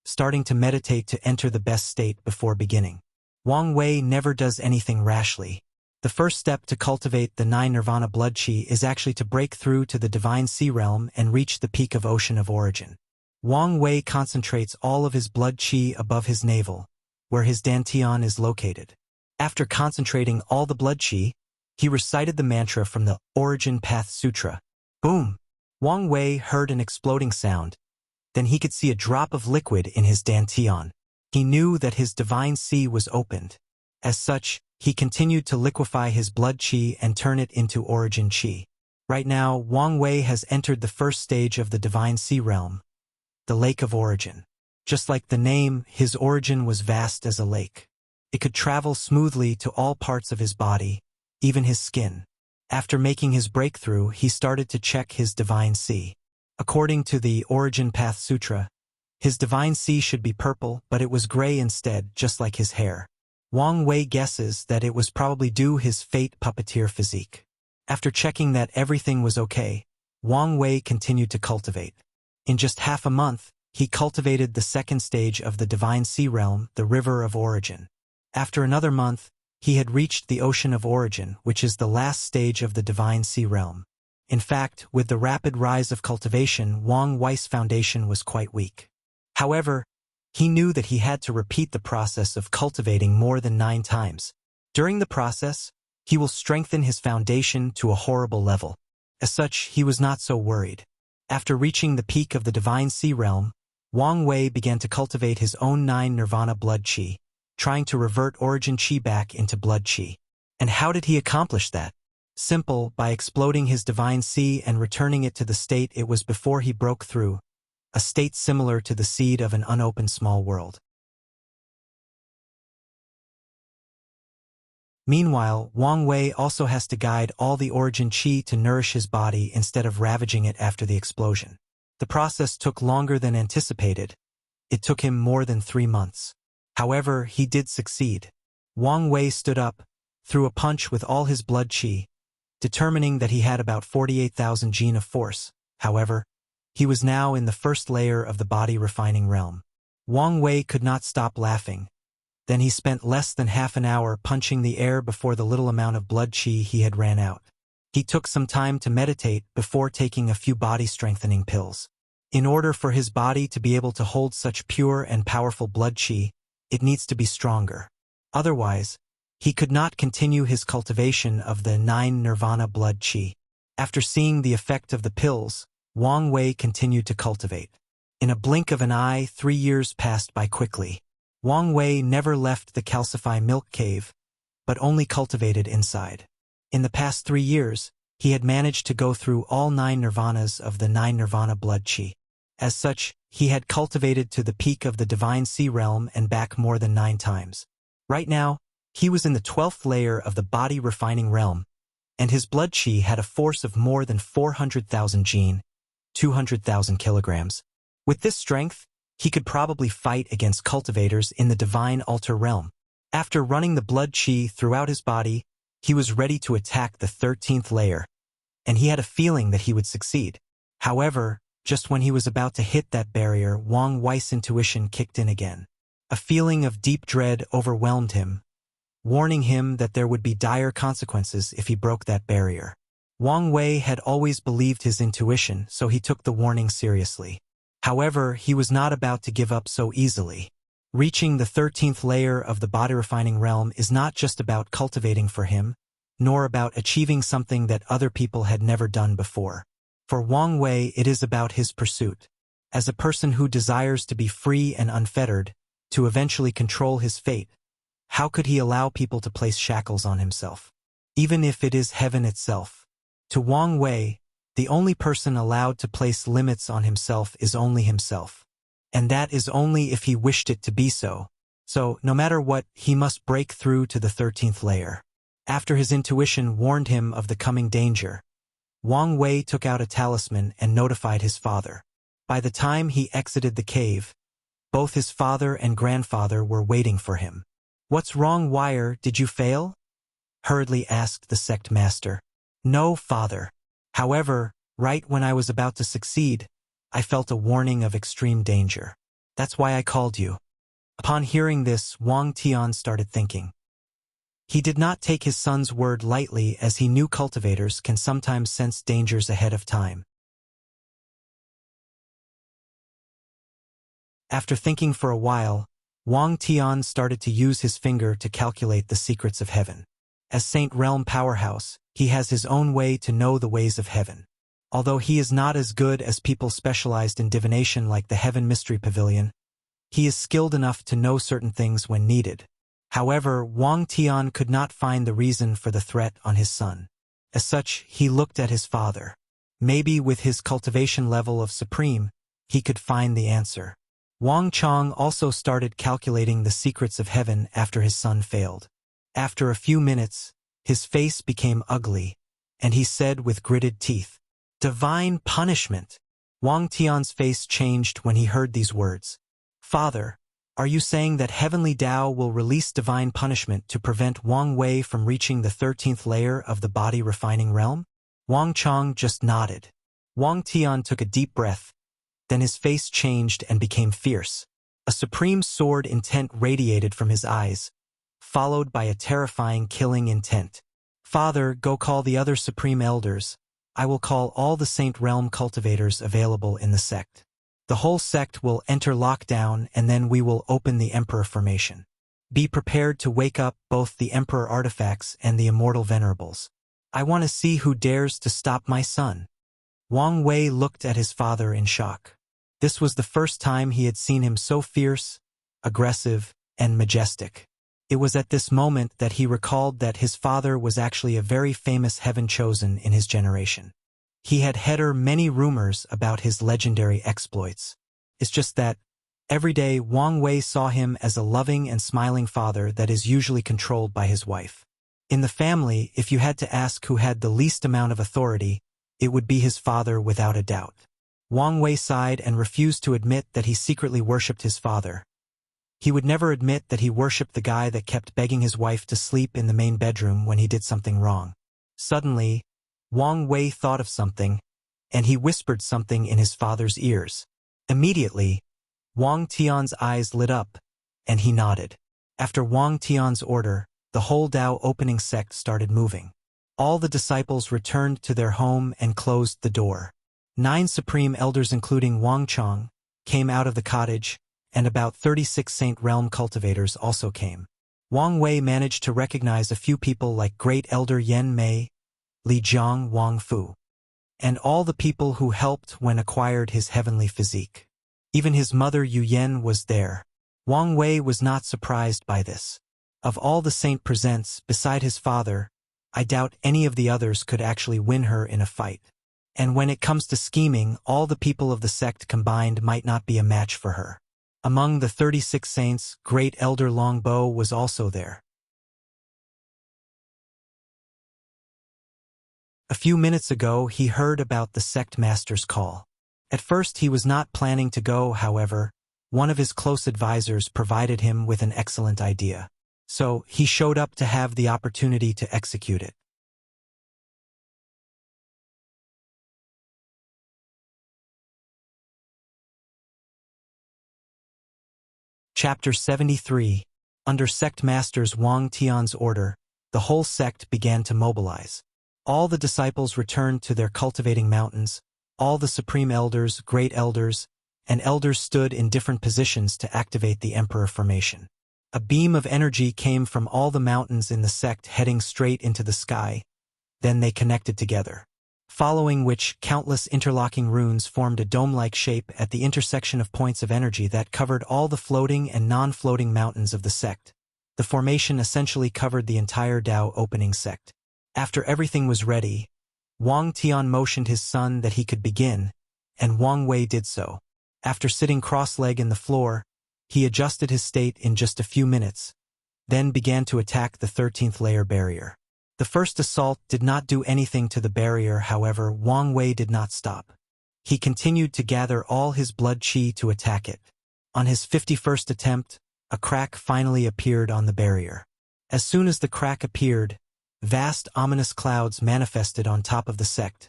starting to meditate to enter the best state before beginning. Wang Wei never does anything rashly. The first step to cultivate the 9 nirvana blood qi is actually to break through to the divine sea realm and reach the peak of ocean of origin. Wang Wei concentrates all of his blood qi above his navel, where his dantian is located. After concentrating all the blood qi, he recited the mantra from the Origin Path Sutra. Boom! Wang Wei heard an exploding sound. Then he could see a drop of liquid in his dantian. He knew that his divine sea was opened. As such, he continued to liquefy his blood qi and turn it into origin qi. Right now, Wang Wei has entered the first stage of the divine sea realm, the Lake of Origin. Just like the name, his origin was vast as a lake. It could travel smoothly to all parts of his body, even his skin. After making his breakthrough, he started to check his divine sea. According to the Origin Path Sutra, his divine sea should be purple, but it was gray instead, just like his hair. Wang Wei guesses that it was probably due his fate puppeteer physique. After checking that everything was okay, Wang Wei continued to cultivate. In just half a month, he cultivated the second stage of the divine sea realm, the River of Origin. After another month, he had reached the Ocean of Origin, which is the last stage of the divine sea realm. In fact, with the rapid rise of cultivation, Wang Wei's foundation was quite weak. However, he knew that he had to repeat the process of cultivating more than 9 times. During the process, he will strengthen his foundation to a horrible level. As such, he was not so worried. After reaching the peak of the Divine Sea Realm, Wang Wei began to cultivate his own 9 Nirvana blood qi, trying to revert origin qi back into blood qi. And how did he accomplish that? Simple, by exploding his Divine Sea and returning it to the state it was before he broke through, a state similar to the seed of an unopened small world. Meanwhile, Wang Wei also has to guide all the origin qi to nourish his body instead of ravaging it after the explosion. The process took longer than anticipated. It took him more than 3 months. However, he did succeed. Wang Wei stood up, threw a punch with all his blood qi, determining that he had about 48,000 gene of force. However, he was now in the first layer of the body refining realm. Wang Wei could not stop laughing. Then he spent less than half an hour punching the air before the little amount of blood qi he had ran out. He took some time to meditate before taking a few body-strengthening pills. In order for his body to be able to hold such pure and powerful blood qi, it needs to be stronger. Otherwise, he could not continue his cultivation of the 9 Nirvana blood qi. After seeing the effect of the pills, Wang Wei continued to cultivate. In a blink of an eye, 3 years passed by quickly. Wang Wei never left the calcify milk cave, but only cultivated inside. In the past 3 years, he had managed to go through all 9 nirvanas of the 9 nirvana blood qi. As such, he had cultivated to the peak of the Divine Sea Realm and back more than 9 times. Right now, he was in the 12th layer of the body refining realm, and his blood qi had a force of more than 400,000 gene, 200,000 kilograms. With this strength, he could probably fight against cultivators in the Divine Altar realm. After running the blood qi throughout his body, he was ready to attack the 13th layer, and he had a feeling that he would succeed. However, just when he was about to hit that barrier, Wang Wei's intuition kicked in again. A feeling of deep dread overwhelmed him, warning him that there would be dire consequences if he broke that barrier. Wang Wei had always believed his intuition, so he took the warning seriously. However, he was not about to give up so easily. Reaching the 13th layer of the body refining realm is not just about cultivating for him, nor about achieving something that other people had never done before. For Wang Wei, it is about his pursuit. As a person who desires to be free and unfettered, to eventually control his fate, how could he allow people to place shackles on himself? Even if it is heaven itself. To Wang Wei, the only person allowed to place limits on himself is only himself. And that is only if he wished it to be so. So, no matter what, he must break through to the 13th layer. After his intuition warned him of the coming danger, Wang Wei took out a talisman and notified his father. By the time he exited the cave, both his father and grandfather were waiting for him. "What's wrong, Wire? Did you fail?" hurriedly asked the sect master. "No, father. However, right when I was about to succeed, I felt a warning of extreme danger. That's why I called you." Upon hearing this, Wang Tian started thinking. He did not take his son's word lightly, as he knew cultivators can sometimes sense dangers ahead of time. After thinking for a while, Wang Tian started to use his finger to calculate the secrets of heaven. As Saint Realm Powerhouse, he has his own way to know the ways of heaven. Although he is not as good as people specialized in divination like the Heaven Mystery Pavilion, he is skilled enough to know certain things when needed. However, Wang Tian could not find the reason for the threat on his son. As such, he looked at his father. Maybe with his cultivation level of supreme, he could find the answer. Wang Chong also started calculating the secrets of heaven after his son failed. After a few minutes, his face became ugly, and he said with gritted teeth, "Divine punishment." Wang Tian's face changed when he heard these words. "Father, are you saying that Heavenly Tao will release divine punishment to prevent Wang Wei from reaching the 13th layer of the body refining realm?" Wang Chong just nodded. Wang Tian took a deep breath, then his face changed and became fierce. A supreme sword intent radiated from his eyes, followed by a terrifying killing intent. "Father, go call the other supreme elders. I will call all the Saint Realm cultivators available in the sect. The whole sect will enter lockdown, and then we will open the Emperor formation. Be prepared to wake up both the Emperor artifacts and the Immortal Venerables. I want to see who dares to stop my son." Wang Wei looked at his father in shock. This was the first time he had seen him so fierce, aggressive, and majestic. It was at this moment that he recalled that his father was actually a very famous heaven chosen in his generation. He had heard many rumors about his legendary exploits. It's just that, every day Wang Wei saw him as a loving and smiling father that is usually controlled by his wife. In the family, if you had to ask who had the least amount of authority, it would be his father without a doubt. Wang Wei sighed and refused to admit that he secretly worshipped his father. He would never admit that he worshipped the guy that kept begging his wife to sleep in the main bedroom when he did something wrong. Suddenly, Wang Wei thought of something, and he whispered something in his father's ears. Immediately, Wang Tian's eyes lit up, and he nodded. After Wang Tian's order, the whole Dao opening sect started moving. All the disciples returned to their home and closed the door. 9 supreme elders including Wang Chong came out of the cottage, and about 36 Saint Realm cultivators also came. Wang Wei managed to recognize a few people like Great Elder Yan Mei, Li Jiang Wang Fu, and all the people who helped when acquired his heavenly physique. Even his mother Yu Yan was there. Wang Wei was not surprised by this. Of all the saint presents, beside his father, I doubt any of the others could actually win her in a fight. And when it comes to scheming, all the people of the sect combined might not be a match for her. Among the 36 saints, Great Elder Longbo was also there. A few minutes ago, he heard about the sect master's call. At first he was not planning to go, however, one of his close advisors provided him with an excellent idea. So, he showed up to have the opportunity to execute it. Chapter 73. Under Sect Masters Wang Tian's order, the whole sect began to mobilize. All the disciples returned to their cultivating mountains, all the supreme elders, great elders, and elders stood in different positions to activate the Emperor formation. A beam of energy came from all the mountains in the sect heading straight into the sky, then they connected together. Following which, countless interlocking runes formed a dome-like shape at the intersection of points of energy that covered all the floating and non-floating mountains of the sect. The formation essentially covered the entire Dao opening sect. After everything was ready, Wang Tian motioned his son that he could begin, and Wang Wei did so. After sitting cross-legged in the floor, he adjusted his state in just a few minutes, then began to attack the 13th layer barrier. The first assault did not do anything to the barrier, however, Wang Wei did not stop. He continued to gather all his blood qi to attack it. On his 51st attempt, a crack finally appeared on the barrier. As soon as the crack appeared, vast ominous clouds manifested on top of the sect.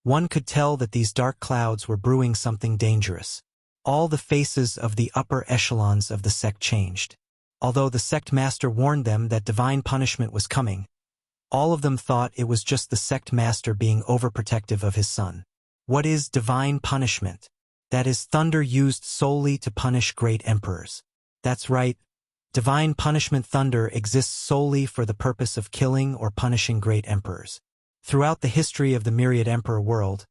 One could tell that these dark clouds were brewing something dangerous. All the faces of the upper echelons of the sect changed. Although the sect master warned them that divine punishment was coming, all of them thought it was just the sect master being overprotective of his son. What is divine punishment? That is thunder used solely to punish great emperors. That's right. Divine punishment thunder exists solely for the purpose of killing or punishing great emperors. Throughout the history of the myriad emperor world,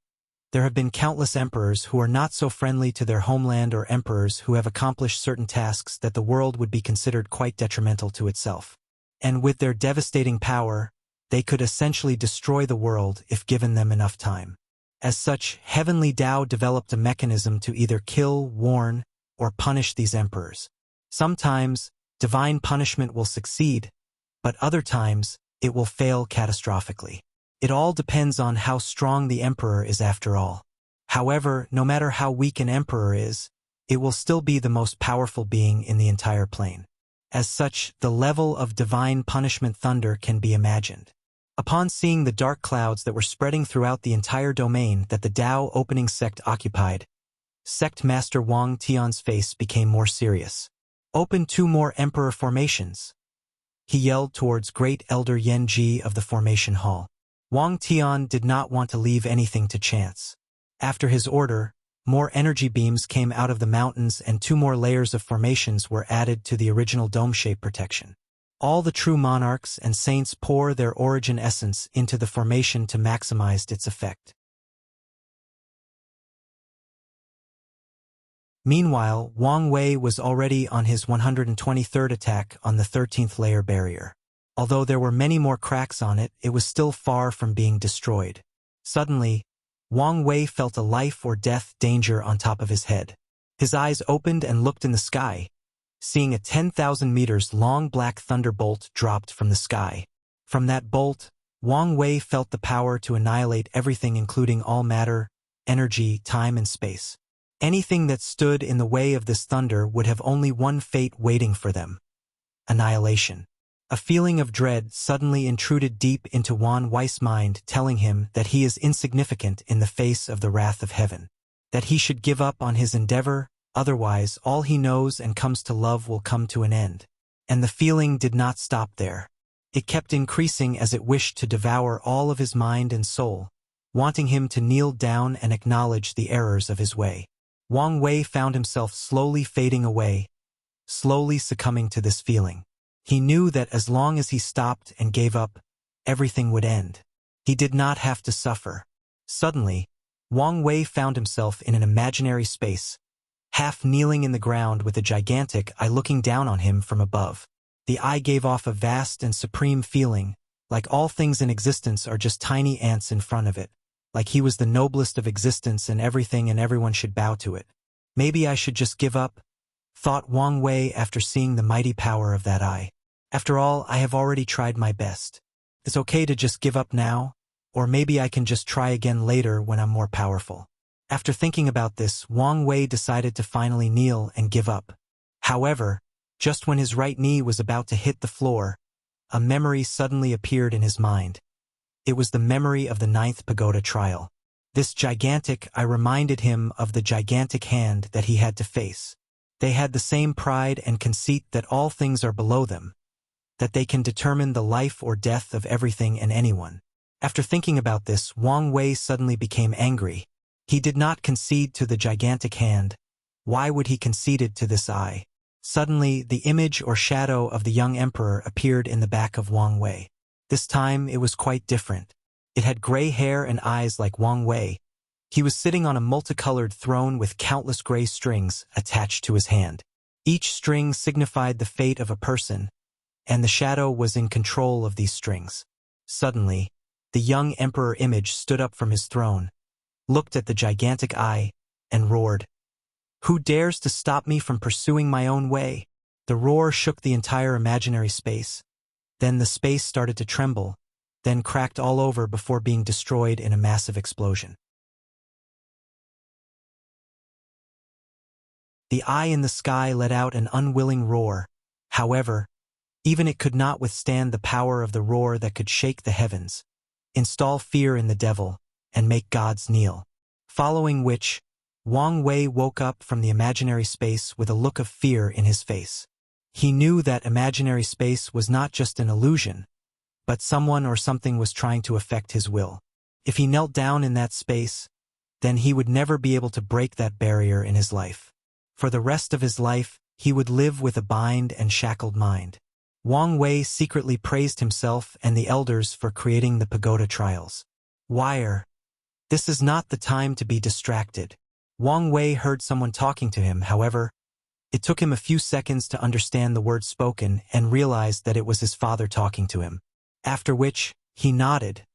there have been countless emperors who are not so friendly to their homeland or emperors who have accomplished certain tasks that the world would be considered quite detrimental to itself. And with their devastating power, they could essentially destroy the world if given them enough time. As such, Heavenly Tao developed a mechanism to either kill, warn, or punish these emperors. Sometimes, divine punishment will succeed, but other times, it will fail catastrophically. It all depends on how strong the emperor is after all. However, no matter how weak an emperor is, it will still be the most powerful being in the entire plane. As such, the level of divine punishment thunder can be imagined. Upon seeing the dark clouds that were spreading throughout the entire domain that the Dao opening sect occupied, Sect Master Wang Tian's face became more serious. Open 2 more emperor formations, he yelled towards Great Elder Yan Ji of the formation hall. Wang Tian did not want to leave anything to chance. After his order, more energy beams came out of the mountains and 2 more layers of formations were added to the original dome-shape protection. All the true monarchs and saints pour their origin essence into the formation to maximize its effect. Meanwhile, Wang Wei was already on his 123rd attack on the 13th layer barrier. Although there were many more cracks on it, it was still far from being destroyed. Suddenly, Wang Wei felt a life or death danger on top of his head. His eyes opened and looked in the sky, seeing a 10,000 meters long black thunderbolt dropped from the sky. From that bolt, Wang Wei felt the power to annihilate everything, including all matter, energy, time and space. Anything that stood in the way of this thunder would have only one fate waiting for them: annihilation. A feeling of dread suddenly intruded deep into Wang Wei's mind, telling him that he is insignificant in the face of the wrath of heaven, that he should give up on his endeavor, otherwise all he knows and comes to love will come to an end. And the feeling did not stop there. It kept increasing as it wished to devour all of his mind and soul, wanting him to kneel down and acknowledge the errors of his way. Wang Wei found himself slowly fading away, slowly succumbing to this feeling. He knew that as long as he stopped and gave up, everything would end. He did not have to suffer. Suddenly, Wang Wei found himself in an imaginary space, half kneeling in the ground with a gigantic eye looking down on him from above. The eye gave off a vast and supreme feeling, like all things in existence are just tiny ants in front of it, like he was the noblest of existence and everything and everyone should bow to it. Maybe I should just give up, thought Wang Wei after seeing the mighty power of that eye. After all, I have already tried my best. It's okay to just give up now, or maybe I can just try again later when I'm more powerful. After thinking about this, Wang Wei decided to finally kneel and give up. However, just when his right knee was about to hit the floor, a memory suddenly appeared in his mind. It was the memory of the 9th pagoda trial. This gigantic eye reminded him of the gigantic hand that he had to face. They had the same pride and conceit that all things are below them, that they can determine the life or death of everything and anyone. After thinking about this, Wang Wei suddenly became angry. He did not concede to the gigantic hand. Why would he concede to this eye? Suddenly, the image or shadow of the young emperor appeared in the back of Wang Wei. This time, it was quite different. It had gray hair and eyes like Wang Wei. He was sitting on a multicolored throne with countless gray strings attached to his hand. Each string signified the fate of a person, and the shadow was in control of these strings. Suddenly, the young emperor image stood up from his throne, looked at the gigantic eye, and roared, "Who dares to stop me from pursuing my own way?" The roar shook the entire imaginary space. Then the space started to tremble, then cracked all over before being destroyed in a massive explosion. The eye in the sky let out an unwilling roar. However, even it could not withstand the power of the roar that could shake the heavens, install fear in the devil, and make gods kneel. Following which, Wang Wei woke up from the imaginary space with a look of fear in his face. He knew that imaginary space was not just an illusion, but someone or something was trying to affect his will. If he knelt down in that space, then he would never be able to break that barrier in his life. For the rest of his life, he would live with a bind and shackled mind. Wang Wei secretly praised himself and the elders for creating the pagoda trials. Wire. This is not the time to be distracted. Wang Wei heard someone talking to him, however. It took him a few seconds to understand the words spoken and realized that it was his father talking to him. After which, he nodded,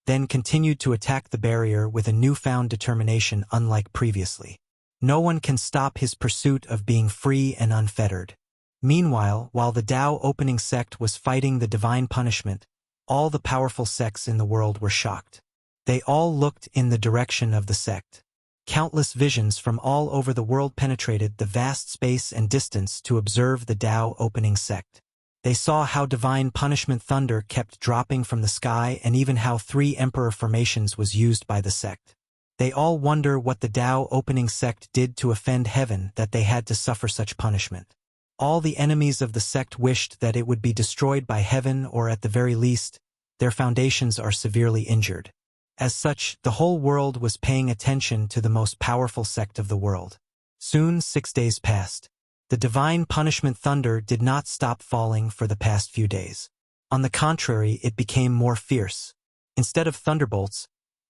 then continued to attack the barrier with a newfound determination unlike previously. No one can stop his pursuit of being free and unfettered. Meanwhile, while the Tao opening sect was fighting the divine punishment, all the powerful sects in the world were shocked. They all looked in the direction of the sect. Countless visions from all over the world penetrated the vast space and distance to observe the Tao opening sect. They saw how divine punishment thunder kept dropping from the sky and even how 3 emperor formations was used by the sect. They all wonder what the Tao opening sect did to offend heaven that they had to suffer such punishment. All the enemies of the sect wished that it would be destroyed by heaven, or at the very least, their foundations are severely injured. As such, the whole world was paying attention to the most powerful sect of the world. Soon 6 days passed. The divine punishment thunder did not stop falling for the past few days. On the contrary, it became more fierce. Instead of thunderbolts,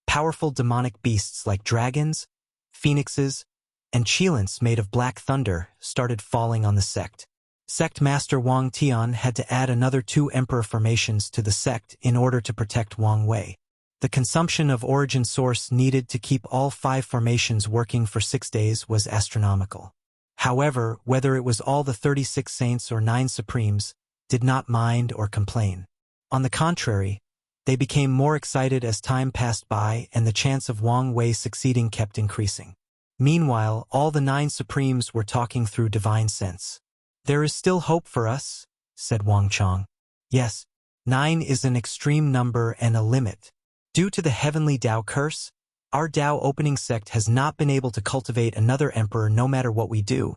powerful demonic beasts like dragons, phoenixes, and chilants made of black thunder started falling on the sect. Sect Master Wang Tian had to add another 2 emperor formations to the sect in order to protect Wang Wei. The consumption of origin source needed to keep all 5 formations working for 6 days was astronomical. However, whether it was all the 36 saints or 9 supremes, did not mind or complain. On the contrary, they became more excited as time passed by and the chance of Wang Wei succeeding kept increasing. Meanwhile, all the 9 supremes were talking through divine sense. "There is still hope for us," said Wang Chong. "Yes, 9 is an extreme number and a limit. Due to the heavenly Tao curse, our Tao opening sect has not been able to cultivate another emperor no matter what we do.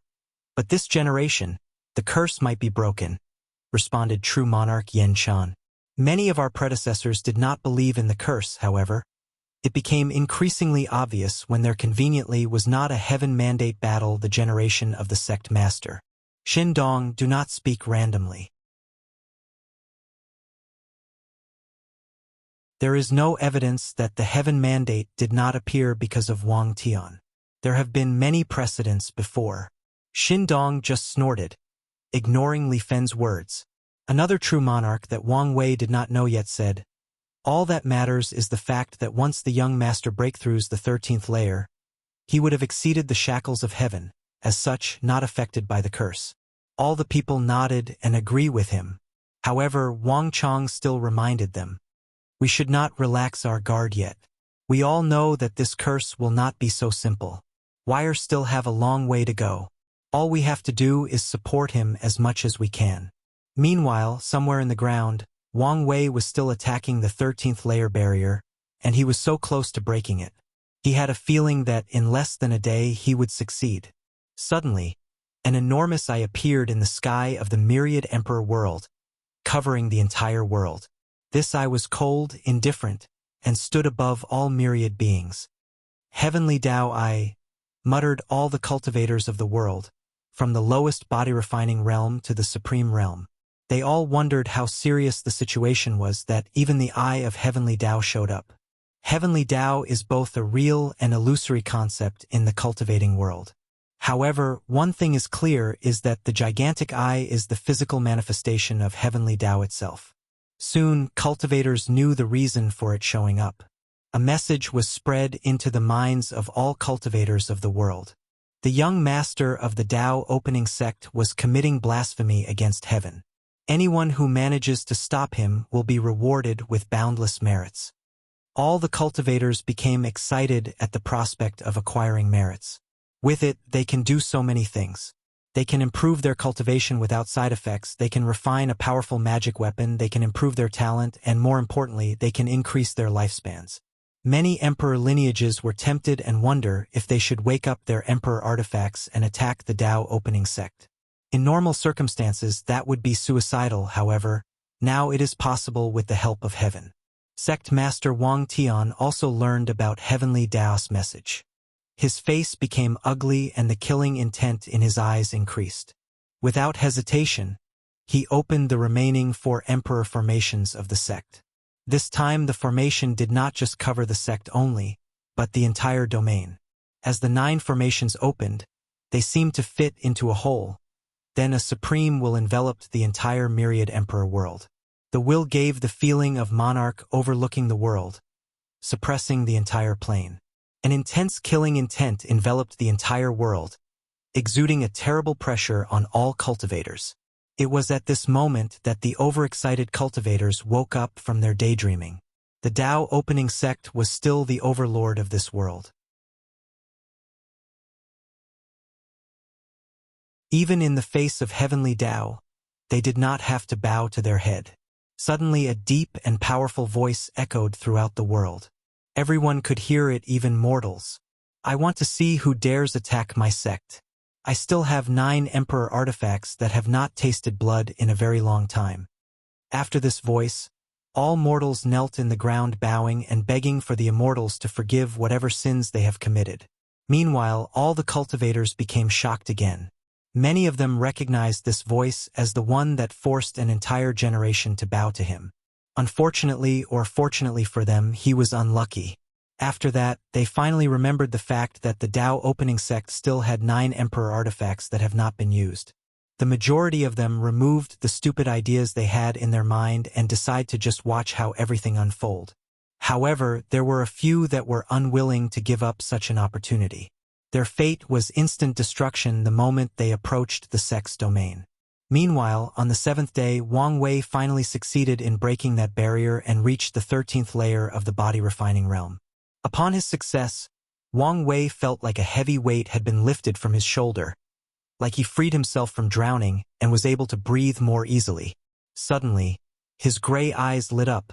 But this generation, the curse might be broken," responded true monarch Yen Shan. Many of our predecessors did not believe in the curse, however. It became increasingly obvious when there conveniently was not a heaven mandate battle the generation of the sect master. Xin Dong, do not speak randomly. There is no evidence that the heaven mandate did not appear because of Wang Tian. There have been many precedents before. Xin Dong just snorted, ignoring Li Fen's words. Another true monarch that Wang Wei did not know yet said, "All that matters is the fact that once the young master breakthroughs the 13th layer, he would have exceeded the shackles of heaven, as such not affected by the curse." All the people nodded and agree with him. However, Wang Chong still reminded them, "We should not relax our guard yet. We all know that this curse will not be so simple. Wire still have a long way to go. All we have to do is support him as much as we can." Meanwhile, somewhere in the ground, Wang Wei was still attacking the 13th layer barrier, and he was so close to breaking it. He had a feeling that in less than a day he would succeed. Suddenly, an enormous eye appeared in the sky of the myriad emperor world, covering the entire world. This eye was cold, indifferent, and stood above all myriad beings. "Heavenly Tao Eye," muttered all the cultivators of the world, from the lowest body-refining realm to the supreme realm. They all wondered how serious the situation was that even the eye of Heavenly Tao showed up. Heavenly Tao is both a real and illusory concept in the cultivating world. However, one thing is clear is that the gigantic eye is the physical manifestation of Heavenly Tao itself. Soon, cultivators knew the reason for it showing up. A message was spread into the minds of all cultivators of the world. The young master of the Tao opening sect was committing blasphemy against heaven. Anyone who manages to stop him will be rewarded with boundless merits. All the cultivators became excited at the prospect of acquiring merits. With it, they can do so many things. They can improve their cultivation without side effects, they can refine a powerful magic weapon, they can improve their talent, and more importantly, they can increase their lifespans. Many emperor lineages were tempted and wonder if they should wake up their emperor artifacts and attack the Tao opening sect. In normal circumstances, that would be suicidal, however, now it is possible with the help of heaven. Sect Master Wang Tian also learned about Heavenly Tao's message. His face became ugly and the killing intent in his eyes increased. Without hesitation, he opened the remaining 4 emperor formations of the sect. This time the formation did not just cover the sect only, but the entire domain. As the 9 formations opened, they seemed to fit into a whole. Then a supreme will enveloped the entire myriad emperor world. The will gave the feeling of monarch overlooking the world, suppressing the entire plane. An intense killing intent enveloped the entire world, exuding a terrible pressure on all cultivators. It was at this moment that the overexcited cultivators woke up from their daydreaming. The Tao opening sect was still the overlord of this world. Even in the face of Heavenly Tao, they did not have to bow to their head. Suddenly a deep and powerful voice echoed throughout the world. Everyone could hear it, even mortals. "I want to see who dares attack my sect. I still have 9 emperor artifacts that have not tasted blood in a very long time." After this voice, all mortals knelt in the ground, bowing and begging for the immortals to forgive whatever sins they have committed. Meanwhile, all the cultivators became shocked again. Many of them recognized this voice as the one that forced an entire generation to bow to him. Unfortunately or fortunately for them, he was unlucky. After that, they finally remembered the fact that the Tao opening sect still had 9 emperor artifacts that have not been used. The majority of them removed the stupid ideas they had in their mind and decided to just watch how everything unfold. However, there were a few that were unwilling to give up such an opportunity. Their fate was instant destruction the moment they approached the sect's domain. Meanwhile, on the 7th day, Wang Wei finally succeeded in breaking that barrier and reached the 13th layer of the body-refining realm. Upon his success, Wang Wei felt like a heavy weight had been lifted from his shoulder, like he freed himself from drowning and was able to breathe more easily. Suddenly, his gray eyes lit up,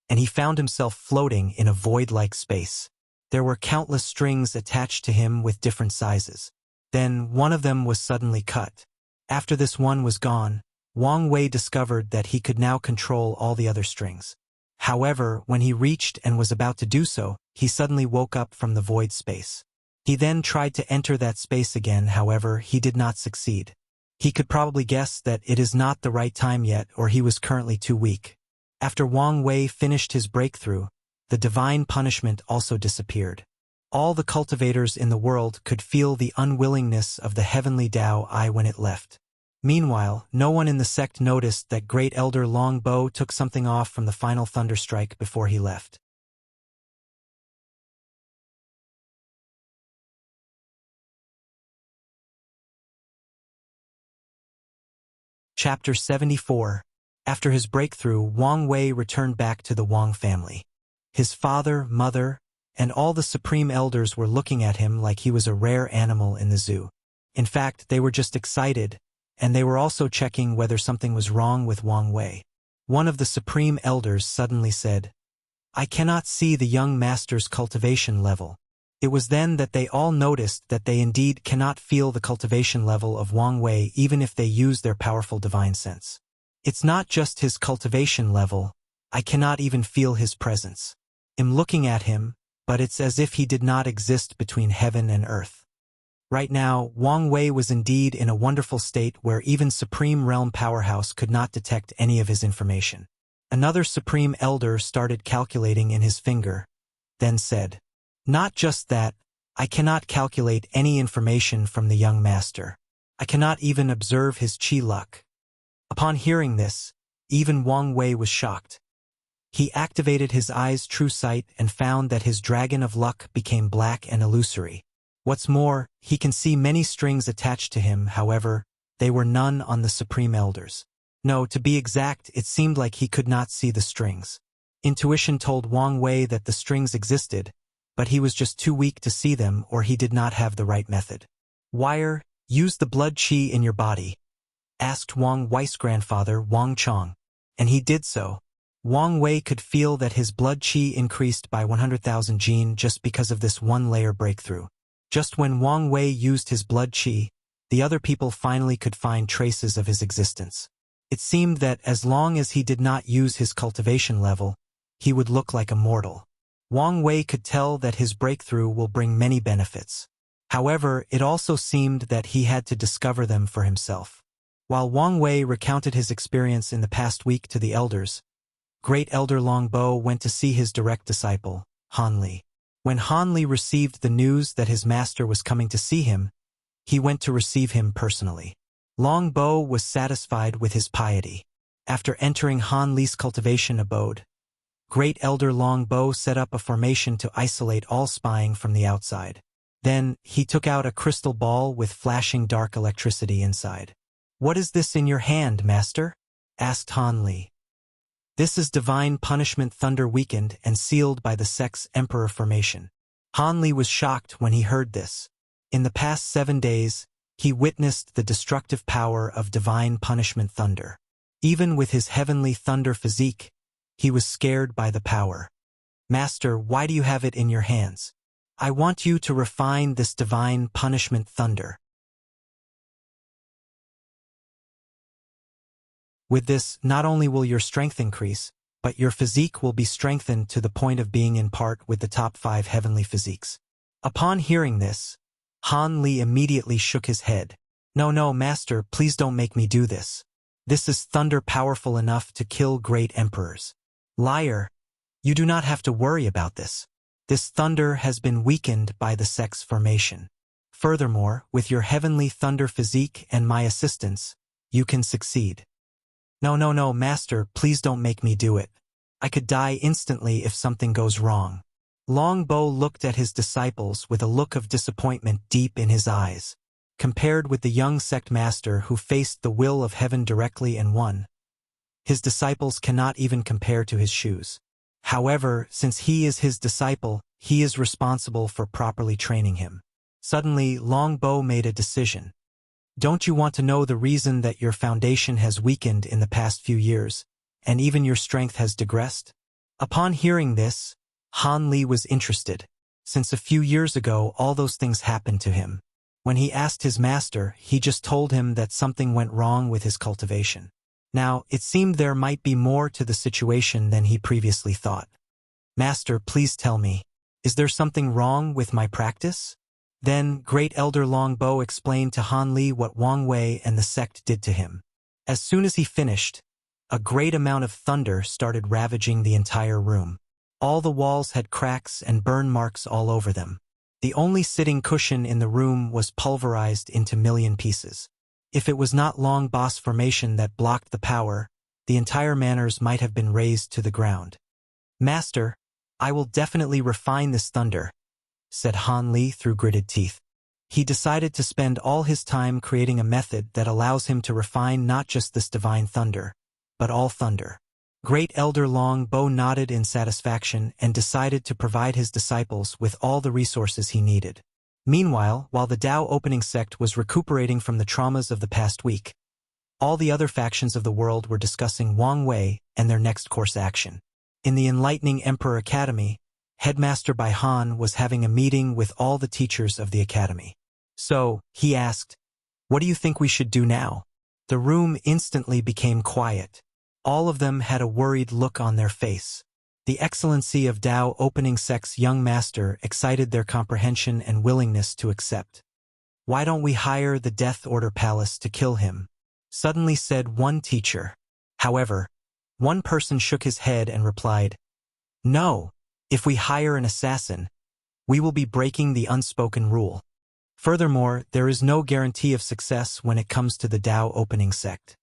and he found himself floating in a void-like space. There were countless strings attached to him with different sizes. Then one of them was suddenly cut. After this one was gone, Wang Wei discovered that he could now control all the other strings. However, when he reached and was about to do so, he suddenly woke up from the void space. He then tried to enter that space again, however, he did not succeed. He could probably guess that it is not the right time yet, or he was currently too weak. After Wang Wei finished his breakthrough, the divine punishment also disappeared. All the cultivators in the world could feel the unwillingness of the heavenly Tao I when it left. Meanwhile, no one in the sect noticed that Great Elder Long Bo took something off from the final thunderstrike before he left. Chapter 74. After his breakthrough, Wang Wei returned back to the Wang family. His father, mother, and all the supreme elders were looking at him like he was a rare animal in the zoo. In fact, they were just excited, and they were also checking whether something was wrong with Wang Wei. One of the supreme elders suddenly said, "I cannot see the young master's cultivation level." It was then that they all noticed that they indeed cannot feel the cultivation level of Wang Wei even if they use their powerful divine sense. It's not just his cultivation level, I cannot even feel his presence. I'm looking at him, but it's as if he did not exist between heaven and earth. Right now, Wang Wei was indeed in a wonderful state where even Supreme Realm Powerhouse could not detect any of his information. Another Supreme Elder started calculating in his finger, then said, "Not just that, I cannot calculate any information from the young master. I cannot even observe his chi luck." Upon hearing this, even Wang Wei was shocked. He activated his eye's true sight and found that his dragon of luck became black and illusory. What's more, he can see many strings attached to him, however, they were none on the Supreme Elders. No, to be exact, it seemed like he could not see the strings. Intuition told Wang Wei that the strings existed, but he was just too weak to see them or he did not have the right method. "Wire, use the blood qi in your body," asked Wang Wei's grandfather, Wang Chong, and he did so. Wang Wei could feel that his blood qi increased by 100,000 jin just because of this one-layer breakthrough. Just when Wang Wei used his blood qi, the other people finally could find traces of his existence. It seemed that as long as he did not use his cultivation level, he would look like a mortal. Wang Wei could tell that his breakthrough will bring many benefits. However, it also seemed that he had to discover them for himself. While Wang Wei recounted his experience in the past week to the elders, Great Elder Long Bo went to see his direct disciple, Han Li. When Han Li received the news that his master was coming to see him, he went to receive him personally. Long Bo was satisfied with his piety. After entering Han Li's cultivation abode, Great Elder Long Bo set up a formation to isolate all spying from the outside. Then, he took out a crystal ball with flashing dark electricity inside. "What is this in your hand, master?" asked Han Li. "This is divine punishment thunder weakened and sealed by the sect's emperor formation." Han Li was shocked when he heard this. In the past 7 days, he witnessed the destructive power of divine punishment thunder. Even with his heavenly thunder physique, he was scared by the power. "Master, why do you have it in your hands? I want you to refine this divine punishment thunder." With this, not only will your strength increase, but your physique will be strengthened to the point of being in part with the top 5 heavenly physiques. Upon hearing this, Han Li immediately shook his head. No, master, please don't make me do this. This is thunder powerful enough to kill great emperors." "Liar, you do not have to worry about this. This thunder has been weakened by the sect's formation. Furthermore, with your heavenly thunder physique and my assistance, you can succeed. No, Master, please don't make me do it. I could die instantly if something goes wrong. Longbow looked at his disciples with a look of disappointment deep in his eyes. Compared with the young sect master who faced the will of heaven directly and won, his disciples cannot even compare to his shoes. However, since he is his disciple, he is responsible for properly training him. Suddenly, Longbow made a decision. Don't you want to know the reason that your foundation has weakened in the past few years, and even your strength has digressed? Upon hearing this, Han Li was interested, since a few years ago all those things happened to him. When he asked his master, he just told him that something went wrong with his cultivation. Now, it seemed there might be more to the situation than he previously thought. Master, please tell me, is there something wrong with my practice? Then, Great Elder Longbow explained to Han Li what Wang Wei and the sect did to him. As soon as he finished, a great amount of thunder started ravaging the entire room. All the walls had cracks and burn marks all over them. The only sitting cushion in the room was pulverized into million pieces. If it was not long boss formation that blocked the power, the entire manners might have been razed to the ground. Master, I will definitely refine this thunder, said Han Li through gritted teeth. He decided to spend all his time creating a method that allows him to refine not just this divine thunder, but all thunder. Great Elder Longbow nodded in satisfaction and decided to provide his disciples with all the resources he needed. Meanwhile, while the Tao opening sect was recuperating from the traumas of the past week, all the other factions of the world were discussing Wang Wei and their next course action. In the Enlightening Emperor Academy, Headmaster Bai Han was having a meeting with all the teachers of the academy. So, he asked, "What do you think we should do now?" The room instantly became quiet. All of them had a worried look on their face. The excellency of Tao opening sect's young master excited their comprehension and willingness to accept. "Why don't we hire the Death Order Palace to kill him?" suddenly said one teacher. However, one person shook his head and replied, "No. If we hire an assassin, we will be breaking the unspoken rule. Furthermore, there is no guarantee of success when it comes to the Tao opening sect.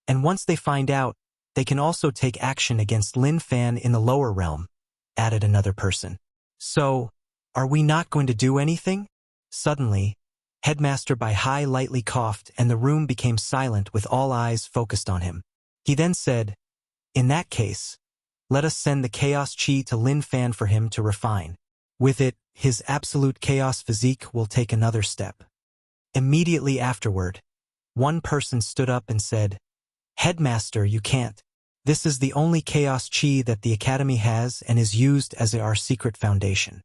And once they find out, they can also take action against Lin Fan in the lower realm," added another person. "So, are we not going to do anything?" Suddenly, Headmaster Bai Hai lightly coughed and the room became silent with all eyes focused on him. He then said, "In that case, let us send the Chaos Chi to Lin Fan for him to refine. With it, his absolute chaos physique will take another step." Immediately afterward, one person stood up and said, "Headmaster, you can't. This is the only Chaos Chi that the Academy has and is used as our secret foundation."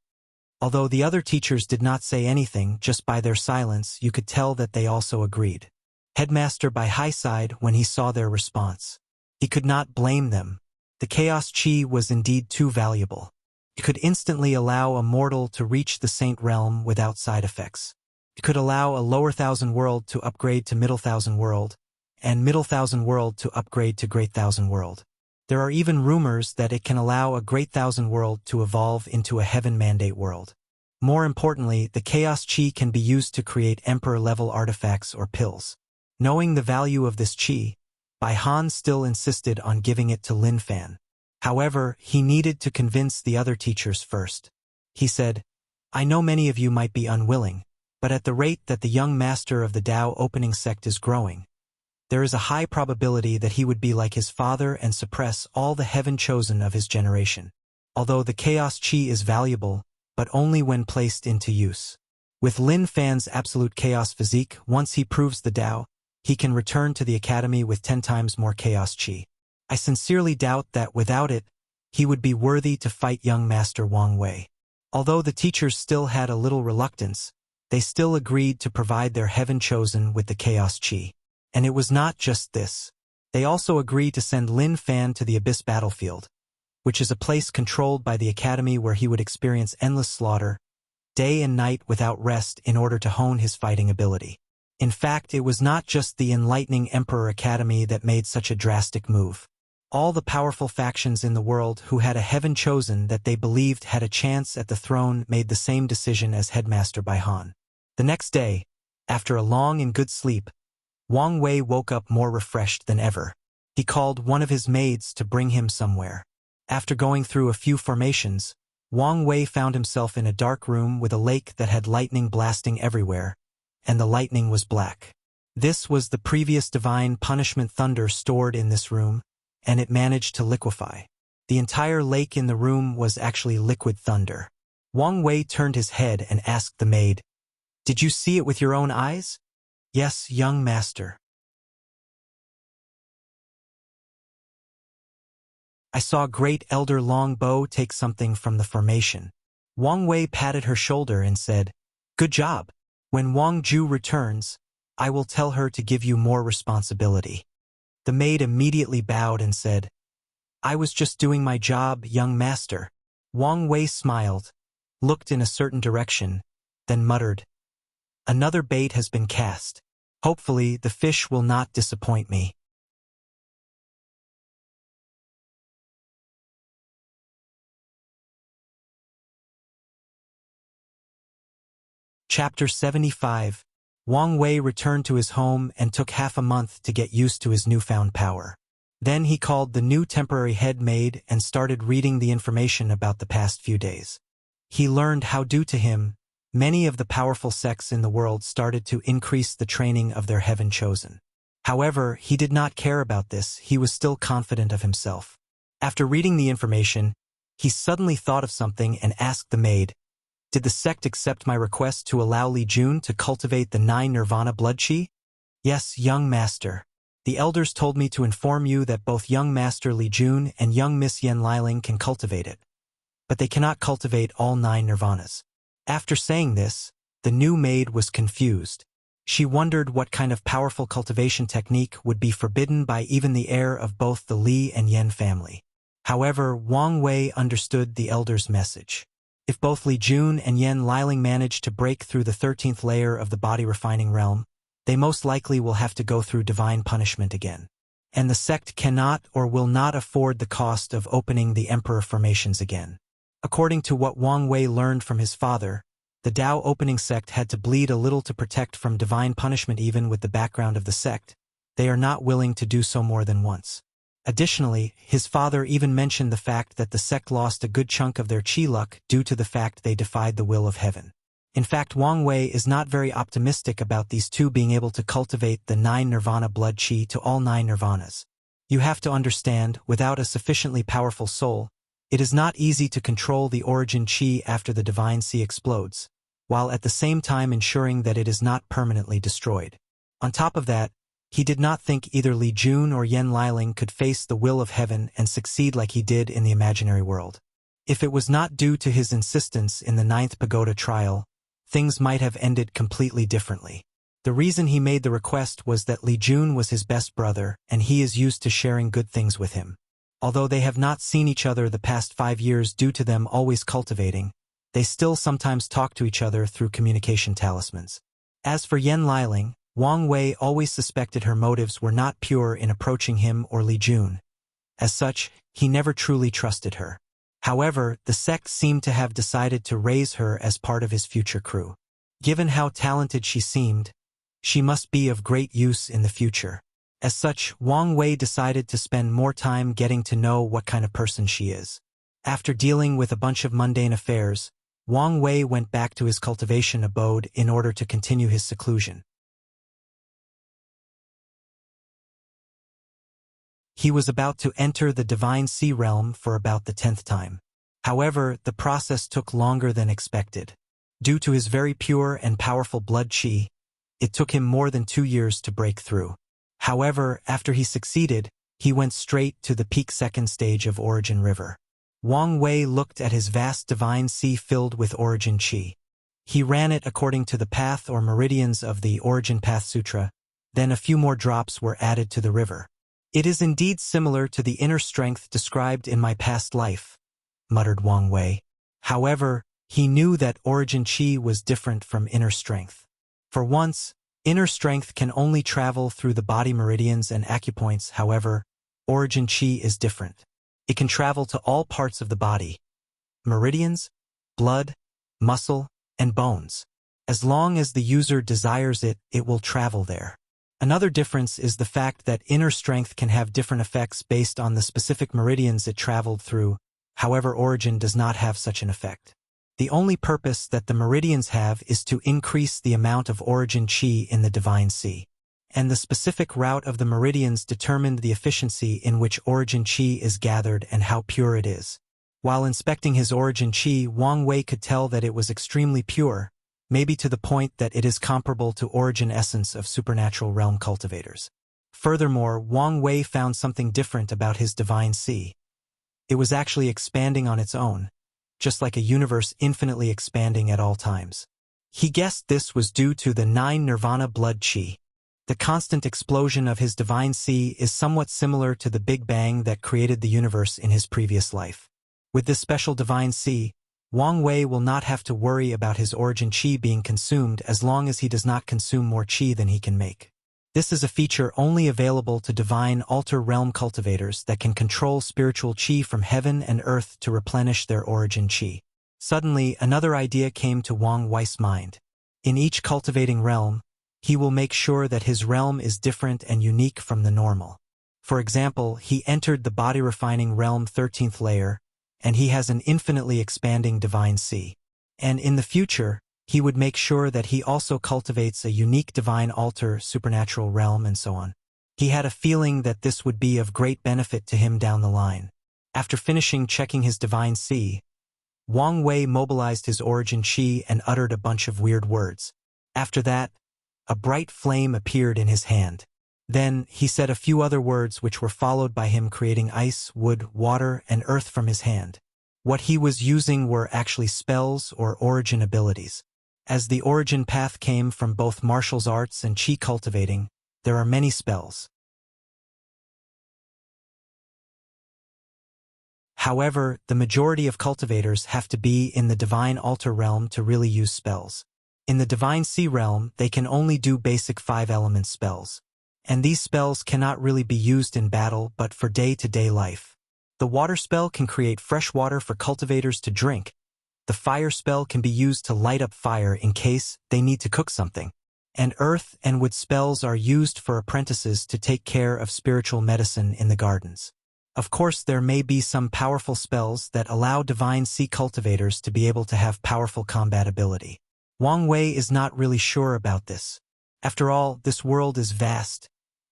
Although the other teachers did not say anything, just by their silence you could tell that they also agreed. Headmaster Bai Hai sighed when he saw their response. He could not blame them. The Chaos Chi was indeed too valuable. It could instantly allow a mortal to reach the Saint Realm without side effects. It could allow a lower Thousand World to upgrade to Middle Thousand World, and Middle Thousand World to upgrade to Great Thousand World. There are even rumors that it can allow a Great Thousand World to evolve into a Heaven Mandate world. More importantly, the Chaos Chi can be used to create Emperor-level artifacts or pills. Knowing the value of this Chi, Bai Han still insisted on giving it to Lin Fan. However, he needed to convince the other teachers first. He said, "I know many of you might be unwilling, but at the rate that the young master of the Tao opening sect is growing, there is a high probability that he would be like his father and suppress all the heaven chosen of his generation. Although the Chaos Chi is valuable, but only when placed into use. With Lin Fan's absolute chaos physique, once he proves the Tao, he can return to the academy with 10 times more Chaos Chi. I sincerely doubt that without it, he would be worthy to fight young Master Wang Wei." Although the teachers still had a little reluctance, they still agreed to provide their heaven chosen with the Chaos Chi. And it was not just this. They also agreed to send Lin Fan to the Abyss battlefield, which is a place controlled by the academy where he would experience endless slaughter, day and night without rest in order to hone his fighting ability. In fact, it was not just the Enlightening Emperor Academy that made such a drastic move. All the powerful factions in the world who had a heaven chosen that they believed had a chance at the throne made the same decision as Headmaster Baihan. The next day, after a long and good sleep, Wang Wei woke up more refreshed than ever. He called one of his maids to bring him somewhere. After going through a few formations, Wang Wei found himself in a dark room with a lake that had lightning blasting everywhere, and the lightning was black. This was the previous divine punishment thunder stored in this room, and it managed to liquefy. The entire lake in the room was actually liquid thunder. Wang Wei turned his head and asked the maid, "Did you see it with your own eyes?" "Yes, young master. I saw great elder Long Bo take something from the formation." Wang Wei patted her shoulder and said, "Good job. When Wang Ju returns, I will tell her to give you more responsibility." The maid immediately bowed and said, "I was just doing my job, young master." Wang Wei smiled, looked in a certain direction, then muttered, "Another bait has been cast. Hopefully the fish will not disappoint me." Chapter 75. Wang Wei returned to his home and took half a month to get used to his newfound power. Then he called the new temporary head maid and started reading the information about the past few days. He learned how, due to him, many of the powerful sects in the world started to increase the training of their heaven chosen. However, he did not care about this. He was still confident of himself. After reading the information, he suddenly thought of something and asked the maid, "Did the sect accept my request to allow Li Jun to cultivate the 9 nirvana blood chi?" "Yes, young master. The elders told me to inform you that both young master Li Jun and young Miss Yen Liling can cultivate it. But they cannot cultivate all 9 nirvanas." After saying this, the new maid was confused. She wondered what kind of powerful cultivation technique would be forbidden by even the heir of both the Li and Yen family. However, Wang Wei understood the elders' message. If both Li Jun and Yen Liling manage to break through the 13th layer of the body refining realm, they most likely will have to go through divine punishment again. And the sect cannot or will not afford the cost of opening the emperor formations again. According to what Wang Wei learned from his father, the Tao opening sect had to bleed a little to protect from divine punishment. Even with the background of the sect, they are not willing to do so more than once. Additionally, his father even mentioned the fact that the sect lost a good chunk of their chi luck due to the fact they defied the will of heaven. In fact, Wang Wei is not very optimistic about these two being able to cultivate the 9 nirvana blood chi to all 9 nirvanas. You have to understand, without a sufficiently powerful soul, it is not easy to control the origin chi after the divine sea explodes, while at the same time ensuring that it is not permanently destroyed. On top of that, he did not think either Li Jun or Yen Liling could face the will of heaven and succeed like he did in the imaginary world. If it was not due to his insistence in the 9th pagoda trial, things might have ended completely differently. The reason he made the request was that Li Jun was his best brother and he is used to sharing good things with him. Although they have not seen each other the past 5 years due to them always cultivating, they still sometimes talk to each other through communication talismans. As for Yen Liling, Wang Wei always suspected her motives were not pure in approaching him or Li Jun. As such, he never truly trusted her. However, the sect seemed to have decided to raise her as part of his future crew. Given how talented she seemed, she must be of great use in the future. As such, Wang Wei decided to spend more time getting to know what kind of person she is. After dealing with a bunch of mundane affairs, Wang Wei went back to his cultivation abode in order to continue his seclusion. He was about to enter the divine sea realm for about the 10th time. However, the process took longer than expected. Due to his very pure and powerful blood chi, it took him more than 2 years to break through. However, after he succeeded, he went straight to the peak 2nd stage of Origin River. Wang Wei looked at his vast divine sea filled with origin chi. He ran it according to the path or meridians of the Origin Path Sutra, then a few more drops were added to the river. "It is indeed similar to the inner strength described in my past life," muttered Wang Wei. However, he knew that origin chi was different from inner strength. For once, inner strength can only travel through the body meridians and acupoints. However, origin chi is different. It can travel to all parts of the body, meridians, blood, muscle, and bones. As long as the user desires it, it will travel there. Another difference is the fact that inner strength can have different effects based on the specific meridians it traveled through. However, origin does not have such an effect. The only purpose that the meridians have is to increase the amount of origin chi in the divine sea. And the specific route of the meridians determined the efficiency in which origin chi is gathered and how pure it is. While inspecting his origin chi, Wang Wei could tell that it was extremely pure, maybe to the point that it is comparable to origin essence of supernatural realm cultivators. Furthermore, Wang Wei found something different about his divine sea. It was actually expanding on its own, just like a universe infinitely expanding at all times. He guessed this was due to the 9 nirvana blood chi. The constant explosion of his divine sea is somewhat similar to the Big Bang that created the universe in his previous life. With this special divine sea, Wang Wei will not have to worry about his origin chi being consumed as long as he does not consume more chi than he can make. This is a feature only available to divine altar realm cultivators that can control spiritual chi from heaven and earth to replenish their origin chi. Suddenly, another idea came to Wang Wei's mind. In each cultivating realm, he will make sure that his realm is different and unique from the normal. For example, he entered the body refining realm 13th layer, and he has an infinitely expanding divine sea. And in the future, he would make sure that he also cultivates a unique divine altar, supernatural realm, and so on. He had a feeling that this would be of great benefit to him down the line. After finishing checking his divine sea, Wang Wei mobilized his origin chi and uttered a bunch of weird words. After that, a bright flame appeared in his hand. Then, he said a few other words which were followed by him creating ice, wood, water, and earth from his hand. What he was using were actually spells or origin abilities. As the origin path came from both martial arts and chi cultivating, there are many spells. However, the majority of cultivators have to be in the divine altar realm to really use spells. In the divine sea realm, they can only do basic 5-element spells. And these spells cannot really be used in battle but for day-to-day life. The water spell can create fresh water for cultivators to drink. The fire spell can be used to light up fire in case they need to cook something. And earth and wood spells are used for apprentices to take care of spiritual medicine in the gardens. Of course, there may be some powerful spells that allow divine sea cultivators to be able to have powerful combat ability. Wang Wei is not really sure about this. After all, this world is vast.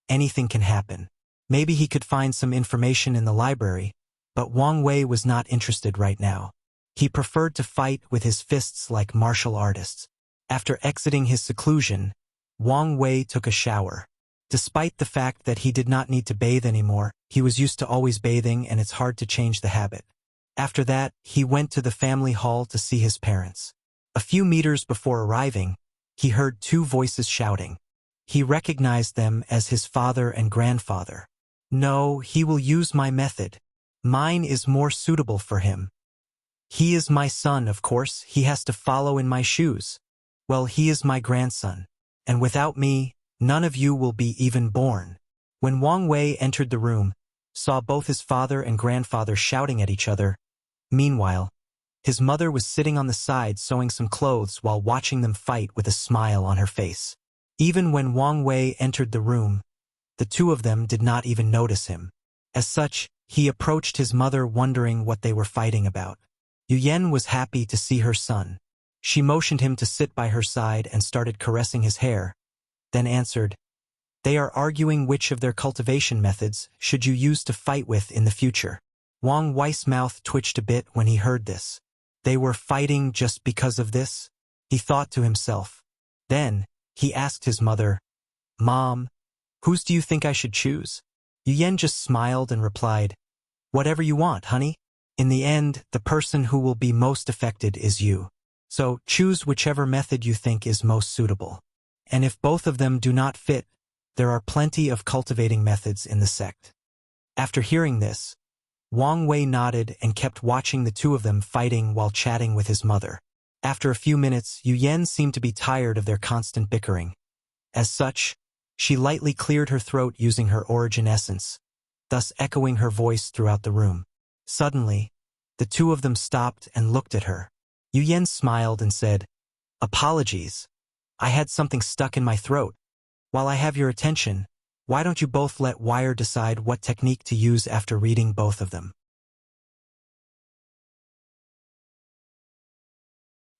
Anything can happen. Maybe he could find some information in the library, but Wang Wei was not interested right now. He preferred to fight with his fists like martial artists. After exiting his seclusion, Wang Wei took a shower. Despite the fact that he did not need to bathe anymore, he was used to always bathing and it's hard to change the habit. After that, he went to the family hall to see his parents. A few meters before arriving, he heard 2 voices shouting. He recognized them as his father and grandfather. No, he will use my method. Mine is more suitable for him. He is my son, of course, he has to follow in my shoes. Well, he is my grandson. And without me, none of you will be even born. When Wang Wei entered the room, saw both his father and grandfather shouting at each other. Meanwhile, his mother was sitting on the side sewing some clothes while watching them fight with a smile on her face. Even when Wang Wei entered the room, the 2 of them did not even notice him. As such, he approached his mother wondering what they were fighting about. Yu Yan was happy to see her son. She motioned him to sit by her side and started caressing his hair, then answered, "They are arguing which of their cultivation methods should you use to fight with in the future." Wang Wei's mouth twitched a bit when he heard this. They were fighting just because of this? He thought to himself. Then, he asked his mother, "Mom, whose do you think I should choose?" Yu Yan just smiled and replied, "Whatever you want, honey. In the end, the person who will be most affected is you. So choose whichever method you think is most suitable. And if both of them do not fit, there are plenty of cultivating methods in the sect." After hearing this, Wang Wei nodded and kept watching the 2 of them fighting while chatting with his mother. After a few minutes, Yu Yan seemed to be tired of their constant bickering. As such, she lightly cleared her throat using her origin essence. thus echoing her voice throughout the room. Suddenly, the two of them stopped and looked at her. Yu Yen smiled and said, "Apologies. I had something stuck in my throat. While I have your attention, why don't you both let Wire decide what technique to use after reading both of them?"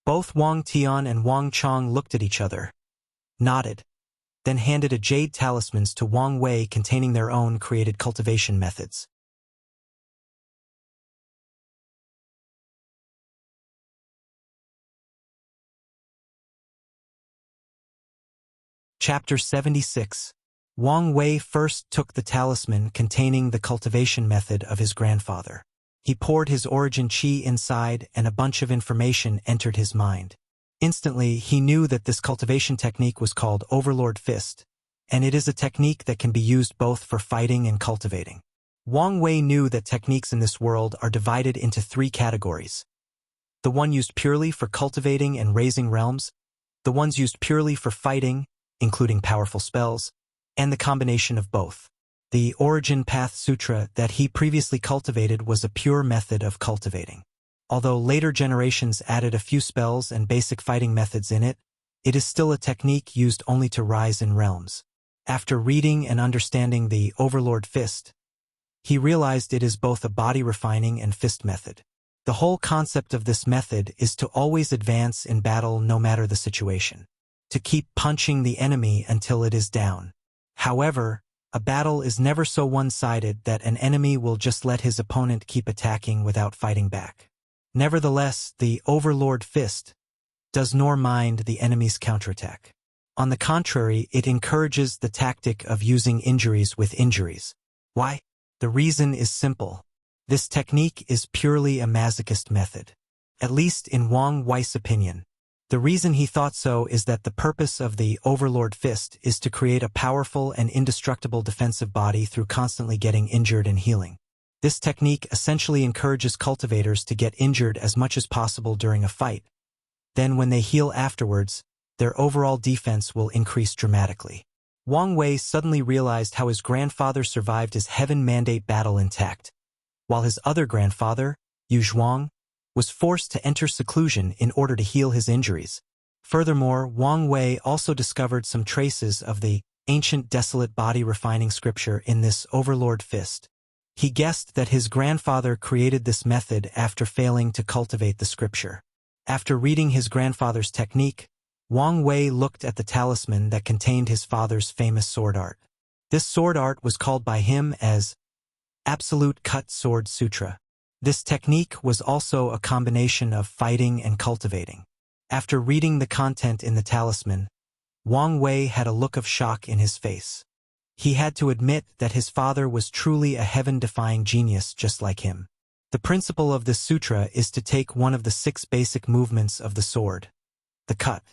Both Wang Tian and Wang Chong looked at each other, nodded, then handed a jade talismans to Wang Wei containing their own created cultivation methods. Chapter 76. Wang Wei first took the talisman containing the cultivation method of his grandfather. He poured his origin chi inside and a bunch of information entered his mind. Instantly, he knew that this cultivation technique was called Overlord Fist, and it is a technique that can be used both for fighting and cultivating. Wang Wei knew that techniques in this world are divided into three categories. The one used purely for cultivating and raising realms, the ones used purely for fighting, including powerful spells, and the combination of both. The Origin Path Sutra that he previously cultivated was a pure method of cultivating. Although later generations added a few spells and basic fighting methods in it, it is still a technique used only to rise in realms. After reading and understanding the Overlord Fist, he realized it is both a body refining and fist method. The whole concept of this method is to always advance in battle no matter the situation. To keep punching the enemy until it is down. However, a battle is never so one-sided that an enemy will just let his opponent keep attacking without fighting back. Nevertheless, the Overlord Fist does nor mind the enemy's counterattack. On the contrary, it encourages the tactic of using injuries with injuries. Why? The reason is simple. This technique is purely a masochist method. At least in Wang Wei's opinion. The reason he thought so is that the purpose of the Overlord Fist is to create a powerful and indestructible defensive body through constantly getting injured and healing. This technique essentially encourages cultivators to get injured as much as possible during a fight. Then when they heal afterwards, their overall defense will increase dramatically. Wang Wei suddenly realized how his grandfather survived his Heaven Mandate battle intact, while his other grandfather, Yu Zhuang, was forced to enter seclusion in order to heal his injuries. Furthermore, Wang Wei also discovered some traces of the ancient desolate body refining scripture in this Overlord Fist. He guessed that his grandfather created this method after failing to cultivate the scripture. After reading his grandfather's technique, Wang Wei looked at the talisman that contained his father's famous sword art. This sword art was called by him as Absolute Cut Sword Sutra. This technique was also a combination of fighting and cultivating. After reading the content in the talisman, Wang Wei had a look of shock in his face. He had to admit that his father was truly a heaven-defying genius just like him. The principle of this sutra is to take one of the 6 basic movements of the sword, the cut,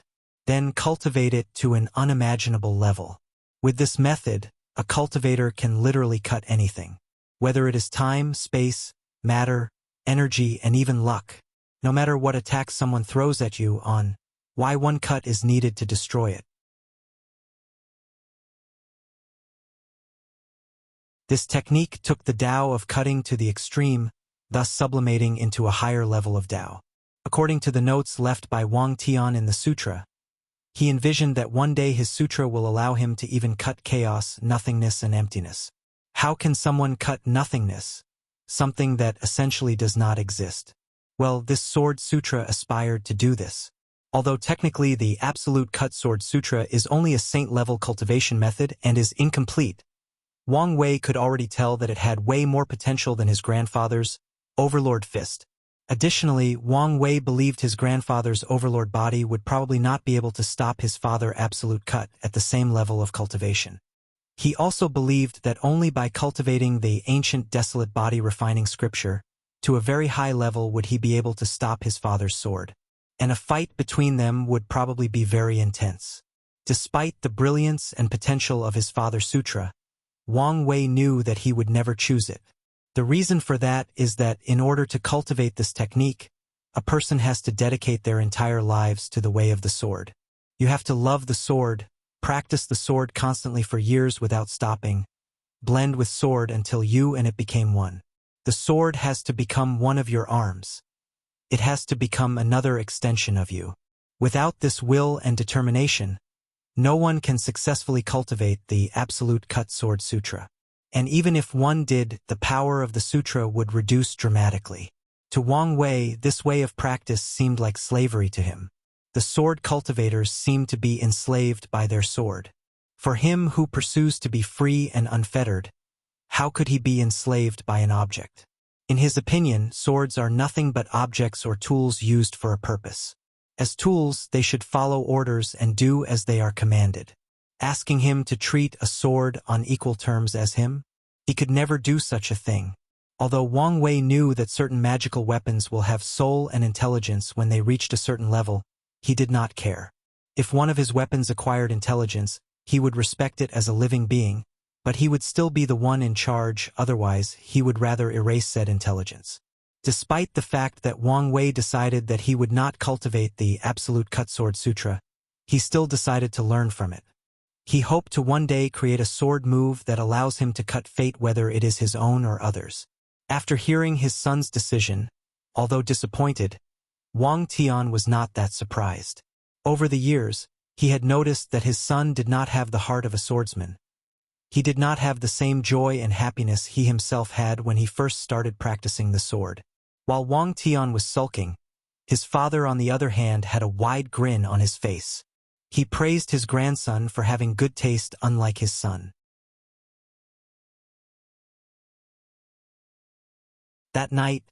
then cultivate it to an unimaginable level. With this method, a cultivator can literally cut anything, whether it is time, space, matter, energy, and even luck. No matter what attack someone throws at you on, why one cut is needed to destroy it. This technique took the Tao of cutting to the extreme, thus sublimating into a higher level of Tao. According to the notes left by Wang Tian in the sutra, he envisioned that one day his sutra will allow him to even cut chaos, nothingness, and emptiness. How can someone cut nothingness? Something that essentially does not exist. Well, this Sword Sutra aspired to do this. Although technically the Absolute Cut Sword Sutra is only a saint-level cultivation method and is incomplete, Wang Wei could already tell that it had way more potential than his grandfather's Overlord Fist. Additionally, Wang Wei believed his grandfather's Overlord body would probably not be able to stop his father Absolute Cut at the same level of cultivation. He also believed that only by cultivating the ancient desolate body refining scripture to a very high level would he be able to stop his father's sword, and a fight between them would probably be very intense. Despite the brilliance and potential of his father's sutra, Wang Wei knew that he would never choose it. The reason for that is that in order to cultivate this technique, a person has to dedicate their entire lives to the way of the sword. You have to love the sword, practice the sword constantly for years without stopping, blend with sword until you and it became one. The sword has to become one of your arms. It has to become another extension of you. Without this will and determination, no one can successfully cultivate the Absolute Cut Sword Sutra. And even if one did, the power of the sutra would reduce dramatically. To Wang Wei, this way of practice seemed like slavery to him. The sword cultivators seemed to be enslaved by their sword. For him who pursues to be free and unfettered, how could he be enslaved by an object? In his opinion, swords are nothing but objects or tools used for a purpose. As tools, they should follow orders and do as they are commanded. Asking him to treat a sword on equal terms as him? He could never do such a thing. Although Wang Wei knew that certain magical weapons will have soul and intelligence when they reached a certain level, he did not care. If one of his weapons acquired intelligence, he would respect it as a living being, but he would still be the one in charge, otherwise he would rather erase said intelligence. Despite the fact that Wang Wei decided that he would not cultivate the Absolute Cut Sword Sutra, he still decided to learn from it. He hoped to one day create a sword move that allows him to cut fate whether it is his own or others. After hearing his son's decision, although disappointed, Wang Tian was not that surprised. Over the years, he had noticed that his son did not have the heart of a swordsman. He did not have the same joy and happiness he himself had when he first started practicing the sword. While Wang Tian was sulking, his father on the other hand had a wide grin on his face. He praised his grandson for having good taste unlike his son. That night,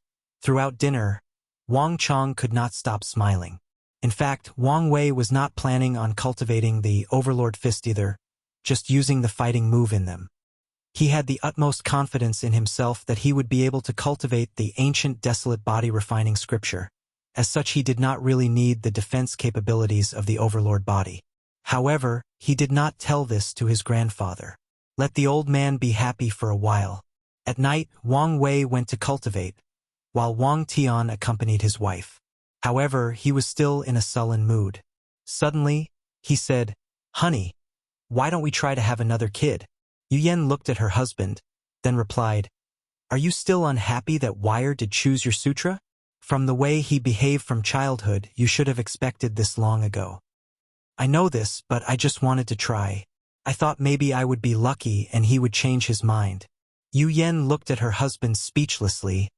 throughout dinner, Wang Chong could not stop smiling. In fact, Wang Wei was not planning on cultivating the Overlord Fist either, just using the fighting move in them. He had the utmost confidence in himself that he would be able to cultivate the ancient desolate body refining scripture. As such, he did not really need the defense capabilities of the Overlord body. However, he did not tell this to his grandfather. Let the old man be happy for a while. At night, Wang Wei went to cultivate, while Wang Tian accompanied his wife. However, he was still in a sullen mood. Suddenly, he said, "Honey, why don't we try to have another kid?" Yu Yan looked at her husband, then replied, "Are you still unhappy that Wire did choose your sutra? From the way he behaved from childhood, you should have expected this long ago." "I know this, but I just wanted to try. I thought maybe I would be lucky and he would change his mind." Yu Yan looked at her husband speechlessly,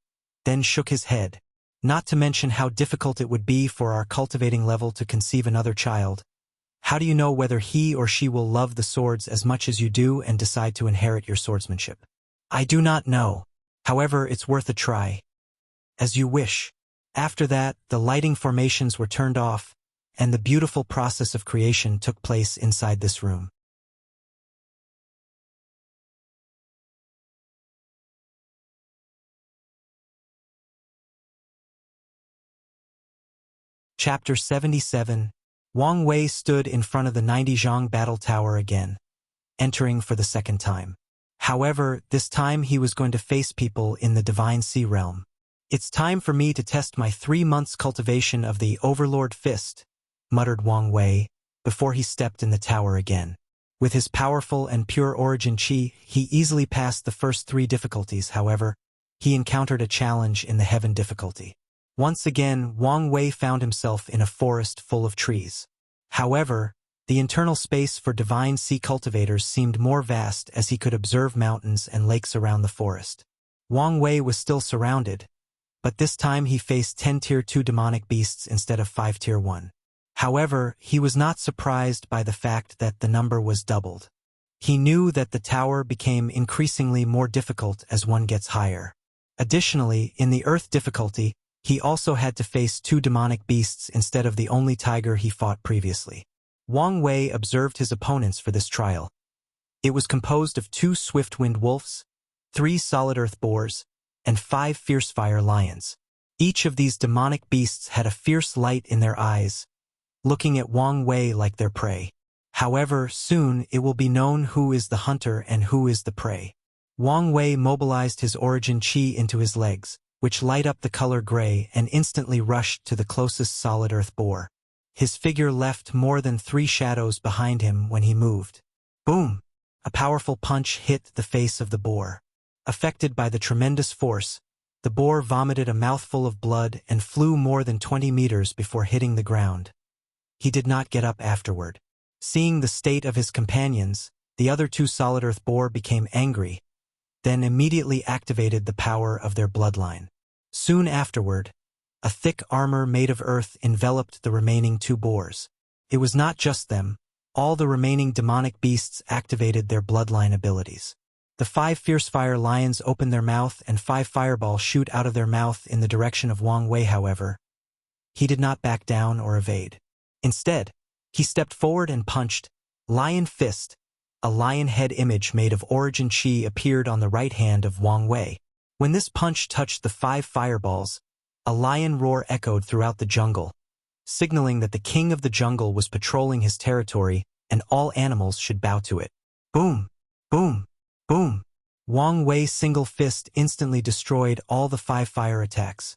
then shook his head. "Not to mention how difficult it would be for our cultivating level to conceive another child. How do you know whether he or she will love the swords as much as you do and decide to inherit your swordsmanship?" "I do not know. However, it's worth a try." "As you wish." After that, the lighting formations were turned off, and the beautiful process of creation took place inside this room. Chapter 77. Wang Wei stood in front of the 90 Zhang battle tower again, entering for the second time. However, this time he was going to face people in the Divine Sea realm. "It's time for me to test my 3 months cultivation of the Overlord Fist," muttered Wang Wei, before he stepped in the tower again. With his powerful and pure origin chi, he easily passed the first 3 difficulties. However, he encountered a challenge in the heaven difficulty. Once again, Wang Wei found himself in a forest full of trees. However, the internal space for Divine Sea cultivators seemed more vast as he could observe mountains and lakes around the forest. Wang Wei was still surrounded, but this time he faced 10 Tier 2 demonic beasts instead of 5 Tier 1. However, he was not surprised by the fact that the number was doubled. He knew that the tower became increasingly more difficult as one gets higher. Additionally, in the Earth difficulty, he also had to face 2 demonic beasts instead of the only tiger he fought previously. Wang Wei observed his opponents for this trial. It was composed of 2 swift-winged wolves, 3 solid earth boars, and 5 fierce fire lions. Each of these demonic beasts had a fierce light in their eyes, looking at Wang Wei like their prey. However, soon it will be known who is the hunter and who is the prey. Wang Wei mobilized his origin chi into his legs, which light up the color gray, and instantly rushed to the closest solid earth boar. His figure left more than 3 shadows behind him when he moved. Boom! A powerful punch hit the face of the boar. Affected by the tremendous force, the boar vomited a mouthful of blood and flew more than 20 meters before hitting the ground. He did not get up afterward. Seeing the state of his companions, the other two Solid Earth boar became angry, then immediately activated the power of their bloodline. Soon afterward, a thick armor made of earth enveloped the remaining two boars. It was not just them, all the remaining demonic beasts activated their bloodline abilities. The 5 fierce fire lions opened their mouth and 5 fireballs shoot out of their mouth in the direction of Wang Wei. However, he did not back down or evade. Instead, he stepped forward and punched. Lion Fist, a lion head image made of origin chi, appeared on the right hand of Wang Wei. When this punch touched the 5 fireballs, a lion roar echoed throughout the jungle, signaling that the king of the jungle was patrolling his territory and all animals should bow to it. Boom! Boom! Boom! Wang Wei's single fist instantly destroyed all the 5 fire attacks,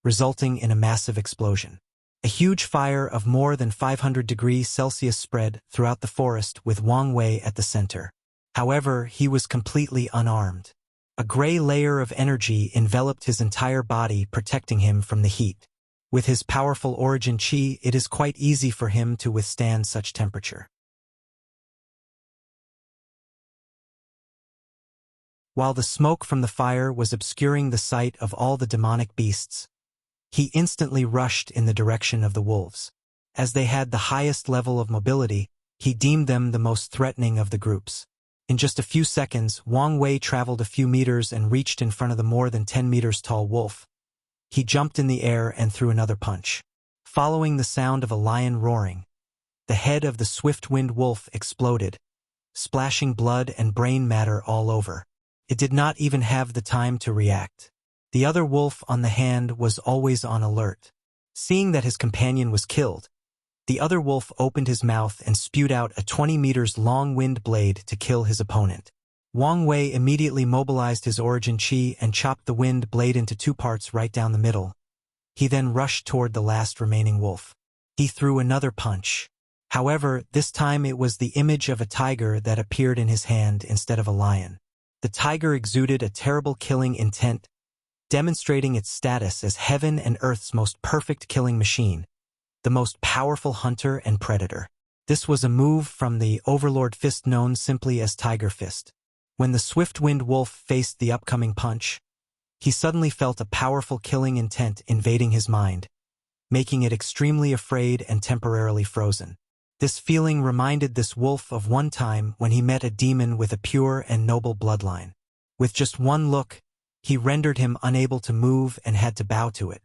resulting in a massive explosion. A huge fire of more than 500 degrees Celsius spread throughout the forest with Wang Wei at the center. However, he was completely unarmed. A gray layer of energy enveloped his entire body, protecting him from the heat. With his powerful origin chi, it is quite easy for him to withstand such temperature. While the smoke from the fire was obscuring the sight of all the demonic beasts, he instantly rushed in the direction of the wolves. As they had the highest level of mobility, he deemed them the most threatening of the groups. In just a few seconds, Wang Wei traveled a few meters and reached in front of the more than 10 meters tall wolf. He jumped in the air and threw another punch. Following the sound of a lion roaring, the head of the swift-winged wolf exploded, splashing blood and brain matter all over. It did not even have the time to react. The other wolf on the hand was always on alert. Seeing that his companion was killed, the other wolf opened his mouth and spewed out a 20 meters long wind blade to kill his opponent. Wang Wei immediately mobilized his origin chi and chopped the wind blade into 2 parts right down the middle. He then rushed toward the last remaining wolf. He threw another punch. However, this time it was the image of a tiger that appeared in his hand instead of a lion. The tiger exuded a terrible killing intent, demonstrating its status as heaven and earth's most perfect killing machine, the most powerful hunter and predator. This was a move from the Overlord Fist known simply as Tiger Fist. When the swift-winged wolf faced the upcoming punch, he suddenly felt a powerful killing intent invading his mind, making it extremely afraid and temporarily frozen. This feeling reminded this wolf of one time when he met a demon with a pure and noble bloodline. With just one look, he rendered him unable to move and had to bow to it.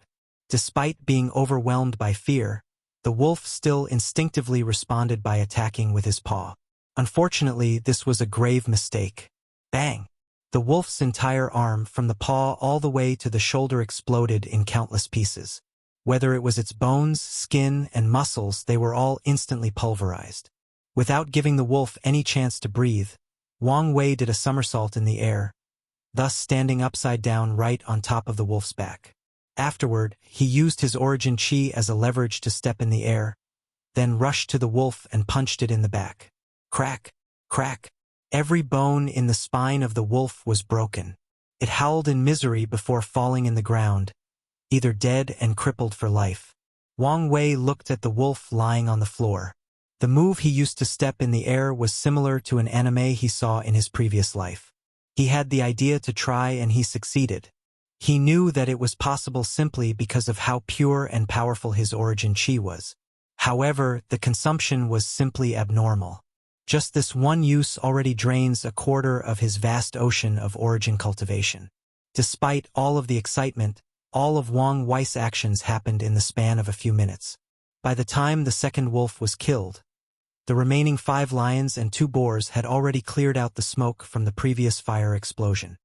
Despite being overwhelmed by fear, the wolf still instinctively responded by attacking with his paw. Unfortunately, this was a grave mistake. Bang! The wolf's entire arm, from the paw all the way to the shoulder, exploded in countless pieces. Whether it was its bones, skin, and muscles, they were all instantly pulverized. Without giving the wolf any chance to breathe, Wang Wei did a somersault in the air, thus standing upside down right on top of the wolf's back. Afterward, he used his origin chi as a leverage to step in the air, then rushed to the wolf and punched it in the back. Crack! Crack! Every bone in the spine of the wolf was broken. It howled in misery before falling in the ground, either dead and crippled for life. Wang Wei looked at the wolf lying on the floor. The move he used to step in the air was similar to an anime he saw in his previous life. He had the idea to try and he succeeded. He knew that it was possible simply because of how pure and powerful his origin chi was. However, the consumption was simply abnormal. Just this one use already drains a quarter of his vast ocean of origin cultivation. Despite all of the excitement, all of Wang Wei's actions happened in the span of a few minutes. By the time the second wolf was killed, the remaining 5 lions and 2 boars had already cleared out the smoke from the previous fire explosion.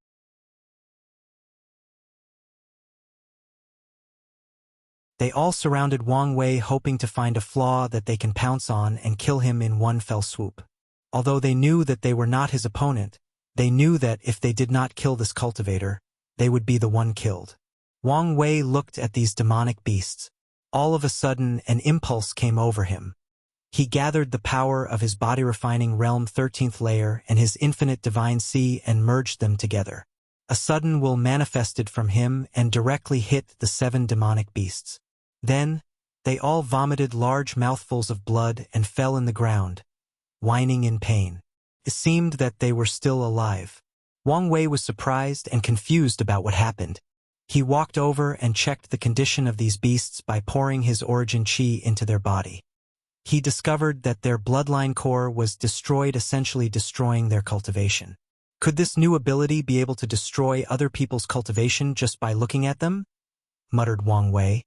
They all surrounded Wang Wei, hoping to find a flaw that they can pounce on and kill him in one fell swoop. Although they knew that they were not his opponent, they knew that if they did not kill this cultivator, they would be the one killed. Wang Wei looked at these demonic beasts. All of a sudden, an impulse came over him. He gathered the power of his body-refining realm 13th layer and his infinite divine sea and merged them together. A sudden will manifested from him and directly hit the 7 demonic beasts. Then, they all vomited large mouthfuls of blood and fell in the ground, whining in pain. It seemed that they were still alive. Wang Wei was surprised and confused about what happened. He walked over and checked the condition of these beasts by pouring his origin chi into their body. He discovered that their bloodline core was destroyed, essentially destroying their cultivation. Could this new ability be able to destroy other people's cultivation just by looking at them? Muttered Wang Wei.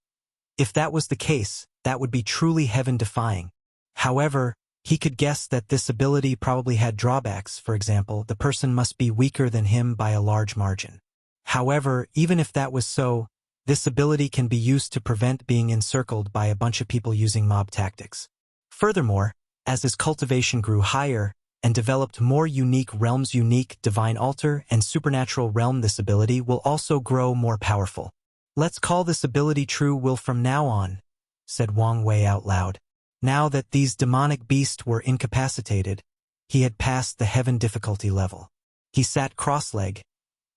If that was the case, that would be truly heaven-defying. However, he could guess that this ability probably had drawbacks. For example, the person must be weaker than him by a large margin. However, even if that was so, this ability can be used to prevent being encircled by a bunch of people using mob tactics. Furthermore, as his cultivation grew higher and developed more unique realms, unique divine altar and supernatural realm, this ability will also grow more powerful. Let's call this ability true will from now on, said Wang Wei out loud. Now that these demonic beasts were incapacitated, he had passed the heaven difficulty level. He sat cross-legged,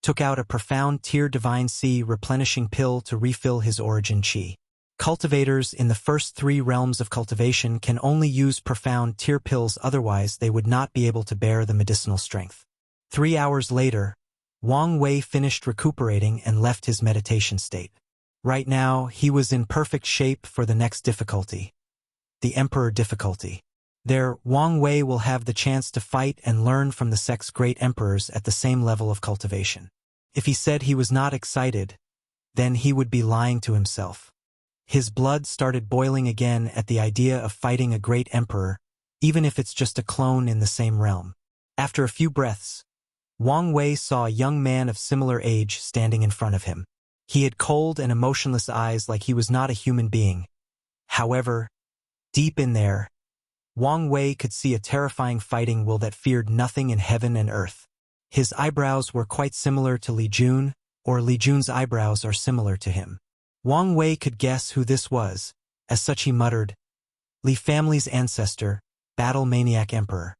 took out a profound tier divine sea replenishing pill to refill his origin chi. Cultivators in the first 3 realms of cultivation can only use profound tier pills, otherwise they would not be able to bear the medicinal strength. 3 hours later, Wang Wei finished recuperating and left his meditation state. Right now, he was in perfect shape for the next difficulty, the Emperor difficulty. There, Wang Wei will have the chance to fight and learn from the sect's great emperors at the same level of cultivation. If he said he was not excited, then he would be lying to himself. His blood started boiling again at the idea of fighting a great emperor, even if it's just a clone in the same realm. After a few breaths, Wang Wei saw a young man of similar age standing in front of him. He had cold and emotionless eyes like he was not a human being. However, deep in there, Wang Wei could see a terrifying fighting will that feared nothing in heaven and earth. His eyebrows were quite similar to Li Jun, or Li Jun's eyebrows are similar to him. Wang Wei could guess who this was. As such he muttered, Li family's ancestor, Battle Maniac Emperor.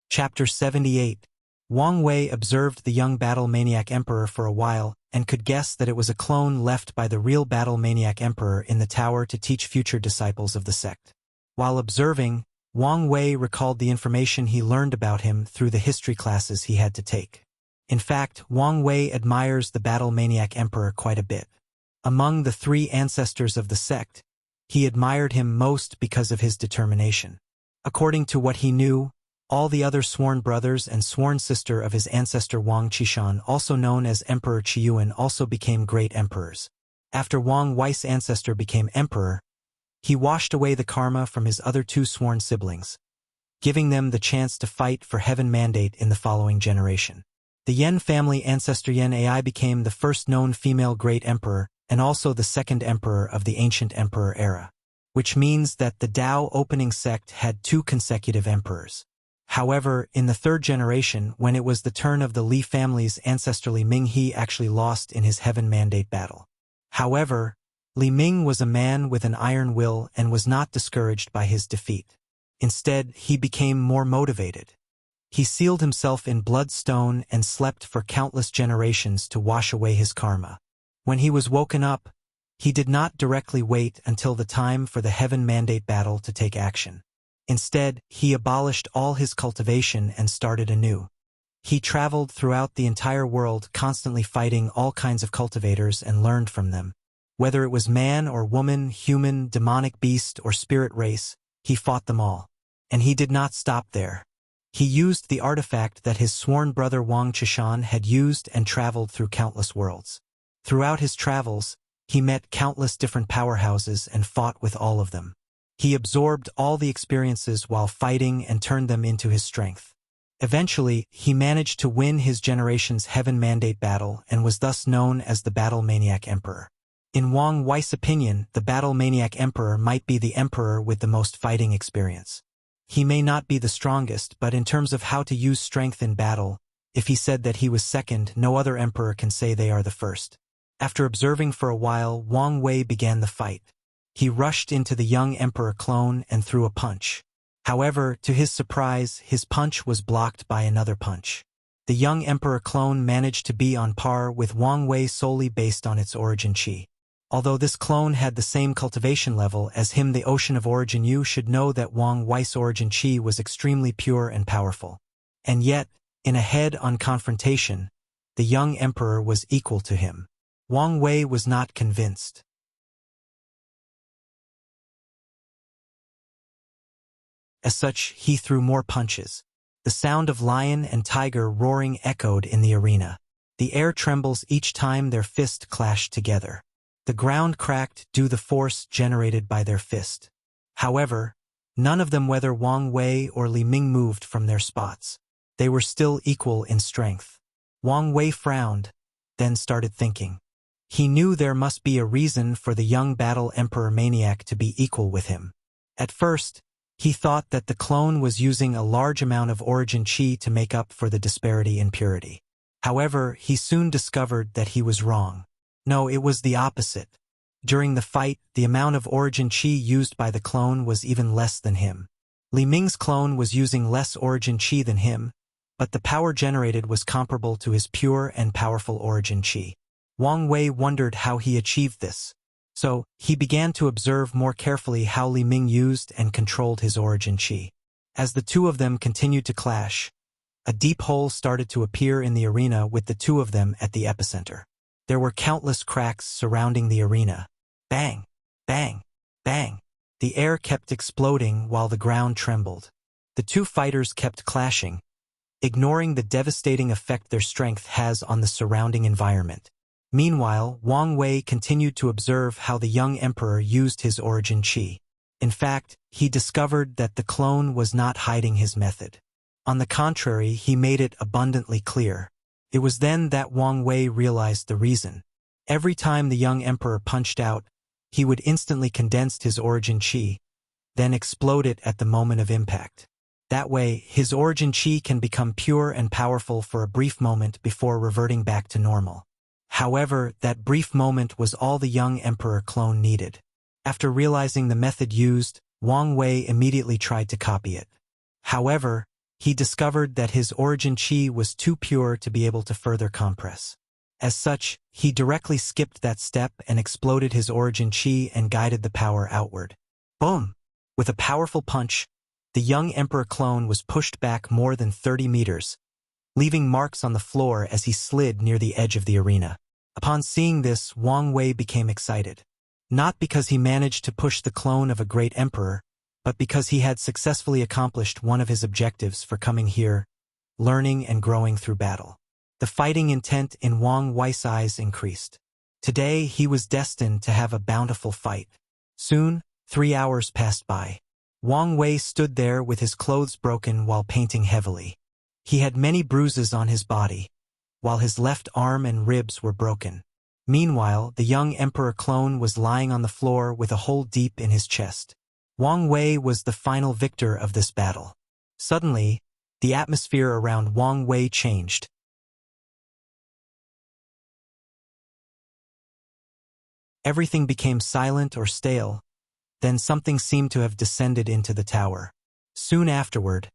Chapter 78. Wang Wei observed the young Battle Maniac Emperor for a while and could guess that it was a clone left by the real Battle Maniac Emperor in the tower to teach future disciples of the sect. While observing, Wang Wei recalled the information he learned about him through the history classes he had to take. In fact, Wang Wei admires the Battle Maniac Emperor quite a bit. Among the 3 ancestors of the sect, he admired him most because of his determination. According to what he knew, all the other sworn brothers and sworn sister of his ancestor Wang Qishan, also known as Emperor Qiyuan, also became great emperors. After Wang Wei's ancestor became emperor, he washed away the karma from his other 2 sworn siblings, giving them the chance to fight for heaven mandate in the following generation. The Yan family ancestor Yan Ai became the first known female great emperor and also the second emperor of the ancient emperor era, which means that the Dao opening sect had 2 consecutive emperors. However, in the 3rd generation, when it was the turn of the Li family's ancestor Li Ming, he actually lost in his heaven mandate battle. However, Li Ming was a man with an iron will and was not discouraged by his defeat. Instead, he became more motivated. He sealed himself in bloodstone and slept for countless generations to wash away his karma. When he was woken up, he did not directly wait until the time for the heaven mandate battle to take action. Instead, he abolished all his cultivation and started anew. He traveled throughout the entire world, constantly fighting all kinds of cultivators and learned from them. Whether it was man or woman, human, demonic beast, or spirit race, he fought them all. And he did not stop there. He used the artifact that his sworn brother Wang Qishan had used and traveled through countless worlds. Throughout his travels, he met countless different powerhouses and fought with all of them. He absorbed all the experiences while fighting and turned them into his strength. Eventually, he managed to win his generation's heaven mandate battle and was thus known as the Battle Maniac Emperor. In Wang Wei's opinion, the Battle Maniac Emperor might be the emperor with the most fighting experience. He may not be the strongest, but in terms of how to use strength in battle, If he said that he was second, no other emperor can say they are the first. After observing for a while, Wang Wei began the fight. He rushed into the young emperor clone and threw a punch. However, to his surprise, his punch was blocked by another punch. The young emperor clone managed to be on par with Wang Wei solely based on its origin qi. Although this clone had the same cultivation level as him, the ocean of origin you should know that Wang Wei's origin qi was extremely pure and powerful. And yet, in a head-on confrontation, the young emperor was equal to him. Wang Wei was not convinced. As such, he threw more punches. The sound of lion and tiger roaring echoed in the arena. The air trembles each time their fist clashed together. The ground cracked due to the force generated by their fist. However, none of them, whether Wang Wei or Li Ming, moved from their spots. They were still equal in strength. Wang Wei frowned, then started thinking. He knew there must be a reason for the young battle emperor maniac to be equal with him. At first, he thought that the clone was using a large amount of origin qi to make up for the disparity in purity. However, he soon discovered that he was wrong. No, it was the opposite. During the fight, the amount of origin qi used by the clone was even less than him. Li Ming's clone was using less origin qi than him, but the power generated was comparable to his pure and powerful origin qi. Wang Wei wondered how he achieved this. So, he began to observe more carefully how Li Ming used and controlled his origin qi. As the two of them continued to clash, a deep hole started to appear in the arena with the two of them at the epicenter. There were countless cracks surrounding the arena. Bang! Bang! Bang! The air kept exploding while the ground trembled. The two fighters kept clashing, ignoring the devastating effect their strength has on the surrounding environment. Meanwhile, Wang Wei continued to observe how the young emperor used his origin qi. In fact, he discovered that the clone was not hiding his method. On the contrary, he made it abundantly clear. It was then that Wang Wei realized the reason. Every time the young emperor punched out, he would instantly condense his origin qi, then explode it at the moment of impact. That way, his origin qi can become pure and powerful for a brief moment before reverting back to normal. However, that brief moment was all the young emperor clone needed. After realizing the method used, Wang Wei immediately tried to copy it. However, he discovered that his origin qi was too pure to be able to further compress. As such, he directly skipped that step and exploded his origin qi and guided the power outward. Boom! With a powerful punch, the young emperor clone was pushed back more than 30 meters, leaving marks on the floor as he slid near the edge of the arena. Upon seeing this, Wang Wei became excited. Not because he managed to push the clone of a great emperor, but because he had successfully accomplished one of his objectives for coming here, learning and growing through battle. The fighting intent in Wang Wei's eyes increased. Today, he was destined to have a bountiful fight. Soon, 3 hours passed by. Wang Wei stood there with his clothes broken while painting heavily. He had many bruises on his body, while his left arm and ribs were broken. Meanwhile, the young emperor clone was lying on the floor with a hole deep in his chest. Wang Wei was the final victor of this battle. Suddenly, the atmosphere around Wang Wei changed. Everything became silent or stale. Then something seemed to have descended into the tower. Soon afterward,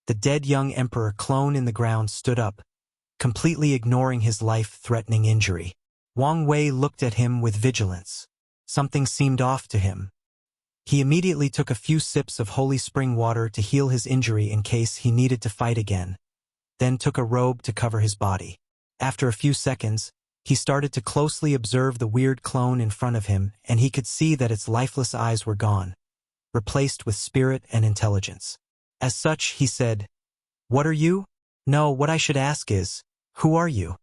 the dead young emperor clone in the ground stood up, completely ignoring his life-threatening injury. Wang Wei looked at him with vigilance. Something seemed off to him. He immediately took a few sips of holy spring water to heal his injury in case he needed to fight again, then took a robe to cover his body. After a few seconds, he started to closely observe the weird clone in front of him, and he could see that its lifeless eyes were gone, replaced with spirit and intelligence. As such, he said, "What are you?" "No, what I should ask is, who are you?"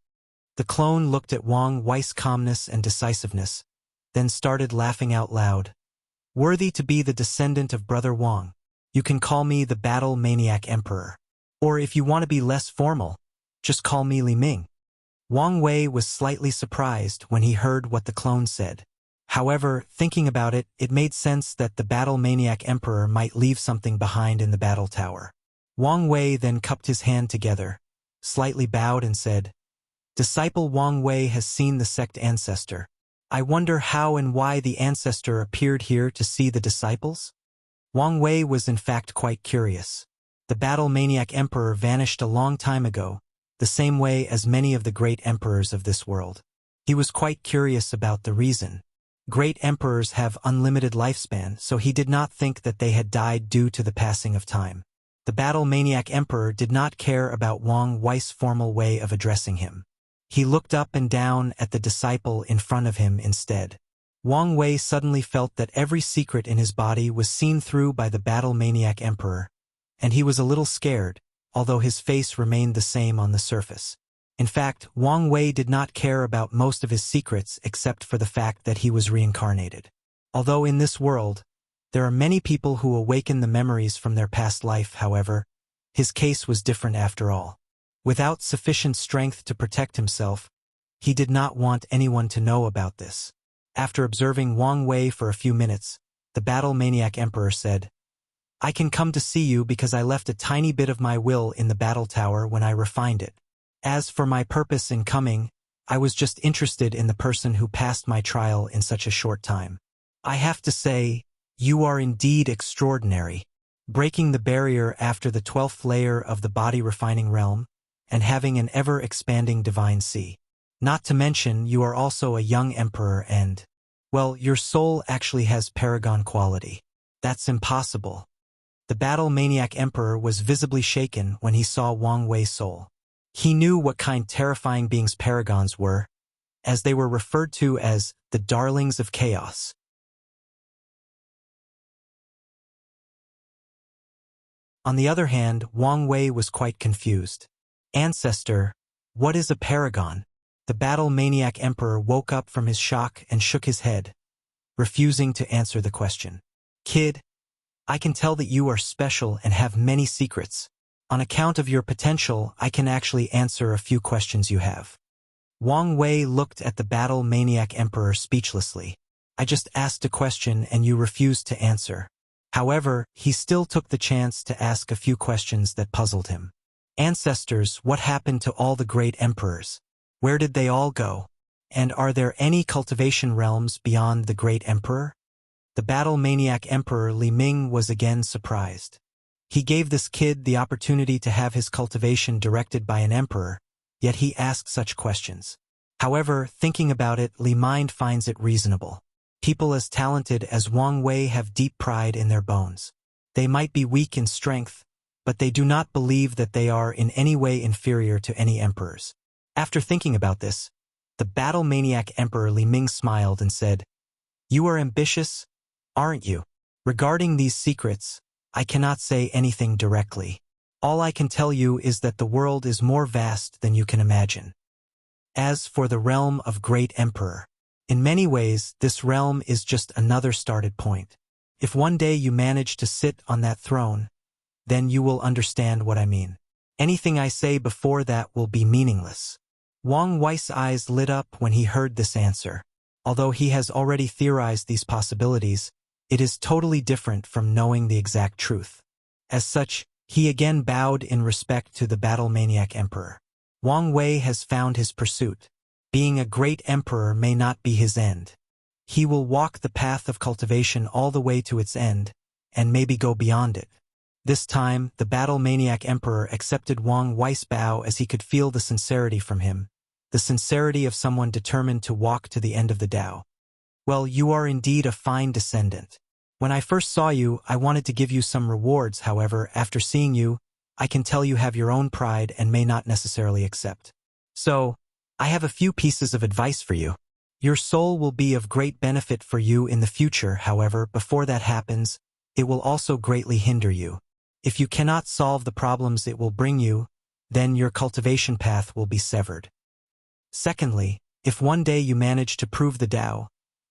The clone looked at Wang Wei's calmness and decisiveness, then started laughing out loud. "Worthy to be the descendant of Brother Wang. You can call me the Battle Maniac Emperor. Or if you want to be less formal, just call me Li Ming." Wang Wei was slightly surprised when he heard what the clone said. However, thinking about it, it made sense that the Battle Maniac Emperor might leave something behind in the battle tower. Wang Wei then cupped his hand together, slightly bowed and said, "Disciple Wang Wei has seen the sect ancestor. I wonder how and why the ancestor appeared here to see the disciples?" Wang Wei was in fact quite curious. The battle-maniac emperor vanished a long time ago, the same way as many of the great emperors of this world. He was quite curious about the reason. Great emperors have unlimited lifespan, so he did not think that they had died due to the passing of time. The battle-maniac emperor did not care about Wang Wei's formal way of addressing him. He looked up and down at the disciple in front of him instead. Wang Wei suddenly felt that every secret in his body was seen through by the battle-maniac emperor, and he was a little scared, although his face remained the same on the surface. In fact, Wang Wei did not care about most of his secrets except for the fact that he was reincarnated. Although in this world, there are many people who awaken the memories from their past life, however, his case was different after all. Without sufficient strength to protect himself, he did not want anyone to know about this. After observing Wang Wei for a few minutes, the battle-maniac emperor said, "I can come to see you because I left a tiny bit of my will in the battle tower when I refined it. As for my purpose in coming, I was just interested in the person who passed my trial in such a short time. I have to say, you are indeed extraordinary, breaking the barrier after the 12th layer of the body-refining realm, and having an ever-expanding divine sea. Not to mention, you are also a young emperor and, well, your soul actually has paragon quality. That's impossible." The battle-maniac emperor was visibly shaken when he saw Wang Wei's soul. He knew what kind terrifying beings paragons were, as they were referred to as the darlings of chaos. On the other hand, Wang Wei was quite confused. "Ancestor, what is a paragon?" The battle-maniac emperor woke up from his shock and shook his head, refusing to answer the question. "Kid, I can tell that you are special and have many secrets. On account of your potential, I can actually answer a few questions you have." Wang Wei looked at the battle-maniac emperor speechlessly. "I just asked a question and you refused to answer." However, he still took the chance to ask a few questions that puzzled him. "Ancestors, what happened to all the great emperors? Where did they all go? And are there any cultivation realms beyond the great emperor?" The battle-maniac emperor Li Ming was again surprised. He gave this kid the opportunity to have his cultivation directed by an emperor, yet he asked such questions. However, thinking about it, Li Mind finds it reasonable. People as talented as Wang Wei have deep pride in their bones. They might be weak in strength, but they do not believe that they are in any way inferior to any emperors. After thinking about this, the battle-maniac emperor Li Ming smiled and said, "You are ambitious, aren't you? Regarding these secrets, I cannot say anything directly. All I can tell you is that the world is more vast than you can imagine. As for the realm of great emperor, in many ways, this realm is just another started point. If one day you manage to sit on that throne, then you will understand what I mean. Anything I say before that will be meaningless." Wang Wei's eyes lit up when he heard this answer. Although he has already theorized these possibilities, it is totally different from knowing the exact truth. As such, he again bowed in respect to the battle-maniac emperor. Wang Wei has found his pursuit. Being a great emperor may not be his end. He will walk the path of cultivation all the way to its end, and maybe go beyond it. This time, the battle-maniac emperor accepted Wang Wei's bow as he could feel the sincerity from him, the sincerity of someone determined to walk to the end of the Tao. "Well, you are indeed a fine descendant. When I first saw you, I wanted to give you some rewards. However, after seeing you, I can tell you have your own pride and may not necessarily accept. So, I have a few pieces of advice for you. Your soul will be of great benefit for you in the future. However, before that happens, it will also greatly hinder you. If you cannot solve the problems it will bring you, then your cultivation path will be severed. Secondly, if one day you manage to prove the Tao,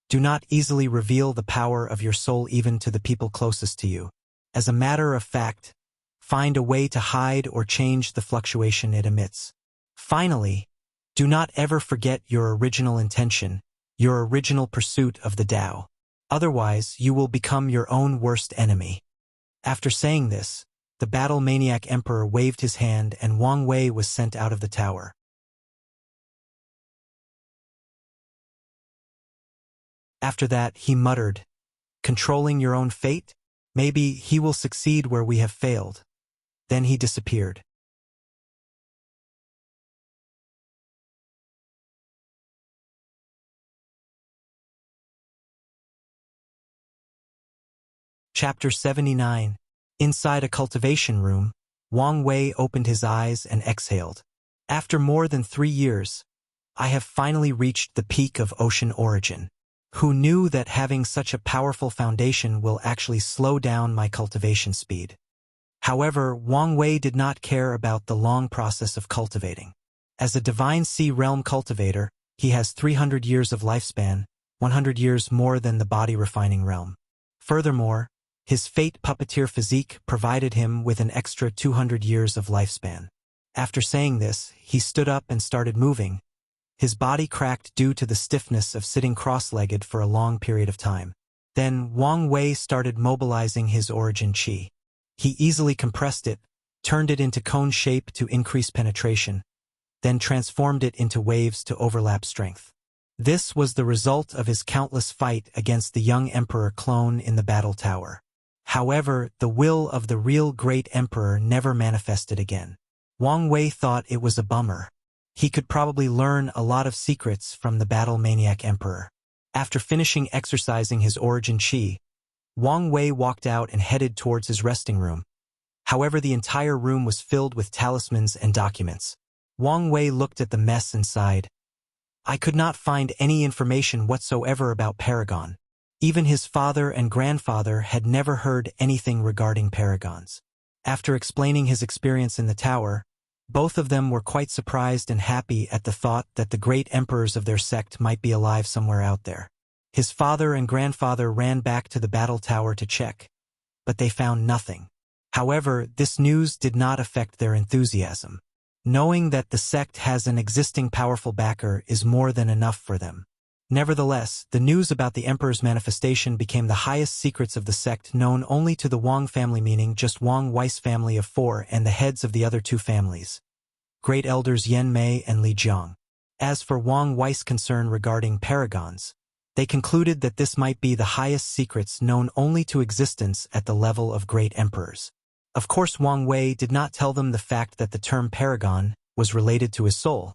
do not easily reveal the power of your soul even to the people closest to you. As a matter of fact, find a way to hide or change the fluctuation it emits. Finally, do not ever forget your original intention, your original pursuit of the Tao. Otherwise, you will become your own worst enemy." After saying this, the battle-maniac emperor waved his hand and Wang Wei was sent out of the tower. After that, he muttered, "Controlling your own fate? Maybe he will succeed where we have failed." Then he disappeared. Chapter 79. Inside a cultivation room, Wang Wei opened his eyes and exhaled. After more than 3 years, I have finally reached the peak of ocean origin. Who knew that having such a powerful foundation will actually slow down my cultivation speed? However, Wang Wei did not care about the long process of cultivating. As a divine sea realm cultivator, he has 300 years of lifespan, 100 years more than the body refining realm. Furthermore, his fate puppeteer physique provided him with an extra 200 years of lifespan. After saying this, he stood up and started moving. His body cracked due to the stiffness of sitting cross-legged for a long period of time. Then Wang Wei started mobilizing his origin qi. He easily compressed it, turned it into cone shape to increase penetration, then transformed it into waves to overlap strength. This was the result of his countless fight against the young emperor clone in the battle tower. However, the will of the real great emperor never manifested again. Wang Wei thought it was a bummer. He could probably learn a lot of secrets from the battle-maniac emperor. After finishing exercising his origin qi, Wang Wei walked out and headed towards his resting room. However, the entire room was filled with talismans and documents. Wang Wei looked at the mess inside. I could not find any information whatsoever about Paragon. Even his father and grandfather had never heard anything regarding paragons. After explaining his experience in the tower, both of them were quite surprised and happy at the thought that the great emperors of their sect might be alive somewhere out there. His father and grandfather ran back to the battle tower to check, but they found nothing. However, this news did not affect their enthusiasm. Knowing that the sect has an existing powerful backer is more than enough for them. Nevertheless, the news about the emperor's manifestation became the highest secrets of the sect, known only to the Wang family, meaning just Wang Wei's family of 4 and the heads of the other 2 families, great elders Yan Mei and Li Jiang. As for Wang Wei's concern regarding paragons, they concluded that this might be the highest secrets known only to existence at the level of great emperors. Of course, Wang Wei did not tell them the fact that the term paragon was related to his soul.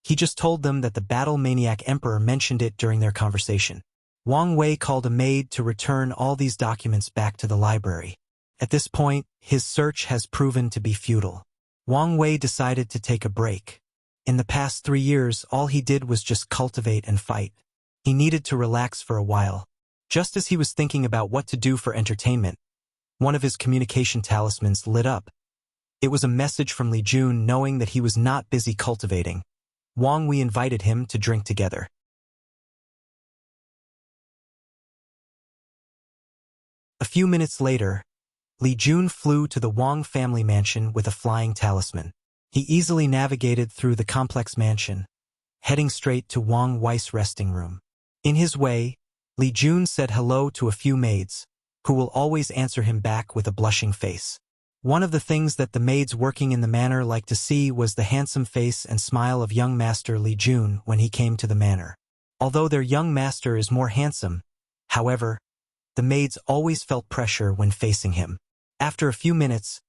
He just told them that the battle-maniac emperor mentioned it during their conversation. Wang Wei called a maid to return all these documents back to the library. At this point, his search has proven to be futile. Wang Wei decided to take a break. In the past 3 years, all he did was just cultivate and fight. He needed to relax for a while. Just as he was thinking about what to do for entertainment, one of his communication talismans lit up. It was a message from Li Jun knowing that he was not busy cultivating. Wang Wei invited him to drink together. A few minutes later, Li Jun flew to the Wang family mansion with a flying talisman. He easily navigated through the complex mansion, heading straight to Wang Wei's resting room. In his way, Li Jun said hello to a few maids, who will always answer him back with a blushing face. One of the things that the maids working in the manor liked to see was the handsome face and smile of young master Li Jun when he came to the manor. Although their young master is more handsome, however, the maids always felt pressure when facing him. After a few minutes,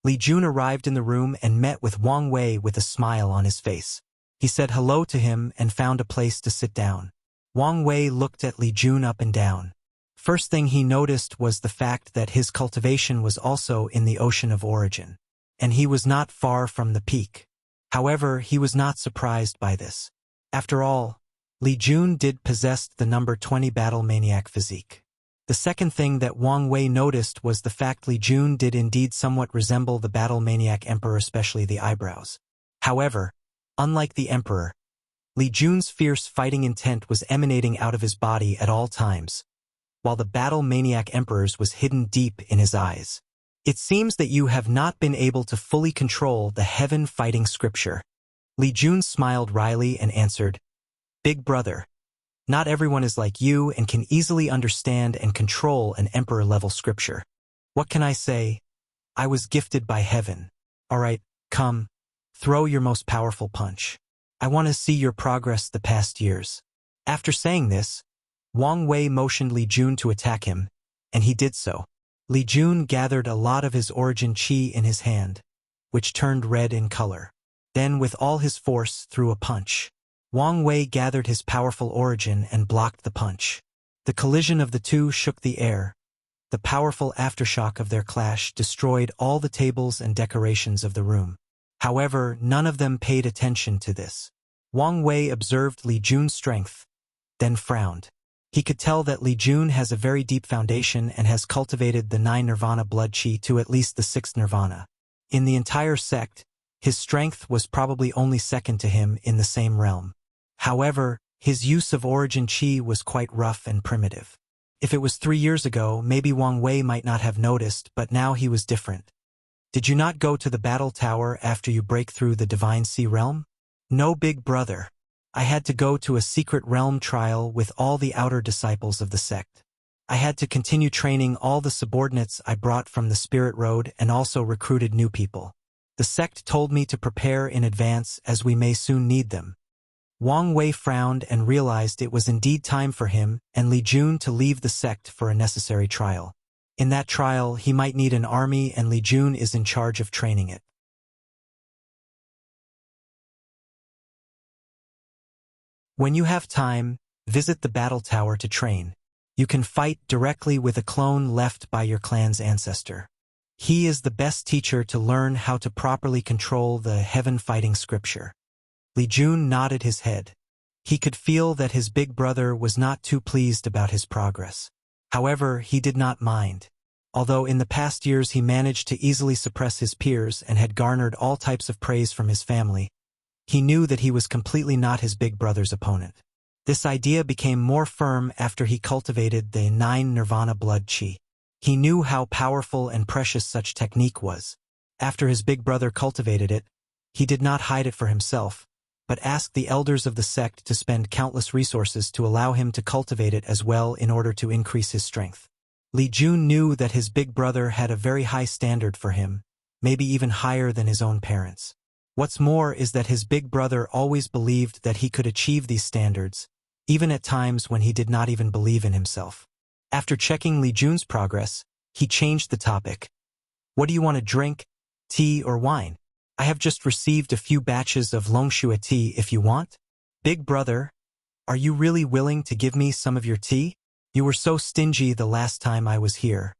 Li Jun arrived in the room and met with Wang Wei with a smile on his face. He said hello to him and found a place to sit down. Wang Wei looked at Li Jun up and down. First thing he noticed was the fact that his cultivation was also in the ocean of origin, and he was not far from the peak. However, he was not surprised by this. After all, Li Jun did possess the number 20 battle maniac physique. The second thing that Wang Wei noticed was the fact Li Jun did indeed somewhat resemble the battle maniac emperor, especially the eyebrows. However, unlike the emperor, Li Jun's fierce fighting intent was emanating out of his body at all times, while the battle-maniac emperor's was hidden deep in his eyes. It seems that you have not been able to fully control the heaven-fighting scripture. Li Jun smiled wryly and answered, Big brother, not everyone is like you and can easily understand and control an emperor-level scripture. What can I say? I was gifted by heaven. Alright, come, throw your most powerful punch. I want to see your progress the past years. After saying this, Wang Wei motioned Li Jun to attack him, and he did so. Li Jun gathered a lot of his origin qi in his hand, which turned red in color. Then with all his force threw a punch. Wang Wei gathered his powerful origin and blocked the punch. The collision of the two shook the air. The powerful aftershock of their clash destroyed all the tables and decorations of the room. However, none of them paid attention to this. Wang Wei observed Li Jun's strength, then frowned. He could tell that Li Jun has a very deep foundation and has cultivated the 9 nirvana blood qi to at least the 6th nirvana. In the entire sect, his strength was probably only second to him in the same realm. However, his use of origin qi was quite rough and primitive. If it was 3 years ago, maybe Wang Wei might not have noticed, but now he was different. Did you not go to the battle tower after you break through the divine sea realm? No, big brother. I had to go to a secret realm trial with all the outer disciples of the sect. I had to continue training all the subordinates I brought from the spirit road and also recruited new people. The sect told me to prepare in advance as we may soon need them. Wang Wei frowned and realized it was indeed time for him and Li Jun to leave the sect for a necessary trial. In that trial, he might need an army and Li Jun is in charge of training it. When you have time, visit the battle tower to train. You can fight directly with a clone left by your clan's ancestor. He is the best teacher to learn how to properly control the heaven fighting scripture. Li Jun nodded his head. He could feel that his big brother was not too pleased about his progress. However, he did not mind. Although in the past years he managed to easily suppress his peers and had garnered all types of praise from his family, he knew that he was completely not his big brother's opponent. This idea became more firm after he cultivated the 9 nirvana blood qi. He knew how powerful and precious such technique was. After his big brother cultivated it, he did not hide it for himself, but asked the elders of the sect to spend countless resources to allow him to cultivate it as well in order to increase his strength. Li Jun knew that his big brother had a very high standard for him, maybe even higher than his own parents. What's more is that his big brother always believed that he could achieve these standards, even at times when he did not even believe in himself. After checking Li Jun's progress, he changed the topic. What do you want to drink? Tea or wine? I have just received a few batches of Longxue tea if you want. Big brother, are you really willing to give me some of your tea? You were so stingy the last time I was here.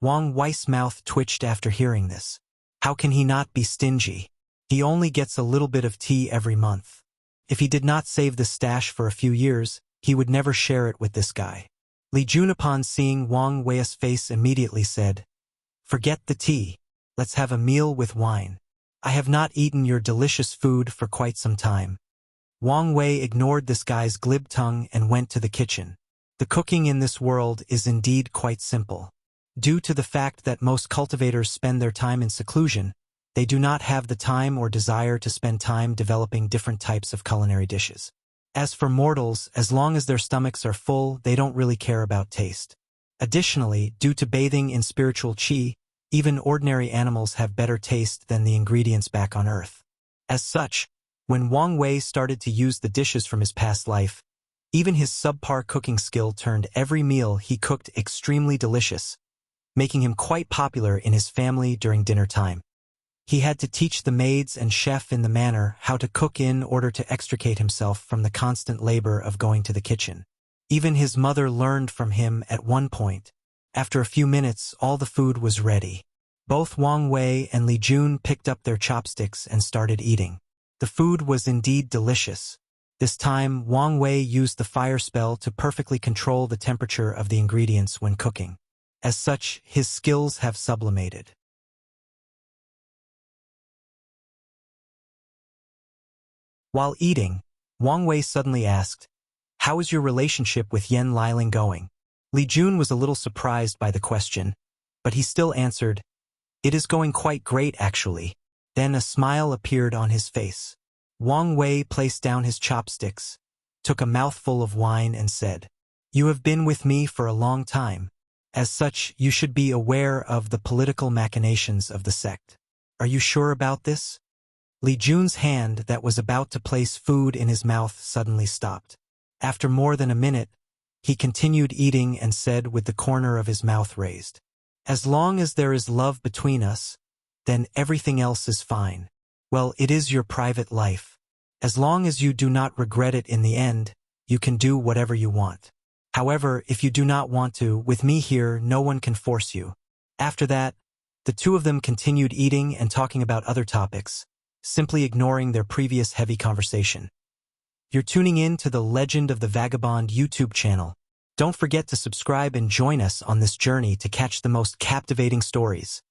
Wang Wei's mouth twitched after hearing this. How can he not be stingy? He only gets a little bit of tea every month. If he did not save the stash for a few years, he would never share it with this guy. Li Jun, upon seeing Wang Wei's face, immediately said, "Forget the tea. Let's have a meal with wine. I have not eaten your delicious food for quite some time." Wang Wei ignored this guy's glib tongue and went to the kitchen. The cooking in this world is indeed quite simple. Due to the fact that most cultivators spend their time in seclusion, they do not have the time or desire to spend time developing different types of culinary dishes. As for mortals, as long as their stomachs are full, they don't really care about taste. Additionally, due to bathing in spiritual qi, even ordinary animals have better taste than the ingredients back on Earth. As such, when Wang Wei started to use the dishes from his past life, even his subpar cooking skill turned every meal he cooked extremely delicious, making him quite popular in his family during dinner time. He had to teach the maids and chef in the manor how to cook in order to extricate himself from the constant labor of going to the kitchen. Even his mother learned from him at one point. After a few minutes, all the food was ready. Both Wang Wei and Li Jun picked up their chopsticks and started eating. The food was indeed delicious. This time, Wang Wei used the fire spell to perfectly control the temperature of the ingredients when cooking. As such, his skills have sublimated. While eating, Wang Wei suddenly asked, "How is your relationship with Yan Liling going?" Li Jun was a little surprised by the question, but he still answered, "It is going quite great, actually." Then a smile appeared on his face. Wang Wei placed down his chopsticks, took a mouthful of wine and said, "You have been with me for a long time. As such, you should be aware of the political machinations of the sect. Are you sure about this? Li Jun's hand that was about to place food in his mouth suddenly stopped. After more than a minute, he continued eating and said with the corner of his mouth raised, "As long as there is love between us, then everything else is fine. Well, it is your private life. As long as you do not regret it in the end, you can do whatever you want. However, if you do not want to, with me here, no one can force you." After that, the two of them continued eating and talking about other topics, simply ignoring their previous heavy conversation. You're tuning in to the Legend of the Vagabond YouTube channel. Don't forget to subscribe and join us on this journey to catch the most captivating stories.